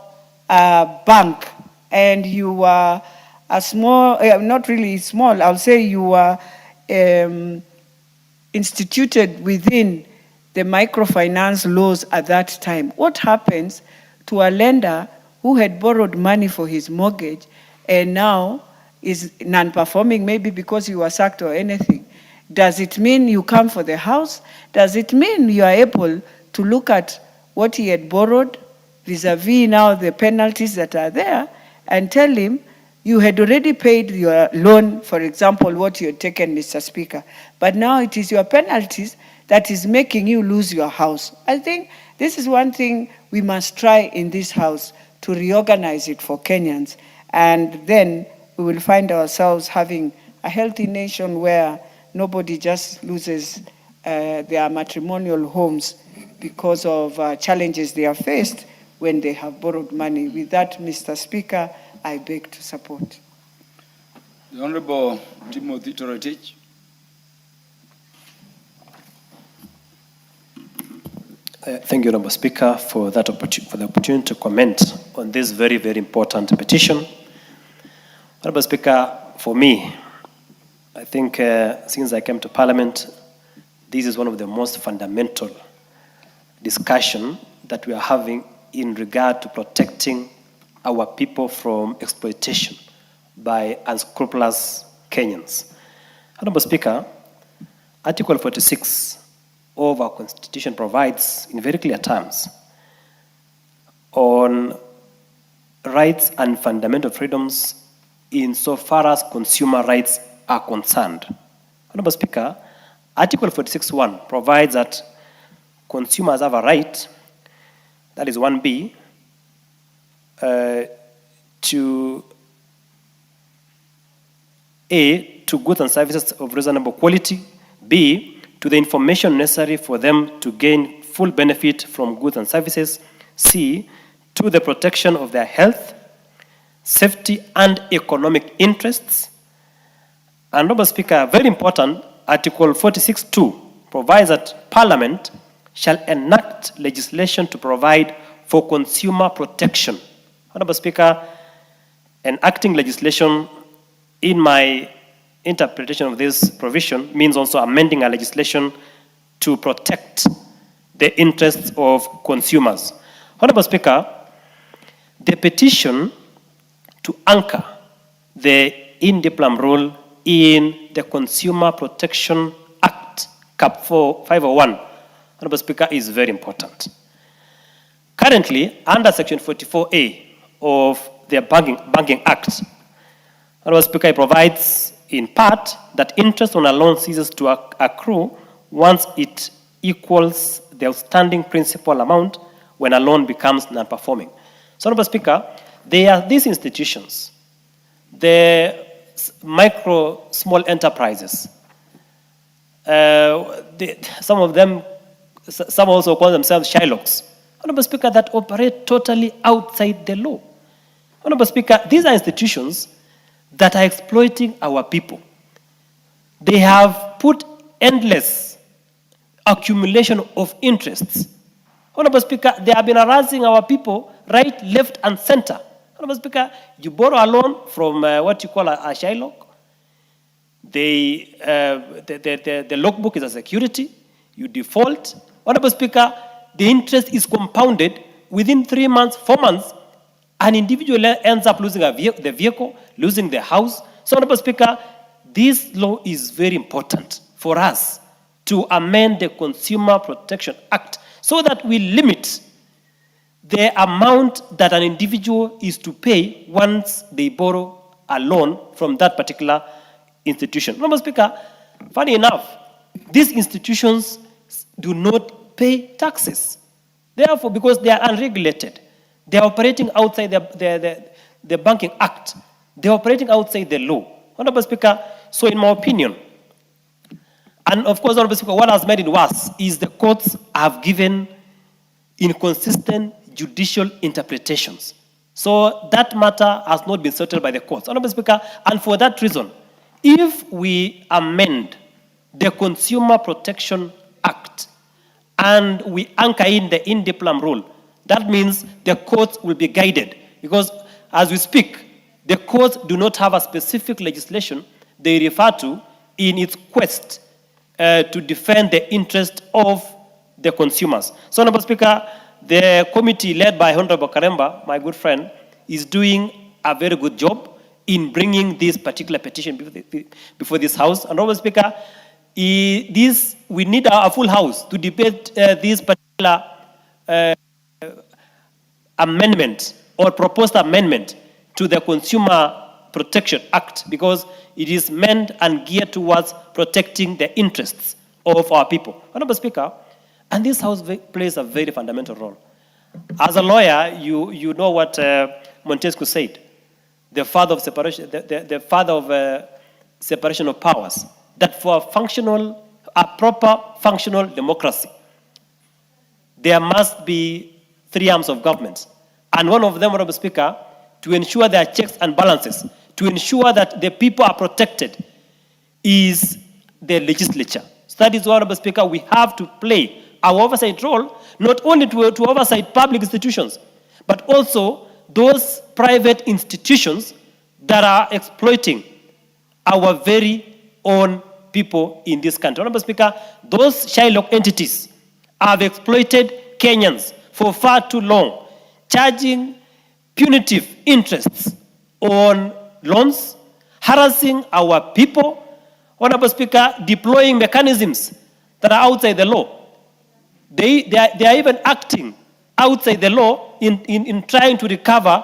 a bank, and you are a small, not really small, I'll say you are instituted within the microfinance laws at that time. What happens to a lender who had borrowed money for his mortgage and now is non-performing, maybe because he was sacked or anything? Does it mean you come for the house? Does it mean you are able to look at what he had borrowed vis-a-vis now the penalties that are there and tell him you had already paid your loan, for example, what you had taken, Mr. Speaker, but now it is your penalties that is making you lose your house? I think this is one thing we must try in this house, to reorganize it for Kenyans, and then we will find ourselves having a healthy nation where nobody just loses their matrimonial homes because of challenges they have faced when they have borrowed money. With that, Mr. Speaker, I beg to support. The Honorable Timothy Toretich. Thank you, Honorable Speaker, for that opportunity to comment on this very, very important petition. Honorable Speaker, for me, I think since I came to Parliament, this is one of the most fundamental discussion that we are having in regard to protecting our people from exploitation by unscrupulous Kenyans. Honorable Speaker, Article 46 of our Constitution provides in very clear terms on rights and fundamental freedoms insofar as consumer rights are concerned. Honorable Speaker, Article 46(1) provides that consumers have a right, that is 1B, to A, to goods and services of reasonable quality, B, to the information necessary for them to gain full benefit from goods and services, C, to the protection of their health, safety, and economic interests. And, Honorable Speaker, very important, Article 46(2) provides that Parliament shall enact legislation to provide for consumer protection. Honorable Speaker, enacting legislation, in my interpretation of this provision, means also amending a legislation to protect the interests of consumers. Honorable Speaker, the petition to anchor the in-diplom rule in the Consumer Protection Act, Cap 501, Honorable Speaker, is very important. Currently, under Section 44A of the Banking Act, Honorable Speaker, it provides in part that interest on a loan ceases to accrue once it equals the outstanding principal amount when a loan becomes non-performing. So, Honorable Speaker, there are these institutions, the small enterprises. Some of them, some also call themselves Shylocks. Honorable Speaker, that operate totally outside the law. Honorable Speaker, these are institutions that are exploiting our people. They have put endless accumulation of interests. Honorable Speaker, they have been harassing our people right, left, and center. Honorable Speaker, you borrow a loan from what you call a Shylock. The logbook is a security. You default. Honorable Speaker, the interest is compounded within 3 months, 4 months. An individual ends up losing the vehicle, losing the house. So, Honorable Speaker, this law is very important for us to amend the Consumer Protection Act so that we limit the amount that an individual is to pay once they borrow a loan from that particular institution. Honorable Speaker, funny enough, these institutions do not pay taxes. Therefore, because they are unregulated, they are operating outside the Banking Act. They are operating outside the law. Honorable Speaker, so in my opinion, and of course, Honorable Speaker, what has made it worse is the courts have given inconsistent judicial interpretations. So that matter has not been settled by the courts. Honorable Speaker, and for that reason, if we amend the Consumer Protection Act and we anchor in the in-diplom rule, that means the courts will be guided. Because as we speak, the courts do not have a specific legislation they refer to in its quest to defend the interest of the consumers. So, Honorable Speaker, the committee led by Honorable Karemba, my good friend, is doing a very good job in bringing this particular petition before this House. Honorable Speaker, we need a full House to debate this particular amendment or proposed amendment to the Consumer Protection Act, because it is meant and geared towards protecting the interests of our people. Honorable Speaker, and this House plays a very fundamental role. As a lawyer, you know what Montesquieu said, the father of separation, the father of separation of powers, that for a proper functional democracy, there must be 3 arms of government. And one of them, Honorable Speaker, to ensure there are checks and balances, to ensure that the people are protected, is the legislature. So that is why, Honorable Speaker, we have to play our oversight role, not only to oversight public institutions, but also those private institutions that are exploiting our very own people in this country. Honorable Speaker, those Shylock entities have exploited Kenyans for far too long, charging punitive interests on loans, harassing our people. Honorable Speaker, deploying mechanisms that are outside the law. They are even acting outside the law in trying to recover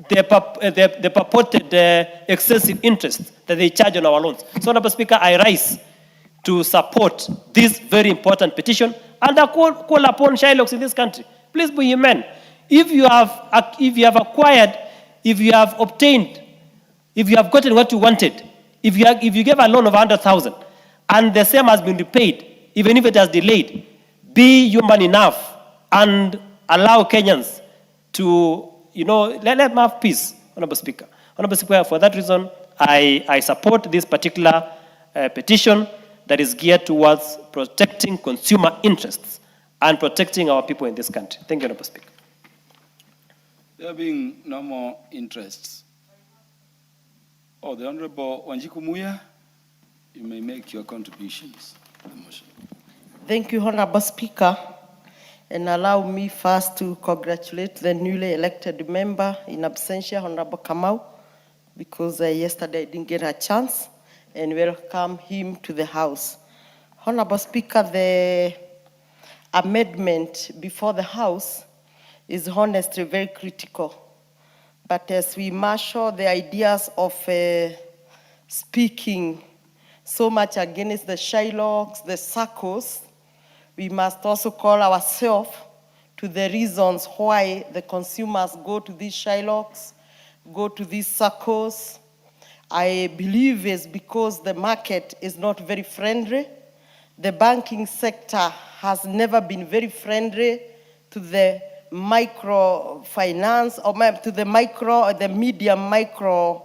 the purported excessive interest that they charge on our loans. So, Honorable Speaker, I rise to support this very important petition, and I call upon Shylocks in this country. Please be human. If you have acquired, if you have obtained, if you have gotten what you wanted, if you gave a loan of 100,000 and the same has been repaid, even if it has delayed, be human enough and allow Kenyans to, let them have peace, Honorable Speaker. Honorable Speaker, for that reason, I support this particular petition that is geared towards protecting consumer interests and protecting our people in this country. Thank you, Honorable Speaker. There being no more interests. The Honorable Wanjiku Muya, you may make your contributions to the motion. Thank you, Honorable Speaker. And allow me first to congratulate the newly elected member in absentia, Honorable Kamau, because yesterday I didn't get a chance, and welcome him to the House. Honorable Speaker, the amendment before the House is honestly very critical. But as we marshal the ideas of speaking so much against the Shylocks, the circles, we must also call ourselves to the reasons why the consumers go to these Shylocks, go to these circles. I believe it's because the market is not very friendly. The banking sector has never been very friendly to the microfinance or to the medium micro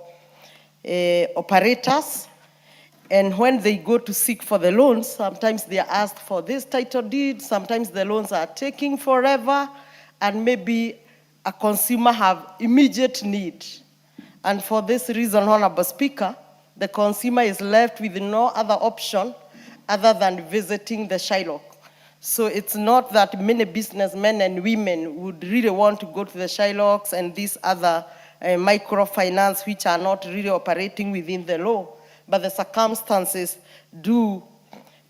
operators. And when they go to seek for the loans, sometimes they are asked for this title deed, sometimes the loans are taking forever, and maybe a consumer have immediate need. And for this reason, Honorable Speaker, the consumer is left with no other option other than visiting the Shylock. So it's not that many businessmen and women would really want to go to the Shylocks and these other microfinance which are not really operating within the law, but the circumstances do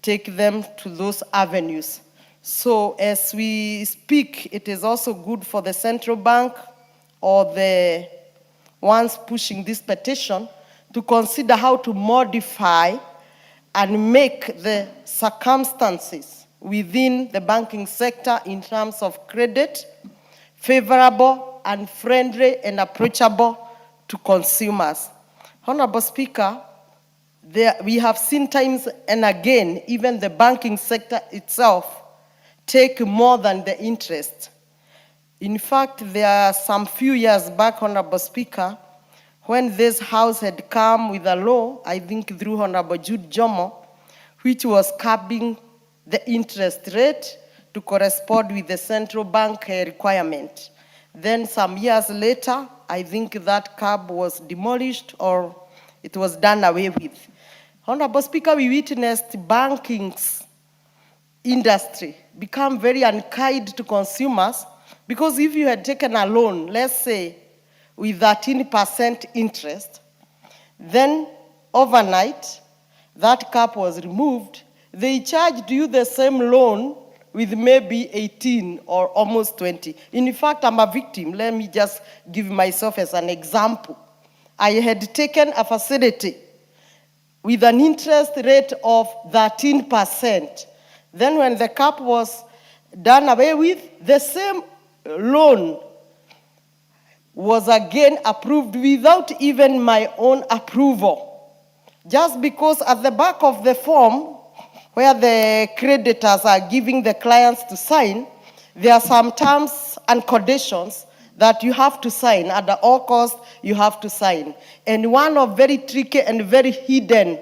take them to those avenues. So as we speak, it is also good for the central bank or the ones pushing this petition to consider how to modify and make the circumstances within the banking sector in terms of credit favorable and friendly and approachable to consumers. Honorable Speaker, we have seen times and again, even the banking sector itself take more than the interest. In fact, there are some few years back, Honorable Speaker, when this House had come with a law, I think through Honorable Jude Jomo, which was capping the interest rate to correspond with the central bank requirement. Then some years later, I think that cap was demolished or it was done away with. Honorable Speaker, we witnessed banking industry become very unkind to consumers because if you had taken a loan, let's say, with 13% interest, then overnight, that cap was removed, they charged you the same loan with maybe 18 or almost 20. In fact, I'm a victim. Let me just give myself as an example. I had taken a facility with an interest rate of 13%. Then when the cap was done away with, the same loan was again approved without even my own approval. Just because at the back of the form, where the creditors are giving the clients to sign, there are some terms and conditions that you have to sign. At all costs, you have to sign. And one of very tricky and very hidden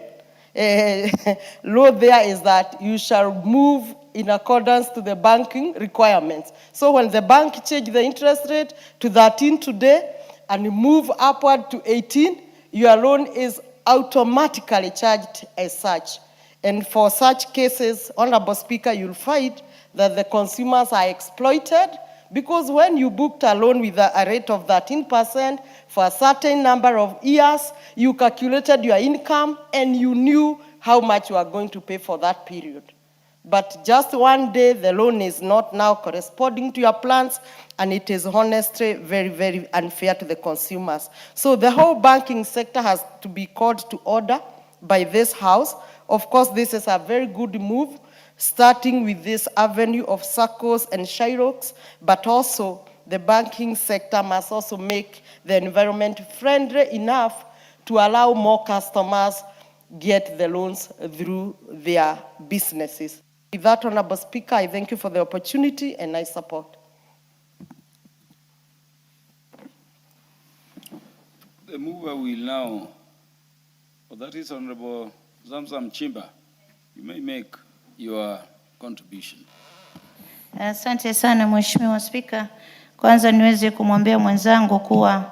law there is that you shall move in accordance to the banking requirements. So when the bank change the interest rate to 13 today and move upward to 18, your loan is automatically charged as such. And for such cases, Honorable Speaker, you'll find that the consumers are exploited because when you booked a loan with a rate of 13% for a certain number of years, you calculated your income and you knew how much you are going to pay for that period. But just one day, the loan is not now corresponding to your plans, and it is honestly very, very unfair to the consumers. So the whole banking sector has to be called to order by this House. Of course, this is a very good move, starting with this avenue of SACCOs and Shylocks, but also the banking sector must also make the environment friendly enough to allow more customers get the loans through their businesses. With that, Honorable Speaker, I thank you for the opportunity and I support. The mover will now, that is Honorable Zamzam Chimba, you may make your contribution. Asante sana Mheshimiwa Spika. Kwanza niweze kumwambia mwenzangu kuwa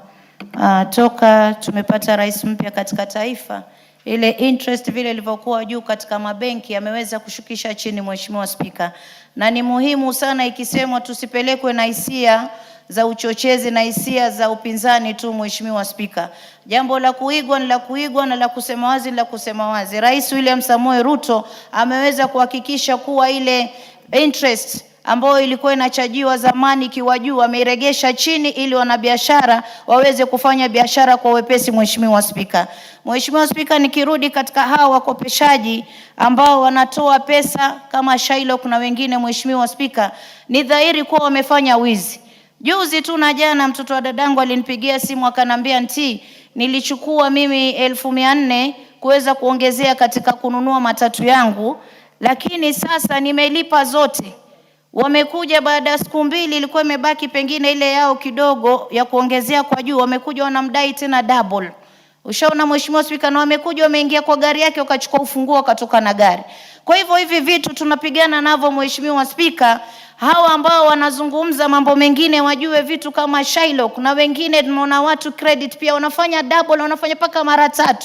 toka tumepata rais mpya katika taifa, ile interest vile ilivyokuwa juu katika mabenki ameweza kushukisha chini Mheshimiwa Spika. Na ni muhimu sana ikisemwa tusipelekwe na hisia za uchochezi na hisia za upinzani tu Mheshimiwa Spika. Jambo la kuigwa ni la kuigwa na la kusema wazi ni la kusema wazi. Rais William Samoei Ruto ameweza kuhakikisha kuwa ile interest ambayo ilikuwa inachajiwa zamani kiwa juu ameiregesha chini ili wanabiashara waweze kufanya biashara kwa wepesi Mheshimiwa Spika. Mheshimiwa Spika, nikirudi katika hao wakopeshaji ambao wanatoa pesa kama Shylock na wengine Mheshimiwa Spika, ni dhahiri kuwa wamefanya wizi. Juzi tu na jana mtoto wa dadangu alinipigia simu akanambia nilichukua mimi 1400 kuweza kuongezea katika kununua matatu yangu, lakini sasa nimelipa zote. Wamekuja baada ya siku 2 ilikuwa imebaki pengine ile yao kidogo ya kuongezea kwa juu, wamekuja wanamdai tena double. Ushaona Mheshimiwa Spika, na wamekuja wameingia kwa gari yake wakachukua ufunguo wakatoka na gari. Kwa hivyo hivi vitu tunapigana navyo Mheshimiwa Spika. Hawa ambao wanazungumza mambo mengine wajue vitu kama Shylock, na wengine tunaona watu credit pia wanafanya double, wanafanya paka mara 3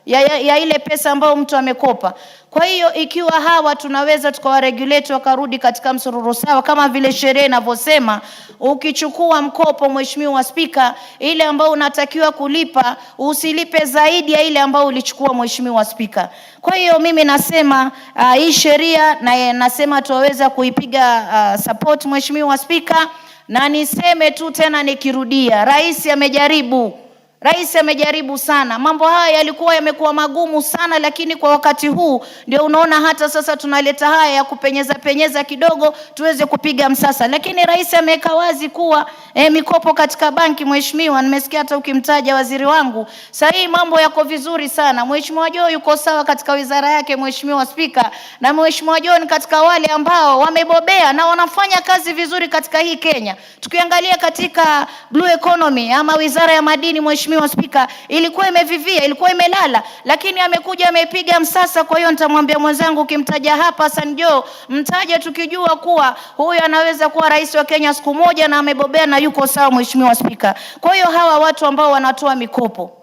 ya ile pesa ambayo mtu amekopa. Kwa hiyo ikiwa hawa tunaweza tukawaregulate wakarudi katika msururu sawa, kama vile sheria inavyosema, ukichukua mkopo Mheshimiwa Spika, ile ambayo unatakiwa kulipa usilipe zaidi ya ile ambayo ulichukua Mheshimiwa Spika. Kwa hiyo mimi nasema hii sheria na nasema tuweza kuipiga support Mheshimiwa Spika, na niseme tu tena nikirudia, Rais amejaribu. Rais amejaribu sana. Mambo haya yalikuwa yamekuwa magumu sana, lakini kwa wakati huu ndio unaona hata sasa tunaleta haya ya kupenyeza kidogo tuweze kupiga msasa. Lakini rais ameweka wazi kuwa mikopo katika banki. Mheshimiwa, nimesikia hata ukimtaja waziri wangu. Sasa hii mambo yako vizuri sana. Mheshimiwa Joe yuko sawa katika wizara yake Mheshimiwa Spika, na Mheshimiwa Joe ni katika wale ambao wamebobea na wanafanya kazi vizuri katika hii Kenya. Tukiangalia katika blue economy ama wizara ya madini Mheshimiwa Spika, ilikuwa imevivia, ilikuwa imelala, lakini amekuja amepiga msasa. Kwa hiyo nitamwambia mwenzangu ukimtaja hapa Hassan Joho, mtaje tukijua kuwa huyu anaweza kuwa rais wa Kenya siku moja na amebobea na yuko sawa Mheshimiwa Spika. Kwa hiyo hawa watu ambao wanatoa mikopo,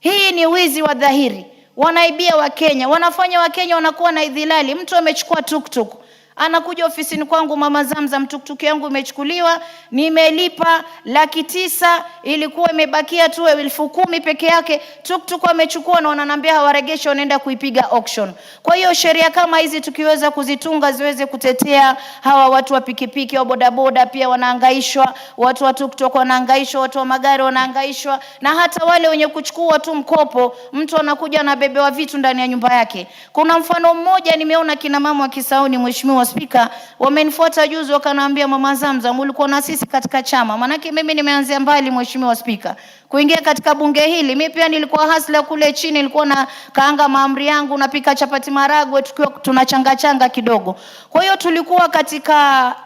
hii ni wizi wa dhahiri. Wanaibia Wakenya, wanafanya Wakenya wanakuwa na idhilali. Mtu amechukua tuktuk, anakuja ofisini kwangu, Mama Zamzam, tuktuk yangu imechukuliwa, nimelipa 900,000, ilikuwa imebakia tu 10,000 peke yake. Tuktuk amechukua na wananiambia hawaregeshe, wanaenda kuipiga auction. Kwa hiyo sheria kama hizi tukiweza kuzitunga ziweze kutetea hawa watu wa pikipiki, wa bodaboda pia wanahangaishwa, watu wa tuktuk wanahangaishwa, watu wa magari wanahangaishwa, na hata wale wenye kuchukua tu mkopo, mtu anakuja na bebewa vitu ndani ya nyumba yake. Kuna mfano mmoja nimeona kina mama wa Kisauni Mheshimiwa Spika, wamenifuata juzi wakaniambia, Mama Zamzam, ulikuwa na sisi katika chama. Manake mimi nimeanzia mbali Mheshimiwa Spika kuingia katika bunge hili. Mimi pia nilikuwa hasla kule chini, nilikuwa na kaanga maamri yangu, napika chapati maragwe tukiwa tunachanga kidogo. Kwa hiyo tulikuwa katika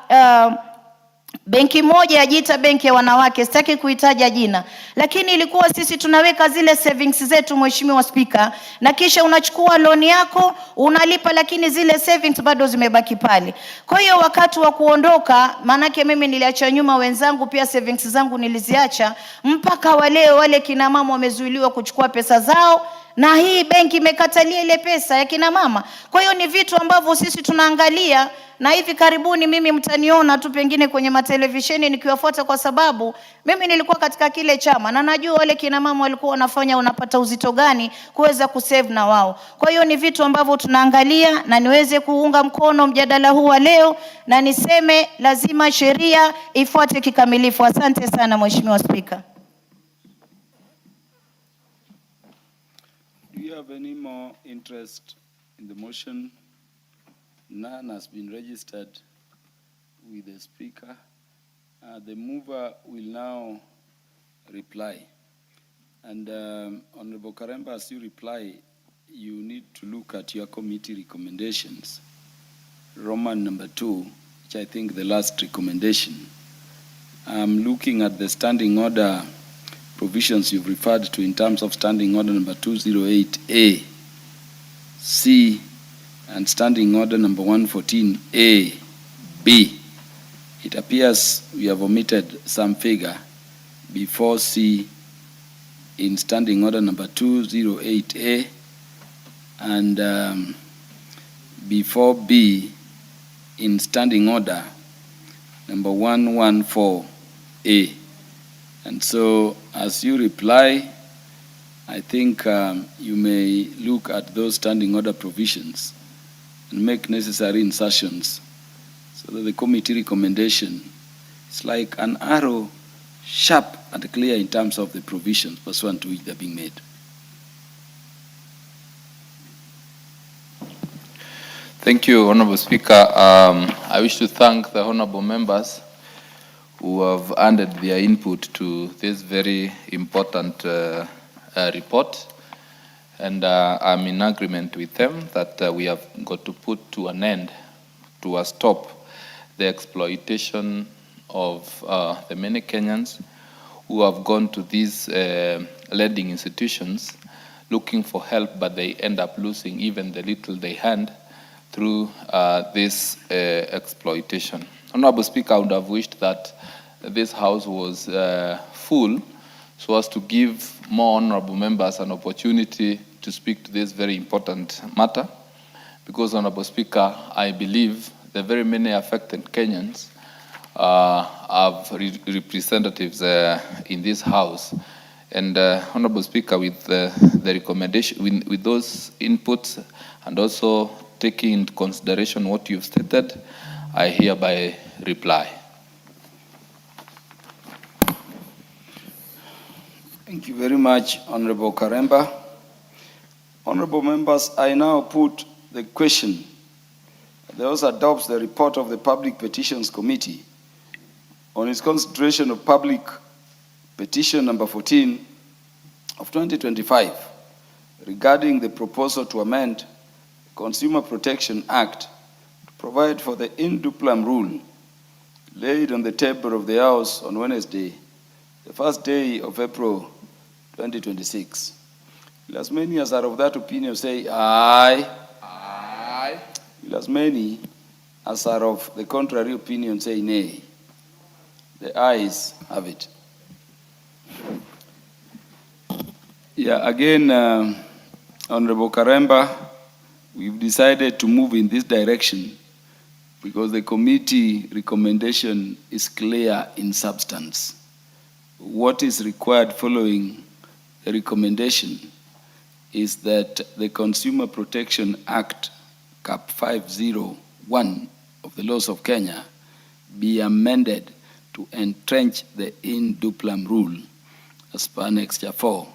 benki moja yajiita benki ya wanawake, sitaki kuitaja jina, lakini ilikuwa sisi tunaweka zile savings zetu Mheshimiwa Spika, na kisha unachukua loan yako unalipa, lakini zile savings bado zimebaki pale. Kwa hiyo wakati wa kuondoka, manake mimi niliacha nyuma wenzangu, pia savings zangu niliziacha, mpaka wale kina mama wamezuiliwa kuchukua pesa zao, na hii benki imekatalia ile pesa ya kina mama. Kwa hiyo ni vitu ambavyo sisi tunaangalia, na hivi karibuni mimi mtaniona tu pengine kwenye matelevisheni nikiwafuata, kwa sababu mimi nilikuwa katika kile chama na najua wale kina mama walikuwa wanafanya, unapata uzito gani kuweza kusave na wao. Kwa hiyo ni vitu ambavyo tunaangalia, na niweze kuunga mkono mjadala huu wa leo, na niseme lazima sheria ifuate kikamilifu. Asante sana Mheshimiwa Spika. Do you have any more interest in the motion? None has been registered with the Speaker. The mover will now reply. And Honorable Karemba, as you reply, you need to look at your committee recommendations. Roman number 2, which I think the last recommendation. I'm looking at the standing order provisions you've referred to in terms of standing order number 208A, C, and standing order number 114A, B. It appears we have omitted some figure before C in standing order number 208A, and before B in standing order number 114A. And so, as you reply, I think you may look at those standing order provisions and make necessary insertions so that the committee recommendation is like an arrow, sharp and clear in terms of the provisions pursuant to which they're being made. Thank you, Honorable Speaker. I wish to thank the honorable members who have added their input to this very important report. And I'm in agreement with them that we have got to put to an end, to a stop, the exploitation of the many Kenyans who have gone to these lending institutions looking for help, but they end up losing even the little they had through this exploitation. Honorable Speaker, I would have wished that this House was full so as to give more honorable members an opportunity to speak to this very important matter. Because, Honorable Speaker, I believe the very many affected Kenyans have representatives in this House. And Honorable Speaker, with the recommendation, with those inputs, and also taking into consideration what you've stated, I hereby reply. Thank you very much, Honorable Karemba. Honorable members, I now put the question. The House adopts the report of the Public Petitions Committee on its consideration of public petition number 14 of 2025 regarding the proposal to amend the Consumer Protection Act to provide for the in duplum rule laid on the table of the House on Wednesday, the first day of April 2026. Will as many as are of that opinion say aye. Aye. Will as many as are of the contrary opinion say nay. The ayes have it. Yeah, again, Honorable Karemba, we've decided to move in this direction because the committee recommendation is clear in substance. What is required following the recommendation is that the Consumer Protection Act, Cap 501 of the laws of Kenya, be amended to entrench the in duplum rule as per Annexure 4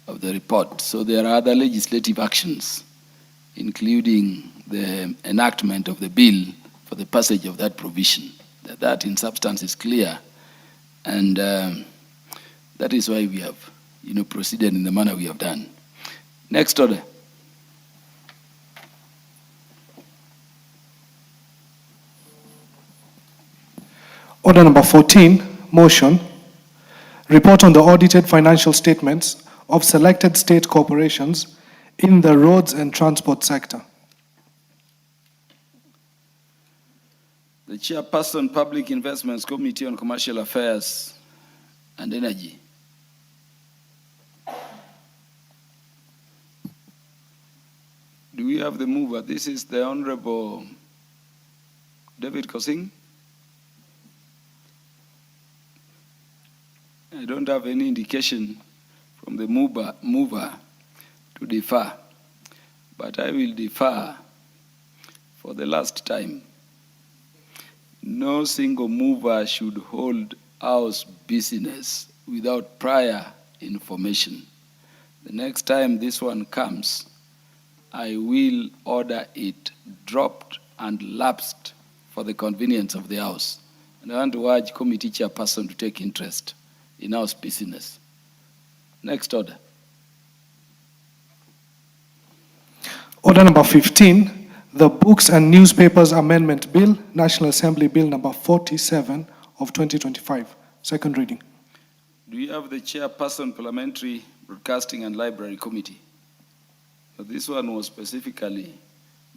of the report. So there are other legislative actions, including the enactment of the bill for the passage of that provision. That in substance is clear, and that is why we have proceeded in the manner we have done. Next order. Order number 14, motion. Report on the audited financial statements of selected state corporations in the roads and transport sector. The Chairperson, Public Investments Committee on Commercial Affairs and Energy. Do we have the mover? This is the Honorable David Kosing. I don't have any indication from the mover to defer, but I will defer for the last time. No single mover should hold house business without prior information. The next time this one comes, I will order it dropped and lapsed for the convenience of the House. And I want to urge committee chairperson to take interest in house business. Next order. Order number 15, the Books and Newspapers Amendment Bill, National Assembly Bill number 47 of 2025. Second reading. Do you have the chairperson, Parliamentary Broadcasting and Library Committee? So this one was specifically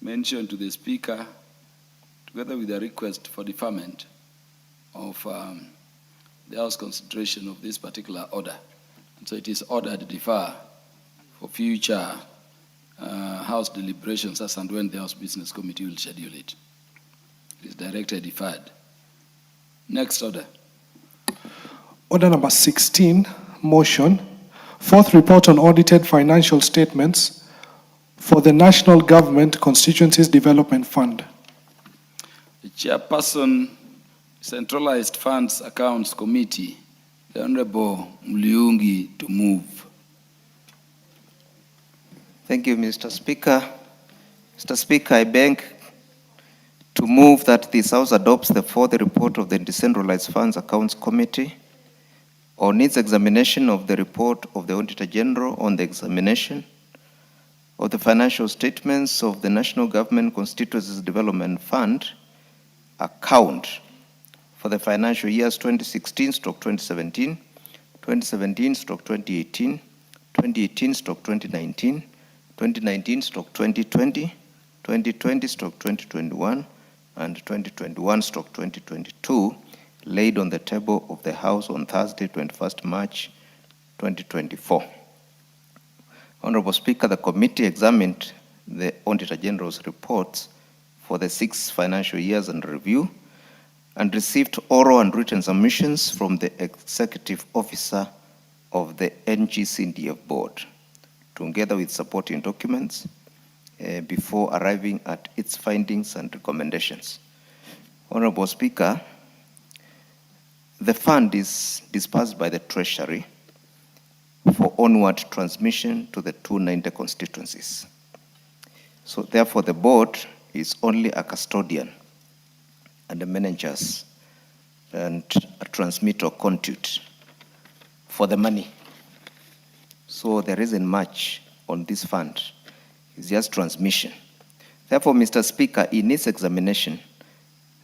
mentioned to the Speaker together with a request for deferment of the House consideration of this particular order. And so it is ordered to defer for future House deliberations as and when the House Business Committee will schedule it. It is directed deferred. Next order. Order number 16, motion. Fourth report on audited financial statements for the National Government Constituencies Development Fund. The Chairperson, Centralized Funds Accounts Committee, the Honorable Mliungi, to move. Thank you, Mr. Speaker. Mr. Speaker, I beg to move that this House adopts the fourth report of the Decentralized Funds Accounts Committee on its examination of the report of the Auditor General on the examination of the financial statements of the National Government Constituencies Development Fund account for the financial years 2016/2017, 2017/2018, 2018/2019, 2019/2020, 2020/2021, and 2021/2022, laid on the table of the House on Thursday, 21st March 2024. Honorable Speaker, the committee examined the Auditor General's reports for the 6 financial years under review and received oral and written submissions from the Executive Officer of the NGCDF Board, together with supporting documents, before arriving at its findings and recommendations. Honorable Speaker, the fund is disbursed by the Treasury for onward transmission to the 290 constituencies. So therefore the board is only a custodian and the managers and a transmitter conduit for the money. So there isn't much on this fund. It's just transmission. Therefore, Mr. Speaker, in its examination,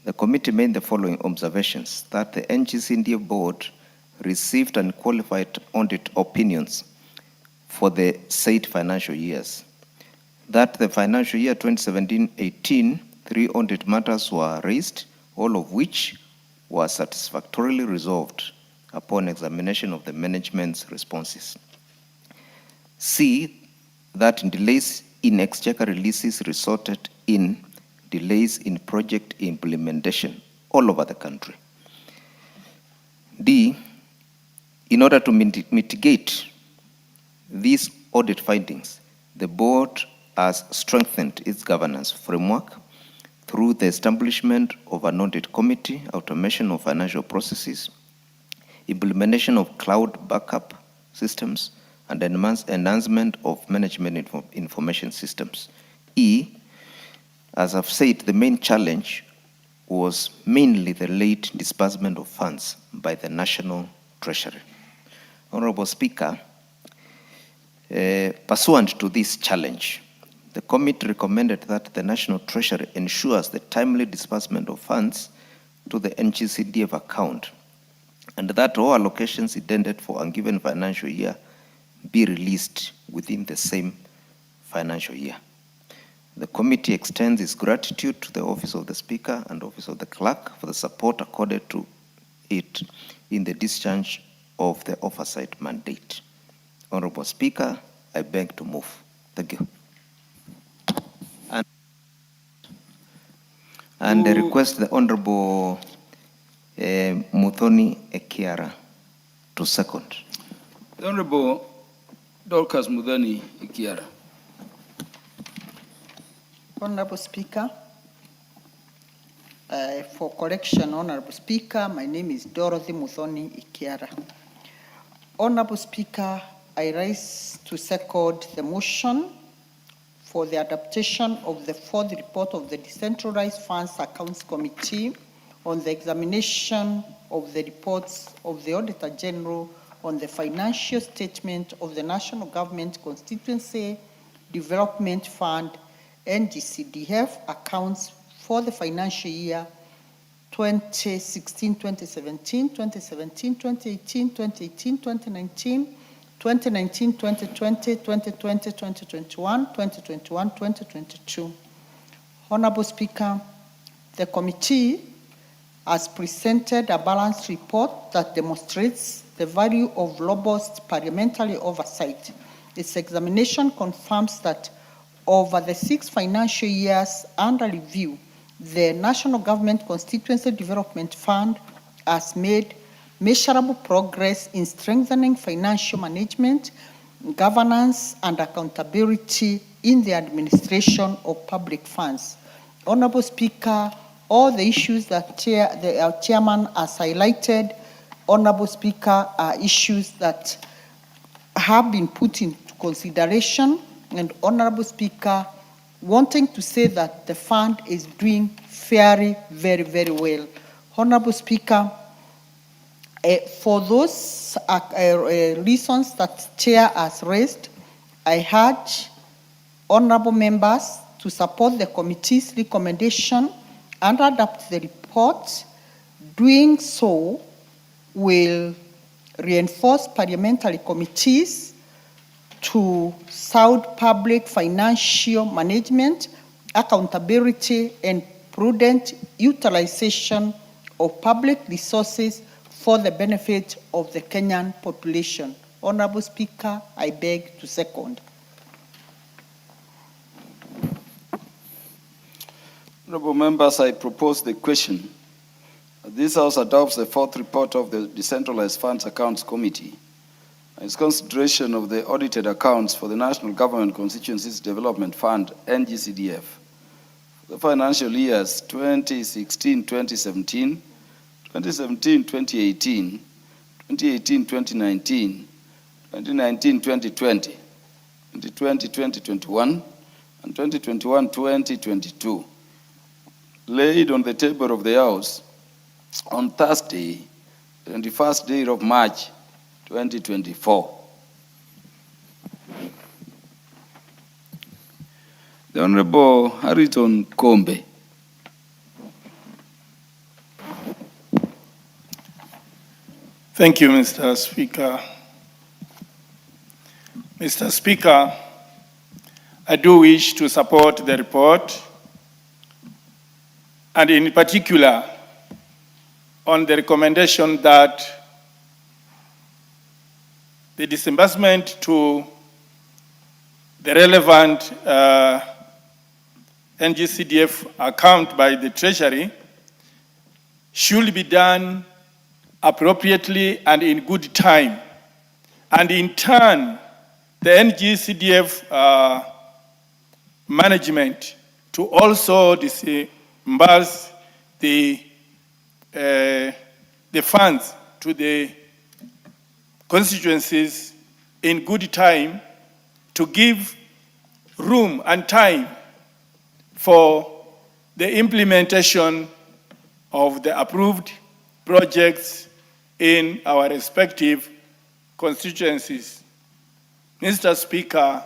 the committee made the following observations: that the NGCDF board received unqualified audit opinions for the said financial years, that the financial year 2017-18, 3 audit matters were raised, all of which were satisfactorily resolved upon examination of the management's responses. C, that delays in exchequer releases resulted in delays in project implementation all over the country. D, in order to mitigate these audit findings, the board has strengthened its governance framework through the establishment of an audit committee, automation of financial processes, implementation of cloud backup systems, and enhancement of management information systems. E, as I've said, the main challenge was mainly the late disbursement of funds by the National Treasury. Honorable Speaker, pursuant to this challenge, the committee recommended that the National Treasury ensures the timely disbursement of funds to the NGCDF account, and that all allocations intended for a given financial year be released within the same financial year. The committee extends its gratitude to the Office of the Speaker and Office of the Clerk for the support accorded to it in the discharge of the oversight mandate. Honorable Speaker, I beg to move. Thank you. And I request the Honorable Muthoni Ekiara to second. The Honorable Dorcas Muthoni Ekiara. Honorable Speaker, for correction, Honorable Speaker, my name is Dorothy Muthoni Ikiara. Honorable Speaker, I rise to second the motion for the adaptation of the 4th report of the Decentralized Funds Accounts Committee on the examination of the reports of the Auditor General on the financial statement of the National Government Constituency Development Fund NGCDF accounts for the financial year 2016-2017, 2017-2018, 2018-2019, 2019-2020, 2020-2021, 2021-2022. Honorable Speaker, the committee has presented a balanced report that demonstrates the value of robust parliamentary oversight. Its examination confirms that over the 6 financial years under review, the National Government Constituency Development Fund has made measurable progress in strengthening financial management, governance, and accountability in the administration of public funds. Honorable Speaker, all the issues that our chairman has highlighted, Honorable Speaker, are issues that have been put into consideration, and Honorable Speaker, wanting to say that the fund is doing very, very, very well. Honorable Speaker, for those reasons that Chair has raised, I urge honorable members to support the committee's recommendation and adopt the report. Doing so will reinforce parliamentary committees to sound public financial management, accountability, and prudent utilization of public resources for the benefit of the Kenyan population. Honorable Speaker, I beg to second. Honorable members, I propose the question. This House adopts the fourth report of the Decentralized Funds Accounts Committee. Its consideration of the audited accounts for the National Government Constituencies Development Fund, NGCDF, for the financial years 2016-2017, 2017-2018, 2018-2019, 2019-2020, 2020-2021, and 2021-2022, laid on the table of the House on Thursday, 21st day of March, 2024. The Honorable Harrison Kombe. Thank you, Mr. Speaker. Mr. Speaker, I do wish to support the report, and in particular, on the recommendation that the disbursement to the relevant NGCDF account by the Treasury should be done appropriately and in good time. And in turn, the NGCDF management to also disburse the funds to the constituencies in good time to give room and time for the implementation of the approved projects in our respective constituencies. Mr. Speaker,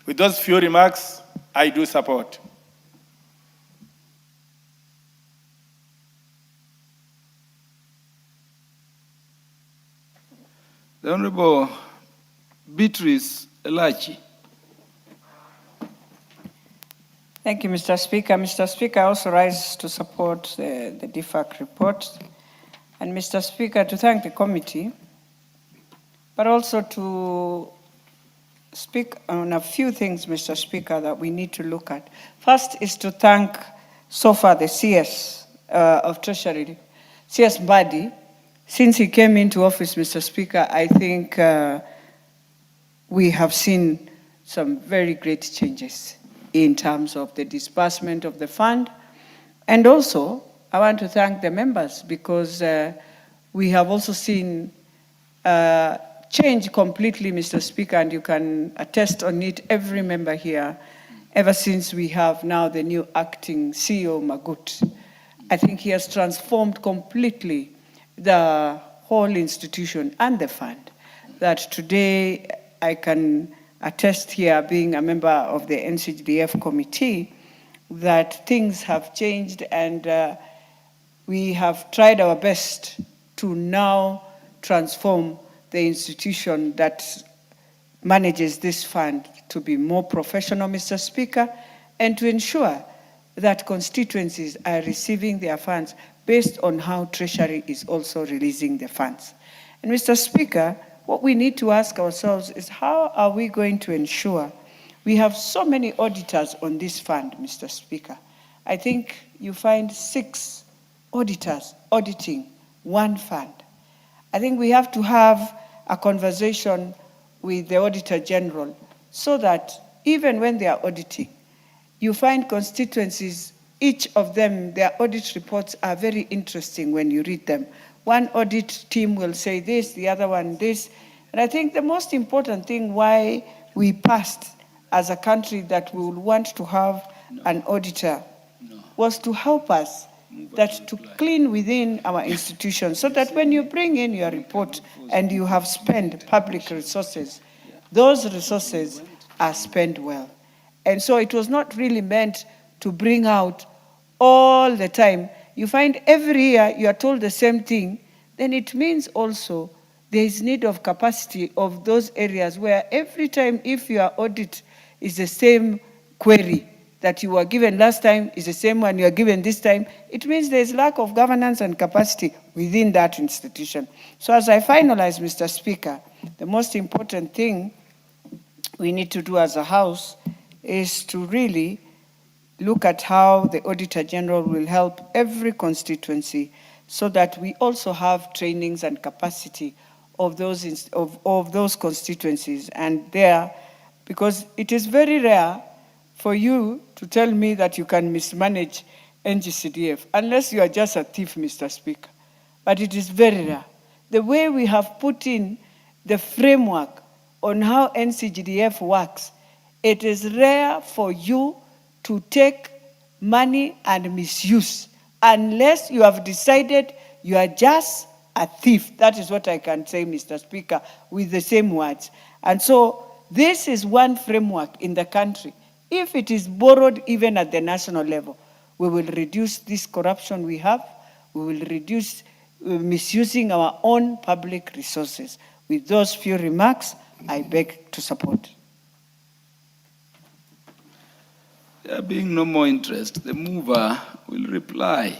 with those few remarks, I do support. The Honorable Beatrice Elachi. Thank you, Mr. Speaker. Mr. Speaker, I also rise to support the DFAC report. And Mr. Speaker, to thank the committee, but also to speak on a few things, Mr. Speaker, that we need to look at. First is to thank so far the CS of Treasury, CS Mbadi. Since he came into office, Mr. Speaker, I think we have seen some very great changes in terms of the disbursement of the fund. And also, I want to thank the members because we have also seen change completely, Mr. Speaker, and you can attest on it, every member here, ever since we have now the new acting CEO, Magut. I think he has transformed completely the whole institution and the fund, that today I can attest here, being a member of the NCDF committee, that things have changed and we have tried our best to now transform the institution that manages this fund to be more professional, Mr. Speaker, and to ensure that constituencies are receiving their funds based on how Treasury is also releasing the funds. And Mr. Speaker, what we need to ask ourselves is how are we going to ensure we have so many auditors on this fund, Mr. Speaker. I think you find 6 auditors auditing one fund. I think we have to have a conversation with the Auditor General so that even when they are auditing, you find constituencies, each of them, their audit reports are very interesting when you read them. One audit team will say this, the other one this. And I think the most important thing why we passed as a country that we would want to have an auditor was to help us that to clean within our institutions so that when you bring in your report and you have spent public resources, those resources are spent well. And so it was not really meant to bring out all the time. You find every year you are told the same thing, then it means also there is need of capacity of those areas where every time if your audit is the same query that you were given last time is the same one you are given this time, it means there is lack of governance and capacity within that institution. So as I finalize, Mr. Speaker, the most important thing we need to do as a House is to really look at how the Auditor General will help every constituency so that we also have trainings and capacity of those constituencies. And there, because it is very rare for you to tell me that you can mismanage NGCDF, unless you are just a thief, Mr. Speaker. But it is very rare. The way we have put in the framework on how NCGDF works, it is rare for you to take money and misuse unless you have decided you are just a thief. That is what I can say, Mr. Speaker, with the same words. And so this is one framework in the country. If it is borrowed even at the national level, we will reduce this corruption we have, we will reduce misusing our own public resources. With those few remarks, I beg to support. There being no more interest, the mover will reply.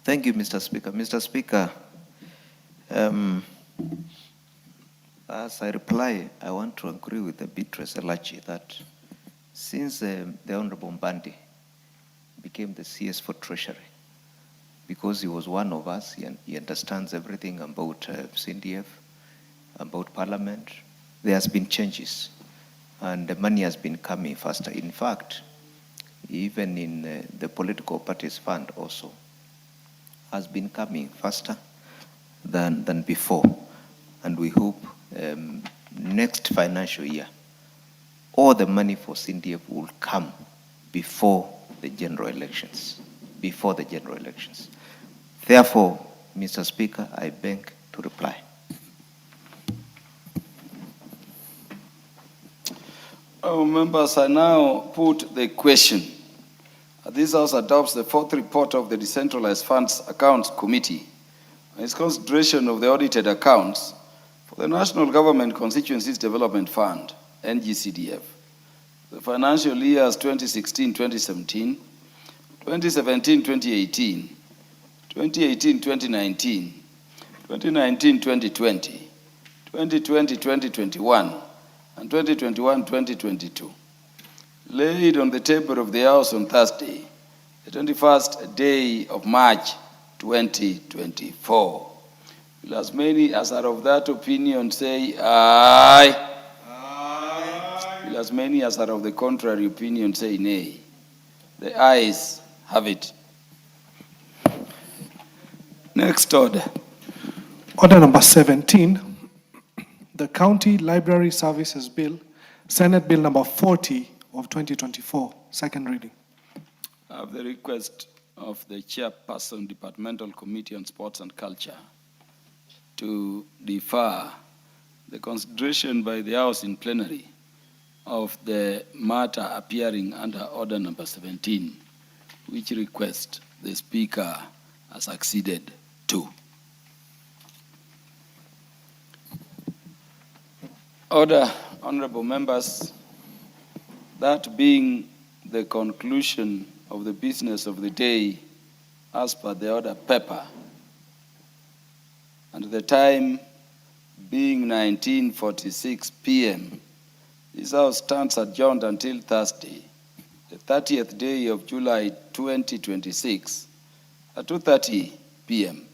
Thank you, Mr. Speaker. Mr. Speaker, as I reply, I want to agree with the Beatrice Elachi that since the Honorable Mbandi became the CS for Treasury, because he was one of us, he understands everything about CNDF, about Parliament, there has been changes and the money has been coming faster. In fact, even in the political parties fund also, has been coming faster than before. And we hope next financial year, all the money for CNDF will come before the general elections. Before the general elections. Therefore, Mr. Speaker, I beg to reply. Members, I now put the question. This House adopts the fourth report of the Decentralized Funds Accounts Committee on its consideration of the audited accounts for the National Government Constituencies Development Fund, NGCDF, the financial years 2016-2017, 2017-2018, 2018-2019, 2019-2020, 2020-2021, and 2021-2022. Laid on the table of the House on Thursday, the 21st day of March 2024. Will as many as are of that opinion say aye? Aye. Will as many as are of the contrary opinion say nay? The ayes have it. Next order. Order number 17, the County Library Services Bill, Senate Bill number 40 of 2024, second reading. I have the request of the Chairperson, Departmental Committee on Sports and Culture, to defer the consideration by the House in plenary of the matter appearing under order number 17, which request the Speaker has acceded to. Order, honorable members, that being the conclusion of the business of the day as per the order paper, and the time being 19:46 p.m., this House stands adjourned until Thursday, the 30th day of July 2026 at 2:30 p.m.